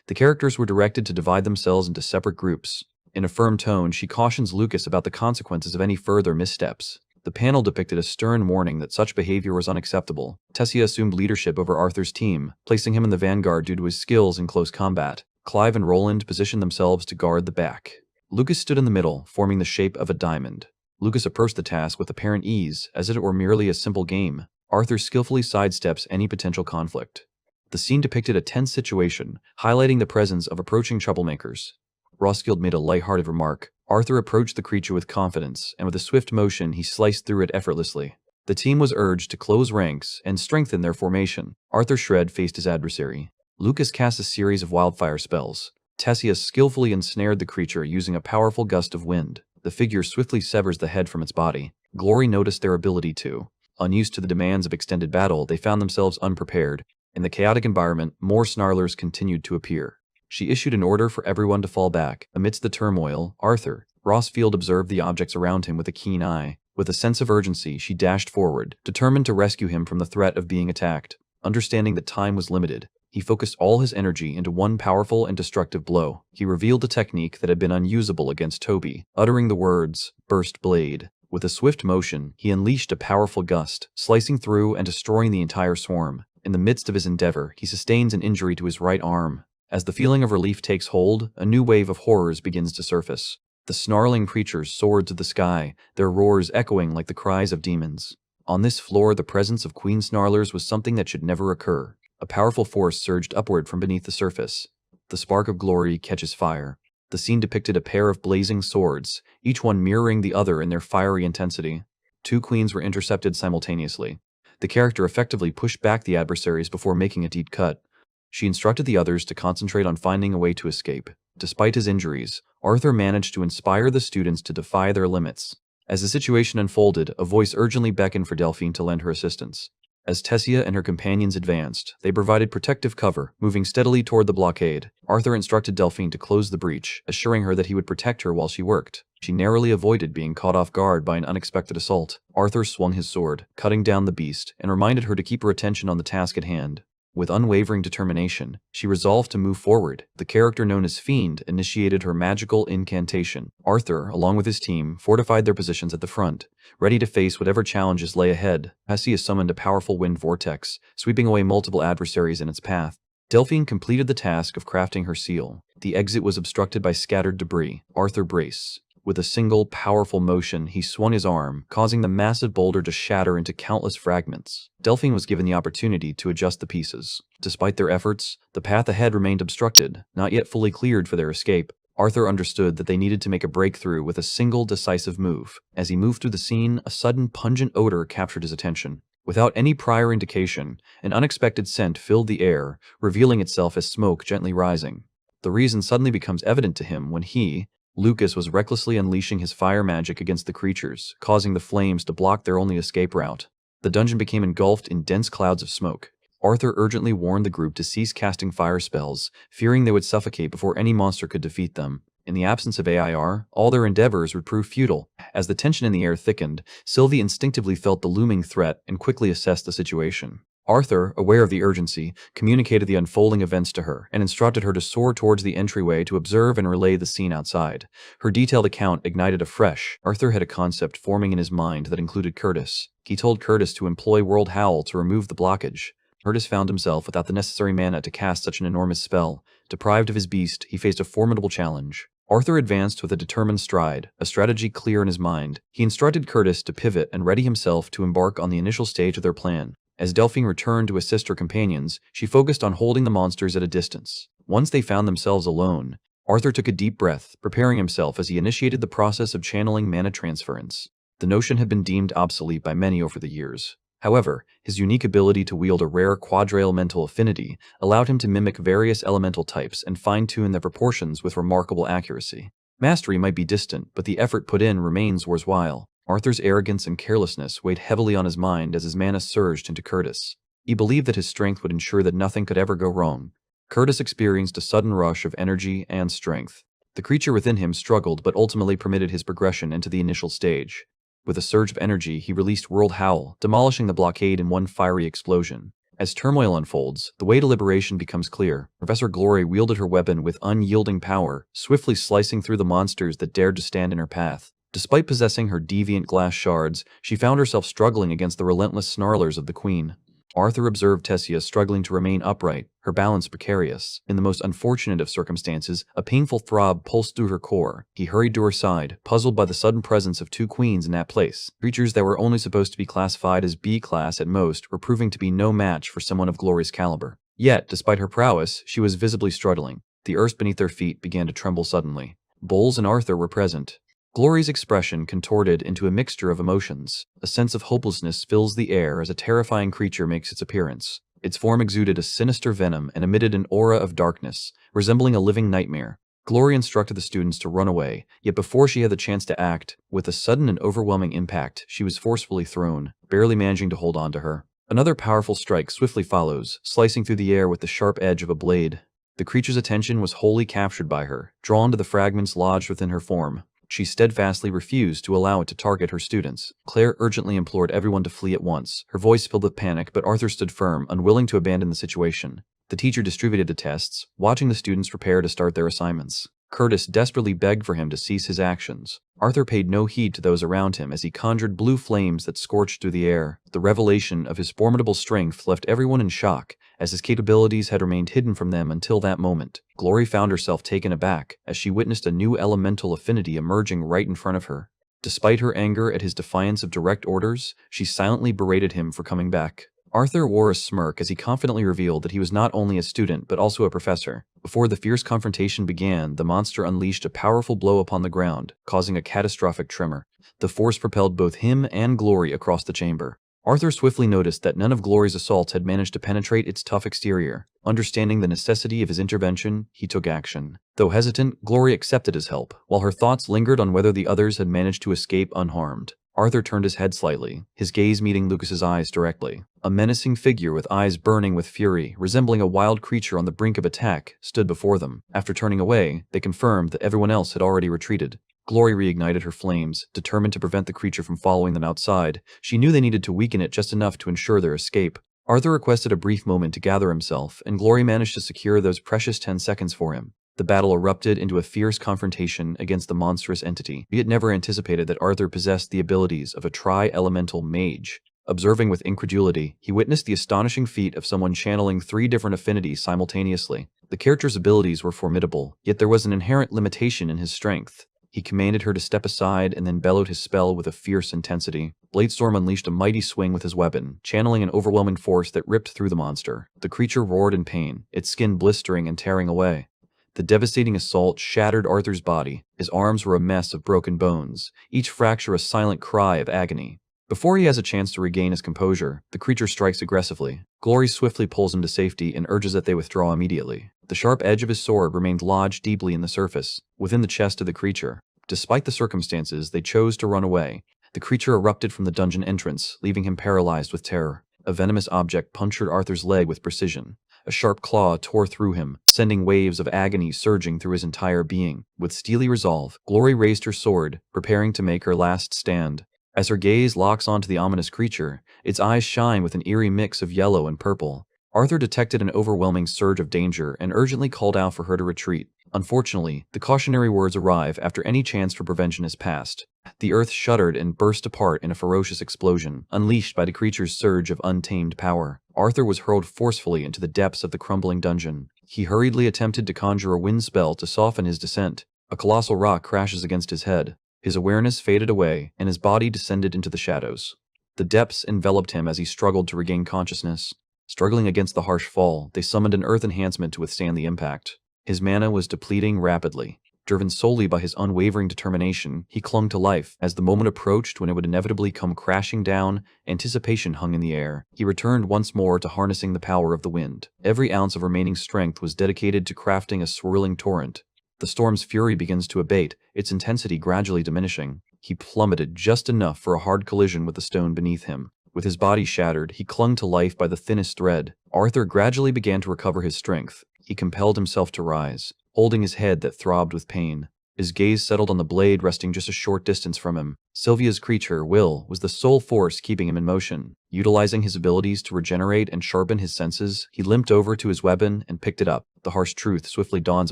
The characters were directed to divide themselves into separate groups. In a firm tone, she cautions Lucas about the consequences of any further missteps. The panel depicted a stern warning that such behavior was unacceptable. Tessia assumed leadership over Arthur's team, placing him in the vanguard due to his skills in close combat. Clive and Roland positioned themselves to guard the back. Lucas stood in the middle, forming the shape of a diamond. Lucas approached the task with apparent ease, as if it were merely a simple game. Arthur skillfully sidesteps any potential conflict. The scene depicted a tense situation, highlighting the presence of approaching troublemakers. Roskilde made a light-hearted remark. Arthur approached the creature with confidence, and with a swift motion he sliced through it effortlessly. The team was urged to close ranks and strengthen their formation. Arthur Shred faced his adversary. Lucas cast a series of wildfire spells. Tessia skillfully ensnared the creature using a powerful gust of wind. The figure swiftly severs the head from its body. Glory noticed their ability to. Unused to the demands of extended battle, they found themselves unprepared. In the chaotic environment, more snarlers continued to appear. She issued an order for everyone to fall back. Amidst the turmoil, Arthur, Rossfield observed the objects around him with a keen eye. With a sense of urgency, she dashed forward, determined to rescue him from the threat of being attacked. Understanding that time was limited, he focused all his energy into one powerful and destructive blow. He revealed a technique that had been unusable against Toby, uttering the words, "Burst Blade." With a swift motion, he unleashed a powerful gust, slicing through and destroying the entire swarm. In the midst of his endeavor, he sustains an injury to his right arm. As the feeling of relief takes hold, a new wave of horrors begins to surface. The snarling creatures soared to the sky, their roars echoing like the cries of demons. On this floor, the presence of Queen Snarlers was something that should never occur. A powerful force surged upward from beneath the surface. The spark of glory catches fire. The scene depicted a pair of blazing swords, each one mirroring the other in their fiery intensity. Two queens were intercepted simultaneously. The character effectively pushed back the adversaries before making a deep cut. She instructed the others to concentrate on finding a way to escape. Despite his injuries, Arthur managed to inspire the students to defy their limits. As the situation unfolded, a voice urgently beckoned for Delphine to lend her assistance. As Tessia and her companions advanced, they provided protective cover, moving steadily toward the blockade. Arthur instructed Delphine to close the breach, assuring her that he would protect her while she worked. She narrowly avoided being caught off guard by an unexpected assault. Arthur swung his sword, cutting down the beast, and reminded her to keep her attention on the task at hand. With unwavering determination, she resolved to move forward. The character known as Fiend initiated her magical incantation. Arthur, along with his team, fortified their positions at the front, ready to face whatever challenges lay ahead. Tessia summoned a powerful wind vortex, sweeping away multiple adversaries in its path. Delphine completed the task of crafting her seal. The exit was obstructed by scattered debris. Arthur brace. With a single, powerful motion, he swung his arm, causing the massive boulder to shatter into countless fragments. Delphine was given the opportunity to adjust the pieces. Despite their efforts, the path ahead remained obstructed, not yet fully cleared for their escape. Arthur understood that they needed to make a breakthrough with a single, decisive move. As he moved through the scene, a sudden, pungent odor captured his attention. Without any prior indication, an unexpected scent filled the air, revealing itself as smoke gently rising. The reason suddenly becomes evident to him when he, Lucas was recklessly unleashing his fire magic against the creatures, causing the flames to block their only escape route. The dungeon became engulfed in dense clouds of smoke. Arthur urgently warned the group to cease casting fire spells, fearing they would suffocate before any monster could defeat them. In the absence of AIR, all their endeavors would prove futile. As the tension in the air thickened, Sylvie instinctively felt the looming threat and quickly assessed the situation. Arthur, aware of the urgency, communicated the unfolding events to her and instructed her to soar towards the entryway to observe and relay the scene outside. Her detailed account ignited afresh. Arthur had a concept forming in his mind that included Curtis. He told Curtis to employ World Howl to remove the blockage. Curtis found himself without the necessary mana to cast such an enormous spell. Deprived of his beast, he faced a formidable challenge. Arthur advanced with a determined stride, a strategy clear in his mind. He instructed Curtis to pivot and ready himself to embark on the initial stage of their plan. As Delphine returned to assist her companions, she focused on holding the monsters at a distance. Once they found themselves alone, Arthur took a deep breath, preparing himself as he initiated the process of channeling mana transference. The notion had been deemed obsolete by many over the years. However, his unique ability to wield a rare quadri-elemental affinity allowed him to mimic various elemental types and fine-tune their proportions with remarkable accuracy. Mastery might be distant, but the effort put in remains worthwhile. Arthur's arrogance and carelessness weighed heavily on his mind as his mana surged into Curtis. He believed that his strength would ensure that nothing could ever go wrong. Curtis experienced a sudden rush of energy and strength. The creature within him struggled but ultimately permitted his progression into the initial stage. With a surge of energy, he released World Howl, demolishing the blockade in one fiery explosion. As turmoil unfolds, the way to liberation becomes clear. Professor Glory wielded her weapon with unyielding power, swiftly slicing through the monsters that dared to stand in her path. Despite possessing her deviant glass shards, she found herself struggling against the relentless snarlers of the Queen. Arthur observed Tessia struggling to remain upright, her balance precarious. In the most unfortunate of circumstances, a painful throb pulsed through her core. He hurried to her side, puzzled by the sudden presence of two queens in that place. Creatures that were only supposed to be classified as B-class at most were proving to be no match for someone of Glory's caliber. Yet, despite her prowess, she was visibly struggling. The earth beneath their feet began to tremble suddenly. Bowles and Arthur were present. Glory's expression contorted into a mixture of emotions. A sense of hopelessness fills the air as a terrifying creature makes its appearance. Its form exuded a sinister venom and emitted an aura of darkness, resembling a living nightmare. Glory instructed the students to run away, yet before she had the chance to act, with a sudden and overwhelming impact, she was forcefully thrown, barely managing to hold on to her. Another powerful strike swiftly follows, slicing through the air with the sharp edge of a blade. The creature's attention was wholly captured by her, drawn to the fragments lodged within her form. She steadfastly refused to allow it to target her students. Claire urgently implored everyone to flee at once. Her voice filled with panic, but Arthur stood firm, unwilling to abandon the situation. The teacher distributed the tests, watching the students prepare to start their assignments. Curtis desperately begged for him to cease his actions. Arthur paid no heed to those around him as he conjured blue flames that scorched through the air. The revelation of his formidable strength left everyone in shock, as his capabilities had remained hidden from them until that moment. Glory found herself taken aback as she witnessed a new elemental affinity emerging right in front of her. Despite her anger at his defiance of direct orders, she silently berated him for coming back. Arthur wore a smirk as he confidently revealed that he was not only a student but also a professor. Before the fierce confrontation began, the monster unleashed a powerful blow upon the ground, causing a catastrophic tremor. The force propelled both him and Glory across the chamber. Arthur swiftly noticed that none of Glory's assaults had managed to penetrate its tough exterior. Understanding the necessity of his intervention, he took action. Though hesitant, Glory accepted his help, while her thoughts lingered on whether the others had managed to escape unharmed. Arthur turned his head slightly, his gaze meeting Lucas's eyes directly. A menacing figure with eyes burning with fury, resembling a wild creature on the brink of attack, stood before them. After turning away, they confirmed that everyone else had already retreated. Glory reignited her flames, determined to prevent the creature from following them outside. She knew they needed to weaken it just enough to ensure their escape. Arthur requested a brief moment to gather himself, and Glory managed to secure those precious 10 seconds for him. The battle erupted into a fierce confrontation against the monstrous entity. He had never anticipated that Arthur possessed the abilities of a tri-elemental mage. Observing with incredulity, he witnessed the astonishing feat of someone channeling 3 different affinities simultaneously. The character's abilities were formidable, yet there was an inherent limitation in his strength. He commanded her to step aside and then bellowed his spell with a fierce intensity. Bladestorm unleashed a mighty swing with his weapon, channeling an overwhelming force that ripped through the monster. The creature roared in pain, its skin blistering and tearing away. The devastating assault shattered Arthur's body. His arms were a mess of broken bones, each fracture a silent cry of agony. Before he has a chance to regain his composure, the creature strikes aggressively. Glory swiftly pulls him to safety and urges that they withdraw immediately. The sharp edge of his sword remained lodged deeply in the surface, within the chest of the creature. Despite the circumstances, they chose to run away. The creature erupted from the dungeon entrance, leaving him paralyzed with terror. A venomous object punctured Arthur's leg with precision. A sharp claw tore through him, sending waves of agony surging through his entire being. With steely resolve, Glory raised her sword, preparing to make her last stand. As her gaze locks onto the ominous creature, its eyes shine with an eerie mix of yellow and purple. Arthur detected an overwhelming surge of danger and urgently called out for her to retreat. Unfortunately, the cautionary words arrive after any chance for prevention is past. The earth shuddered and burst apart in a ferocious explosion, unleashed by the creature's surge of untamed power. Arthur was hurled forcefully into the depths of the crumbling dungeon. He hurriedly attempted to conjure a wind spell to soften his descent. A colossal rock crashes against his head. His awareness faded away, and his body descended into the shadows. The depths enveloped him as he struggled to regain consciousness. Struggling against the harsh fall, they summoned an earth enhancement to withstand the impact. His mana was depleting rapidly. Driven solely by his unwavering determination, he clung to life. As the moment approached when it would inevitably come crashing down, anticipation hung in the air. He returned once more to harnessing the power of the wind. Every ounce of remaining strength was dedicated to crafting a swirling torrent. The storm's fury begins to abate, its intensity gradually diminishing. He plummeted just enough for a hard collision with the stone beneath him. With his body shattered, he clung to life by the thinnest thread. Arthur gradually began to recover his strength. He compelled himself to rise, holding his head that throbbed with pain. His gaze settled on the blade resting just a short distance from him. Sylvia's creature, Will, was the sole force keeping him in motion. Utilizing his abilities to regenerate and sharpen his senses, he limped over to his weapon and picked it up. The harsh truth swiftly dawns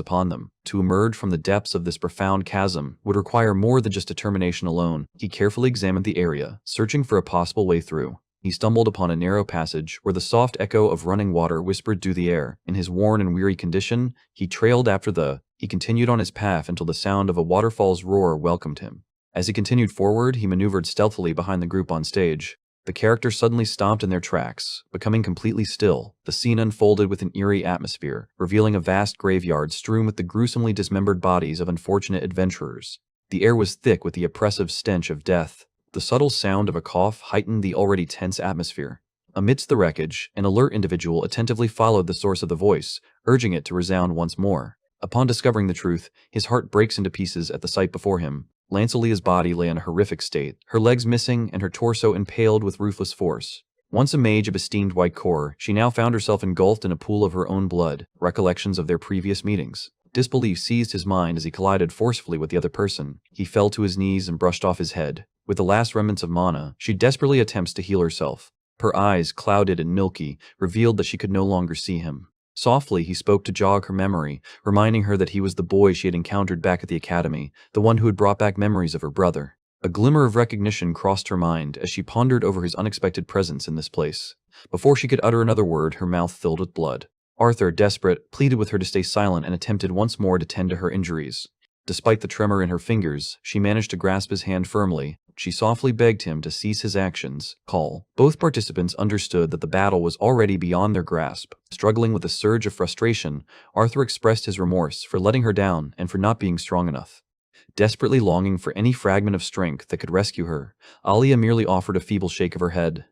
upon them. To emerge from the depths of this profound chasm would require more than just determination alone. He carefully examined the area, searching for a possible way through. He stumbled upon a narrow passage where the soft echo of running water whispered through the air. In his worn and weary condition, he trailed after He continued on his path until the sound of a waterfall's roar welcomed him. As he continued forward, he maneuvered stealthily behind the group on stage. The characters suddenly stopped in their tracks, becoming completely still. The scene unfolded with an eerie atmosphere, revealing a vast graveyard strewn with the gruesomely dismembered bodies of unfortunate adventurers. The air was thick with the oppressive stench of death. The subtle sound of a cough heightened the already tense atmosphere. Amidst the wreckage, an alert individual attentively followed the source of the voice, urging it to resound once more. Upon discovering the truth, his heart breaks into pieces at the sight before him. Lancelia's body lay in a horrific state, her legs missing and her torso impaled with ruthless force. Once a mage of esteemed white core, she now found herself engulfed in a pool of her own blood, recollections of their previous meetings. Disbelief seized his mind as he collided forcefully with the other person. He fell to his knees and brushed off his head. With the last remnants of mana, she desperately attempts to heal herself. Her eyes, clouded and milky, revealed that she could no longer see him. Softly, he spoke to jog her memory, reminding her that he was the boy she had encountered back at the academy, the one who had brought back memories of her brother. A glimmer of recognition crossed her mind as she pondered over his unexpected presence in this place. Before she could utter another word, her mouth filled with blood. Arthur, desperate, pleaded with her to stay silent and attempted once more to tend to her injuries. Despite the tremor in her fingers, she managed to grasp his hand firmly. She softly begged him to cease his actions. Both participants understood that the battle was already beyond their grasp. Struggling with a surge of frustration, Arthur expressed his remorse for letting her down and for not being strong enough. Desperately longing for any fragment of strength that could rescue her, Alia merely offered a feeble shake of her head.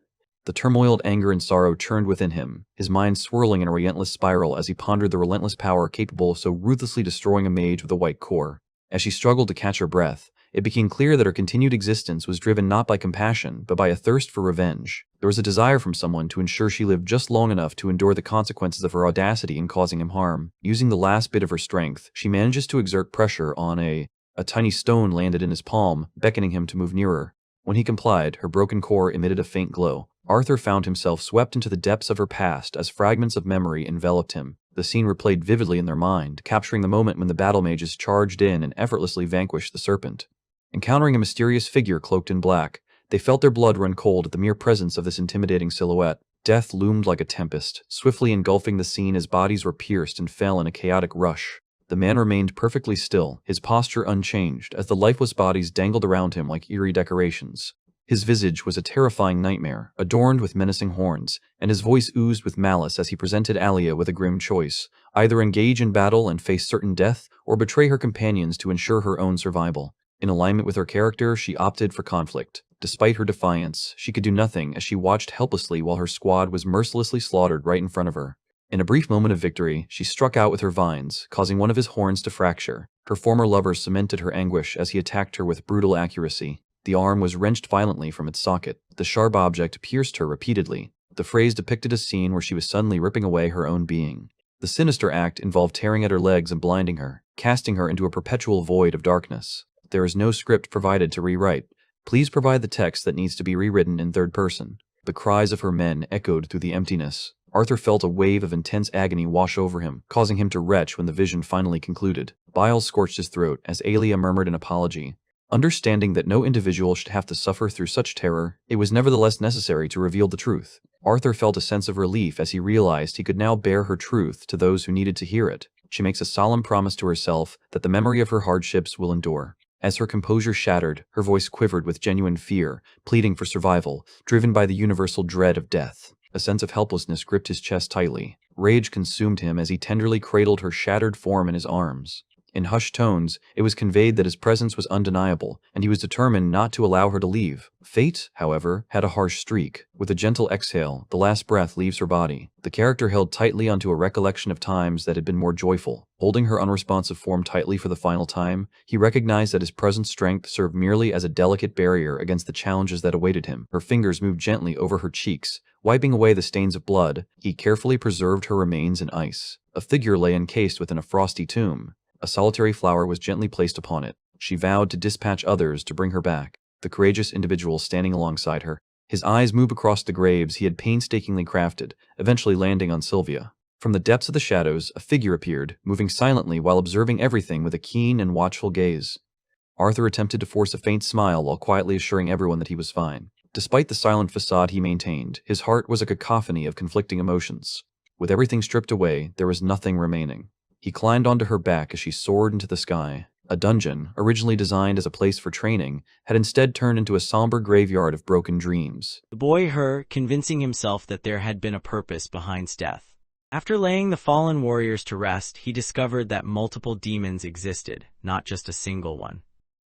The turmoiled anger and sorrow churned within him, his mind swirling in a relentless spiral as he pondered the relentless power capable of so ruthlessly destroying a mage with a white core. As she struggled to catch her breath, it became clear that her continued existence was driven not by compassion, but by a thirst for revenge. There was a desire from someone to ensure she lived just long enough to endure the consequences of her audacity in causing him harm. Using the last bit of her strength, she manages to exert pressure on a tiny stone landed in his palm, beckoning him to move nearer. When he complied, her broken core emitted a faint glow. Arthur found himself swept into the depths of her past as fragments of memory enveloped him. The scene replayed vividly in their mind, capturing the moment when the battle mages charged in and effortlessly vanquished the serpent. Encountering a mysterious figure cloaked in black, they felt their blood run cold at the mere presence of this intimidating silhouette. Death loomed like a tempest, swiftly engulfing the scene as bodies were pierced and fell in a chaotic rush. The man remained perfectly still, his posture unchanged, as the lifeless bodies dangled around him like eerie decorations. His visage was a terrifying nightmare, adorned with menacing horns, and his voice oozed with malice as he presented Alia with a grim choice: either engage in battle and face certain death, or betray her companions to ensure her own survival. In alignment with her character, she opted for conflict. Despite her defiance, she could do nothing as she watched helplessly while her squad was mercilessly slaughtered right in front of her. In a brief moment of victory, she struck out with her vines, causing one of his horns to fracture. Her former lover cemented her anguish as he attacked her with brutal accuracy. The arm was wrenched violently from its socket. The sharp object pierced her repeatedly. The phrase depicted a scene where she was suddenly ripping away her own being. The sinister act involved tearing at her legs and blinding her, casting her into a perpetual void of darkness. There is no script provided to rewrite. Please provide the text that needs to be rewritten in third person. The cries of her men echoed through the emptiness. Arthur felt a wave of intense agony wash over him, causing him to retch when the vision finally concluded. Bile scorched his throat as Alia murmured an apology. Understanding that no individual should have to suffer through such terror, it was nevertheless necessary to reveal the truth. Arthur felt a sense of relief as he realized he could now bear her truth to those who needed to hear it. She makes a solemn promise to herself that the memory of her hardships will endure. As her composure shattered, her voice quivered with genuine fear, pleading for survival, driven by the universal dread of death. A sense of helplessness gripped his chest tightly. Rage consumed him as he tenderly cradled her shattered form in his arms. In hushed tones, it was conveyed that his presence was undeniable, and he was determined not to allow her to leave. Fate, however, had a harsh streak. With a gentle exhale, the last breath leaves her body. The character held tightly onto a recollection of times that had been more joyful. Holding her unresponsive form tightly for the final time, he recognized that his present strength served merely as a delicate barrier against the challenges that awaited him. Her fingers moved gently over her cheeks, wiping away the stains of blood. He carefully preserved her remains in ice. A figure lay encased within a frosty tomb. A solitary flower was gently placed upon it. She vowed to dispatch others to bring her back, the courageous individual standing alongside her. His eyes moved across the graves he had painstakingly crafted, eventually landing on Sylvia. From the depths of the shadows, a figure appeared, moving silently while observing everything with a keen and watchful gaze. Arthur attempted to force a faint smile while quietly assuring everyone that he was fine. Despite the silent facade he maintained, his heart was a cacophony of conflicting emotions. With everything stripped away, there was nothing remaining. He climbed onto her back as she soared into the sky. A dungeon, originally designed as a place for training, had instead turned into a somber graveyard of broken dreams. The boy heard, convincing himself that there had been a purpose behind death. After laying the fallen warriors to rest, he discovered that multiple demons existed, not just a single one.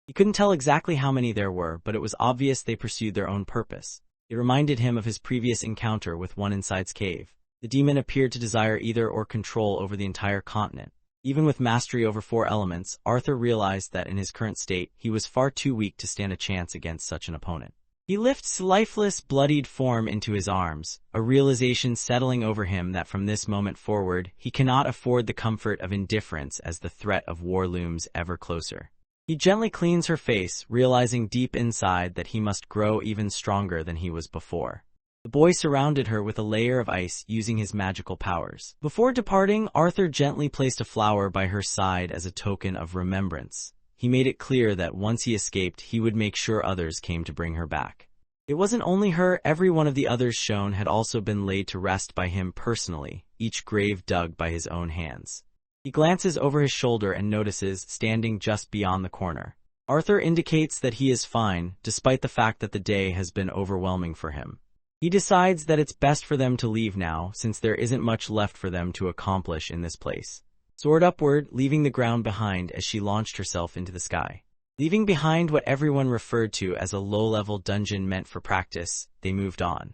He couldn't tell exactly how many there were, but it was obvious they pursued their own purpose. It reminded him of his previous encounter with one inside's cave. The demon appeared to desire either or control over the entire continent. Even with mastery over 4 elements, Arthur realized that in his current state, he was far too weak to stand a chance against such an opponent. He lifts lifeless, bloodied form into his arms, a realization settling over him that from this moment forward, he cannot afford the comfort of indifference as the threat of war looms ever closer. He gently cleans her face, realizing deep inside that he must grow even stronger than he was before. The boy surrounded her with a layer of ice using his magical powers. Before departing, Arthur gently placed a flower by her side as a token of remembrance. He made it clear that once he escaped, he would make sure others came to bring her back. It wasn't only her, every one of the others shown had also been laid to rest by him personally, each grave dug by his own hands. He glances over his shoulder and notices, standing just beyond the corner. Arthur indicates that he is fine, despite the fact that the day has been overwhelming for him. He decides that it's best for them to leave now, since there isn't much left for them to accomplish in this place. Soared upward, leaving the ground behind as she launched herself into the sky. Leaving behind what everyone referred to as a low-level dungeon meant for practice, they moved on.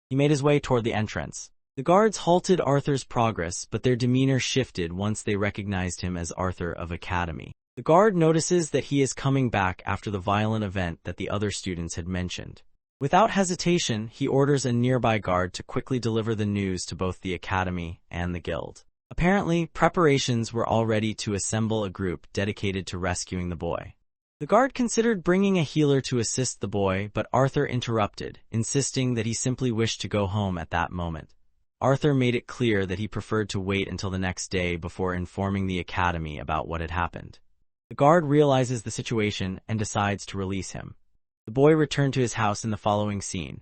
He made his way toward the entrance. The guards halted Arthur's progress, but their demeanor shifted once they recognized him as Arthur of Academy. The guard notices that he is coming back after the violent event that the other students had mentioned. Without hesitation, he orders a nearby guard to quickly deliver the news to both the Academy and the Guild. Apparently, preparations were all ready to assemble a group dedicated to rescuing the boy. The guard considered bringing a healer to assist the boy, but Arthur interrupted, insisting that he simply wished to go home at that moment. Arthur made it clear that he preferred to wait until the next day before informing the Academy about what had happened. The guard realizes the situation and decides to release him. The boy returned to his house in the following scene.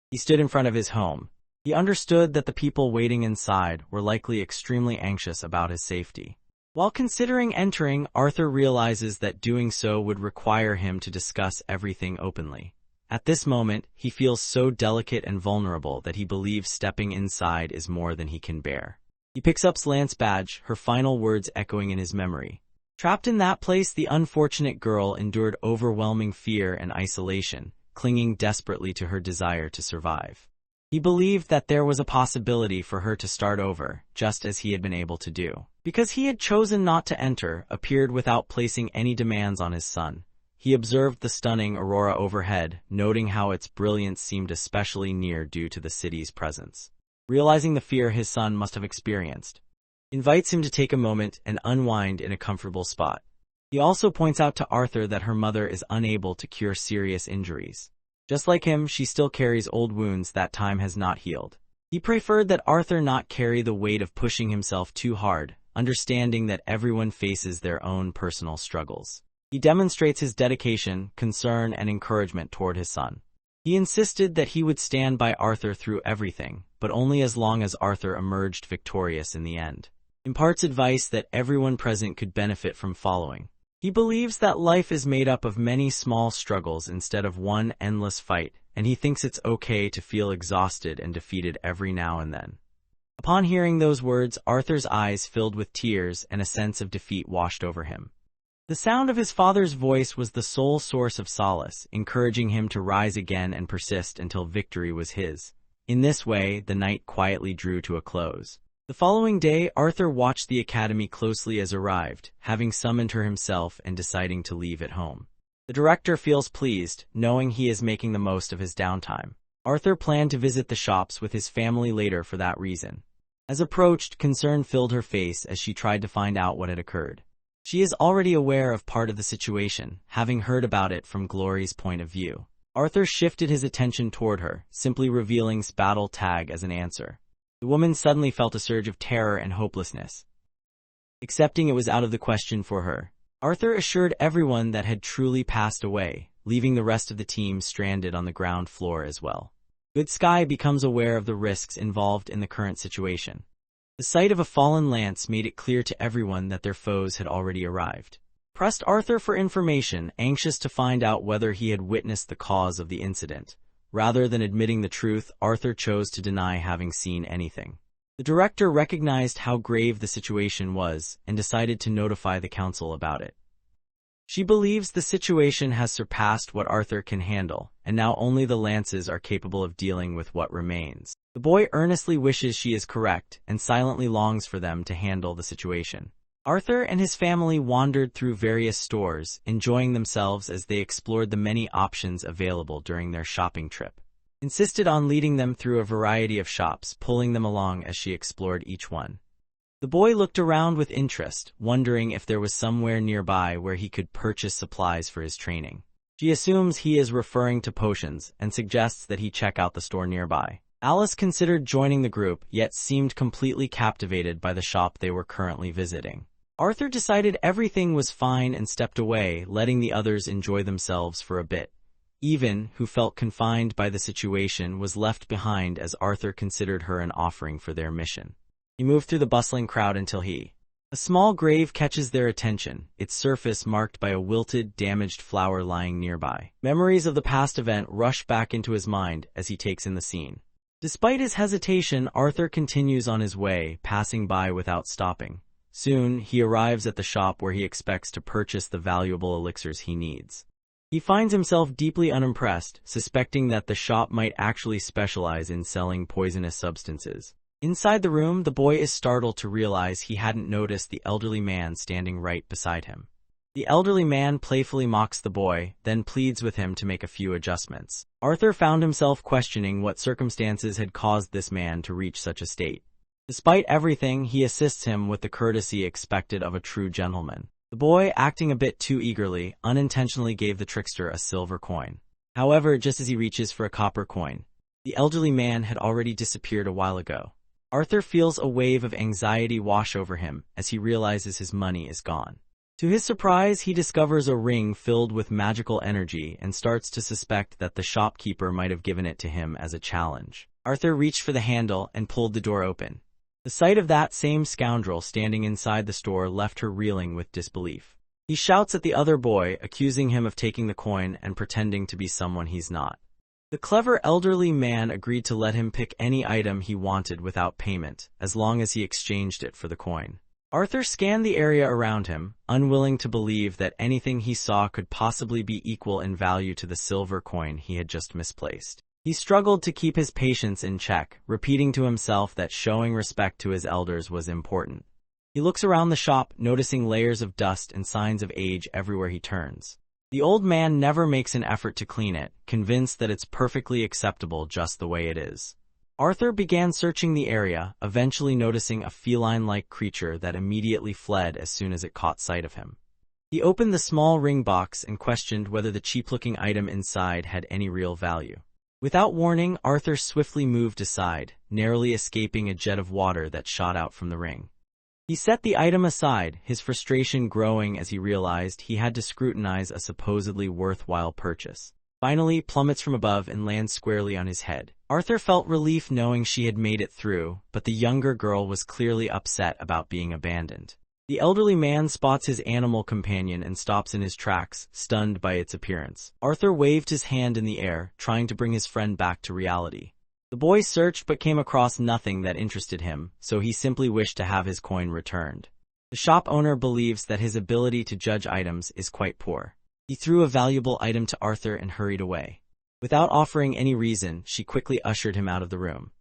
He stood in front of his home. He understood that the people waiting inside were likely extremely anxious about his safety. While considering entering, Arthur realizes that doing so would require him to discuss everything openly. At this moment, he feels so delicate and vulnerable that he believes stepping inside is more than he can bear. He picks up Lance's badge, her final words echoing in his memory. Trapped in that place, the unfortunate girl endured overwhelming fear and isolation, clinging desperately to her desire to survive. He believed that there was a possibility for her to start over, just as he had been able to do. Because he had chosen not to enter, appeared without placing any demands on his son. He observed the stunning aurora overhead, noting how its brilliance seemed especially near due to the city's presence. Realizing the fear his son must have experienced, invites him to take a moment and unwind in a comfortable spot. He also points out to Arthur that her mother is unable to cure serious injuries. Just like him, she still carries old wounds that time has not healed. He preferred that Arthur not carry the weight of pushing himself too hard, understanding that everyone faces their own personal struggles. He demonstrates his dedication, concern, and encouragement toward his son. He insisted that he would stand by Arthur through everything, but only as long as Arthur emerged victorious in the end. Imparts advice that everyone present could benefit from following. He believes that life is made up of many small struggles instead of one endless fight, and he thinks it's okay to feel exhausted and defeated every now and then. Upon hearing those words, Arthur's eyes filled with tears and a sense of defeat washed over him. The sound of his father's voice was the sole source of solace, encouraging him to rise again and persist until victory was his. In this way, the night quietly drew to a close. The following day, Arthur watched the academy closely as arrived, having summoned her himself and deciding to leave at home. The director feels pleased, knowing he is making the most of his downtime. Arthur planned to visit the shops with his family later for that reason. As approached, concern filled her face as she tried to find out what had occurred. She is already aware of part of the situation, having heard about it from Glory's point of view. Arthur shifted his attention toward her, simply revealing battle tag as an answer. The woman suddenly felt a surge of terror and hopelessness, accepting it was out of the question for her. Arthur assured everyone that had truly passed away, leaving the rest of the team stranded on the ground floor as well. Good Sky becomes aware of the risks involved in the current situation. The sight of a fallen lance made it clear to everyone that their foes had already arrived. Pressed Arthur for information, anxious to find out whether he had witnessed the cause of the incident. Rather than admitting the truth, Arthur chose to deny having seen anything. The director recognized how grave the situation was and decided to notify the council about it. She believes the situation has surpassed what Arthur can handle, and now only the lances are capable of dealing with what remains. The boy earnestly wishes she is correct and silently longs for them to handle the situation. Arthur and his family wandered through various stores, enjoying themselves as they explored the many options available during their shopping trip. Insisted on leading them through a variety of shops, pulling them along as she explored each one. The boy looked around with interest, wondering if there was somewhere nearby where he could purchase supplies for his training. She assumes he is referring to potions and suggests that he check out the store nearby. Alice considered joining the group, yet seemed completely captivated by the shop they were currently visiting. Arthur decided everything was fine and stepped away, letting the others enjoy themselves for a bit. Even, who felt confined by the situation, was left behind as Arthur considered her an offering for their mission. He moved through the bustling crowd until a small grave catches their attention, its surface marked by a wilted, damaged flower lying nearby. Memories of the past event rush back into his mind as he takes in the scene. Despite his hesitation, Arthur continues on his way, passing by without stopping. Soon, he arrives at the shop where he expects to purchase the valuable elixirs he needs. He finds himself deeply unimpressed, suspecting that the shop might actually specialize in selling poisonous substances. Inside the room, the boy is startled to realize he hadn't noticed the elderly man standing right beside him. The elderly man playfully mocks the boy, then pleads with him to make a few adjustments. Arthur found himself questioning what circumstances had caused this man to reach such a state. Despite everything, he assists him with the courtesy expected of a true gentleman. The boy, acting a bit too eagerly, unintentionally gave the trickster a silver coin. However, just as he reaches for a copper coin, the elderly man had already disappeared a while ago. Arthur feels a wave of anxiety wash over him as he realizes his money is gone. To his surprise, he discovers a ring filled with magical energy and starts to suspect that the shopkeeper might have given it to him as a challenge. Arthur reached for the handle and pulled the door open. The sight of that same scoundrel standing inside the store left her reeling with disbelief. He shouts at the other boy, accusing him of taking the coin and pretending to be someone he's not. The clever elderly man agreed to let him pick any item he wanted without payment, as long as he exchanged it for the coin. Arthur scanned the area around him, unwilling to believe that anything he saw could possibly be equal in value to the silver coin he had just misplaced. He struggled to keep his patience in check, repeating to himself that showing respect to his elders was important. He looks around the shop, noticing layers of dust and signs of age everywhere he turns. The old man never makes an effort to clean it, convinced that it's perfectly acceptable just the way it is. Arthur began searching the area, eventually noticing a feline-like creature that immediately fled as soon as it caught sight of him. He opened the small ring box and questioned whether the cheap-looking item inside had any real value. Without warning, Arthur swiftly moved aside, narrowly escaping a jet of water that shot out from the ring. He set the item aside, his frustration growing as he realized he had to scrutinize a supposedly worthwhile purchase. Finally, plummets from above and lands squarely on his head. Arthur felt relief knowing she had made it through, but the younger girl was clearly upset about being abandoned. The elderly man spots his animal companion and stops in his tracks, stunned by its appearance. Arthur waved his hand in the air, trying to bring his friend back to reality. The boy searched but came across nothing that interested him, so he simply wished to have his coin returned. The shop owner believes that his ability to judge items is quite poor. He threw a valuable item to Arthur and hurried away. Without offering any reason, she quickly ushered him out of the room.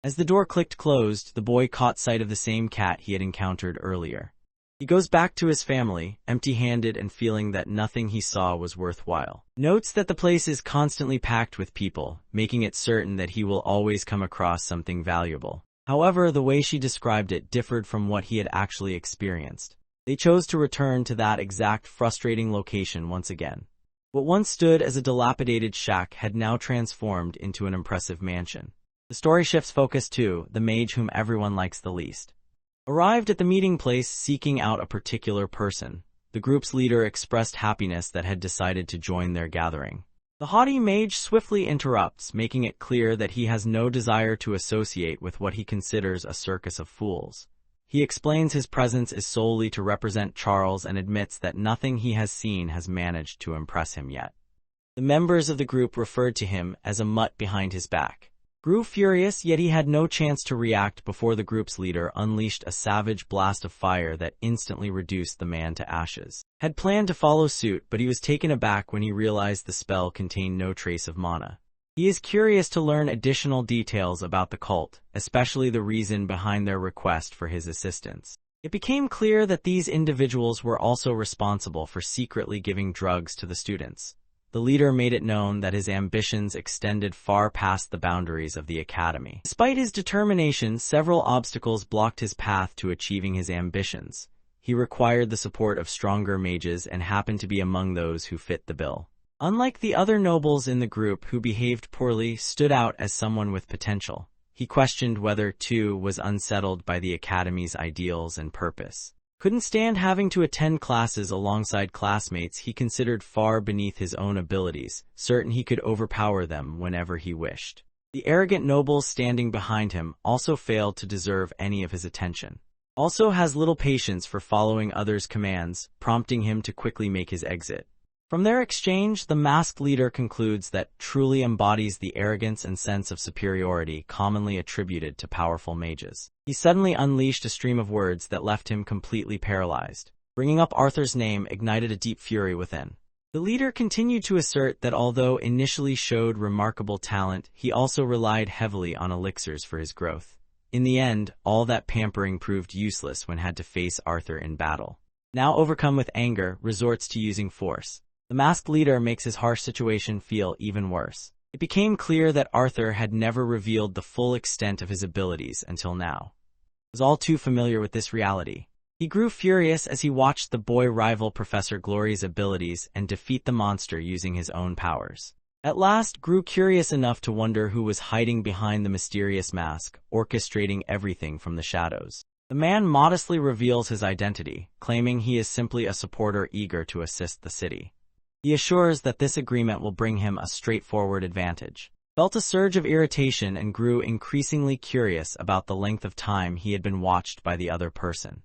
As the door clicked closed, the boy caught sight of the same cat he had encountered earlier. He goes back to his family, empty-handed and feeling that nothing he saw was worthwhile. Notes that the place is constantly packed with people, making it certain that he will always come across something valuable. However, the way she described it differed from what he had actually experienced. They chose to return to that exact frustrating location once again. What once stood as a dilapidated shack had now transformed into an impressive mansion. The story shifts focus to the mage whom everyone likes the least. Arrived at the meeting place seeking out a particular person, the group's leader expressed happiness that had decided to join their gathering. The haughty mage swiftly interrupts, making it clear that he has no desire to associate with what he considers a circus of fools. He explains his presence is solely to represent Charles and admits that nothing he has seen has managed to impress him yet. The members of the group referred to him as a mutt behind his back. Grew furious, yet he had no chance to react before the group's leader unleashed a savage blast of fire that instantly reduced the man to ashes. Had planned to follow suit, but he was taken aback when he realized the spell contained no trace of mana. He is curious to learn additional details about the cult, especially the reason behind their request for his assistance. It became clear that these individuals were also responsible for secretly giving drugs to the students. The leader made it known that his ambitions extended far past the boundaries of the academy. Despite his determination, several obstacles blocked his path to achieving his ambitions. He required the support of stronger mages and happened to be among those who fit the bill. Unlike the other nobles in the group who behaved poorly, stood out as someone with potential. He questioned whether, too, was unsettled by the academy's ideals and purpose. Couldn't stand having to attend classes alongside classmates he considered far beneath his own abilities, certain he could overpower them whenever he wished. The arrogant nobles standing behind him also failed to deserve any of his attention. Also has little patience for following others' commands, prompting him to quickly make his exit. From their exchange, the masked leader concludes that truly embodies the arrogance and sense of superiority commonly attributed to powerful mages. He suddenly unleashed a stream of words that left him completely paralyzed. Bringing up Arthur's name ignited a deep fury within. The leader continued to assert that although initially showed remarkable talent, he also relied heavily on elixirs for his growth. In the end, all that pampering proved useless when had to face Arthur in battle. Now overcome with anger, resorts to using force. The masked leader makes his harsh situation feel even worse. It became clear that Arthur had never revealed the full extent of his abilities until now. He was all too familiar with this reality. He grew furious as he watched the boy rival Professor Glory's abilities and defeat the monster using his own powers. At last, grew curious enough to wonder who was hiding behind the mysterious mask, orchestrating everything from the shadows. The man modestly reveals his identity, claiming he is simply a supporter eager to assist the city. He assures that this agreement will bring him a straightforward advantage. Felt a surge of irritation and grew increasingly curious about the length of time he had been watched by the other person.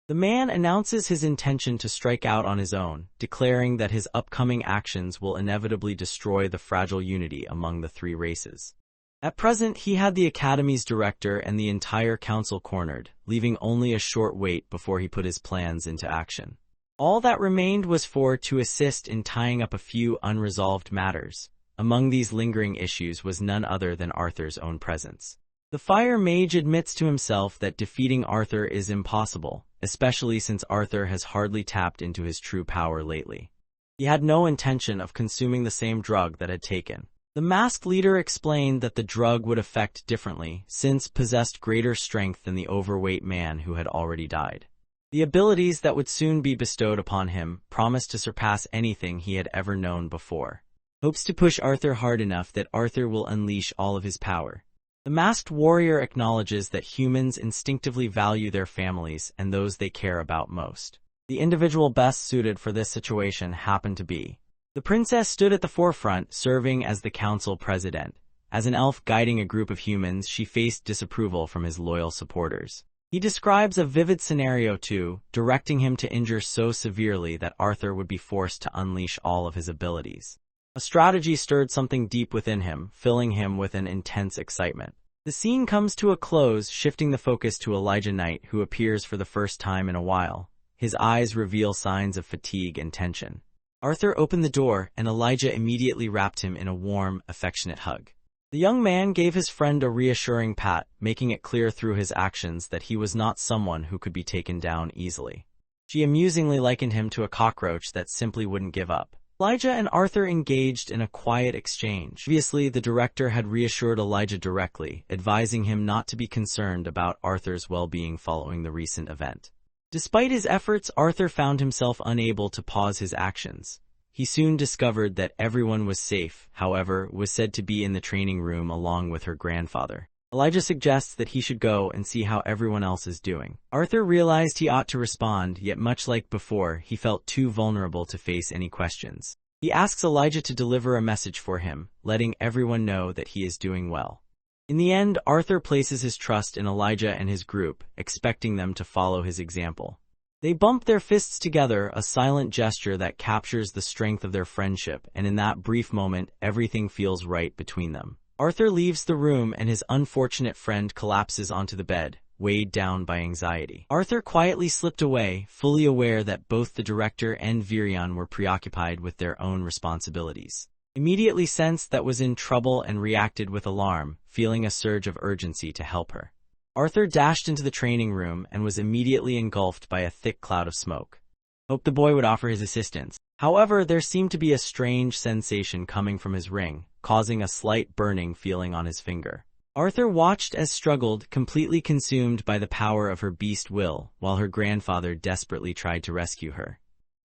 The man announces his intention to strike out on his own, declaring that his upcoming actions will inevitably destroy the fragile unity among the three races. At present, he had the Academy's director and the entire council cornered, leaving only a short wait before he put his plans into action. All that remained was to assist in tying up a few unresolved matters. Among these lingering issues was none other than Arthur's own presence. The Fire Mage admits to himself that defeating Arthur is impossible, especially since Arthur has hardly tapped into his true power lately. He had no intention of consuming the same drug that had taken. The masked leader explained that the drug would affect differently, since possessed greater strength than the overweight man who had already died. The abilities that would soon be bestowed upon him promised to surpass anything he had ever known before. Hopes to push Arthur hard enough that Arthur will unleash all of his power. The masked warrior acknowledges that humans instinctively value their families and those they care about most. The individual best suited for this situation happened to be. The princess stood at the forefront, serving as the council president. As an elf guiding a group of humans, she faced disapproval from his loyal supporters. He describes a vivid scenario too, directing him to injure so severely that Arthur would be forced to unleash all of his abilities. A strategy stirred something deep within him, filling him with an intense excitement. The scene comes to a close, shifting the focus to Elijah Knight, who appears for the first time in a while. His eyes reveal signs of fatigue and tension. Arthur opened the door, and Elijah immediately wrapped him in a warm, affectionate hug. The young man gave his friend a reassuring pat, making it clear through his actions that he was not someone who could be taken down easily. She amusingly likened him to a cockroach that simply wouldn't give up. Elijah and Arthur engaged in a quiet exchange. Obviously, the director had reassured Elijah directly, advising him not to be concerned about Arthur's well-being following the recent event. Despite his efforts, Arthur found himself unable to pause his actions. He soon discovered that everyone was safe, however, was said to be in the training room along with her grandfather. Elijah suggests that he should go and see how everyone else is doing. Arthur realized he ought to respond, yet much like before, he felt too vulnerable to face any questions. He asks Elijah to deliver a message for him, letting everyone know that he is doing well. In the end, Arthur places his trust in Elijah and his group, expecting them to follow his example. They bump their fists together, a silent gesture that captures the strength of their friendship, and in that brief moment, everything feels right between them. Arthur leaves the room and his unfortunate friend collapses onto the bed, weighed down by anxiety. Arthur quietly slipped away, fully aware that both the director and Virion were preoccupied with their own responsibilities. Immediately sensed that was in trouble and reacted with alarm, feeling a surge of urgency to help her. Arthur dashed into the training room and was immediately engulfed by a thick cloud of smoke. Hoped the boy would offer his assistance. However, there seemed to be a strange sensation coming from his ring, causing a slight burning feeling on his finger. Arthur watched as struggled, completely consumed by the power of her beast will, while her grandfather desperately tried to rescue her.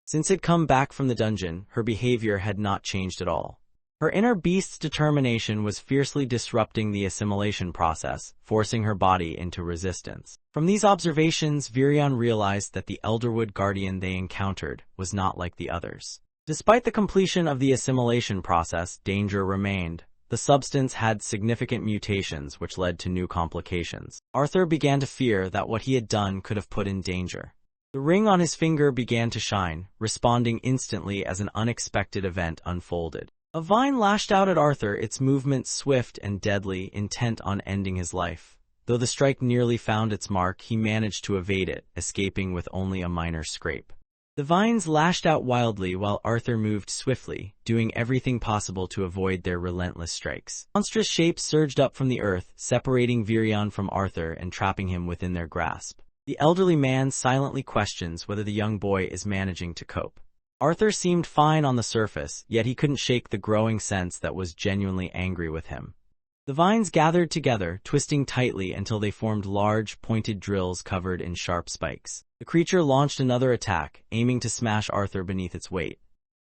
Since had come back from the dungeon, her behavior had not changed at all. Her inner beast's determination was fiercely disrupting the assimilation process, forcing her body into resistance. From these observations, Virion realized that the Elderwood Guardian they encountered was not like the others. Despite the completion of the assimilation process, danger remained. The substance had significant mutations which led to new complications. Arthur began to fear that what he had done could have put in danger. The ring on his finger began to shine, responding instantly as an unexpected event unfolded. A vine lashed out at Arthur, its movement swift and deadly, intent on ending his life. Though the strike nearly found its mark, he managed to evade it, escaping with only a minor scrape. The vines lashed out wildly while Arthur moved swiftly, doing everything possible to avoid their relentless strikes. Monstrous shapes surged up from the earth, separating Virion from Arthur and trapping him within their grasp. The elderly man silently questions whether the young boy is managing to cope. Arthur seemed fine on the surface, yet he couldn't shake the growing sense that was genuinely angry with him. The vines gathered together, twisting tightly until they formed large, pointed drills covered in sharp spikes. The creature launched another attack, aiming to smash Arthur beneath its weight.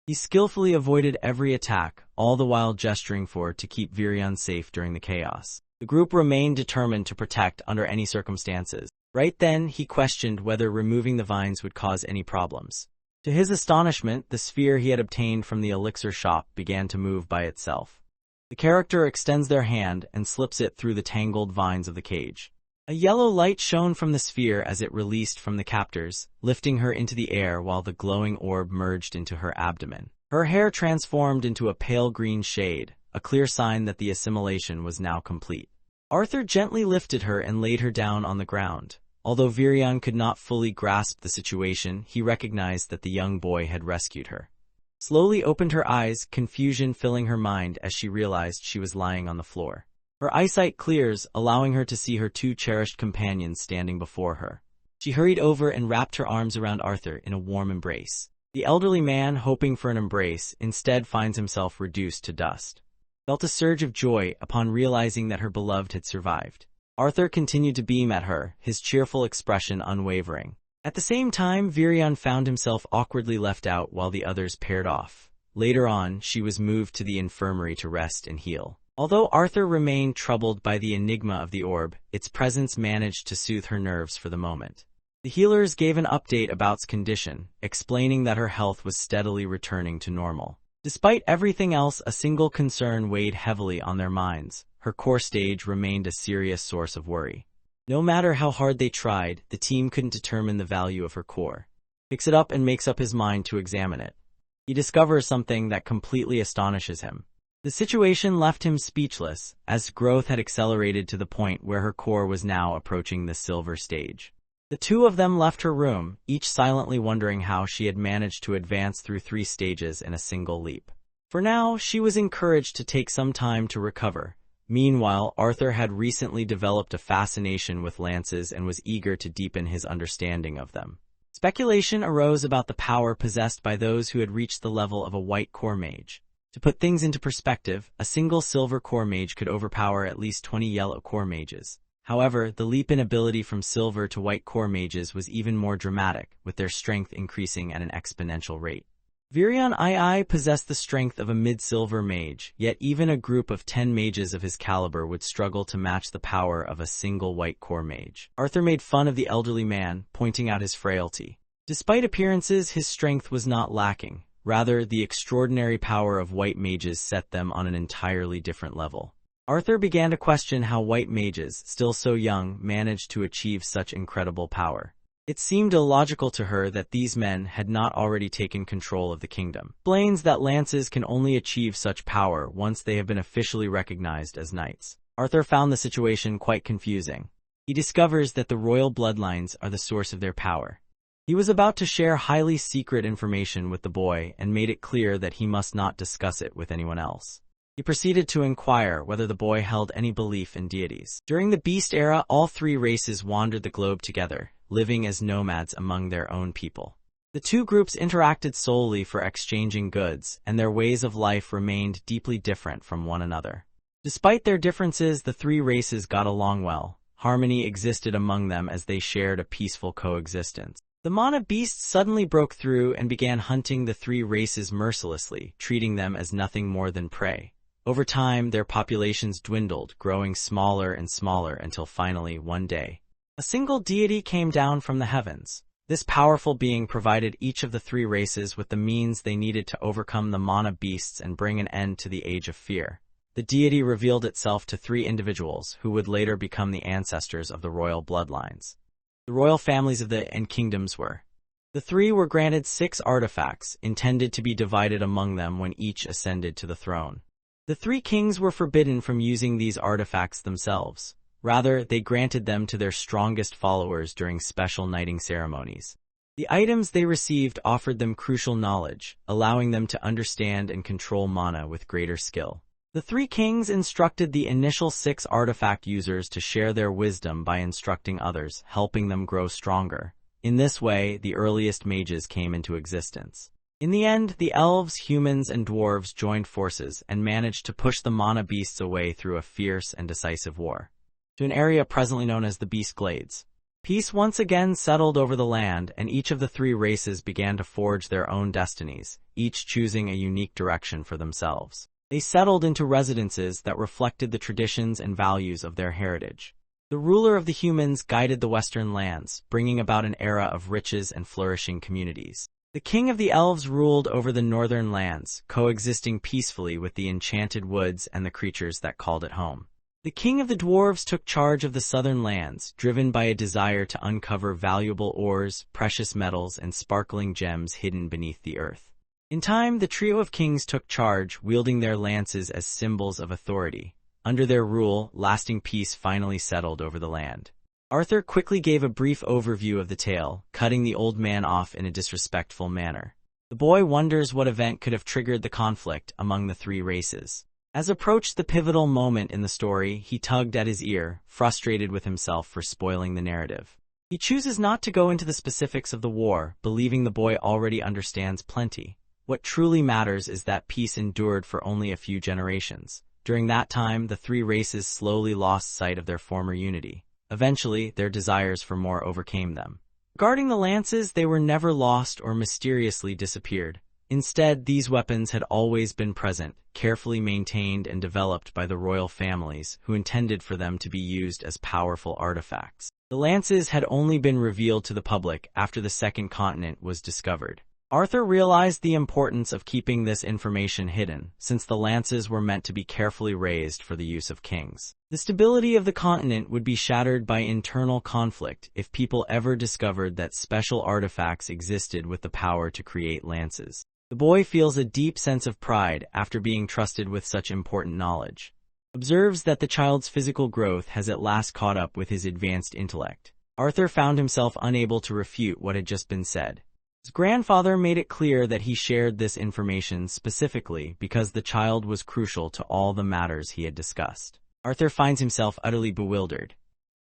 He skillfully avoided every attack, all the while gesturing to keep Virion safe during the chaos. The group remained determined to protect under any circumstances. Right then, he questioned whether removing the vines would cause any problems. To his astonishment, the sphere he had obtained from the elixir shop began to move by itself. The character extends their hand and slips it through the tangled vines of the cage. A yellow light shone from the sphere as it released from the captors, lifting her into the air while the glowing orb merged into her abdomen. Her hair transformed into a pale green shade, a clear sign that the assimilation was now complete. Arthur gently lifted her and laid her down on the ground. Although Virion could not fully grasp the situation, he recognized that the young boy had rescued her. Slowly opened her eyes, confusion filling her mind as she realized she was lying on the floor. Her eyesight clears, allowing her to see her two cherished companions standing before her. She hurried over and wrapped her arms around Arthur in a warm embrace. The elderly man, hoping for an embrace, instead finds himself reduced to dust. Felt a surge of joy upon realizing that her beloved had survived. Arthur continued to beam at her, his cheerful expression unwavering. At the same time, Virion found himself awkwardly left out while the others paired off. Later on, she was moved to the infirmary to rest and heal. Although Arthur remained troubled by the enigma of the orb, its presence managed to soothe her nerves for the moment. The healers gave an update about its condition, explaining that her health was steadily returning to normal. Despite everything else, a single concern weighed heavily on their minds. Her core stage remained a serious source of worry. No matter how hard they tried, the team couldn't determine the value of her core. Picks it up and makes up his mind to examine it. He discovers something that completely astonishes him. The situation left him speechless, as growth had accelerated to the point where her core was now approaching the silver stage. The two of them left her room, each silently wondering how she had managed to advance through 3 stages in a single leap. For now, she was encouraged to take some time to recover. Meanwhile, Arthur had recently developed a fascination with lances and was eager to deepen his understanding of them. Speculation arose about the power possessed by those who had reached the level of a white core mage. To put things into perspective, a single silver core mage could overpower at least 20 yellow core mages. However, the leap in ability from silver to white core mages was even more dramatic, with their strength increasing at an exponential rate. Virion II possessed the strength of a mid-silver mage, yet even a group of 10 mages of his caliber would struggle to match the power of a single white core mage. Arthur made fun of the elderly man, pointing out his frailty. Despite appearances, his strength was not lacking. Rather, the extraordinary power of white mages set them on an entirely different level. Arthur began to question how white mages, still so young, managed to achieve such incredible power. It seemed illogical to her that these men had not already taken control of the kingdom. Explains that lances can only achieve such power once they have been officially recognized as knights. Arthur found the situation quite confusing. He discovers that the royal bloodlines are the source of their power. He was about to share highly secret information with the boy and made it clear that he must not discuss it with anyone else. He proceeded to inquire whether the boy held any belief in deities. During the Beast Era, all 3 races wandered the globe together, living as nomads among their own people. The 2 groups interacted solely for exchanging goods, and their ways of life remained deeply different from one another. Despite their differences, the 3 races got along well. Harmony existed among them as they shared a peaceful coexistence. The Mana beasts suddenly broke through and began hunting the 3 races mercilessly, treating them as nothing more than prey. Over time, their populations dwindled, growing smaller and smaller until finally, one day, a single deity came down from the heavens. This powerful being provided each of the 3 races with the means they needed to overcome the Mana beasts and bring an end to the Age of Fear. The deity revealed itself to 3 individuals who would later become the ancestors of the royal bloodlines. The royal families of the kingdoms were. The 3 were granted 6 artifacts, intended to be divided among them when each ascended to the throne. The 3 kings were forbidden from using these artifacts themselves. Rather, they granted them to their strongest followers during special knighting ceremonies. The items they received offered them crucial knowledge, allowing them to understand and control mana with greater skill. The 3 kings instructed the initial 6 artifact users to share their wisdom by instructing others, helping them grow stronger. In this way, the earliest mages came into existence. In the end, the elves, humans, and dwarves joined forces and managed to push the Mana beasts away through a fierce and decisive war, to an area presently known as the Beast Glades. Peace once again settled over the land, and each of the 3 races began to forge their own destinies, each choosing a unique direction for themselves. They settled into residences that reflected the traditions and values of their heritage. The ruler of the humans guided the western lands, bringing about an era of riches and flourishing communities. The king of the elves ruled over the northern lands, coexisting peacefully with the enchanted woods and the creatures that called it home. The king of the dwarves took charge of the southern lands, driven by a desire to uncover valuable ores, precious metals, and sparkling gems hidden beneath the earth. In time, the trio of kings took charge, wielding their lances as symbols of authority. Under their rule, lasting peace finally settled over the land. Arthur quickly gave a brief overview of the tale, cutting the old man off in a disrespectful manner. The boy wonders what event could have triggered the conflict among the three races. As approached the pivotal moment in the story, he tugged at his ear, frustrated with himself for spoiling the narrative. He chooses not to go into the specifics of the war, believing the boy already understands plenty. What truly matters is that peace endured for only a few generations. During that time, the three races slowly lost sight of their former unity. Eventually, their desires for more overcame them. Regarding the lances, they were never lost or mysteriously disappeared. Instead, these weapons had always been present, carefully maintained and developed by the royal families, who intended for them to be used as powerful artifacts. The lances had only been revealed to the public after the second continent was discovered. Arthur realized the importance of keeping this information hidden, since the lances were meant to be carefully raised for the use of kings. The stability of the continent would be shattered by internal conflict if people ever discovered that special artifacts existed with the power to create lances. The boy feels a deep sense of pride after being trusted with such important knowledge. Observes that the child's physical growth has at last caught up with his advanced intellect. Arthur found himself unable to refute what had just been said. His grandfather made it clear that he shared this information specifically because the child was crucial to all the matters he had discussed. Arthur finds himself utterly bewildered.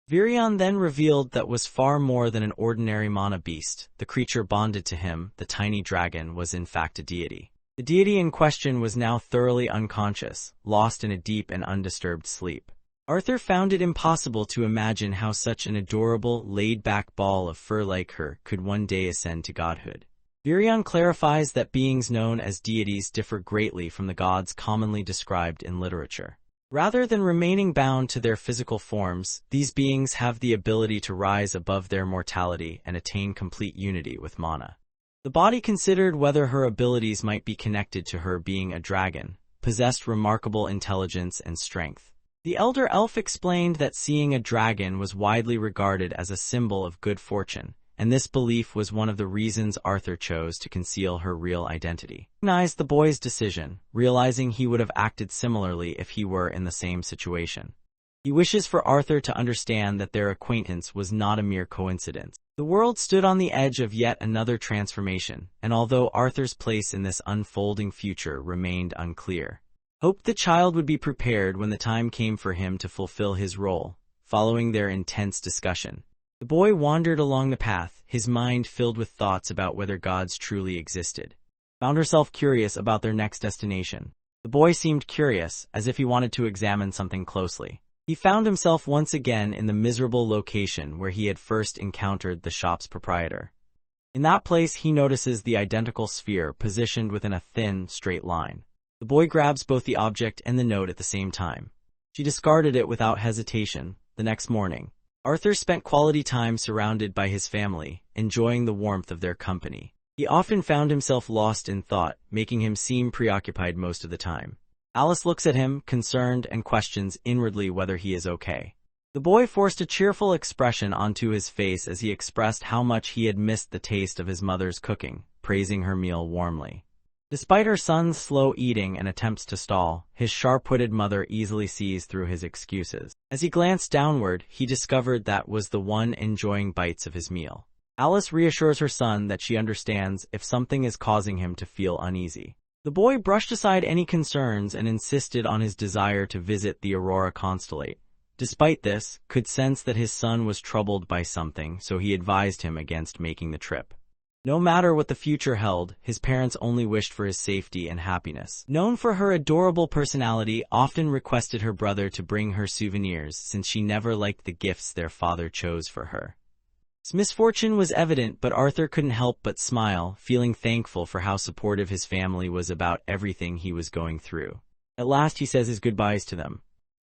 Virion then revealed that was far more than an ordinary mana beast. The creature bonded to him, the tiny dragon, was in fact a deity. The deity in question was now thoroughly unconscious, lost in a deep and undisturbed sleep. Arthur found it impossible to imagine how such an adorable, laid-back ball of fur like her could one day ascend to godhood. Virion clarifies that beings known as deities differ greatly from the gods commonly described in literature. Rather than remaining bound to their physical forms, these beings have the ability to rise above their mortality and attain complete unity with mana. The body considered whether her abilities might be connected to her being a dragon, possessed remarkable intelligence and strength. The elder elf explained that seeing a dragon was widely regarded as a symbol of good fortune, and this belief was one of the reasons Arthur chose to conceal her real identity. He recognized the boy's decision, realizing he would have acted similarly if he were in the same situation. He wishes for Arthur to understand that their acquaintance was not a mere coincidence. The world stood on the edge of yet another transformation, and although Arthur's place in this unfolding future remained unclear, hoped the child would be prepared when the time came for him to fulfill his role. Following their intense discussion, the boy wandered along the path, his mind filled with thoughts about whether gods truly existed. Found herself curious about their next destination. The boy seemed curious, as if he wanted to examine something closely. He found himself once again in the miserable location where he had first encountered the shop's proprietor. In that place, he notices the identical sphere positioned within a thin, straight line. The boy grabs both the object and the note at the same time. She discarded it without hesitation. The next morning, Arthur spent quality time surrounded by his family, enjoying the warmth of their company. He often found himself lost in thought, making him seem preoccupied most of the time. Alice looks at him, concerned, and questions inwardly whether he is okay. The boy forced a cheerful expression onto his face as he expressed how much he had missed the taste of his mother's cooking, praising her meal warmly. Despite her son's slow eating and attempts to stall, his sharp-witted mother easily sees through his excuses. As he glanced downward, he discovered that was the one enjoying bites of his meal. Alice reassures her son that she understands if something is causing him to feel uneasy. The boy brushed aside any concerns and insisted on his desire to visit the Aurora constellate. Despite this, could sense that his son was troubled by something, so he advised him against making the trip. No matter what the future held, his parents only wished for his safety and happiness. Known for her adorable personality, often requested her brother to bring her souvenirs since she never liked the gifts their father chose for her. His misfortune was evident, but Arthur couldn't help but smile, feeling thankful for how supportive his family was about everything he was going through. At last he says his goodbyes to them.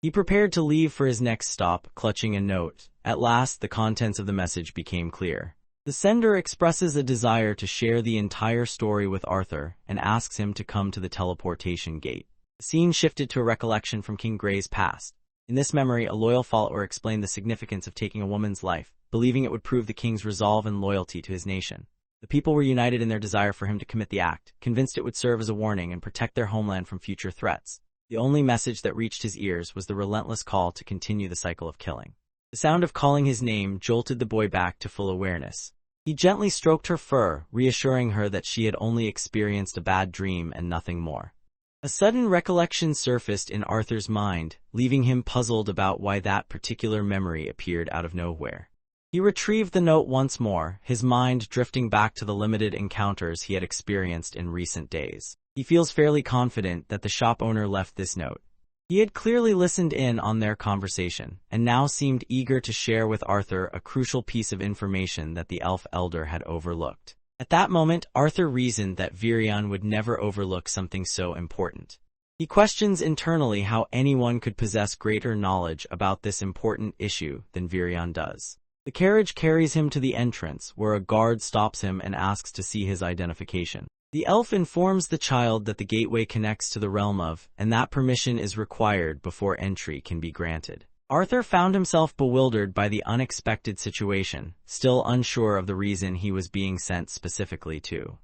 He prepared to leave for his next stop, clutching a note. At last, the contents of the message became clear. The sender expresses a desire to share the entire story with Arthur and asks him to come to the teleportation gate. The scene shifted to a recollection from King Gray's past. In this memory, a loyal follower explained the significance of taking a woman's life, believing it would prove the king's resolve and loyalty to his nation. The people were united in their desire for him to commit the act, convinced it would serve as a warning and protect their homeland from future threats. The only message that reached his ears was the relentless call to continue the cycle of killing. The sound of calling his name jolted the boy back to full awareness. He gently stroked her fur, reassuring her that she had only experienced a bad dream and nothing more. A sudden recollection surfaced in Arthur's mind, leaving him puzzled about why that particular memory appeared out of nowhere. He retrieved the note once more, his mind drifting back to the limited encounters he had experienced in recent days. He feels fairly confident that the shop owner left this note. He had clearly listened in on their conversation, and now seemed eager to share with Arthur a crucial piece of information that the elf elder had overlooked. At that moment, Arthur reasoned that Virion would never overlook something so important. He questions internally how anyone could possess greater knowledge about this important issue than Virion does. The carriage carries him to the entrance, where a guard stops him and asks to see his identification. The elf informs the child that the gateway connects to the realm of, and that permission is required before entry can be granted. Arthur found himself bewildered by the unexpected situation, still unsure of the reason he was being sent specifically to.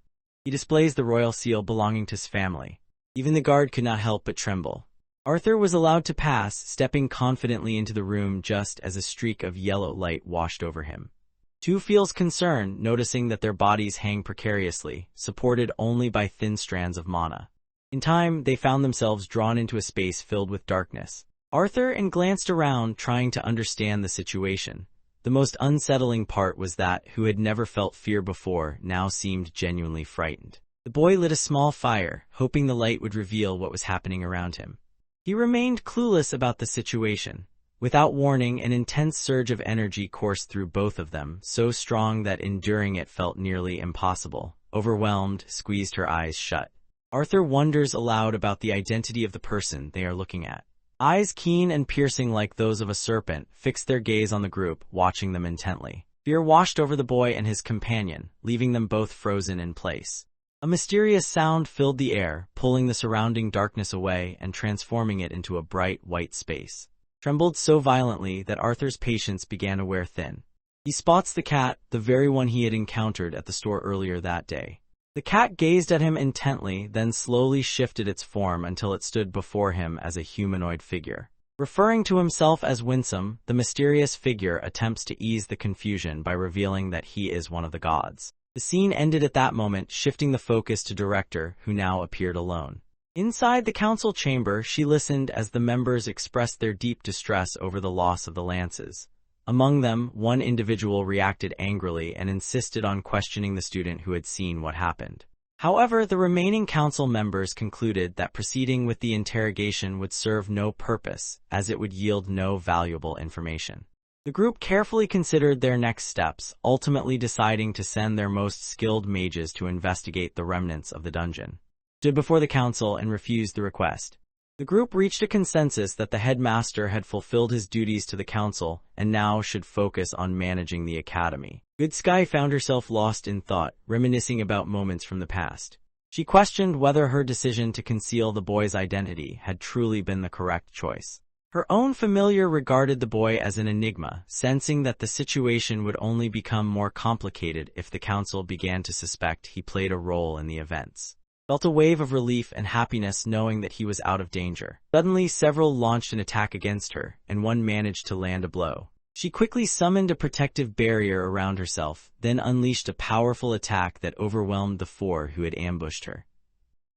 He displays the royal seal belonging to his family. Even the guard could not help but tremble. Arthur was allowed to pass, stepping confidently into the room just as a streak of yellow light washed over him. Two feels concern, noticing that their bodies hang precariously, supported only by thin strands of mana. In time, they found themselves drawn into a space filled with darkness. Arthur glanced around, trying to understand the situation. The most unsettling part was that, who had never felt fear before, now seemed genuinely frightened. The boy lit a small fire, hoping the light would reveal what was happening around him. He remained clueless about the situation. Without warning, an intense surge of energy coursed through both of them, so strong that enduring it felt nearly impossible. Overwhelmed, squeezed her eyes shut. Arthur wonders aloud about the identity of the person they are looking at. Eyes keen and piercing like those of a serpent fixed their gaze on the group, watching them intently. Fear washed over the boy and his companion, leaving them both frozen in place. A mysterious sound filled the air, pulling the surrounding darkness away and transforming it into a bright, white space. Trembled so violently that Arthur's patience began to wear thin. He spots the cat, the very one he had encountered at the store earlier that day. The cat gazed at him intently, then slowly shifted its form until it stood before him as a humanoid figure. Referring to himself as Winsome, the mysterious figure attempts to ease the confusion by revealing that he is one of the gods. The scene ended at that moment, shifting the focus to Director, who now appeared alone. Inside the council chamber, she listened as the members expressed their deep distress over the loss of the lances. Among them, one individual reacted angrily and insisted on questioning the student who had seen what happened. However, the remaining council members concluded that proceeding with the interrogation would serve no purpose, as it would yield no valuable information. The group carefully considered their next steps, ultimately deciding to send their most skilled mages to investigate the remnants of the dungeon. Stood before the council and refused the request. The group reached a consensus that the headmaster had fulfilled his duties to the council and now should focus on managing the academy. Good Sky found herself lost in thought, reminiscing about moments from the past. She questioned whether her decision to conceal the boy's identity had truly been the correct choice. Her own familiar regarded the boy as an enigma, sensing that the situation would only become more complicated if the council began to suspect he played a role in the events. Felt a wave of relief and happiness knowing that he was out of danger. Suddenly, several launched an attack against her, and one managed to land a blow. She quickly summoned a protective barrier around herself, then unleashed a powerful attack that overwhelmed the four who had ambushed her.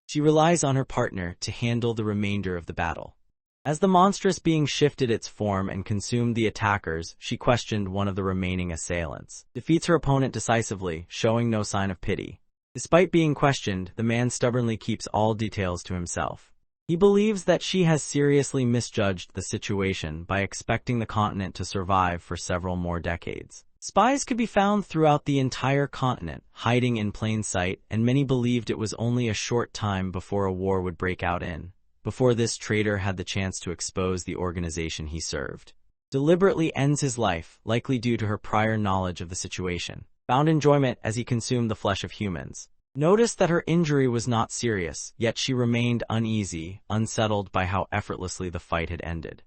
She relies on her partner to handle the remainder of the battle. As the monstrous being shifted its form and consumed the attackers, she questioned one of the remaining assailants. Defeats her opponent decisively, showing no sign of pity. Despite being questioned, the man stubbornly keeps all details to himself. He believes that she has seriously misjudged the situation by expecting the continent to survive for several more decades. Spies could be found throughout the entire continent, hiding in plain sight, and many believed it was only a short time before a war would break out before this traitor had the chance to expose the organization he served. Deliberately ends his life, likely due to her prior knowledge of the situation. Found enjoyment as he consumed the flesh of humans. Noticed that her injury was not serious, yet she remained uneasy, unsettled by how effortlessly the fight had ended.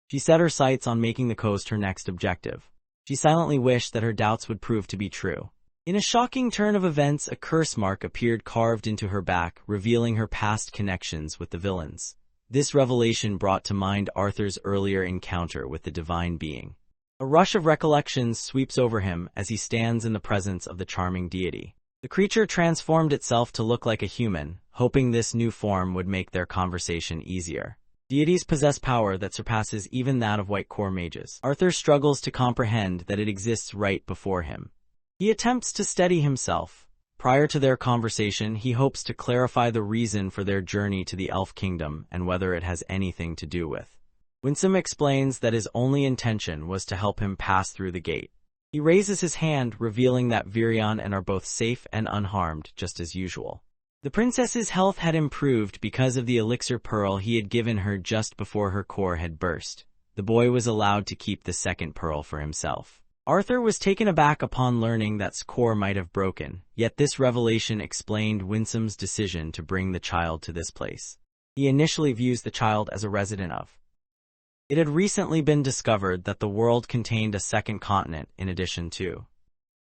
She set her sights on making the coast her next objective. She silently wished that her doubts would prove to be true. In a shocking turn of events, a curse mark appeared carved into her back, revealing her past connections with the villains. This revelation brought to mind Arthur's earlier encounter with the divine being. A rush of recollections sweeps over him as he stands in the presence of the charming deity. The creature transformed itself to look like a human, hoping this new form would make their conversation easier. Deities possess power that surpasses even that of white core mages. Arthur struggles to comprehend that it exists right before him. He attempts to steady himself. Prior to their conversation, he hopes to clarify the reason for their journey to the Elf Kingdom and whether it has anything to do with. Winsome explains that his only intention was to help him pass through the gate. He raises his hand, revealing that Virion and are both safe and unharmed, just as usual. The princess's health had improved because of the elixir pearl he had given her just before her core had burst. The boy was allowed to keep the second pearl for himself. Arthur was taken aback upon learning that core might have broken, yet this revelation explained Winsome's decision to bring the child to this place. He initially views the child as a resident of. It had recently been discovered that the world contained a second continent in addition to.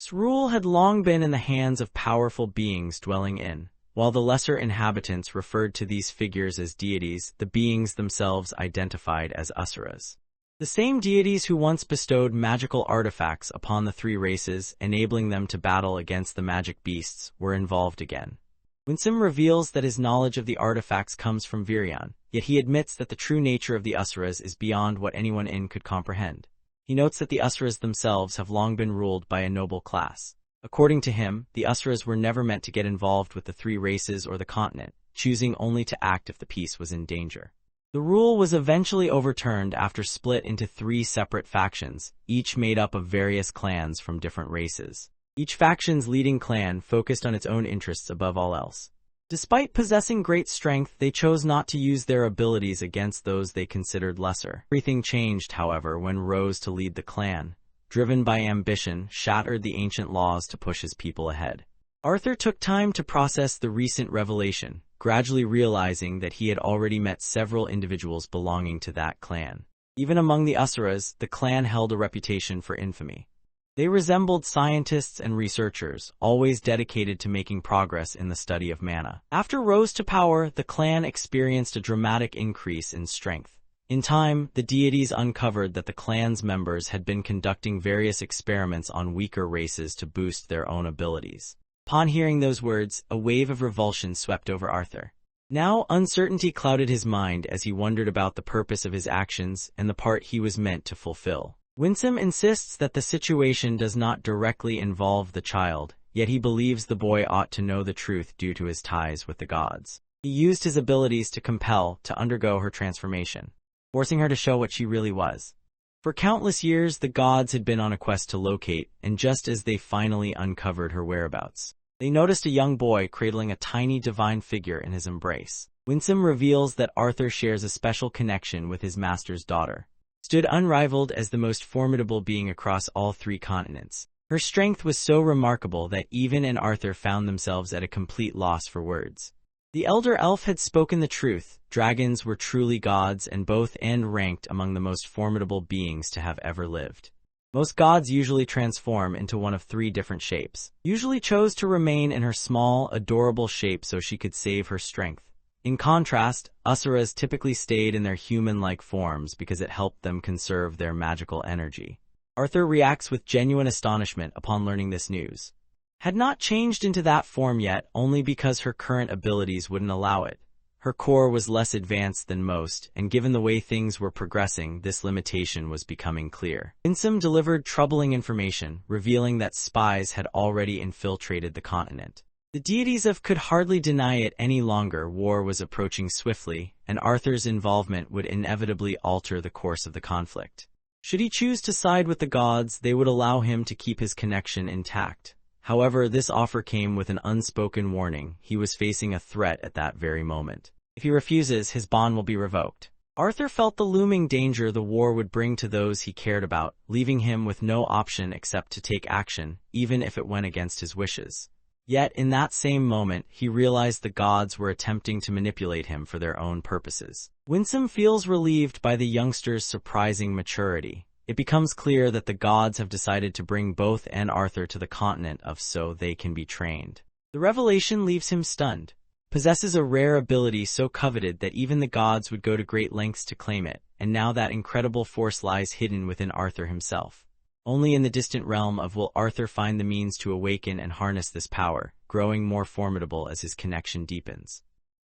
Its rule had long been in the hands of powerful beings dwelling in. While the lesser inhabitants referred to these figures as deities, the beings themselves identified as asuras. The same deities who once bestowed magical artifacts upon the three races, enabling them to battle against the magic beasts, were involved again. Winsome reveals that his knowledge of the artifacts comes from Virion, yet he admits that the true nature of the Asuras is beyond what anyone in could comprehend. He notes that the Asuras themselves have long been ruled by a noble class. According to him, the Asuras were never meant to get involved with the three races or the continent, choosing only to act if the peace was in danger. The rule was eventually overturned after split into three separate factions, each made up of various clans from different races. Each faction's leading clan focused on its own interests above all else. Despite possessing great strength, they chose not to use their abilities against those they considered lesser. Everything changed, however, when Rose to lead the clan, driven by ambition, shattered the ancient laws to push his people ahead. Arthur took time to process the recent revelation, gradually realizing that he had already met several individuals belonging to that clan. Even among the Asuras, the clan held a reputation for infamy. They resembled scientists and researchers, always dedicated to making progress in the study of mana. After Rose to power, the clan experienced a dramatic increase in strength. In time, the deities uncovered that the clan's members had been conducting various experiments on weaker races to boost their own abilities. Upon hearing those words, a wave of revulsion swept over Arthur. Now, uncertainty clouded his mind as he wondered about the purpose of his actions and the part he was meant to fulfill. Winsome insists that the situation does not directly involve the child, yet he believes the boy ought to know the truth due to his ties with the gods. He used his abilities to compel to undergo her transformation, forcing her to show what she really was. For countless years, the gods had been on a quest to locate, and just as they finally uncovered her whereabouts, they noticed a young boy cradling a tiny divine figure in his embrace. Winsome reveals that Arthur shares a special connection with his master's daughter. Stood unrivaled as the most formidable being across all three continents. Her strength was so remarkable that even and Arthur found themselves at a complete loss for words. The elder elf had spoken the truth. Dragons were truly gods and both ranked among the most formidable beings to have ever lived. Most gods usually transform into one of three different shapes. Usually chose to remain in her small, adorable shape so she could save her strength. In contrast, Asuras typically stayed in their human-like forms because it helped them conserve their magical energy. Arthur reacts with genuine astonishment upon learning this news. Had not changed into that form yet, only because her current abilities wouldn't allow it. Her core was less advanced than most, and given the way things were progressing, this limitation was becoming clear. Winsome delivered troubling information, revealing that spies had already infiltrated the continent. The deities could hardly deny it any longer. War was approaching swiftly, and Arthur's involvement would inevitably alter the course of the conflict. Should he choose to side with the gods, they would allow him to keep his connection intact. However, this offer came with an unspoken warning. He was facing a threat at that very moment. If he refuses, his bond will be revoked. Arthur felt the looming danger the war would bring to those he cared about, leaving him with no option except to take action, even if it went against his wishes. Yet, in that same moment, he realized the gods were attempting to manipulate him for their own purposes. Winsome feels relieved by the youngster's surprising maturity. it becomes clear that the gods have decided to bring both and Arthur to the continent so they can be trained. The revelation leaves him stunned. Possesses a rare ability so coveted that even the gods would go to great lengths to claim it, and now that incredible force lies hidden within Arthur himself. Only in the distant realm of will Arthur find the means to awaken and harness this power, growing more formidable as his connection deepens.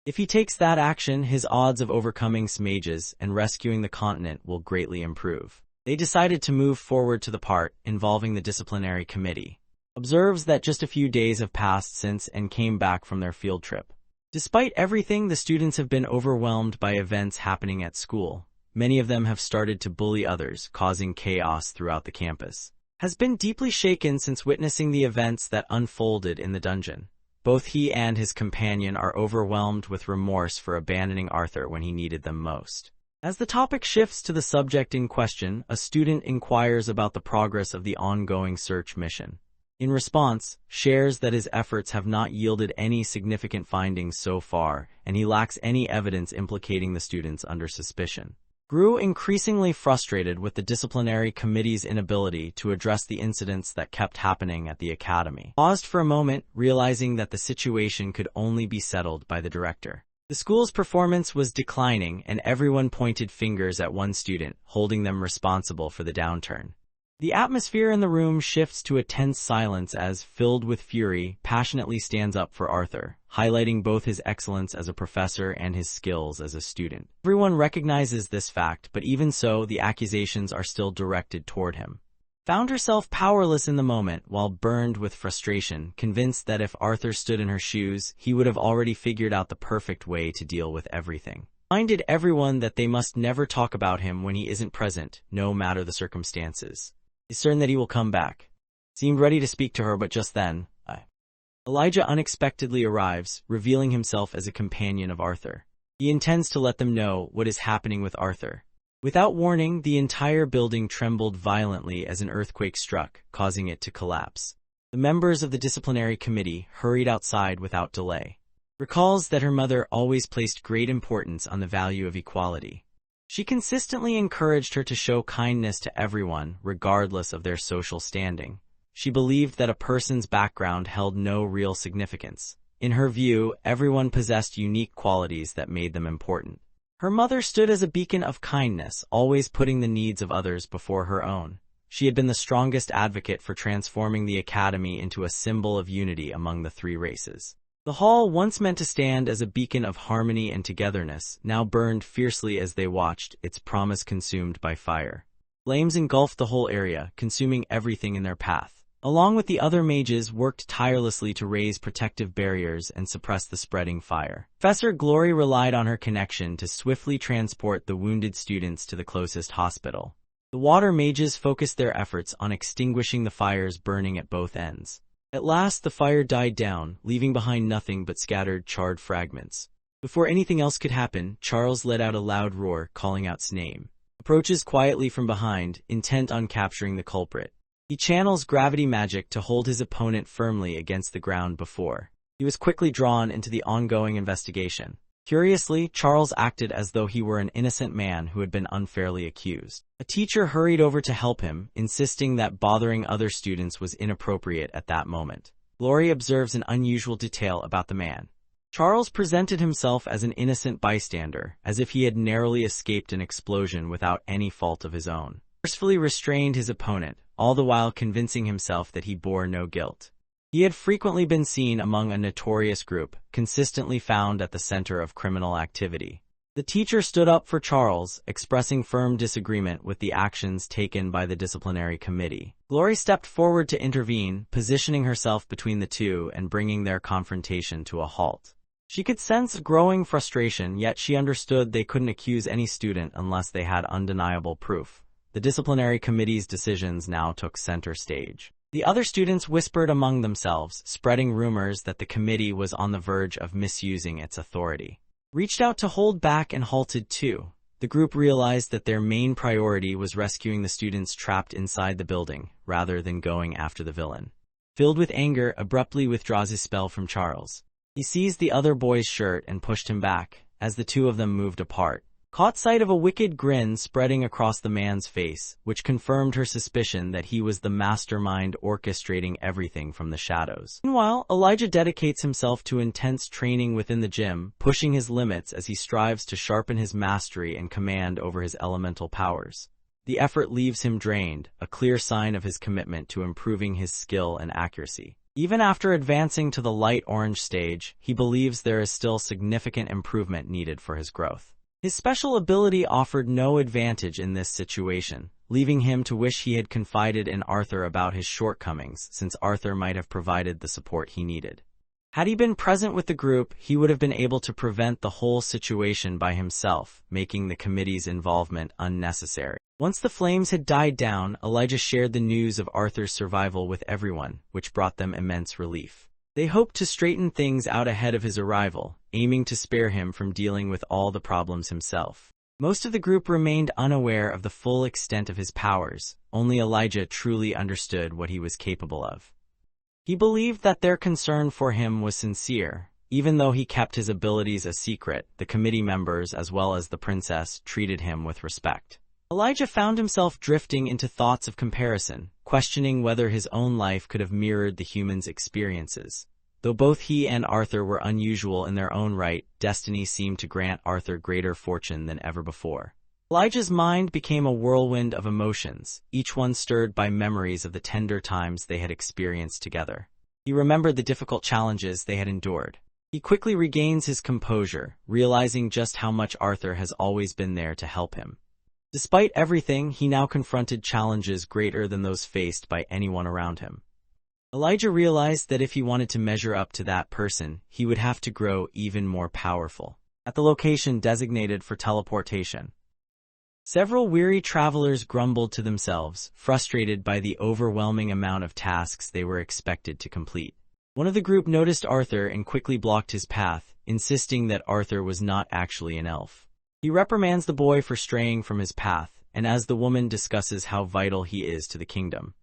If he takes that action, his odds of overcoming mages and rescuing the continent will greatly improve. They decided to move forward to the part involving the disciplinary committee. Observes that just a few days have passed since and came back from their field trip. Despite everything, the students have been overwhelmed by events happening at school. Many of them have started to bully others, causing chaos throughout the campus. Has been deeply shaken since witnessing the events that unfolded in the dungeon. Both he and his companion are overwhelmed with remorse for abandoning Arthur when he needed them most. As the topic shifts to the subject in question, a student inquires about the progress of the ongoing search mission. In response, shares that his efforts have not yielded any significant findings so far, and he lacks any evidence implicating the students under suspicion. Grew increasingly frustrated with the disciplinary committee's inability to address the incidents that kept happening at the academy. Paused for a moment, realizing that the situation could only be settled by the director. The school's performance was declining, and everyone pointed fingers at one student, holding them responsible for the downturn. The atmosphere in the room shifts to a tense silence as, filled with fury, passionately stands up for Arthur, highlighting both his excellence as a professor and his skills as a student. Everyone recognizes this fact, but even so, the accusations are still directed toward him. Found herself powerless in the moment, while burned with frustration, convinced that if Arthur stood in her shoes, he would have already figured out the perfect way to deal with everything. Reminded everyone that they must never talk about him when he isn't present, no matter the circumstances. Is certain that he will come back. Seemed ready to speak to her, but just then, Elijah unexpectedly arrives, revealing himself as a companion of Arthur. He intends to let them know what is happening with Arthur. Without warning, the entire building trembled violently as an earthquake struck, causing it to collapse. The members of the disciplinary committee hurried outside without delay. Recalls that her mother always placed great importance on the value of equality. She consistently encouraged her to show kindness to everyone, regardless of their social standing. She believed that a person's background held no real significance. In her view, everyone possessed unique qualities that made them important. Her mother stood as a beacon of kindness, always putting the needs of others before her own. She had been the strongest advocate for transforming the academy into a symbol of unity among the three races. The hall, once meant to stand as a beacon of harmony and togetherness, now burned fiercely as they watched, its promise consumed by fire. Flames engulfed the whole area, consuming everything in their path. Along with the other mages, worked tirelessly to raise protective barriers and suppress the spreading fire. Professor Glory relied on her connection to swiftly transport the wounded students to the closest hospital. The water mages focused their efforts on extinguishing the fires burning at both ends. At last, the fire died down, leaving behind nothing but scattered, charred fragments. Before anything else could happen, Charles let out a loud roar, calling out Snape's name. Approaches quietly from behind, intent on capturing the culprit. He channels gravity magic to hold his opponent firmly against the ground before. He was quickly drawn into the ongoing investigation. Curiously, Charles acted as though he were an innocent man who had been unfairly accused. A teacher hurried over to help him, insisting that bothering other students was inappropriate at that moment. Glory observes an unusual detail about the man. Charles presented himself as an innocent bystander, as if he had narrowly escaped an explosion without any fault of his own. Forcefully restrained his opponent, all the while convincing himself that he bore no guilt. He had frequently been seen among a notorious group, consistently found at the center of criminal activity. The teacher stood up for Charles, expressing firm disagreement with the actions taken by the disciplinary committee. Glory stepped forward to intervene, positioning herself between the two and bringing their confrontation to a halt. She could sense growing frustration, yet she understood they couldn't accuse any student unless they had undeniable proof. The disciplinary committee's decisions now took center stage. The other students whispered among themselves, spreading rumors that the committee was on the verge of misusing its authority. Reached out to hold back and halted too. The group realized that their main priority was rescuing the students trapped inside the building, rather than going after the villain. Filled with anger, abruptly withdraws his spell from Charles. He seized the other boy's shirt and pushed him back. As the two of them moved apart, caught sight of a wicked grin spreading across the man's face, which confirmed her suspicion that he was the mastermind orchestrating everything from the shadows. Meanwhile, Elijah dedicates himself to intense training within the gym, pushing his limits as he strives to sharpen his mastery and command over his elemental powers. The effort leaves him drained, a clear sign of his commitment to improving his skill and accuracy. Even after advancing to the light orange stage, he believes there is still significant improvement needed for his growth. His special ability offered no advantage in this situation, leaving him to wish he had confided in Arthur about his shortcomings, since Arthur might have provided the support he needed. Had he been present with the group, he would have been able to prevent the whole situation by himself, making the committee's involvement unnecessary. Once the flames had died down, Elijah shared the news of Arthur's survival with everyone, which brought them immense relief. They hoped to straighten things out ahead of his arrival, aiming to spare him from dealing with all the problems himself. Most of the group remained unaware of the full extent of his powers. Only Elijah truly understood what he was capable of. He believed that their concern for him was sincere. Even though he kept his abilities a secret, the committee members as well as the princess treated him with respect. Elijah found himself drifting into thoughts of comparison, questioning whether his own life could have mirrored the humans' experiences. Though both he and Arthur were unusual in their own right, destiny seemed to grant Arthur greater fortune than ever before. Elijah's mind became a whirlwind of emotions, each one stirred by memories of the tender times they had experienced together. He remembered the difficult challenges they had endured. He quickly regains his composure, realizing just how much Arthur has always been there to help him. Despite everything, he now confronted challenges greater than those faced by anyone around him. Elijah realized that if he wanted to measure up to that person, he would have to grow even more powerful. At the location designated for teleportation, several weary travelers grumbled to themselves, frustrated by the overwhelming amount of tasks they were expected to complete. One of the group noticed Arthur and quickly blocked his path, insisting that Arthur was not actually an elf. He reprimands the boy for straying from his path, and as the woman discusses how vital he is to the kingdom,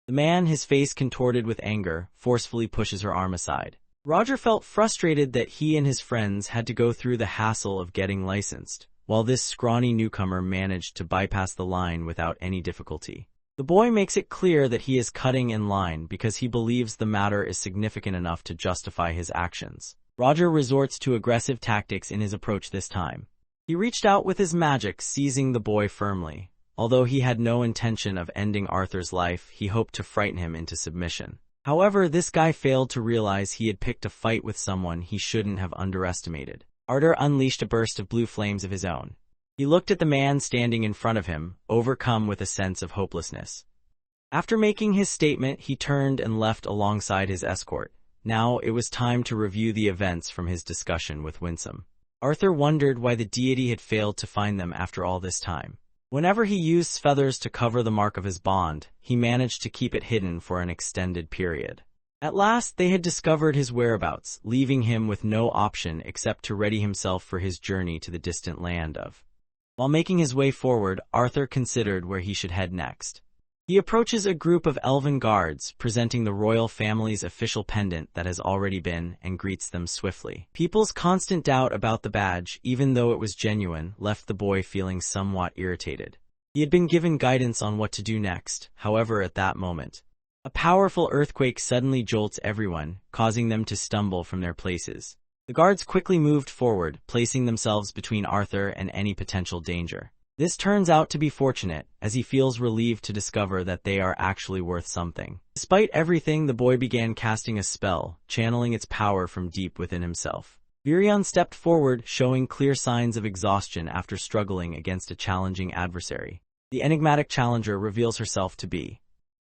the man, his face contorted with anger, forcefully pushes her arm aside. Roger felt frustrated that he and his friends had to go through the hassle of getting licensed, while this scrawny newcomer managed to bypass the line without any difficulty. The boy makes it clear that he is cutting in line because he believes the matter is significant enough to justify his actions. Roger resorts to aggressive tactics in his approach this time. He reached out with his magic, seizing the boy firmly. Although he had no intention of ending Arthur's life, he hoped to frighten him into submission. However, this guy failed to realize he had picked a fight with someone he shouldn't have underestimated. Arthur unleashed a burst of blue flames of his own. He looked at the man standing in front of him, overcome with a sense of hopelessness. After making his statement, he turned and left alongside his escort. Now it was time to review the events from his discussion with Winsome. Arthur wondered why the deity had failed to find them after all this time. Whenever he used feathers to cover the mark of his bond, he managed to keep it hidden for an extended period. At last, they had discovered his whereabouts, leaving him with no option except to ready himself for his journey to the distant land of. While making his way forward, Arthur considered where he should head next. He approaches a group of elven guards, presenting the royal family's official pendant that has already been, and greets them swiftly. People's constant doubt about the badge, even though it was genuine, left the boy feeling somewhat irritated. He had been given guidance on what to do next. However, at that moment, a powerful earthquake suddenly jolts everyone, causing them to stumble from their places. The guards quickly moved forward, placing themselves between Arthur and any potential danger. This turns out to be fortunate, as he feels relieved to discover that they are actually worth something. Despite everything, the boy began casting a spell, channeling its power from deep within himself. Virion stepped forward, showing clear signs of exhaustion after struggling against a challenging adversary. The enigmatic challenger reveals herself to be.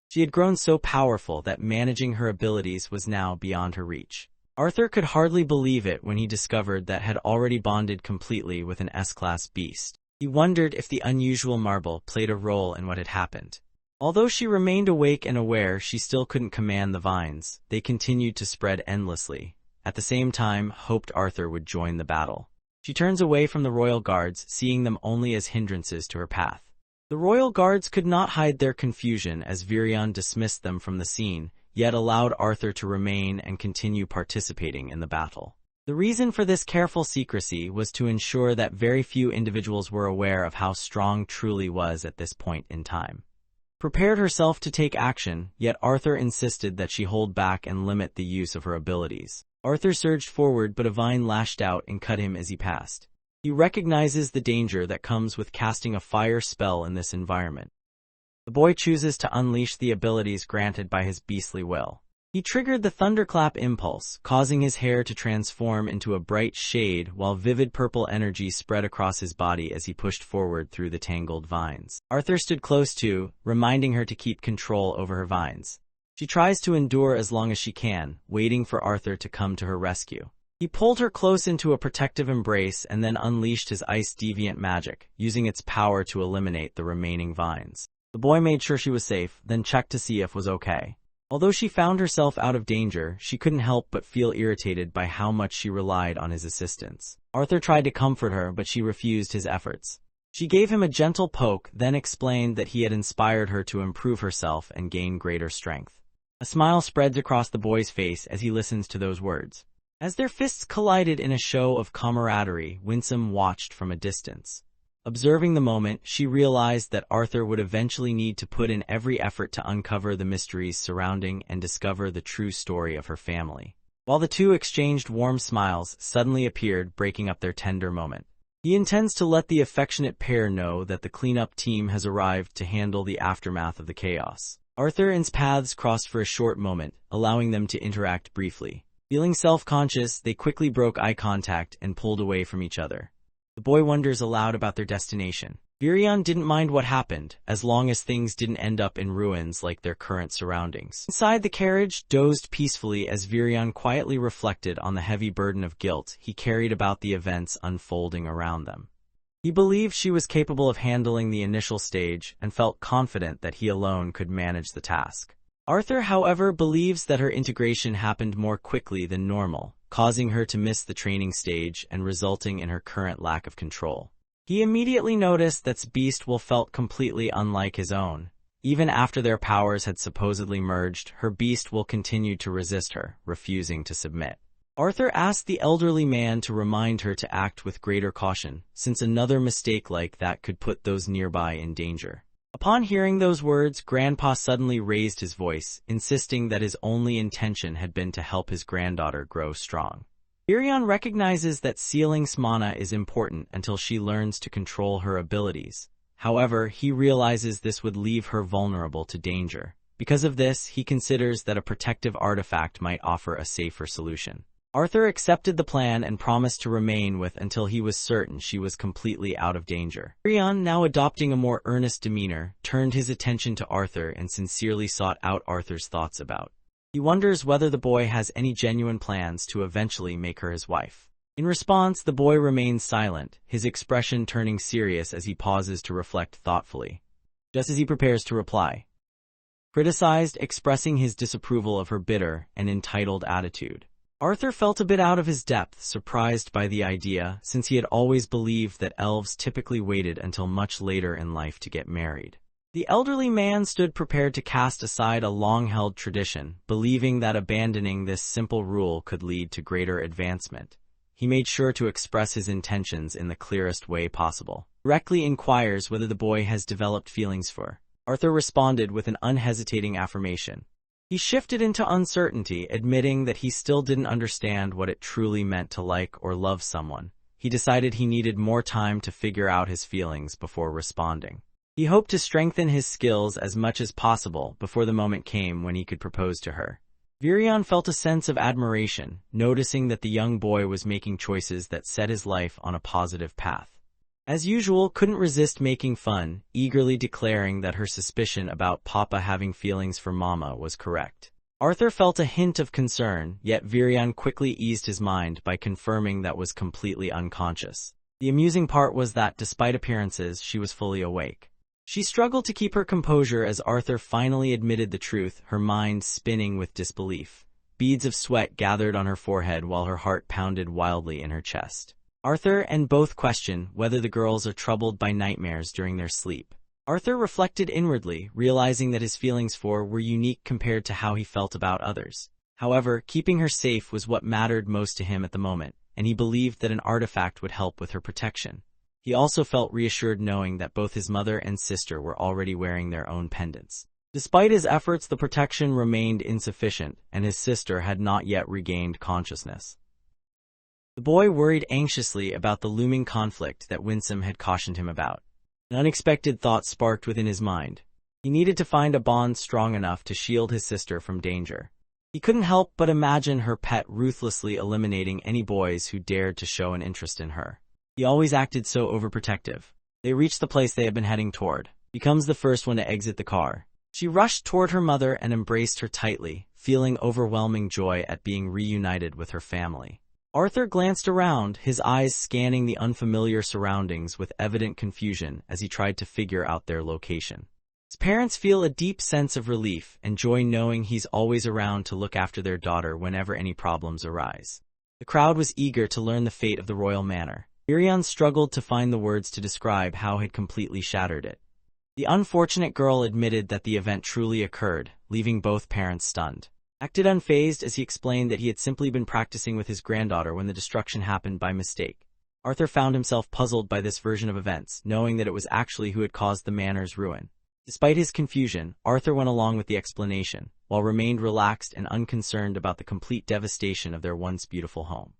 She had grown so powerful that managing her abilities was now beyond her reach. Arthur could hardly believe it when he discovered that had already bonded completely with an S-class beast. He wondered if the unusual marble played a role in what had happened. Although she remained awake and aware, she still couldn't command the vines. They continued to spread endlessly. At the same time, hoped Arthur would join the battle. She turns away from the royal guards, seeing them only as hindrances to her path. The royal guards could not hide their confusion as Virion dismissed them from the scene, yet allowed Arthur to remain and continue participating in the battle. The reason for this careful secrecy was to ensure that very few individuals were aware of how strong Truly was at this point in time. Prepared herself to take action, yet Arthur insisted that she hold back and limit the use of her abilities. Arthur surged forward, but a vine lashed out and cut him as he passed. He recognizes the danger that comes with casting a fire spell in this environment. The boy chooses to unleash the abilities granted by his beastly will. He triggered the thunderclap impulse, causing his hair to transform into a bright shade while vivid purple energy spread across his body as he pushed forward through the tangled vines. Arthur stood close to, reminding her to keep control over her vines. She tries to endure as long as she can, waiting for Arthur to come to her rescue. He pulled her close into a protective embrace and then unleashed his ice deviant magic, using its power to eliminate the remaining vines. The boy made sure she was safe, then checked to see if was okay. Although she found herself out of danger, she couldn't help but feel irritated by how much she relied on his assistance. Arthur tried to comfort her, but she refused his efforts. She gave him a gentle poke, then explained that he had inspired her to improve herself and gain greater strength. A smile spreads across the boy's face as he listens to those words. As their fists collided in a show of camaraderie, Winsome watched from a distance. Observing the moment, she realized that Arthur would eventually need to put in every effort to uncover the mysteries surrounding and discover the true story of her family. While the two exchanged warm smiles, suddenly appeared, breaking up their tender moment. He intends to let the affectionate pair know that the cleanup team has arrived to handle the aftermath of the chaos. Arthur and his paths crossed for a short moment, allowing them to interact briefly. Feeling self-conscious, they quickly broke eye contact and pulled away from each other. The boy wonders aloud about their destination. Virion didn't mind what happened, as long as things didn't end up in ruins like their current surroundings. Inside the carriage, dozed peacefully as Virion quietly reflected on the heavy burden of guilt he carried about the events unfolding around them. He believed she was capable of handling the initial stage and felt confident that he alone could manage the task. Arthur, however, believes that her integration happened more quickly than normal, causing her to miss the training stage and resulting in her current lack of control. He immediately noticed that Beast Will felt completely unlike his own. Even after their powers had supposedly merged, her Beast Will continued to resist her, refusing to submit. Arthur asked the elderly man to remind her to act with greater caution, since another mistake like that could put those nearby in danger. Upon hearing those words, Grandpa suddenly raised his voice, insisting that his only intention had been to help his granddaughter grow strong. Virion recognizes that sealing Smana is important until she learns to control her abilities. However, he realizes this would leave her vulnerable to danger. Because of this, he considers that a protective artifact might offer a safer solution. Arthur accepted the plan and promised to remain with until he was certain she was completely out of danger. Virion, now adopting a more earnest demeanor, turned his attention to Arthur and sincerely sought out Arthur's thoughts about. He wonders whether the boy has any genuine plans to eventually make her his wife. In response, the boy remains silent, his expression turning serious as he pauses to reflect thoughtfully. Just as he prepares to reply, criticized, expressing his disapproval of her bitter and entitled attitude. Arthur felt a bit out of his depth, surprised by the idea, since he had always believed that elves typically waited until much later in life to get married. The elderly man stood prepared to cast aside a long-held tradition, believing that abandoning this simple rule could lead to greater advancement. He made sure to express his intentions in the clearest way possible. Directly inquires whether the boy has developed feelings for her. Arthur responded with an unhesitating affirmation. He shifted into uncertainty, admitting that he still didn't understand what it truly meant to like or love someone. He decided he needed more time to figure out his feelings before responding. He hoped to strengthen his skills as much as possible before the moment came when he could propose to her. Virion felt a sense of admiration, noticing that the young boy was making choices that set his life on a positive path. As usual, couldn't resist making fun, eagerly declaring that her suspicion about Papa having feelings for Mama was correct. Arthur felt a hint of concern, yet Virion quickly eased his mind by confirming that was completely unconscious. The amusing part was that, despite appearances, she was fully awake. She struggled to keep her composure as Arthur finally admitted the truth, her mind spinning with disbelief. Beads of sweat gathered on her forehead while her heart pounded wildly in her chest. Arthur and both question whether the girls are troubled by nightmares during their sleep. Arthur reflected inwardly, realizing that his feelings for were unique compared to how he felt about others. However, keeping her safe was what mattered most to him at the moment, and he believed that an artifact would help with her protection. He also felt reassured knowing that both his mother and sister were already wearing their own pendants. Despite his efforts, the protection remained insufficient, and his sister had not yet regained consciousness. The boy worried anxiously about the looming conflict that Winsome had cautioned him about. An unexpected thought sparked within his mind. He needed to find a bond strong enough to shield his sister from danger. He couldn't help but imagine her pet ruthlessly eliminating any boys who dared to show an interest in her. He always acted so overprotective. They reached the place they had been heading toward. He becomes the first one to exit the car. She rushed toward her mother and embraced her tightly, feeling overwhelming joy at being reunited with her family. Arthur glanced around, his eyes scanning the unfamiliar surroundings with evident confusion as he tried to figure out their location. His parents feel a deep sense of relief and joy knowing he's always around to look after their daughter whenever any problems arise. The crowd was eager to learn the fate of the royal manor. Irion struggled to find the words to describe how had completely shattered it. The unfortunate girl admitted that the event truly occurred, leaving both parents stunned. Acted unfazed as he explained that he had simply been practicing with his granddaughter when the destruction happened by mistake. Arthur found himself puzzled by this version of events, knowing that it was actually who had caused the manor's ruin. Despite his confusion, Arthur went along with the explanation, while remained relaxed and unconcerned about the complete devastation of their once beautiful home.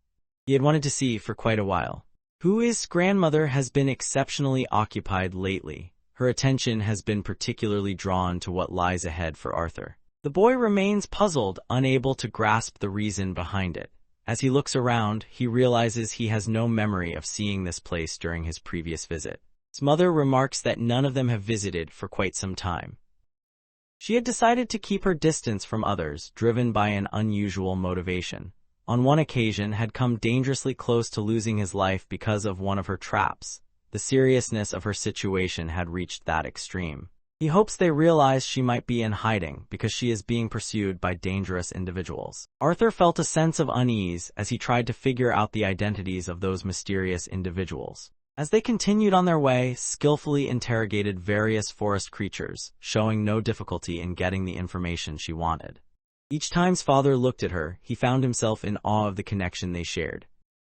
He had wanted to see for quite a while. His grandmother has been exceptionally occupied lately. Her attention has been particularly drawn to what lies ahead for Arthur. The boy remains puzzled, unable to grasp the reason behind it. As he looks around, he realizes he has no memory of seeing this place during his previous visit. His mother remarks that none of them have visited for quite some time. She had decided to keep her distance from others, driven by an unusual motivation. On one occasion, had come dangerously close to losing his life because of one of her traps. The seriousness of her situation had reached that extreme. He hopes they realize she might be in hiding because she is being pursued by dangerous individuals. Arthur felt a sense of unease as he tried to figure out the identities of those mysterious individuals. As they continued on their way, skillfully interrogated various forest creatures, showing no difficulty in getting the information she wanted. Each time his father looked at her, he found himself in awe of the connection they shared.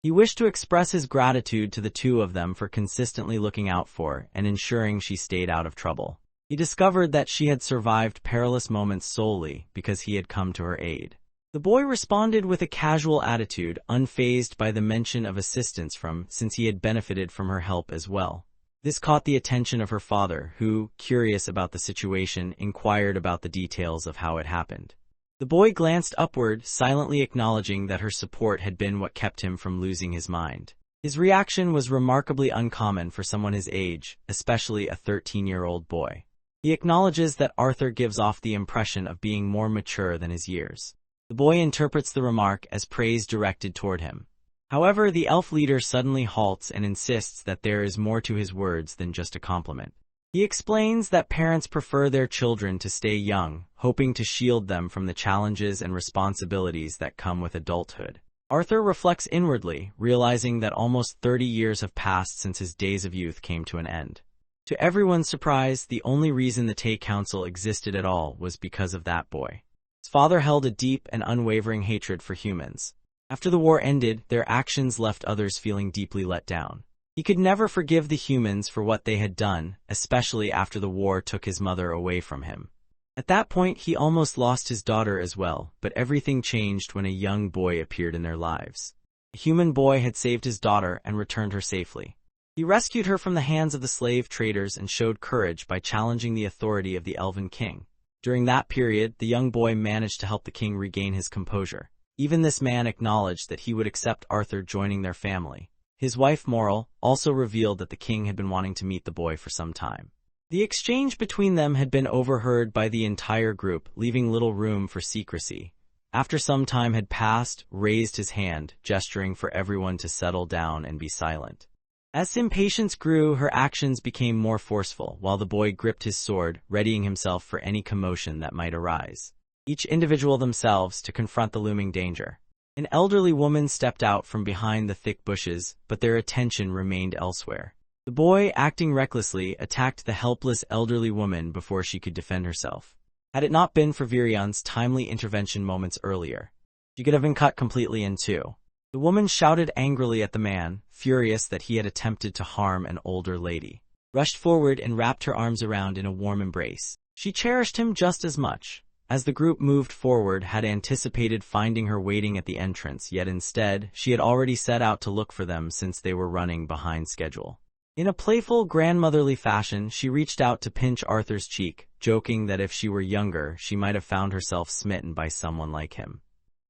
He wished to express his gratitude to the two of them for consistently looking out for and ensuring she stayed out of trouble. He discovered that she had survived perilous moments solely because he had come to her aid. The boy responded with a casual attitude, unfazed by the mention of assistance since he had benefited from her help as well. This caught the attention of her father, who, curious about the situation, inquired about the details of how it happened. The boy glanced upward, silently acknowledging that her support had been what kept him from losing his mind. His reaction was remarkably uncommon for someone his age, especially a 13-year-old boy. He acknowledges that Arthur gives off the impression of being more mature than his years. The boy interprets the remark as praise directed toward him. However, the elf leader suddenly halts and insists that there is more to his words than just a compliment. He explains that parents prefer their children to stay young, hoping to shield them from the challenges and responsibilities that come with adulthood. Arthur reflects inwardly, realizing that almost 30 years have passed since his days of youth came to an end. To everyone's surprise, the only reason the TBATE Council existed at all was because of that boy. His father held a deep and unwavering hatred for humans. After the war ended, their actions left others feeling deeply let down. He could never forgive the humans for what they had done, especially after the war took his mother away from him. At that point, he almost lost his daughter as well, but everything changed when a young boy appeared in their lives. A human boy had saved his daughter and returned her safely. He rescued her from the hands of the slave traders and showed courage by challenging the authority of the Elven King. During that period, the young boy managed to help the king regain his composure. Even this man acknowledged that he would accept Arthur joining their family. His wife, Moral, also revealed that the king had been wanting to meet the boy for some time. The exchange between them had been overheard by the entire group, leaving little room for secrecy. After some time had passed, raised his hand, gesturing for everyone to settle down and be silent. As impatience grew, her actions became more forceful, while the boy gripped his sword, readying himself for any commotion that might arise. Each individual themselves to confront the looming danger. An elderly woman stepped out from behind the thick bushes, but their attention remained elsewhere. The boy, acting recklessly, attacked the helpless elderly woman before she could defend herself. Had it not been for Virion's timely intervention moments earlier, she could have been cut completely in two. The woman shouted angrily at the man, furious that he had attempted to harm an older lady, rushed forward and wrapped her arms around in a warm embrace. She cherished him just as much. As the group moved forward, had anticipated finding her waiting at the entrance, yet instead, she had already set out to look for them since they were running behind schedule. In a playful, grandmotherly fashion, she reached out to pinch Arthur's cheek, joking that if she were younger, she might have found herself smitten by someone like him.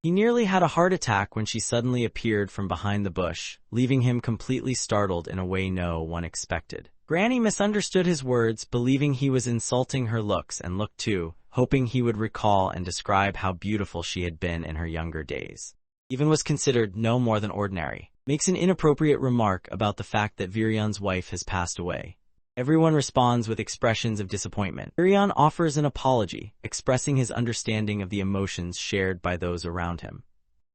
He nearly had a heart attack when she suddenly appeared from behind the bush, leaving him completely startled in a way no one expected. Granny misunderstood his words, believing he was insulting her looks, and looked too, hoping he would recall and describe how beautiful she had been in her younger days. Even was considered no more than ordinary. Makes an inappropriate remark about the fact that Virion's wife has passed away. Everyone responds with expressions of disappointment. Virion offers an apology, expressing his understanding of the emotions shared by those around him.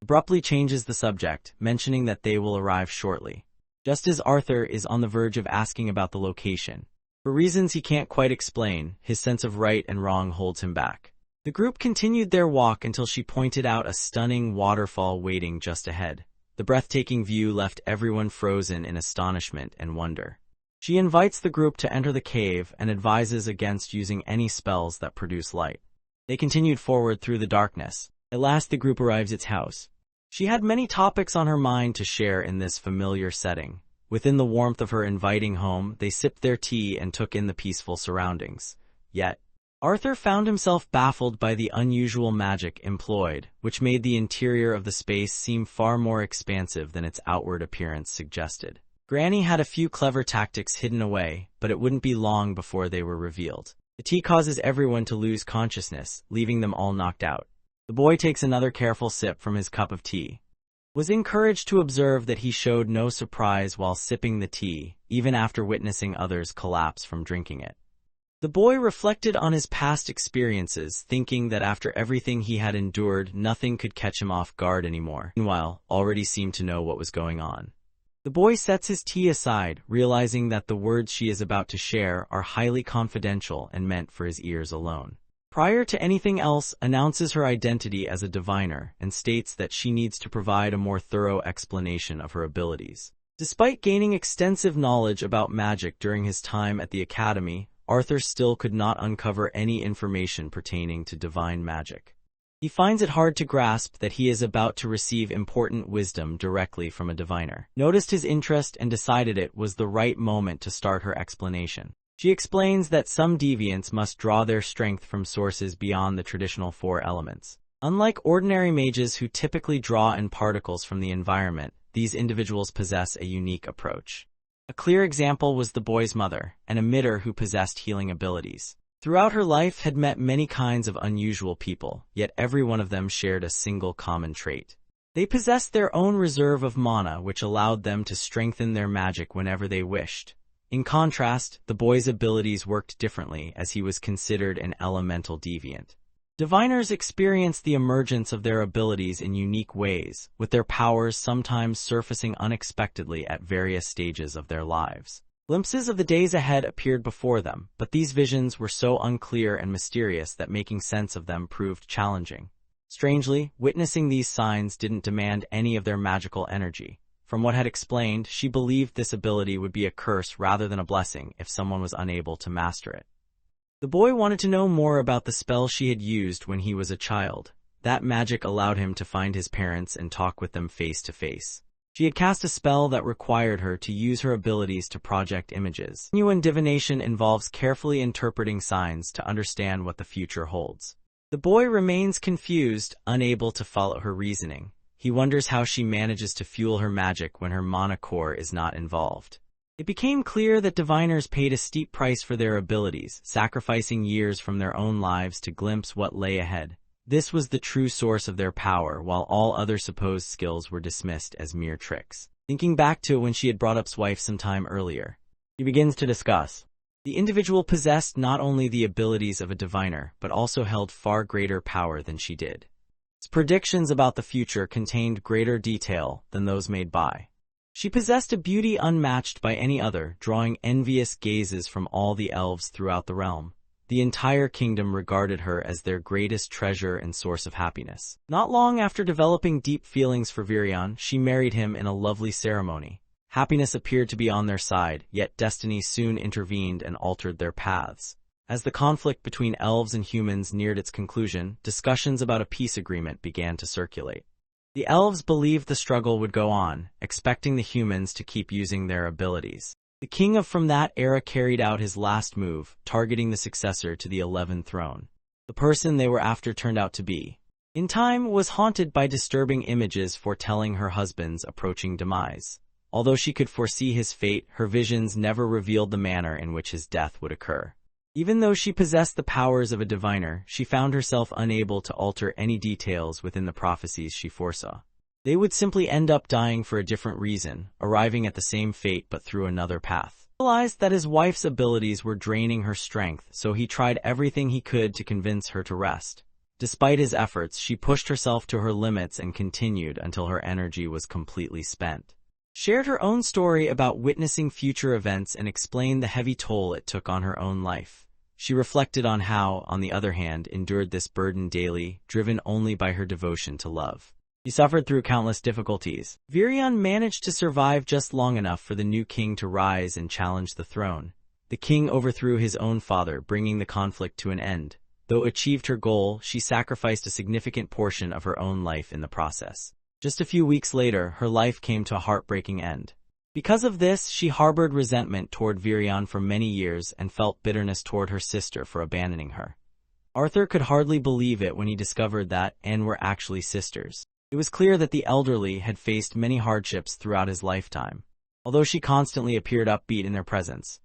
Abruptly changes the subject, mentioning that they will arrive shortly. Just as Arthur is on the verge of asking about the location. For reasons he can't quite explain, his sense of right and wrong holds him back. The group continued their walk until she pointed out a stunning waterfall waiting just ahead. The breathtaking view left everyone frozen in astonishment and wonder. She invites the group to enter the cave and advises against using any spells that produce light. They continued forward through the darkness. At last the group arrives at its house. She had many topics on her mind to share in this familiar setting. Within the warmth of her inviting home, they sipped their tea and took in the peaceful surroundings. Yet, Arthur found himself baffled by the unusual magic employed, which made the interior of the space seem far more expansive than its outward appearance suggested. Granny had a few clever tactics hidden away, but it wouldn't be long before they were revealed. The tea causes everyone to lose consciousness, leaving them all knocked out. The boy takes another careful sip from his cup of tea. Was encouraged to observe that he showed no surprise while sipping the tea, even after witnessing others collapse from drinking it. The boy reflected on his past experiences, thinking that after everything he had endured, nothing could catch him off guard anymore. Meanwhile, already seemed to know what was going on. The boy sets his tea aside, realizing that the words she is about to share are highly confidential and meant for his ears alone. Prior to anything else, announces her identity as a diviner and states that she needs to provide a more thorough explanation of her abilities. Despite gaining extensive knowledge about magic during his time at the academy, Arthur still could not uncover any information pertaining to divine magic. He finds it hard to grasp that he is about to receive important wisdom directly from a diviner. Noticed his interest and decided it was the right moment to start her explanation. She explains that some deviants must draw their strength from sources beyond the traditional four elements. Unlike ordinary mages who typically draw in particles from the environment, these individuals possess a unique approach. A clear example was the boy's mother, an emitter who possessed healing abilities. Throughout her life had met many kinds of unusual people, yet every one of them shared a single common trait. They possessed their own reserve of mana, which allowed them to strengthen their magic whenever they wished. In contrast, the boy's abilities worked differently, as he was considered an elemental deviant. Diviners experience the emergence of their abilities in unique ways, with their powers sometimes surfacing unexpectedly at various stages of their lives. Glimpses of the days ahead appeared before them, but these visions were so unclear and mysterious that making sense of them proved challenging. Strangely, witnessing these signs didn't demand any of their magical energy. From what had explained, she believed this ability would be a curse rather than a blessing if someone was unable to master it. The boy wanted to know more about the spell she had used when he was a child. That magic allowed him to find his parents and talk with them face to face. She had cast a spell that required her to use her abilities to project images. Genuine divination involves carefully interpreting signs to understand what the future holds. The boy remains confused, unable to follow her reasoning. He wonders how she manages to fuel her magic when her mana core is not involved. It became clear that diviners paid a steep price for their abilities, sacrificing years from their own lives to glimpse what lay ahead. This was the true source of their power, while all other supposed skills were dismissed as mere tricks. Thinking back to when she had brought up his wife some time earlier, he begins to discuss. The individual possessed not only the abilities of a diviner, but also held far greater power than she did. His predictions about the future contained greater detail than those made by. She possessed a beauty unmatched by any other, drawing envious gazes from all the elves throughout the realm. the entire kingdom regarded her as their greatest treasure and source of happiness. Not long after developing deep feelings for Virion, she married him in a lovely ceremony. Happiness appeared to be on their side, yet destiny soon intervened and altered their paths. As the conflict between elves and humans neared its conclusion, discussions about a peace agreement began to circulate. The elves believed the struggle would go on, expecting the humans to keep using their abilities. The king from that era carried out his last move, targeting the successor to the 11th throne. The person they were after turned out to be, in time, was haunted by disturbing images foretelling her husband's approaching demise. Although she could foresee his fate, her visions never revealed the manner in which his death would occur. Even though she possessed the powers of a diviner, she found herself unable to alter any details within the prophecies she foresaw. They would simply end up dying for a different reason, arriving at the same fate but through another path. He realized that his wife's abilities were draining her strength, so he tried everything he could to convince her to rest. Despite his efforts, she pushed herself to her limits and continued until her energy was completely spent. Shared her own story about witnessing future events and explained the heavy toll it took on her own life. She reflected on how, on the other hand, endured this burden daily, driven only by her devotion to love. He suffered through countless difficulties. Virion managed to survive just long enough for the new king to rise and challenge the throne. The king overthrew his own father, bringing the conflict to an end. Though achieved her goal, she sacrificed a significant portion of her own life in the process. Just a few weeks later, her life came to a heartbreaking end. Because of this, she harbored resentment toward Virion for many years and felt bitterness toward her sister for abandoning her. Arthur could hardly believe it when he discovered that Anne were actually sisters. It was clear that the elderly had faced many hardships throughout his lifetime, although she constantly appeared upbeat in their presence.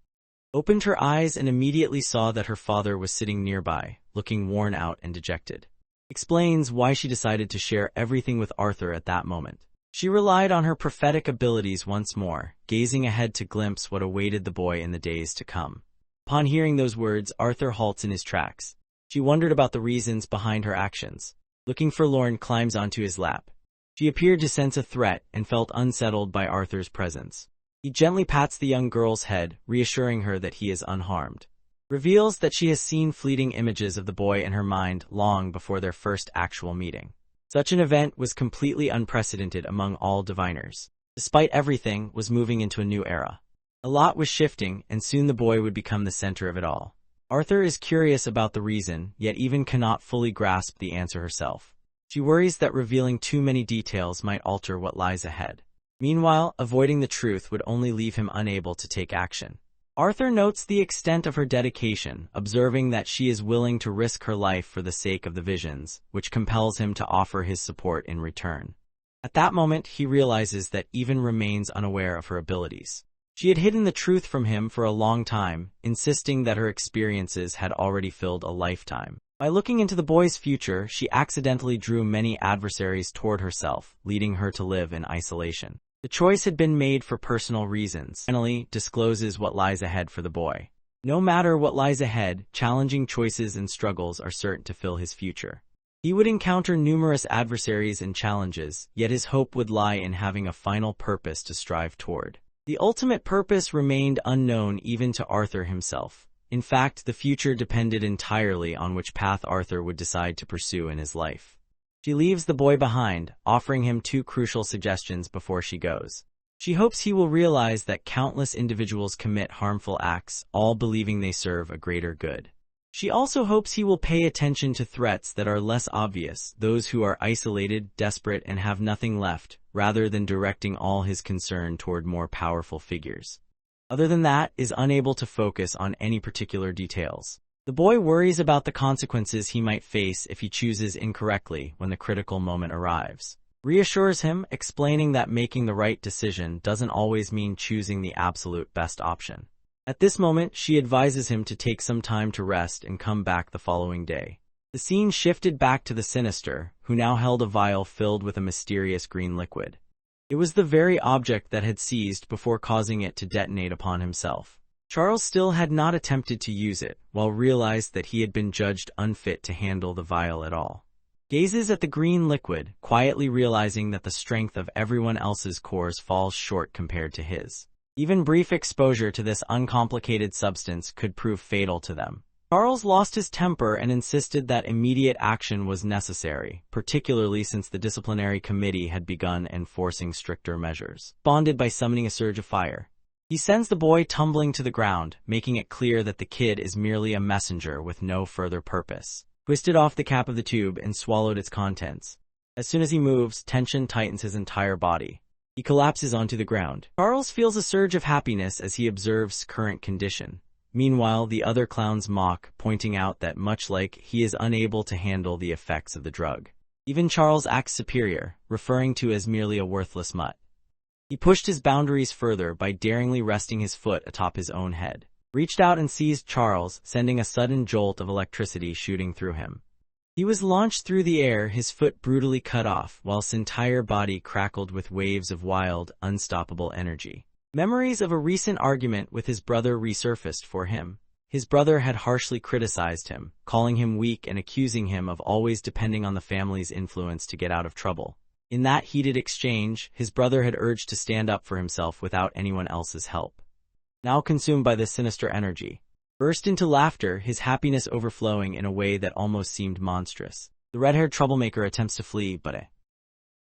Opened her eyes and immediately saw that her father was sitting nearby, looking worn out and dejected. Explains why she decided to share everything with Arthur at that moment. She relied on her prophetic abilities once more, gazing ahead to glimpse what awaited the boy in the days to come. Upon hearing those words, Arthur halts in his tracks. She wondered about the reasons behind her actions. Looking forlorn, climbs onto his lap. She appeared to sense a threat and felt unsettled by Arthur's presence. He gently pats the young girl's head, reassuring her that he is unharmed. Reveals that she has seen fleeting images of the boy in her mind long before their first actual meeting. Such an event was completely unprecedented among all diviners. Despite everything, was moving into a new era. A lot was shifting, and soon the boy would become the center of it all. Arthur is curious about the reason, yet even cannot fully grasp the answer herself. She worries that revealing too many details might alter what lies ahead. Meanwhile, avoiding the truth would only leave him unable to take action. Arthur notes the extent of her dedication, observing that she is willing to risk her life for the sake of the visions, which compels him to offer his support in return. At that moment, he realizes that Even remains unaware of her abilities. She had hidden the truth from him for a long time, insisting that her experiences had already filled a lifetime. By looking into the boy's future, she accidentally drew many adversaries toward herself, leading her to live in isolation. The choice had been made for personal reasons. Finally, discloses what lies ahead for the boy. No matter what lies ahead, challenging choices and struggles are certain to fill his future. He would encounter numerous adversaries and challenges, yet his hope would lie in having a final purpose to strive toward. The ultimate purpose remained unknown even to Arthur himself. In fact, the future depended entirely on which path Arthur would decide to pursue in his life. She leaves the boy behind, offering him two crucial suggestions before she goes. She hopes he will realize that countless individuals commit harmful acts, all believing they serve a greater good. She also hopes he will pay attention to threats that are less obvious, those who are isolated, desperate, and have nothing left, rather than directing all his concern toward more powerful figures. Other than that, is unable to focus on any particular details. The boy worries about the consequences he might face if he chooses incorrectly when the critical moment arrives. Reassures him, explaining that making the right decision doesn't always mean choosing the absolute best option. At this moment, she advises him to take some time to rest and come back the following day. The scene shifted back to the Sinister, who now held a vial filled with a mysterious green liquid. It was the very object that had seized before causing it to detonate upon himself. Charles still had not attempted to use it, while realized that he had been judged unfit to handle the vial at all. Gazes at the green liquid, quietly realizing that the strength of everyone else's cores falls short compared to his. Even brief exposure to this uncomplicated substance could prove fatal to them. Charles lost his temper and insisted that immediate action was necessary, particularly since the disciplinary committee had begun enforcing stricter measures. Bonded by summoning a surge of fire, he sends the boy tumbling to the ground, making it clear that the kid is merely a messenger with no further purpose. Twisted off the cap of the tube and swallowed its contents. As soon as he moves, tension tightens his entire body. He collapses onto the ground. Charles feels a surge of happiness as he observes current condition. Meanwhile, the other clowns mock, pointing out that much like he is unable to handle the effects of the drug. Even Charles acts superior, referring to as merely a worthless mutt. He pushed his boundaries further by daringly resting his foot atop his own head. Reached out and seized Charles, sending a sudden jolt of electricity shooting through him. He was launched through the air, his foot brutally cut off, while his entire body crackled with waves of wild, unstoppable energy. Memories of a recent argument with his brother resurfaced for him. His brother had harshly criticized him, calling him weak and accusing him of always depending on the family's influence to get out of trouble. In that heated exchange, his brother had urged to stand up for himself without anyone else's help. Now consumed by this sinister energy, burst into laughter, his happiness overflowing in a way that almost seemed monstrous. The red-haired troublemaker attempts to flee, but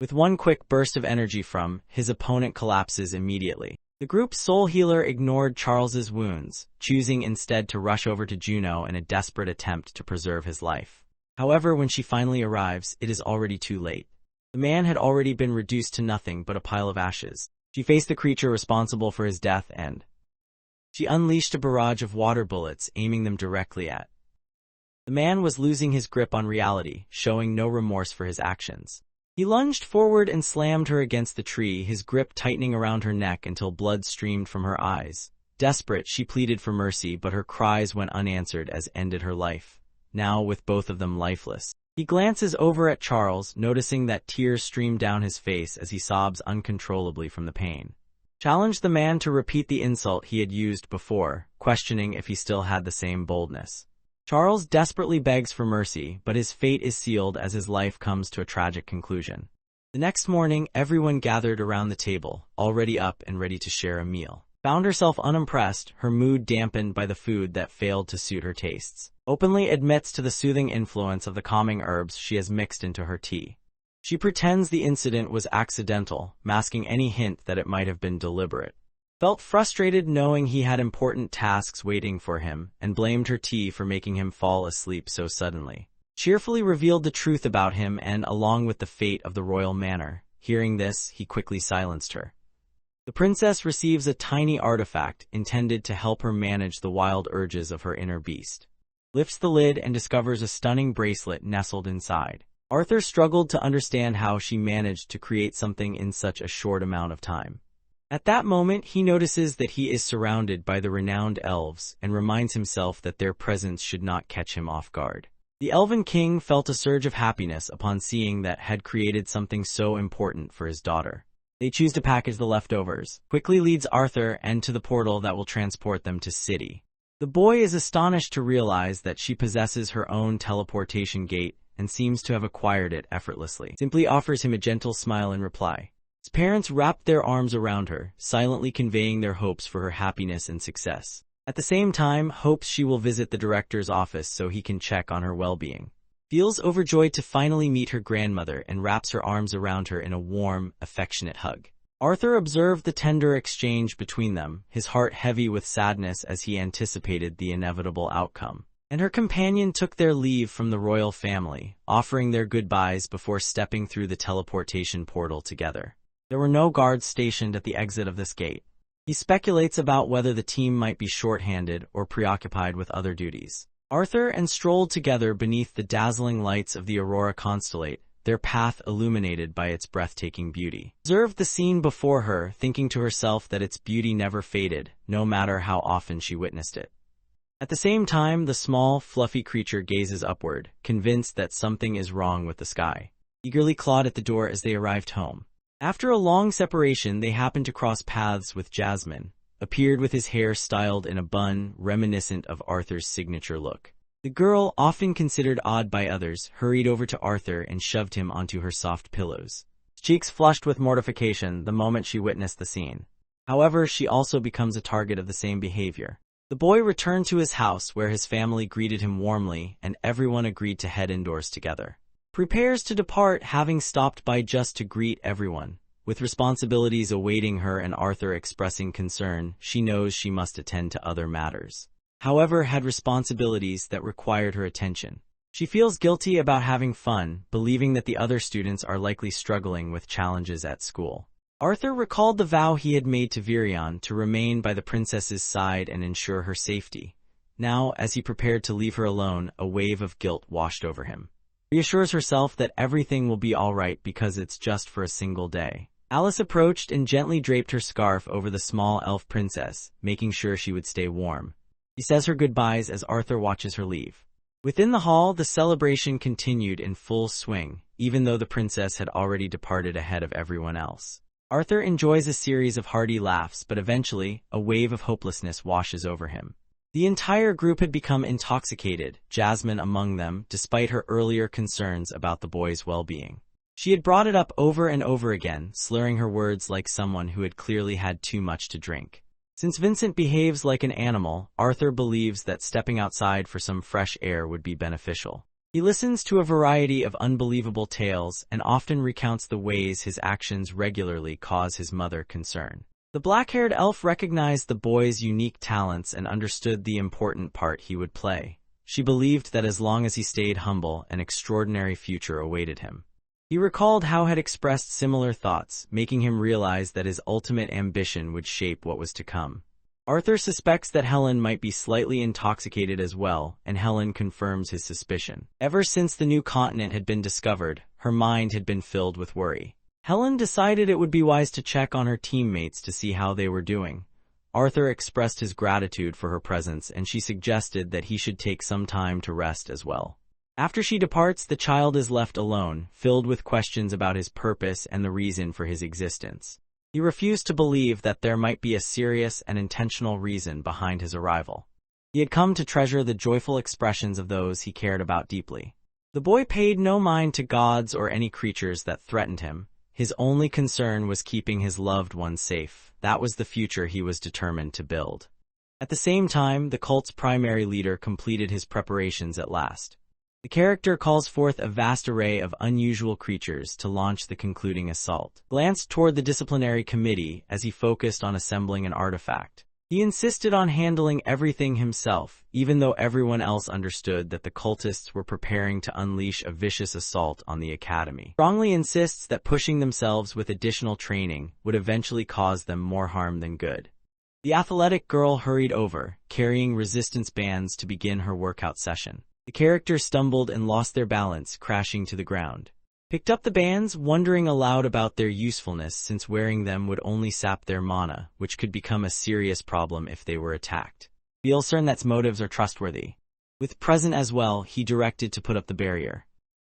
with one quick burst of energy from his opponent collapses immediately. The group's soul healer ignored Charles's wounds, choosing instead to rush over to Juno in a desperate attempt to preserve his life. However, when she finally arrives, it is already too late. The man had already been reduced to nothing but a pile of ashes. She faced the creature responsible for his death and she unleashed a barrage of water bullets, aiming them directly at. The man was losing his grip on reality, showing no remorse for his actions. He lunged forward and slammed her against the tree, his grip tightening around her neck until blood streamed from her eyes. Desperate, she pleaded for mercy, but her cries went unanswered as ended her life, now with both of them lifeless. He glances over at Charles, noticing that tears stream down his face as he sobs uncontrollably from the pain. Challenged the man to repeat the insult he had used before, questioning if he still had the same boldness. Charles desperately begs for mercy, but his fate is sealed as his life comes to a tragic conclusion. The next morning, everyone gathered around the table, already up and ready to share a meal. Found herself unimpressed, her mood dampened by the food that failed to suit her tastes. Openly admits to the soothing influence of the calming herbs she has mixed into her tea. She pretends the incident was accidental, masking any hint that it might have been deliberate. Felt frustrated knowing he had important tasks waiting for him, and blamed her tea for making him fall asleep so suddenly. Cheerfully revealed the truth about him and along with the fate of the royal manor. Hearing this, he quickly silenced her. The princess receives a tiny artifact intended to help her manage the wild urges of her inner beast. Lifts the lid and discovers a stunning bracelet nestled inside. Arthur struggled to understand how she managed to create something in such a short amount of time. At that moment, he notices that he is surrounded by the renowned elves and reminds himself that their presence should not catch him off guard. The Elven King felt a surge of happiness upon seeing that had created something so important for his daughter. They choose to package the leftovers, quickly leads Arthur and to the portal that will transport them to City. The boy is astonished to realize that she possesses her own teleportation gate and seems to have acquired it effortlessly. Simply offers him a gentle smile in reply. His parents wrapped their arms around her, silently conveying their hopes for her happiness and success. At the same time, hopes she will visit the director's office so he can check on her well-being. Feels overjoyed to finally meet her grandmother and wraps her arms around her in a warm, affectionate hug. Arthur observed the tender exchange between them, his heart heavy with sadness as he anticipated the inevitable outcome. And her companion took their leave from the royal family, offering their goodbyes before stepping through the teleportation portal together. There were no guards stationed at the exit of this gate. He speculates about whether the team might be short-handed or preoccupied with other duties. Arthur and strolled together beneath the dazzling lights of the Aurora Constellate, their path illuminated by its breathtaking beauty. Observed the scene before her, thinking to herself that its beauty never faded, no matter how often she witnessed it. At the same time, the small, fluffy creature gazes upward, convinced that something is wrong with the sky. Eagerly clawed at the door as they arrived home. After a long separation, they happened to cross paths with Jasmine. Appeared with his hair styled in a bun, reminiscent of Arthur's signature look. The girl, often considered odd by others, hurried over to Arthur and shoved him onto her soft pillows. His cheeks flushed with mortification the moment she witnessed the scene. However, she also becomes a target of the same behavior. The boy returned to his house where his family greeted him warmly and everyone agreed to head indoors together. Prepares to depart, having stopped by just to greet everyone. With responsibilities awaiting her and Arthur expressing concern, she knows she must attend to other matters. However, had responsibilities that required her attention. She feels guilty about having fun, believing that the other students are likely struggling with challenges at school. Arthur recalled the vow he had made to Virion to remain by the princess's side and ensure her safety. Now, as he prepared to leave her alone, a wave of guilt washed over him. Reassures herself that everything will be all right because it's just for a single day. Alice approached and gently draped her scarf over the small elf princess, making sure she would stay warm. He says her goodbyes as Arthur watches her leave. Within the hall, the celebration continued in full swing, even though the princess had already departed ahead of everyone else. Arthur enjoys a series of hearty laughs, but eventually, a wave of hopelessness washes over him. The entire group had become intoxicated, Jasmine among them, despite her earlier concerns about the boy's well-being. She had brought it up over and over again, slurring her words like someone who had clearly had too much to drink. Since Vincent behaves like an animal, Arthur believes that stepping outside for some fresh air would be beneficial. He listens to a variety of unbelievable tales and often recounts the ways his actions regularly cause his mother concern. The black-haired elf recognized the boy's unique talents and understood the important part he would play. She believed that as long as he stayed humble, an extraordinary future awaited him. He recalled how had expressed similar thoughts, making him realize that his ultimate ambition would shape what was to come. Arthur suspects that Helen might be slightly intoxicated as well, and Helen confirms his suspicion. Ever since the new continent had been discovered, her mind had been filled with worry. Helen decided it would be wise to check on her teammates to see how they were doing. Arthur expressed his gratitude for her presence, and she suggested that he should take some time to rest as well. After she departs, the child is left alone, filled with questions about his purpose and the reason for his existence. He refused to believe that there might be a serious and intentional reason behind his arrival. He had come to treasure the joyful expressions of those he cared about deeply. The boy paid no mind to gods or any creatures that threatened him. His only concern was keeping his loved ones safe. That was the future he was determined to build. At the same time, the cult's primary leader completed his preparations at last. The character calls forth a vast array of unusual creatures to launch the concluding assault. Glanced toward the disciplinary committee as he focused on assembling an artifact. He insisted on handling everything himself, even though everyone else understood that the cultists were preparing to unleash a vicious assault on the academy. Strongly insists that pushing themselves with additional training would eventually cause them more harm than good. The athletic girl hurried over, carrying resistance bands to begin her workout session. The characters stumbled and lost their balance, crashing to the ground. Picked up the bands, wondering aloud about their usefulness since wearing them would only sap their mana, which could become a serious problem if they were attacked. Feels certain that motives are trustworthy. With present as well, he directed to put up the barrier.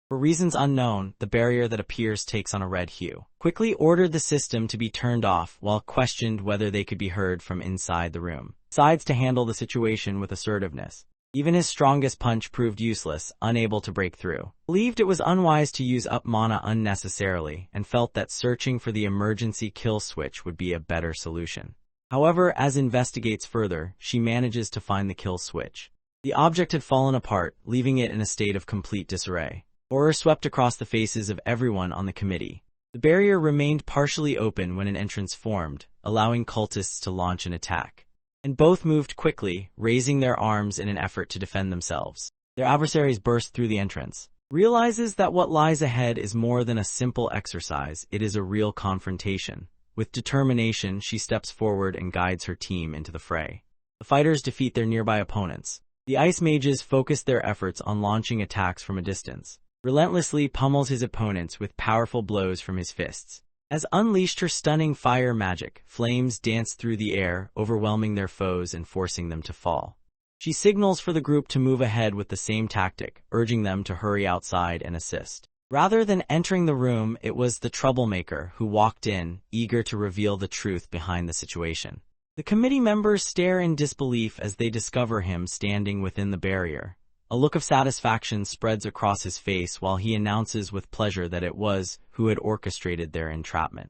For reasons unknown, the barrier that appears takes on a red hue. Quickly ordered the system to be turned off while questioned whether they could be heard from inside the room. Decides to handle the situation with assertiveness. Even his strongest punch proved useless, unable to break through. Believed it was unwise to use up mana unnecessarily, and felt that searching for the emergency kill switch would be a better solution. However, as investigates further, she manages to find the kill switch. The object had fallen apart, leaving it in a state of complete disarray. Horror swept across the faces of everyone on the committee. The barrier remained partially open when an entrance formed, allowing cultists to launch an attack. And both moved quickly, raising their arms in an effort to defend themselves. Their adversaries burst through the entrance. Realizes that what lies ahead is more than a simple exercise, it is a real confrontation. With determination, she steps forward and guides her team into the fray. The fighters defeat their nearby opponents. The ice mages focus their efforts on launching attacks from a distance. Relentlessly pummels his opponents with powerful blows from his fists. As unleashed her stunning fire magic, flames dance through the air, overwhelming their foes and forcing them to fall. She signals for the group to move ahead with the same tactic, urging them to hurry outside and assist. Rather than entering the room, it was the troublemaker who walked in, eager to reveal the truth behind the situation. The committee members stare in disbelief as they discover him standing within the barrier. A look of satisfaction spreads across his face while he announces with pleasure that it was who had orchestrated their entrapment.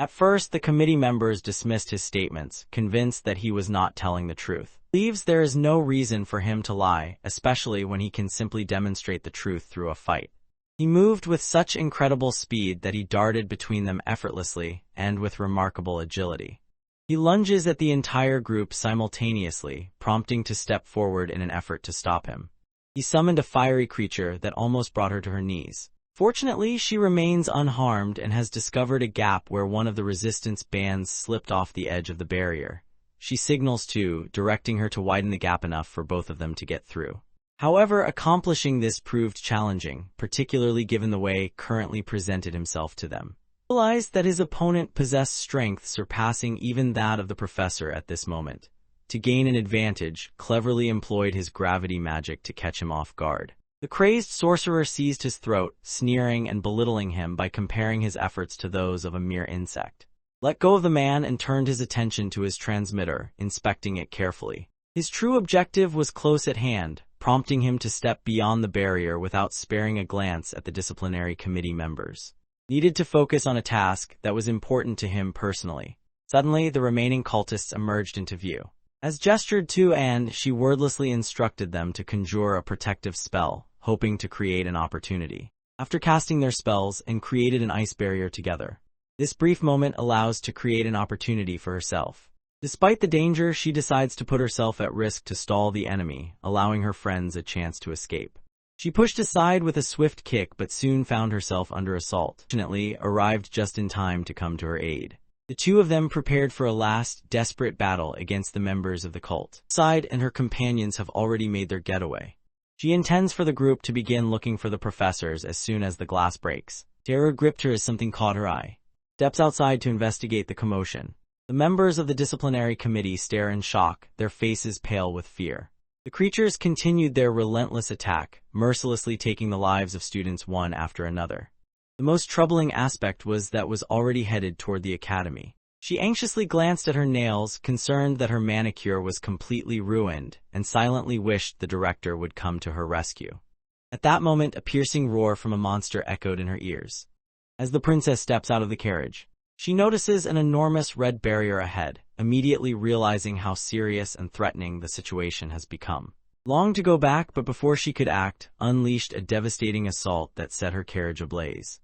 At first, the committee members dismissed his statements, convinced that he was not telling the truth. Believes there is no reason for him to lie, especially when he can simply demonstrate the truth through a fight. He moved with such incredible speed that he darted between them effortlessly and with remarkable agility. He lunges at the entire group simultaneously, prompting to step forward in an effort to stop him. He summoned a fiery creature that almost brought her to her knees. Fortunately, she remains unharmed and has discovered a gap where one of the resistance bands slipped off the edge of the barrier. She signals to, directing her to widen the gap enough for both of them to get through. However, accomplishing this proved challenging, particularly given the way currently presented himself to them. He realized that his opponent possessed strength surpassing even that of the professor at this moment. To gain an advantage, cleverly employed his gravity magic to catch him off guard. The crazed sorcerer seized his throat, sneering and belittling him by comparing his efforts to those of a mere insect. Let go of the man and turned his attention to his transmitter, inspecting it carefully. His true objective was close at hand, prompting him to step beyond the barrier without sparing a glance at the disciplinary committee members. Needed to focus on a task that was important to him personally. Suddenly, the remaining cultists emerged into view. As gestured to and she wordlessly instructed them to conjure a protective spell, hoping to create an opportunity. After casting their spells and created an ice barrier together. This brief moment allows to create an opportunity for herself. Despite the danger, she decides to put herself at risk to stall the enemy, allowing her friends a chance to escape. She pushed aside with a swift kick but soon found herself under assault. Fortunately, arrived just in time to come to her aid. The two of them prepared for a last, desperate battle against the members of the cult. Side and her companions have already made their getaway. She intends for the group to begin looking for the professors as soon as the glass breaks. Terror gripped her as something caught her eye. Steps outside to investigate the commotion. The members of the disciplinary committee stare in shock, their faces pale with fear. The creatures continued their relentless attack, mercilessly taking the lives of students one after another. The most troubling aspect was that was already headed toward the academy. She anxiously glanced at her nails, concerned that her manicure was completely ruined, and silently wished the director would come to her rescue. At that moment, a piercing roar from a monster echoed in her ears. As the princess steps out of the carriage, she notices an enormous red barrier ahead, immediately realizing how serious and threatening the situation has become. Longed to go back, but before she could act, unleashed a devastating assault that set her carriage ablaze.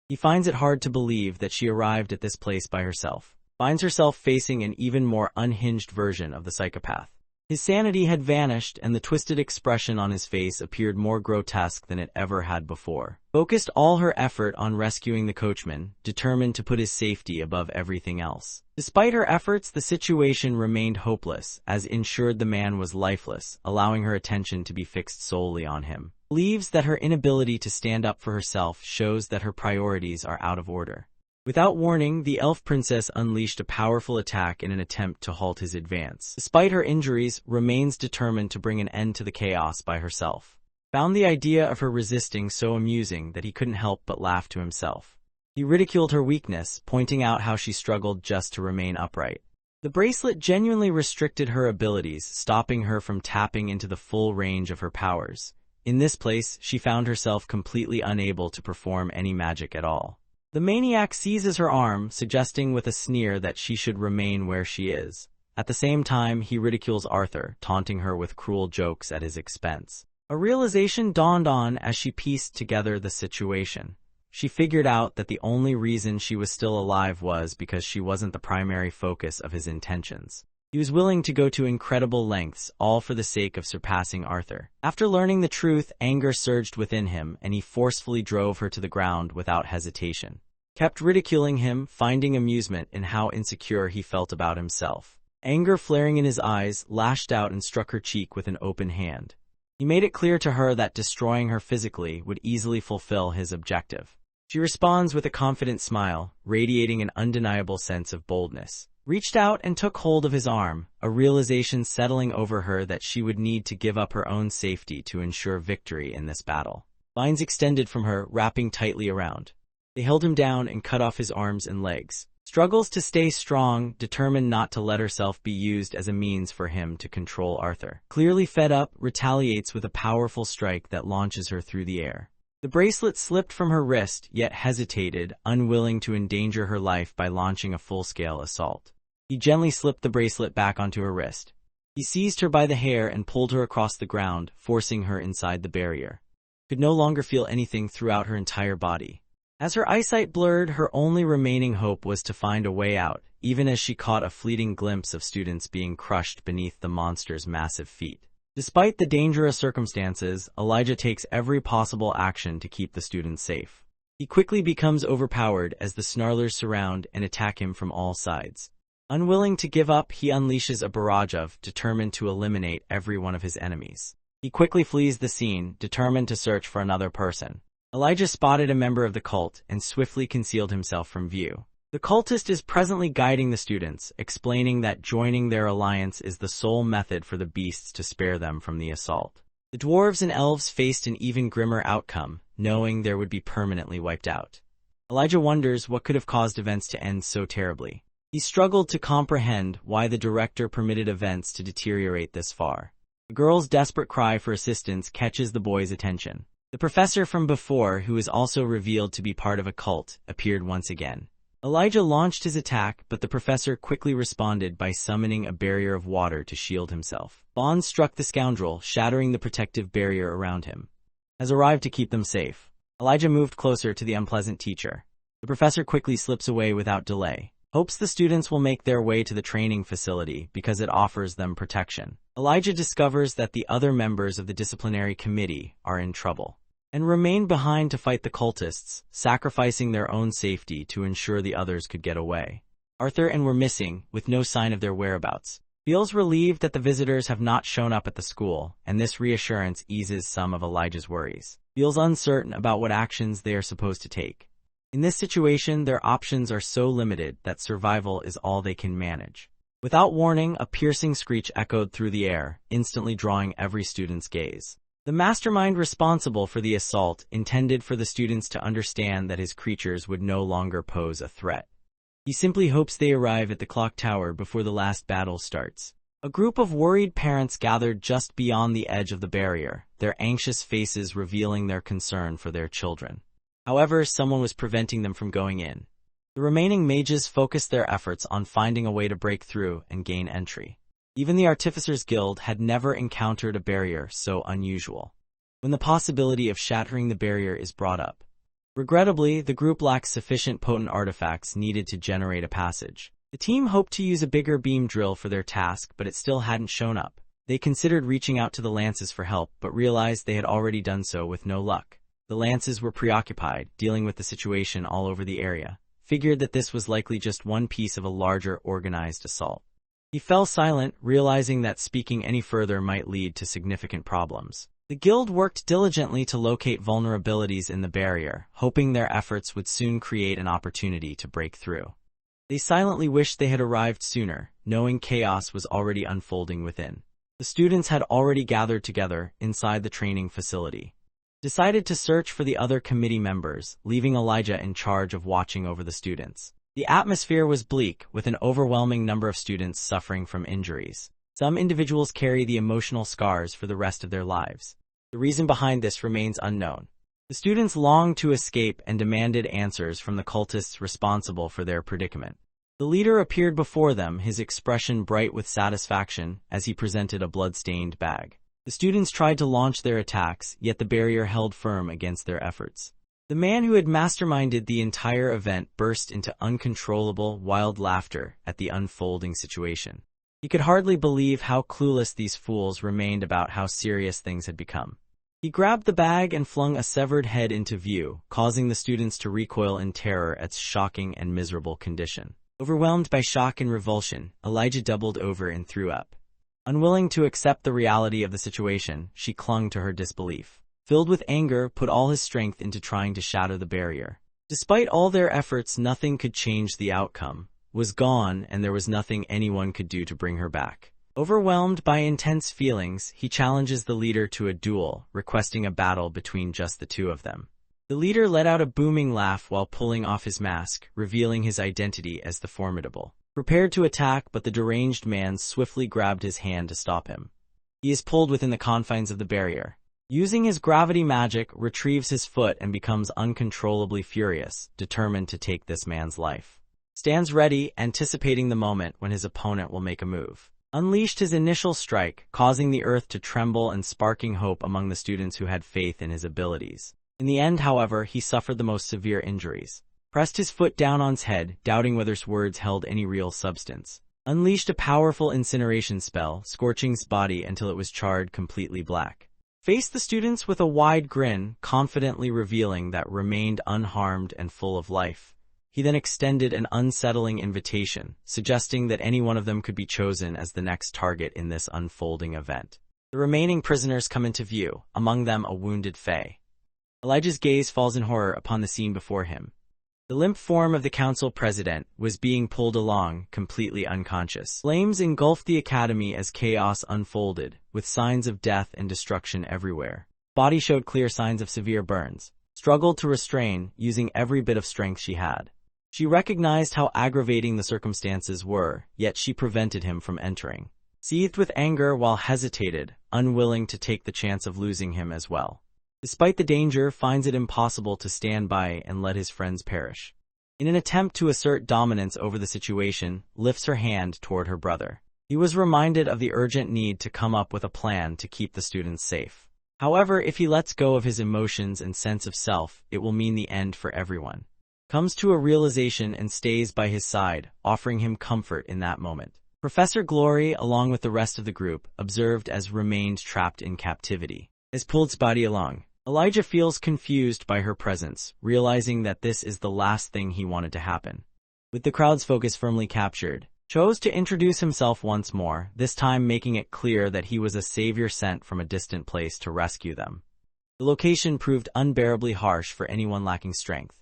He finds it hard to believe that she arrived at this place by herself. Finds herself facing an even more unhinged version of the psychopath. His sanity had vanished, and the twisted expression on his face appeared more grotesque than it ever had before. Focused all her effort on rescuing the coachman, determined to put his safety above everything else. Despite her efforts, the situation remained hopeless, as ensured the man was lifeless, allowing her attention to be fixed solely on him. Believes that her inability to stand up for herself shows that her priorities are out of order. Without warning, the elf princess unleashed a powerful attack in an attempt to halt his advance. Despite her injuries, remains determined to bring an end to the chaos by herself. Found the idea of her resisting so amusing that he couldn't help but laugh to himself. He ridiculed her weakness, pointing out how she struggled just to remain upright. The bracelet genuinely restricted her abilities, stopping her from tapping into the full range of her powers. In this place, she found herself completely unable to perform any magic at all. The maniac seizes her arm, suggesting with a sneer that she should remain where she is. At the same time, he ridicules Arthur, taunting her with cruel jokes at his expense. A realization dawned on as she pieced together the situation. She figured out that the only reason she was still alive was because she wasn't the primary focus of his intentions. He was willing to go to incredible lengths, all for the sake of surpassing Arthur. After learning the truth, anger surged within him, and he forcefully drove her to the ground without hesitation. Kept ridiculing him, finding amusement in how insecure he felt about himself. Anger flaring in his eyes, lashed out and struck her cheek with an open hand. He made it clear to her that destroying her physically would easily fulfill his objective. She responds with a confident smile, radiating an undeniable sense of boldness. Reached out and took hold of his arm, a realization settling over her that she would need to give up her own safety to ensure victory in this battle. Vines extended from her, wrapping tightly around. They held him down and cut off his arms and legs. Struggles to stay strong, determined not to let herself be used as a means for him to control Arthur. Clearly fed up, retaliates with a powerful strike that launches her through the air. The bracelet slipped from her wrist, yet hesitated, unwilling to endanger her life by launching a full-scale assault. He gently slipped the bracelet back onto her wrist. He seized her by the hair and pulled her across the ground, forcing her inside the barrier. She could no longer feel anything throughout her entire body. As her eyesight blurred, her only remaining hope was to find a way out, even as she caught a fleeting glimpse of students being crushed beneath the monster's massive feet. Despite the dangerous circumstances, Elijah takes every possible action to keep the students safe. He quickly becomes overpowered as the snarlers surround and attack him from all sides. Unwilling to give up, he unleashes a barrage of, determined to eliminate every one of his enemies. He quickly flees the scene, determined to search for another person. Elijah spotted a member of the cult and swiftly concealed himself from view. The cultist is presently guiding the students, explaining that joining their alliance is the sole method for the beasts to spare them from the assault. The dwarves and elves faced an even grimmer outcome, knowing they would be permanently wiped out. Elijah wonders what could have caused events to end so terribly. He struggled to comprehend why the director permitted events to deteriorate this far. The girl's desperate cry for assistance catches the boy's attention. The professor from before, who is also revealed to be part of a cult, appeared once again. Elijah launched his attack, but the professor quickly responded by summoning a barrier of water to shield himself. Bond struck the scoundrel, shattering the protective barrier around him. Has arrived to keep them safe. Elijah moved closer to the unpleasant teacher. The professor quickly slips away without delay. Hopes the students will make their way to the training facility because it offers them protection. Elijah discovers that the other members of the disciplinary committee are in trouble and remained behind to fight the cultists, sacrificing their own safety to ensure the others could get away. Arthur and were missing, with no sign of their whereabouts. Feels relieved that the visitors have not shown up at the school, and this reassurance eases some of Elijah's worries. Feels uncertain about what actions they are supposed to take. In this situation, their options are so limited that survival is all they can manage. Without warning, a piercing screech echoed through the air, instantly drawing every student's gaze. The mastermind responsible for the assault intended for the students to understand that his creatures would no longer pose a threat. He simply hopes they arrive at the clock tower before the last battle starts. A group of worried parents gathered just beyond the edge of the barrier, their anxious faces revealing their concern for their children. However, someone was preventing them from going in. The remaining mages focused their efforts on finding a way to break through and gain entry. Even the Artificers Guild had never encountered a barrier so unusual. When the possibility of shattering the barrier is brought up. Regrettably, the group lacks sufficient potent artifacts needed to generate a passage. The team hoped to use a bigger beam drill for their task, but it still hadn't shown up. They considered reaching out to the Lances for help, but realized they had already done so with no luck. The Lances were preoccupied, dealing with the situation all over the area. Figured that this was likely just one piece of a larger, organized assault. He fell silent, realizing that speaking any further might lead to significant problems. The guild worked diligently to locate vulnerabilities in the barrier, hoping their efforts would soon create an opportunity to break through. They silently wished they had arrived sooner, knowing chaos was already unfolding within. The students had already gathered together inside the training facility. Decided to search for the other committee members, leaving Elijah in charge of watching over the students. The atmosphere was bleak, with an overwhelming number of students suffering from injuries. Some individuals carry the emotional scars for the rest of their lives. The reason behind this remains unknown. The students longed to escape and demanded answers from the cultists responsible for their predicament. The leader appeared before them, his expression bright with satisfaction as he presented a blood-stained bag. The students tried to launch their attacks, yet the barrier held firm against their efforts. The man who had masterminded the entire event burst into uncontrollable, wild laughter at the unfolding situation. He could hardly believe how clueless these fools remained about how serious things had become. He grabbed the bag and flung a severed head into view, causing the students to recoil in terror at its shocking and miserable condition. Overwhelmed by shock and revulsion, Elijah doubled over and threw up. Unwilling to accept the reality of the situation, she clung to her disbelief. Filled with anger, put all his strength into trying to shatter the barrier. Despite all their efforts, nothing could change the outcome. Was gone, and there was nothing anyone could do to bring her back. Overwhelmed by intense feelings, he challenges the leader to a duel, requesting a battle between just the two of them. The leader let out a booming laugh while pulling off his mask, revealing his identity as the Formidable. Prepared to attack, but the deranged man swiftly grabbed his hand to stop him. He is pulled within the confines of the barrier. Using his gravity magic, retrieves his foot and becomes uncontrollably furious, determined to take this man's life. Stands ready, anticipating the moment when his opponent will make a move. Unleashed his initial strike, causing the earth to tremble and sparking hope among the students who had faith in his abilities. In the end, however, he suffered the most severe injuries. Pressed his foot down on his head, doubting whether his words held any real substance. Unleashed a powerful incineration spell, scorching his body until it was charred completely black. Faced the students with a wide grin, confidently revealing that remained unharmed and full of life. He then extended an unsettling invitation, suggesting that any one of them could be chosen as the next target in this unfolding event. The remaining prisoners come into view, among them a wounded Fae. Elijah's gaze falls in horror upon the scene before him. The limp form of the council president was being pulled along, completely unconscious. Flames engulfed the academy as chaos unfolded, with signs of death and destruction everywhere. Body showed clear signs of severe burns. Struggled to restrain, using every bit of strength she had. She recognized how aggravating the circumstances were, yet she prevented him from entering. Seethed with anger while hesitated, unwilling to take the chance of losing him as well. Despite the danger, finds it impossible to stand by and let his friends perish. In an attempt to assert dominance over the situation, lifts her hand toward her brother. He was reminded of the urgent need to come up with a plan to keep the students safe. However, if he lets go of his emotions and sense of self, it will mean the end for everyone. Comes to a realization and stays by his side, offering him comfort in that moment. Professor Glory, along with the rest of the group, observed as remained trapped in captivity. As pulled his body along. Elijah feels confused by her presence, realizing that this is the last thing he wanted to happen. With the crowd's focus firmly captured, chose to introduce himself once more, this time making it clear that he was a savior sent from a distant place to rescue them. The location proved unbearably harsh for anyone lacking strength.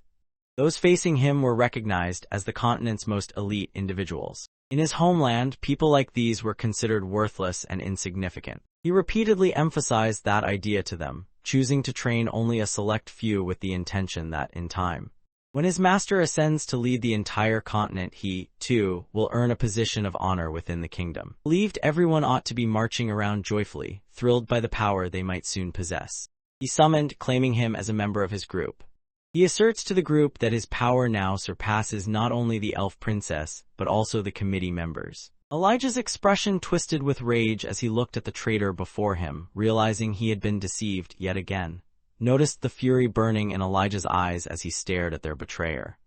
Those facing him were recognized as the continent's most elite individuals. In his homeland, people like these were considered worthless and insignificant. He repeatedly emphasized that idea to them, choosing to train only a select few with the intention that, in time, when his master ascends to lead the entire continent, he, too, will earn a position of honor within the kingdom. Believed everyone ought to be marching around joyfully, thrilled by the power they might soon possess. He summoned, claiming him as a member of his group. He asserts to the group that his power now surpasses not only the elf princess, but also the committee members. Elijah's expression twisted with rage as he looked at the traitor before him, realizing he had been deceived yet again. Noticed the fury burning in Elijah's eyes as he stared at their betrayer.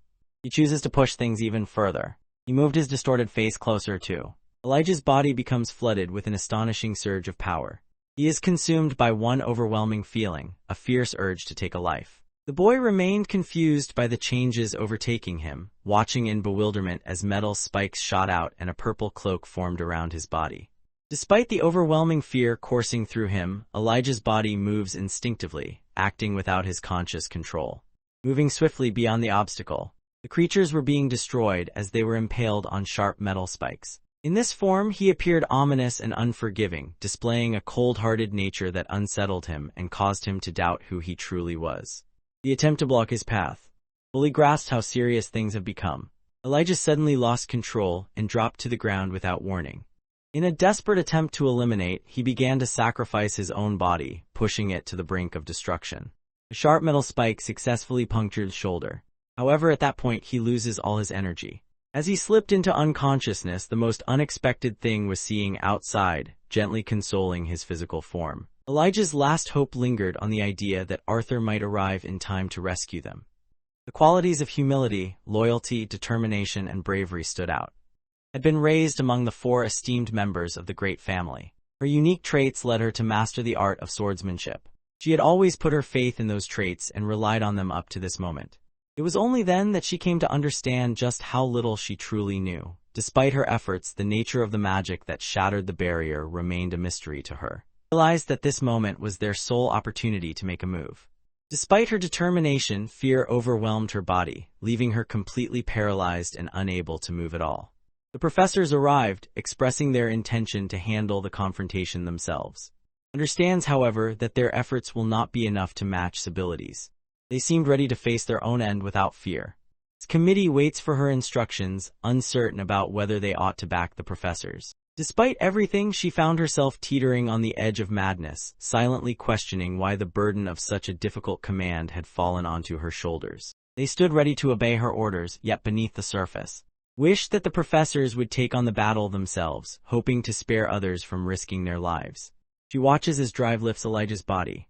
He chooses to push things even further. He moved his distorted face closer too. Elijah's body becomes flooded with an astonishing surge of power. He is consumed by one overwhelming feeling, a fierce urge to take a life. The boy remained confused by the changes overtaking him, watching in bewilderment as metal spikes shot out and a purple cloak formed around his body. Despite the overwhelming fear coursing through him, Elijah's body moves instinctively, acting without his conscious control. Moving swiftly beyond the obstacle, the creatures were being destroyed as they were impaled on sharp metal spikes. In this form, he appeared ominous and unforgiving, displaying a cold-hearted nature that unsettled him and caused him to doubt who he truly was. The attempt to block his path fully grasped how serious things have become. Elijah suddenly lost control and dropped to the ground without warning. In a desperate attempt to eliminate, he began to sacrifice his own body, pushing it to the brink of destruction. A sharp metal spike successfully punctured his shoulder. However, at that point, he loses all his energy. As he slipped into unconsciousness, the most unexpected thing was seeing outside, gently consoling his physical form. Elijah's last hope lingered on the idea that Arthur might arrive in time to rescue them. The qualities of humility, loyalty, determination, and bravery stood out. Had been raised among the 4 esteemed members of the great family. Her unique traits led her to master the art of swordsmanship. She had always put her faith in those traits and relied on them up to this moment. It was only then that she came to understand just how little she truly knew. Despite her efforts, the nature of the magic that shattered the barrier remained a mystery to her. Realized that this moment was their sole opportunity to make a move. Despite her determination, fear overwhelmed her body, leaving her completely paralyzed and unable to move at all. The professors arrived, expressing their intention to handle the confrontation themselves. Understands, however, that their efforts will not be enough to match his abilities. They seemed ready to face their own end without fear. His committee waits for her instructions, uncertain about whether they ought to back the professors. Despite everything, she found herself teetering on the edge of madness, silently questioning why the burden of such a difficult command had fallen onto her shoulders. They stood ready to obey her orders, yet beneath the surface, wished that the professors would take on the battle themselves, hoping to spare others from risking their lives. She watches as Drive lifts Elijah's body,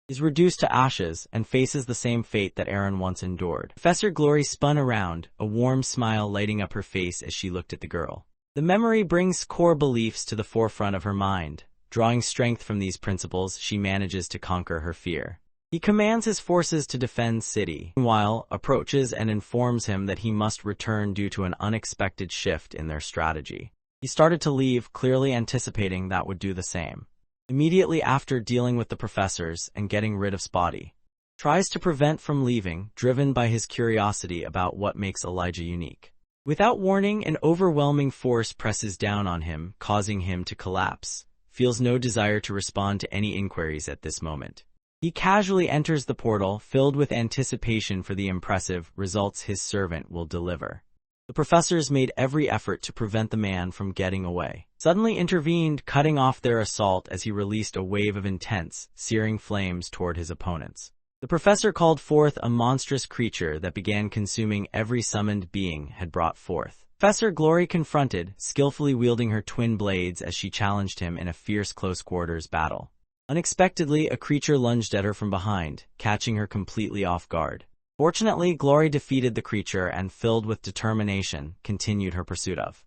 is reduced to ashes, and faces the same fate that Aaron once endured. Professor Glory spun around, a warm smile lighting up her face as she looked at the girl. The memory brings core beliefs to the forefront of her mind. Drawing strength from these principles, she manages to conquer her fear. He commands his forces to defend city. Meanwhile, approaches and informs him that he must return due to an unexpected shift in their strategy. He started to leave, clearly anticipating that would do the same. Immediately after dealing with the professors and getting rid of Spotty, tries to prevent from leaving, driven by his curiosity about what makes Elijah unique. Without warning, an overwhelming force presses down on him, causing him to collapse. Feels no desire to respond to any inquiries at this moment. He casually enters the portal, filled with anticipation for the impressive results his servant will deliver. The professors made every effort to prevent the man from getting away. Suddenly intervened, cutting off their assault as he released a wave of intense, searing flames toward his opponents. The professor called forth a monstrous creature that began consuming every summoned being had brought forth. Professor Glory confronted, skillfully wielding her twin blades as she challenged him in a fierce close-quarters battle. Unexpectedly, a creature lunged at her from behind, catching her completely off guard. Fortunately, Glory defeated the creature and, filled with determination, continued her pursuit of.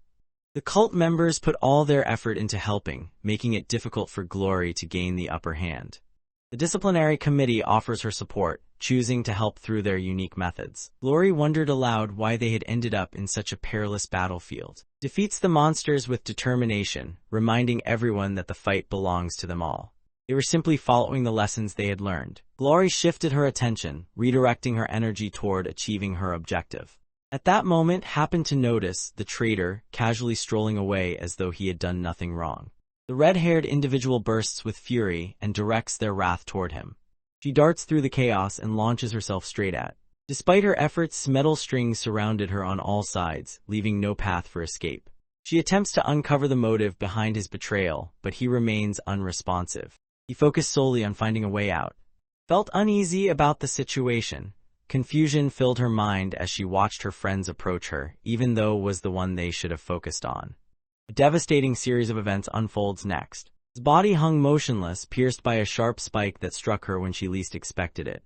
The cult members put all their effort into helping, making it difficult for Glory to gain the upper hand. The disciplinary committee offers her support, choosing to help through their unique methods. Glory wondered aloud why they had ended up in such a perilous battlefield. Defeats the monsters with determination, reminding everyone that the fight belongs to them all. They were simply following the lessons they had learned. Glory shifted her attention, redirecting her energy toward achieving her objective. At that moment, happened to notice the traitor casually strolling away as though he had done nothing wrong. The red-haired individual bursts with fury and directs their wrath toward him. She darts through the chaos and launches herself straight at. Despite her efforts, metal strings surrounded her on all sides, leaving no path for escape. She attempts to uncover the motive behind his betrayal, but he remains unresponsive. He focused solely on finding a way out. Felt uneasy about the situation. Confusion filled her mind as she watched her friends approach her, even though it was the one they should have focused on. A devastating series of events unfolds next. His body hung motionless, pierced by a sharp spike that struck her when she least expected it.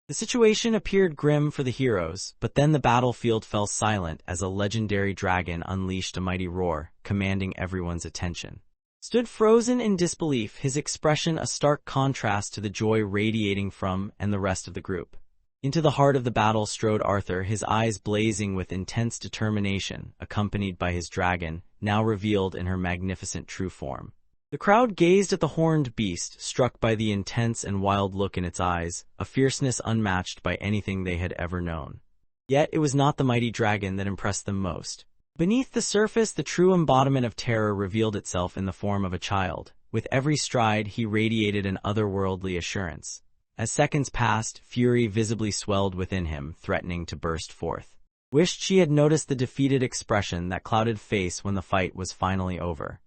The situation appeared grim for the heroes, but then the battlefield fell silent as a legendary dragon unleashed a mighty roar, commanding everyone's attention. Stood frozen in disbelief, his expression a stark contrast to the joy radiating from and the rest of the group. Into the heart of the battle strode Arthur, his eyes blazing with intense determination, accompanied by his dragon, now revealed in her magnificent true form. The crowd gazed at the horned beast, struck by the intense and wild look in its eyes, a fierceness unmatched by anything they had ever known. Yet it was not the mighty dragon that impressed them most. Beneath the surface, the true embodiment of terror revealed itself in the form of a child. With every stride, he radiated an otherworldly assurance. As seconds passed, fury visibly swelled within him, threatening to burst forth. Wished she had noticed the defeated expression that clouded face when the fight was finally over.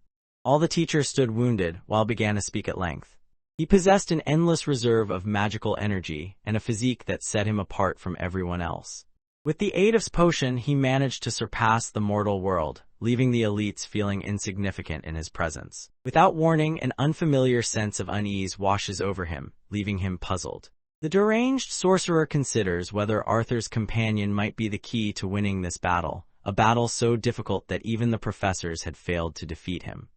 All the teachers stood wounded, while began to speak at length. He possessed an endless reserve of magical energy, and a physique that set him apart from everyone else. With the aid of his potion, he managed to surpass the mortal world, leaving the elites feeling insignificant in his presence. Without warning, an unfamiliar sense of unease washes over him, leaving him puzzled. The deranged sorcerer considers whether Arthur's companion might be the key to winning this battle, a battle so difficult that even the professors had failed to defeat him.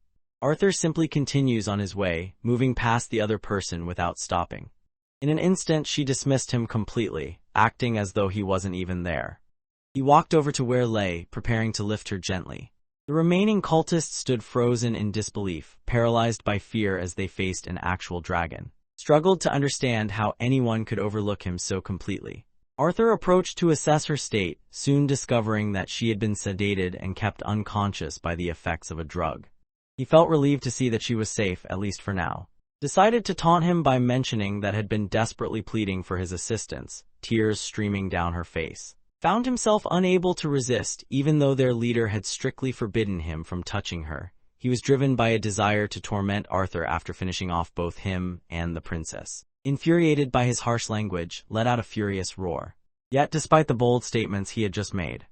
Arthur simply continues on his way, moving past the other person without stopping. In an instant, she dismissed him completely, acting as though he wasn't even there. He walked over to where Lay, preparing to lift her gently. The remaining cultists stood frozen in disbelief, paralyzed by fear as they faced an actual dragon. Struggled to understand how anyone could overlook him so completely. Arthur approached to assess her state, soon discovering that she had been sedated and kept unconscious by the effects of a drug. He felt relieved to see that she was safe, at least for now. Decided to taunt him by mentioning that had been desperately pleading for his assistance, tears streaming down her face. Found himself unable to resist, even though their leader had strictly forbidden him from touching her. He was driven by a desire to torment Arthur after finishing off both him and the princess. Infuriated by his harsh language, let out a furious roar. Yet, despite the bold statements he had just made,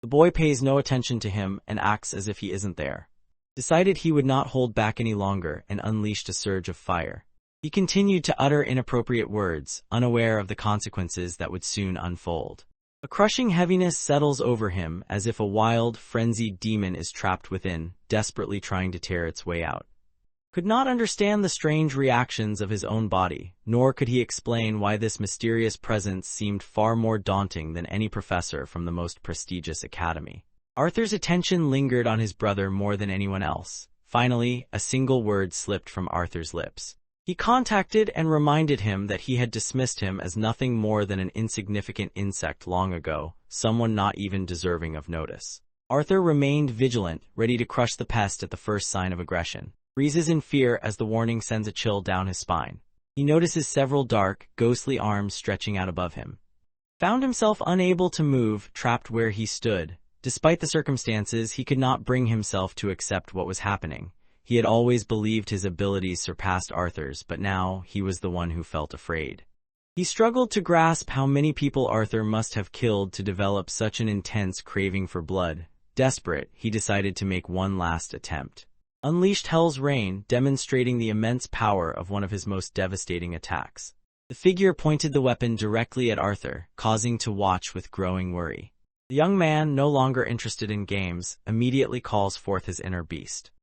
the boy pays no attention to him and acts as if he isn't there. Decided he would not hold back any longer and unleashed a surge of fire. He continued to utter inappropriate words, unaware of the consequences that would soon unfold. A crushing heaviness settles over him as if a wild, frenzied demon is trapped within, desperately trying to tear its way out. Could not understand the strange reactions of his own body, nor could he explain why this mysterious presence seemed far more daunting than any professor from the most prestigious academy. Arthur's attention lingered on his brother more than anyone else. Finally, a single word slipped from Arthur's lips. He contacted and reminded him that he had dismissed him as nothing more than an insignificant insect long ago, someone not even deserving of notice. Arthur remained vigilant, ready to crush the pest at the first sign of aggression. Freezes in fear as the warning sends a chill down his spine. He notices several dark, ghostly arms stretching out above him. Found himself unable to move, trapped where he stood. Despite the circumstances, he could not bring himself to accept what was happening. He had always believed his abilities surpassed Arthur's, but now he was the one who felt afraid. He struggled to grasp how many people Arthur must have killed to develop such an intense craving for blood. Desperate, he decided to make one last attempt. Unleashed Hell's Rain, demonstrating the immense power of one of his most devastating attacks. The figure pointed the weapon directly at Arthur, causing to watch with growing worry. The young man, no longer interested in games, immediately calls forth his inner beast.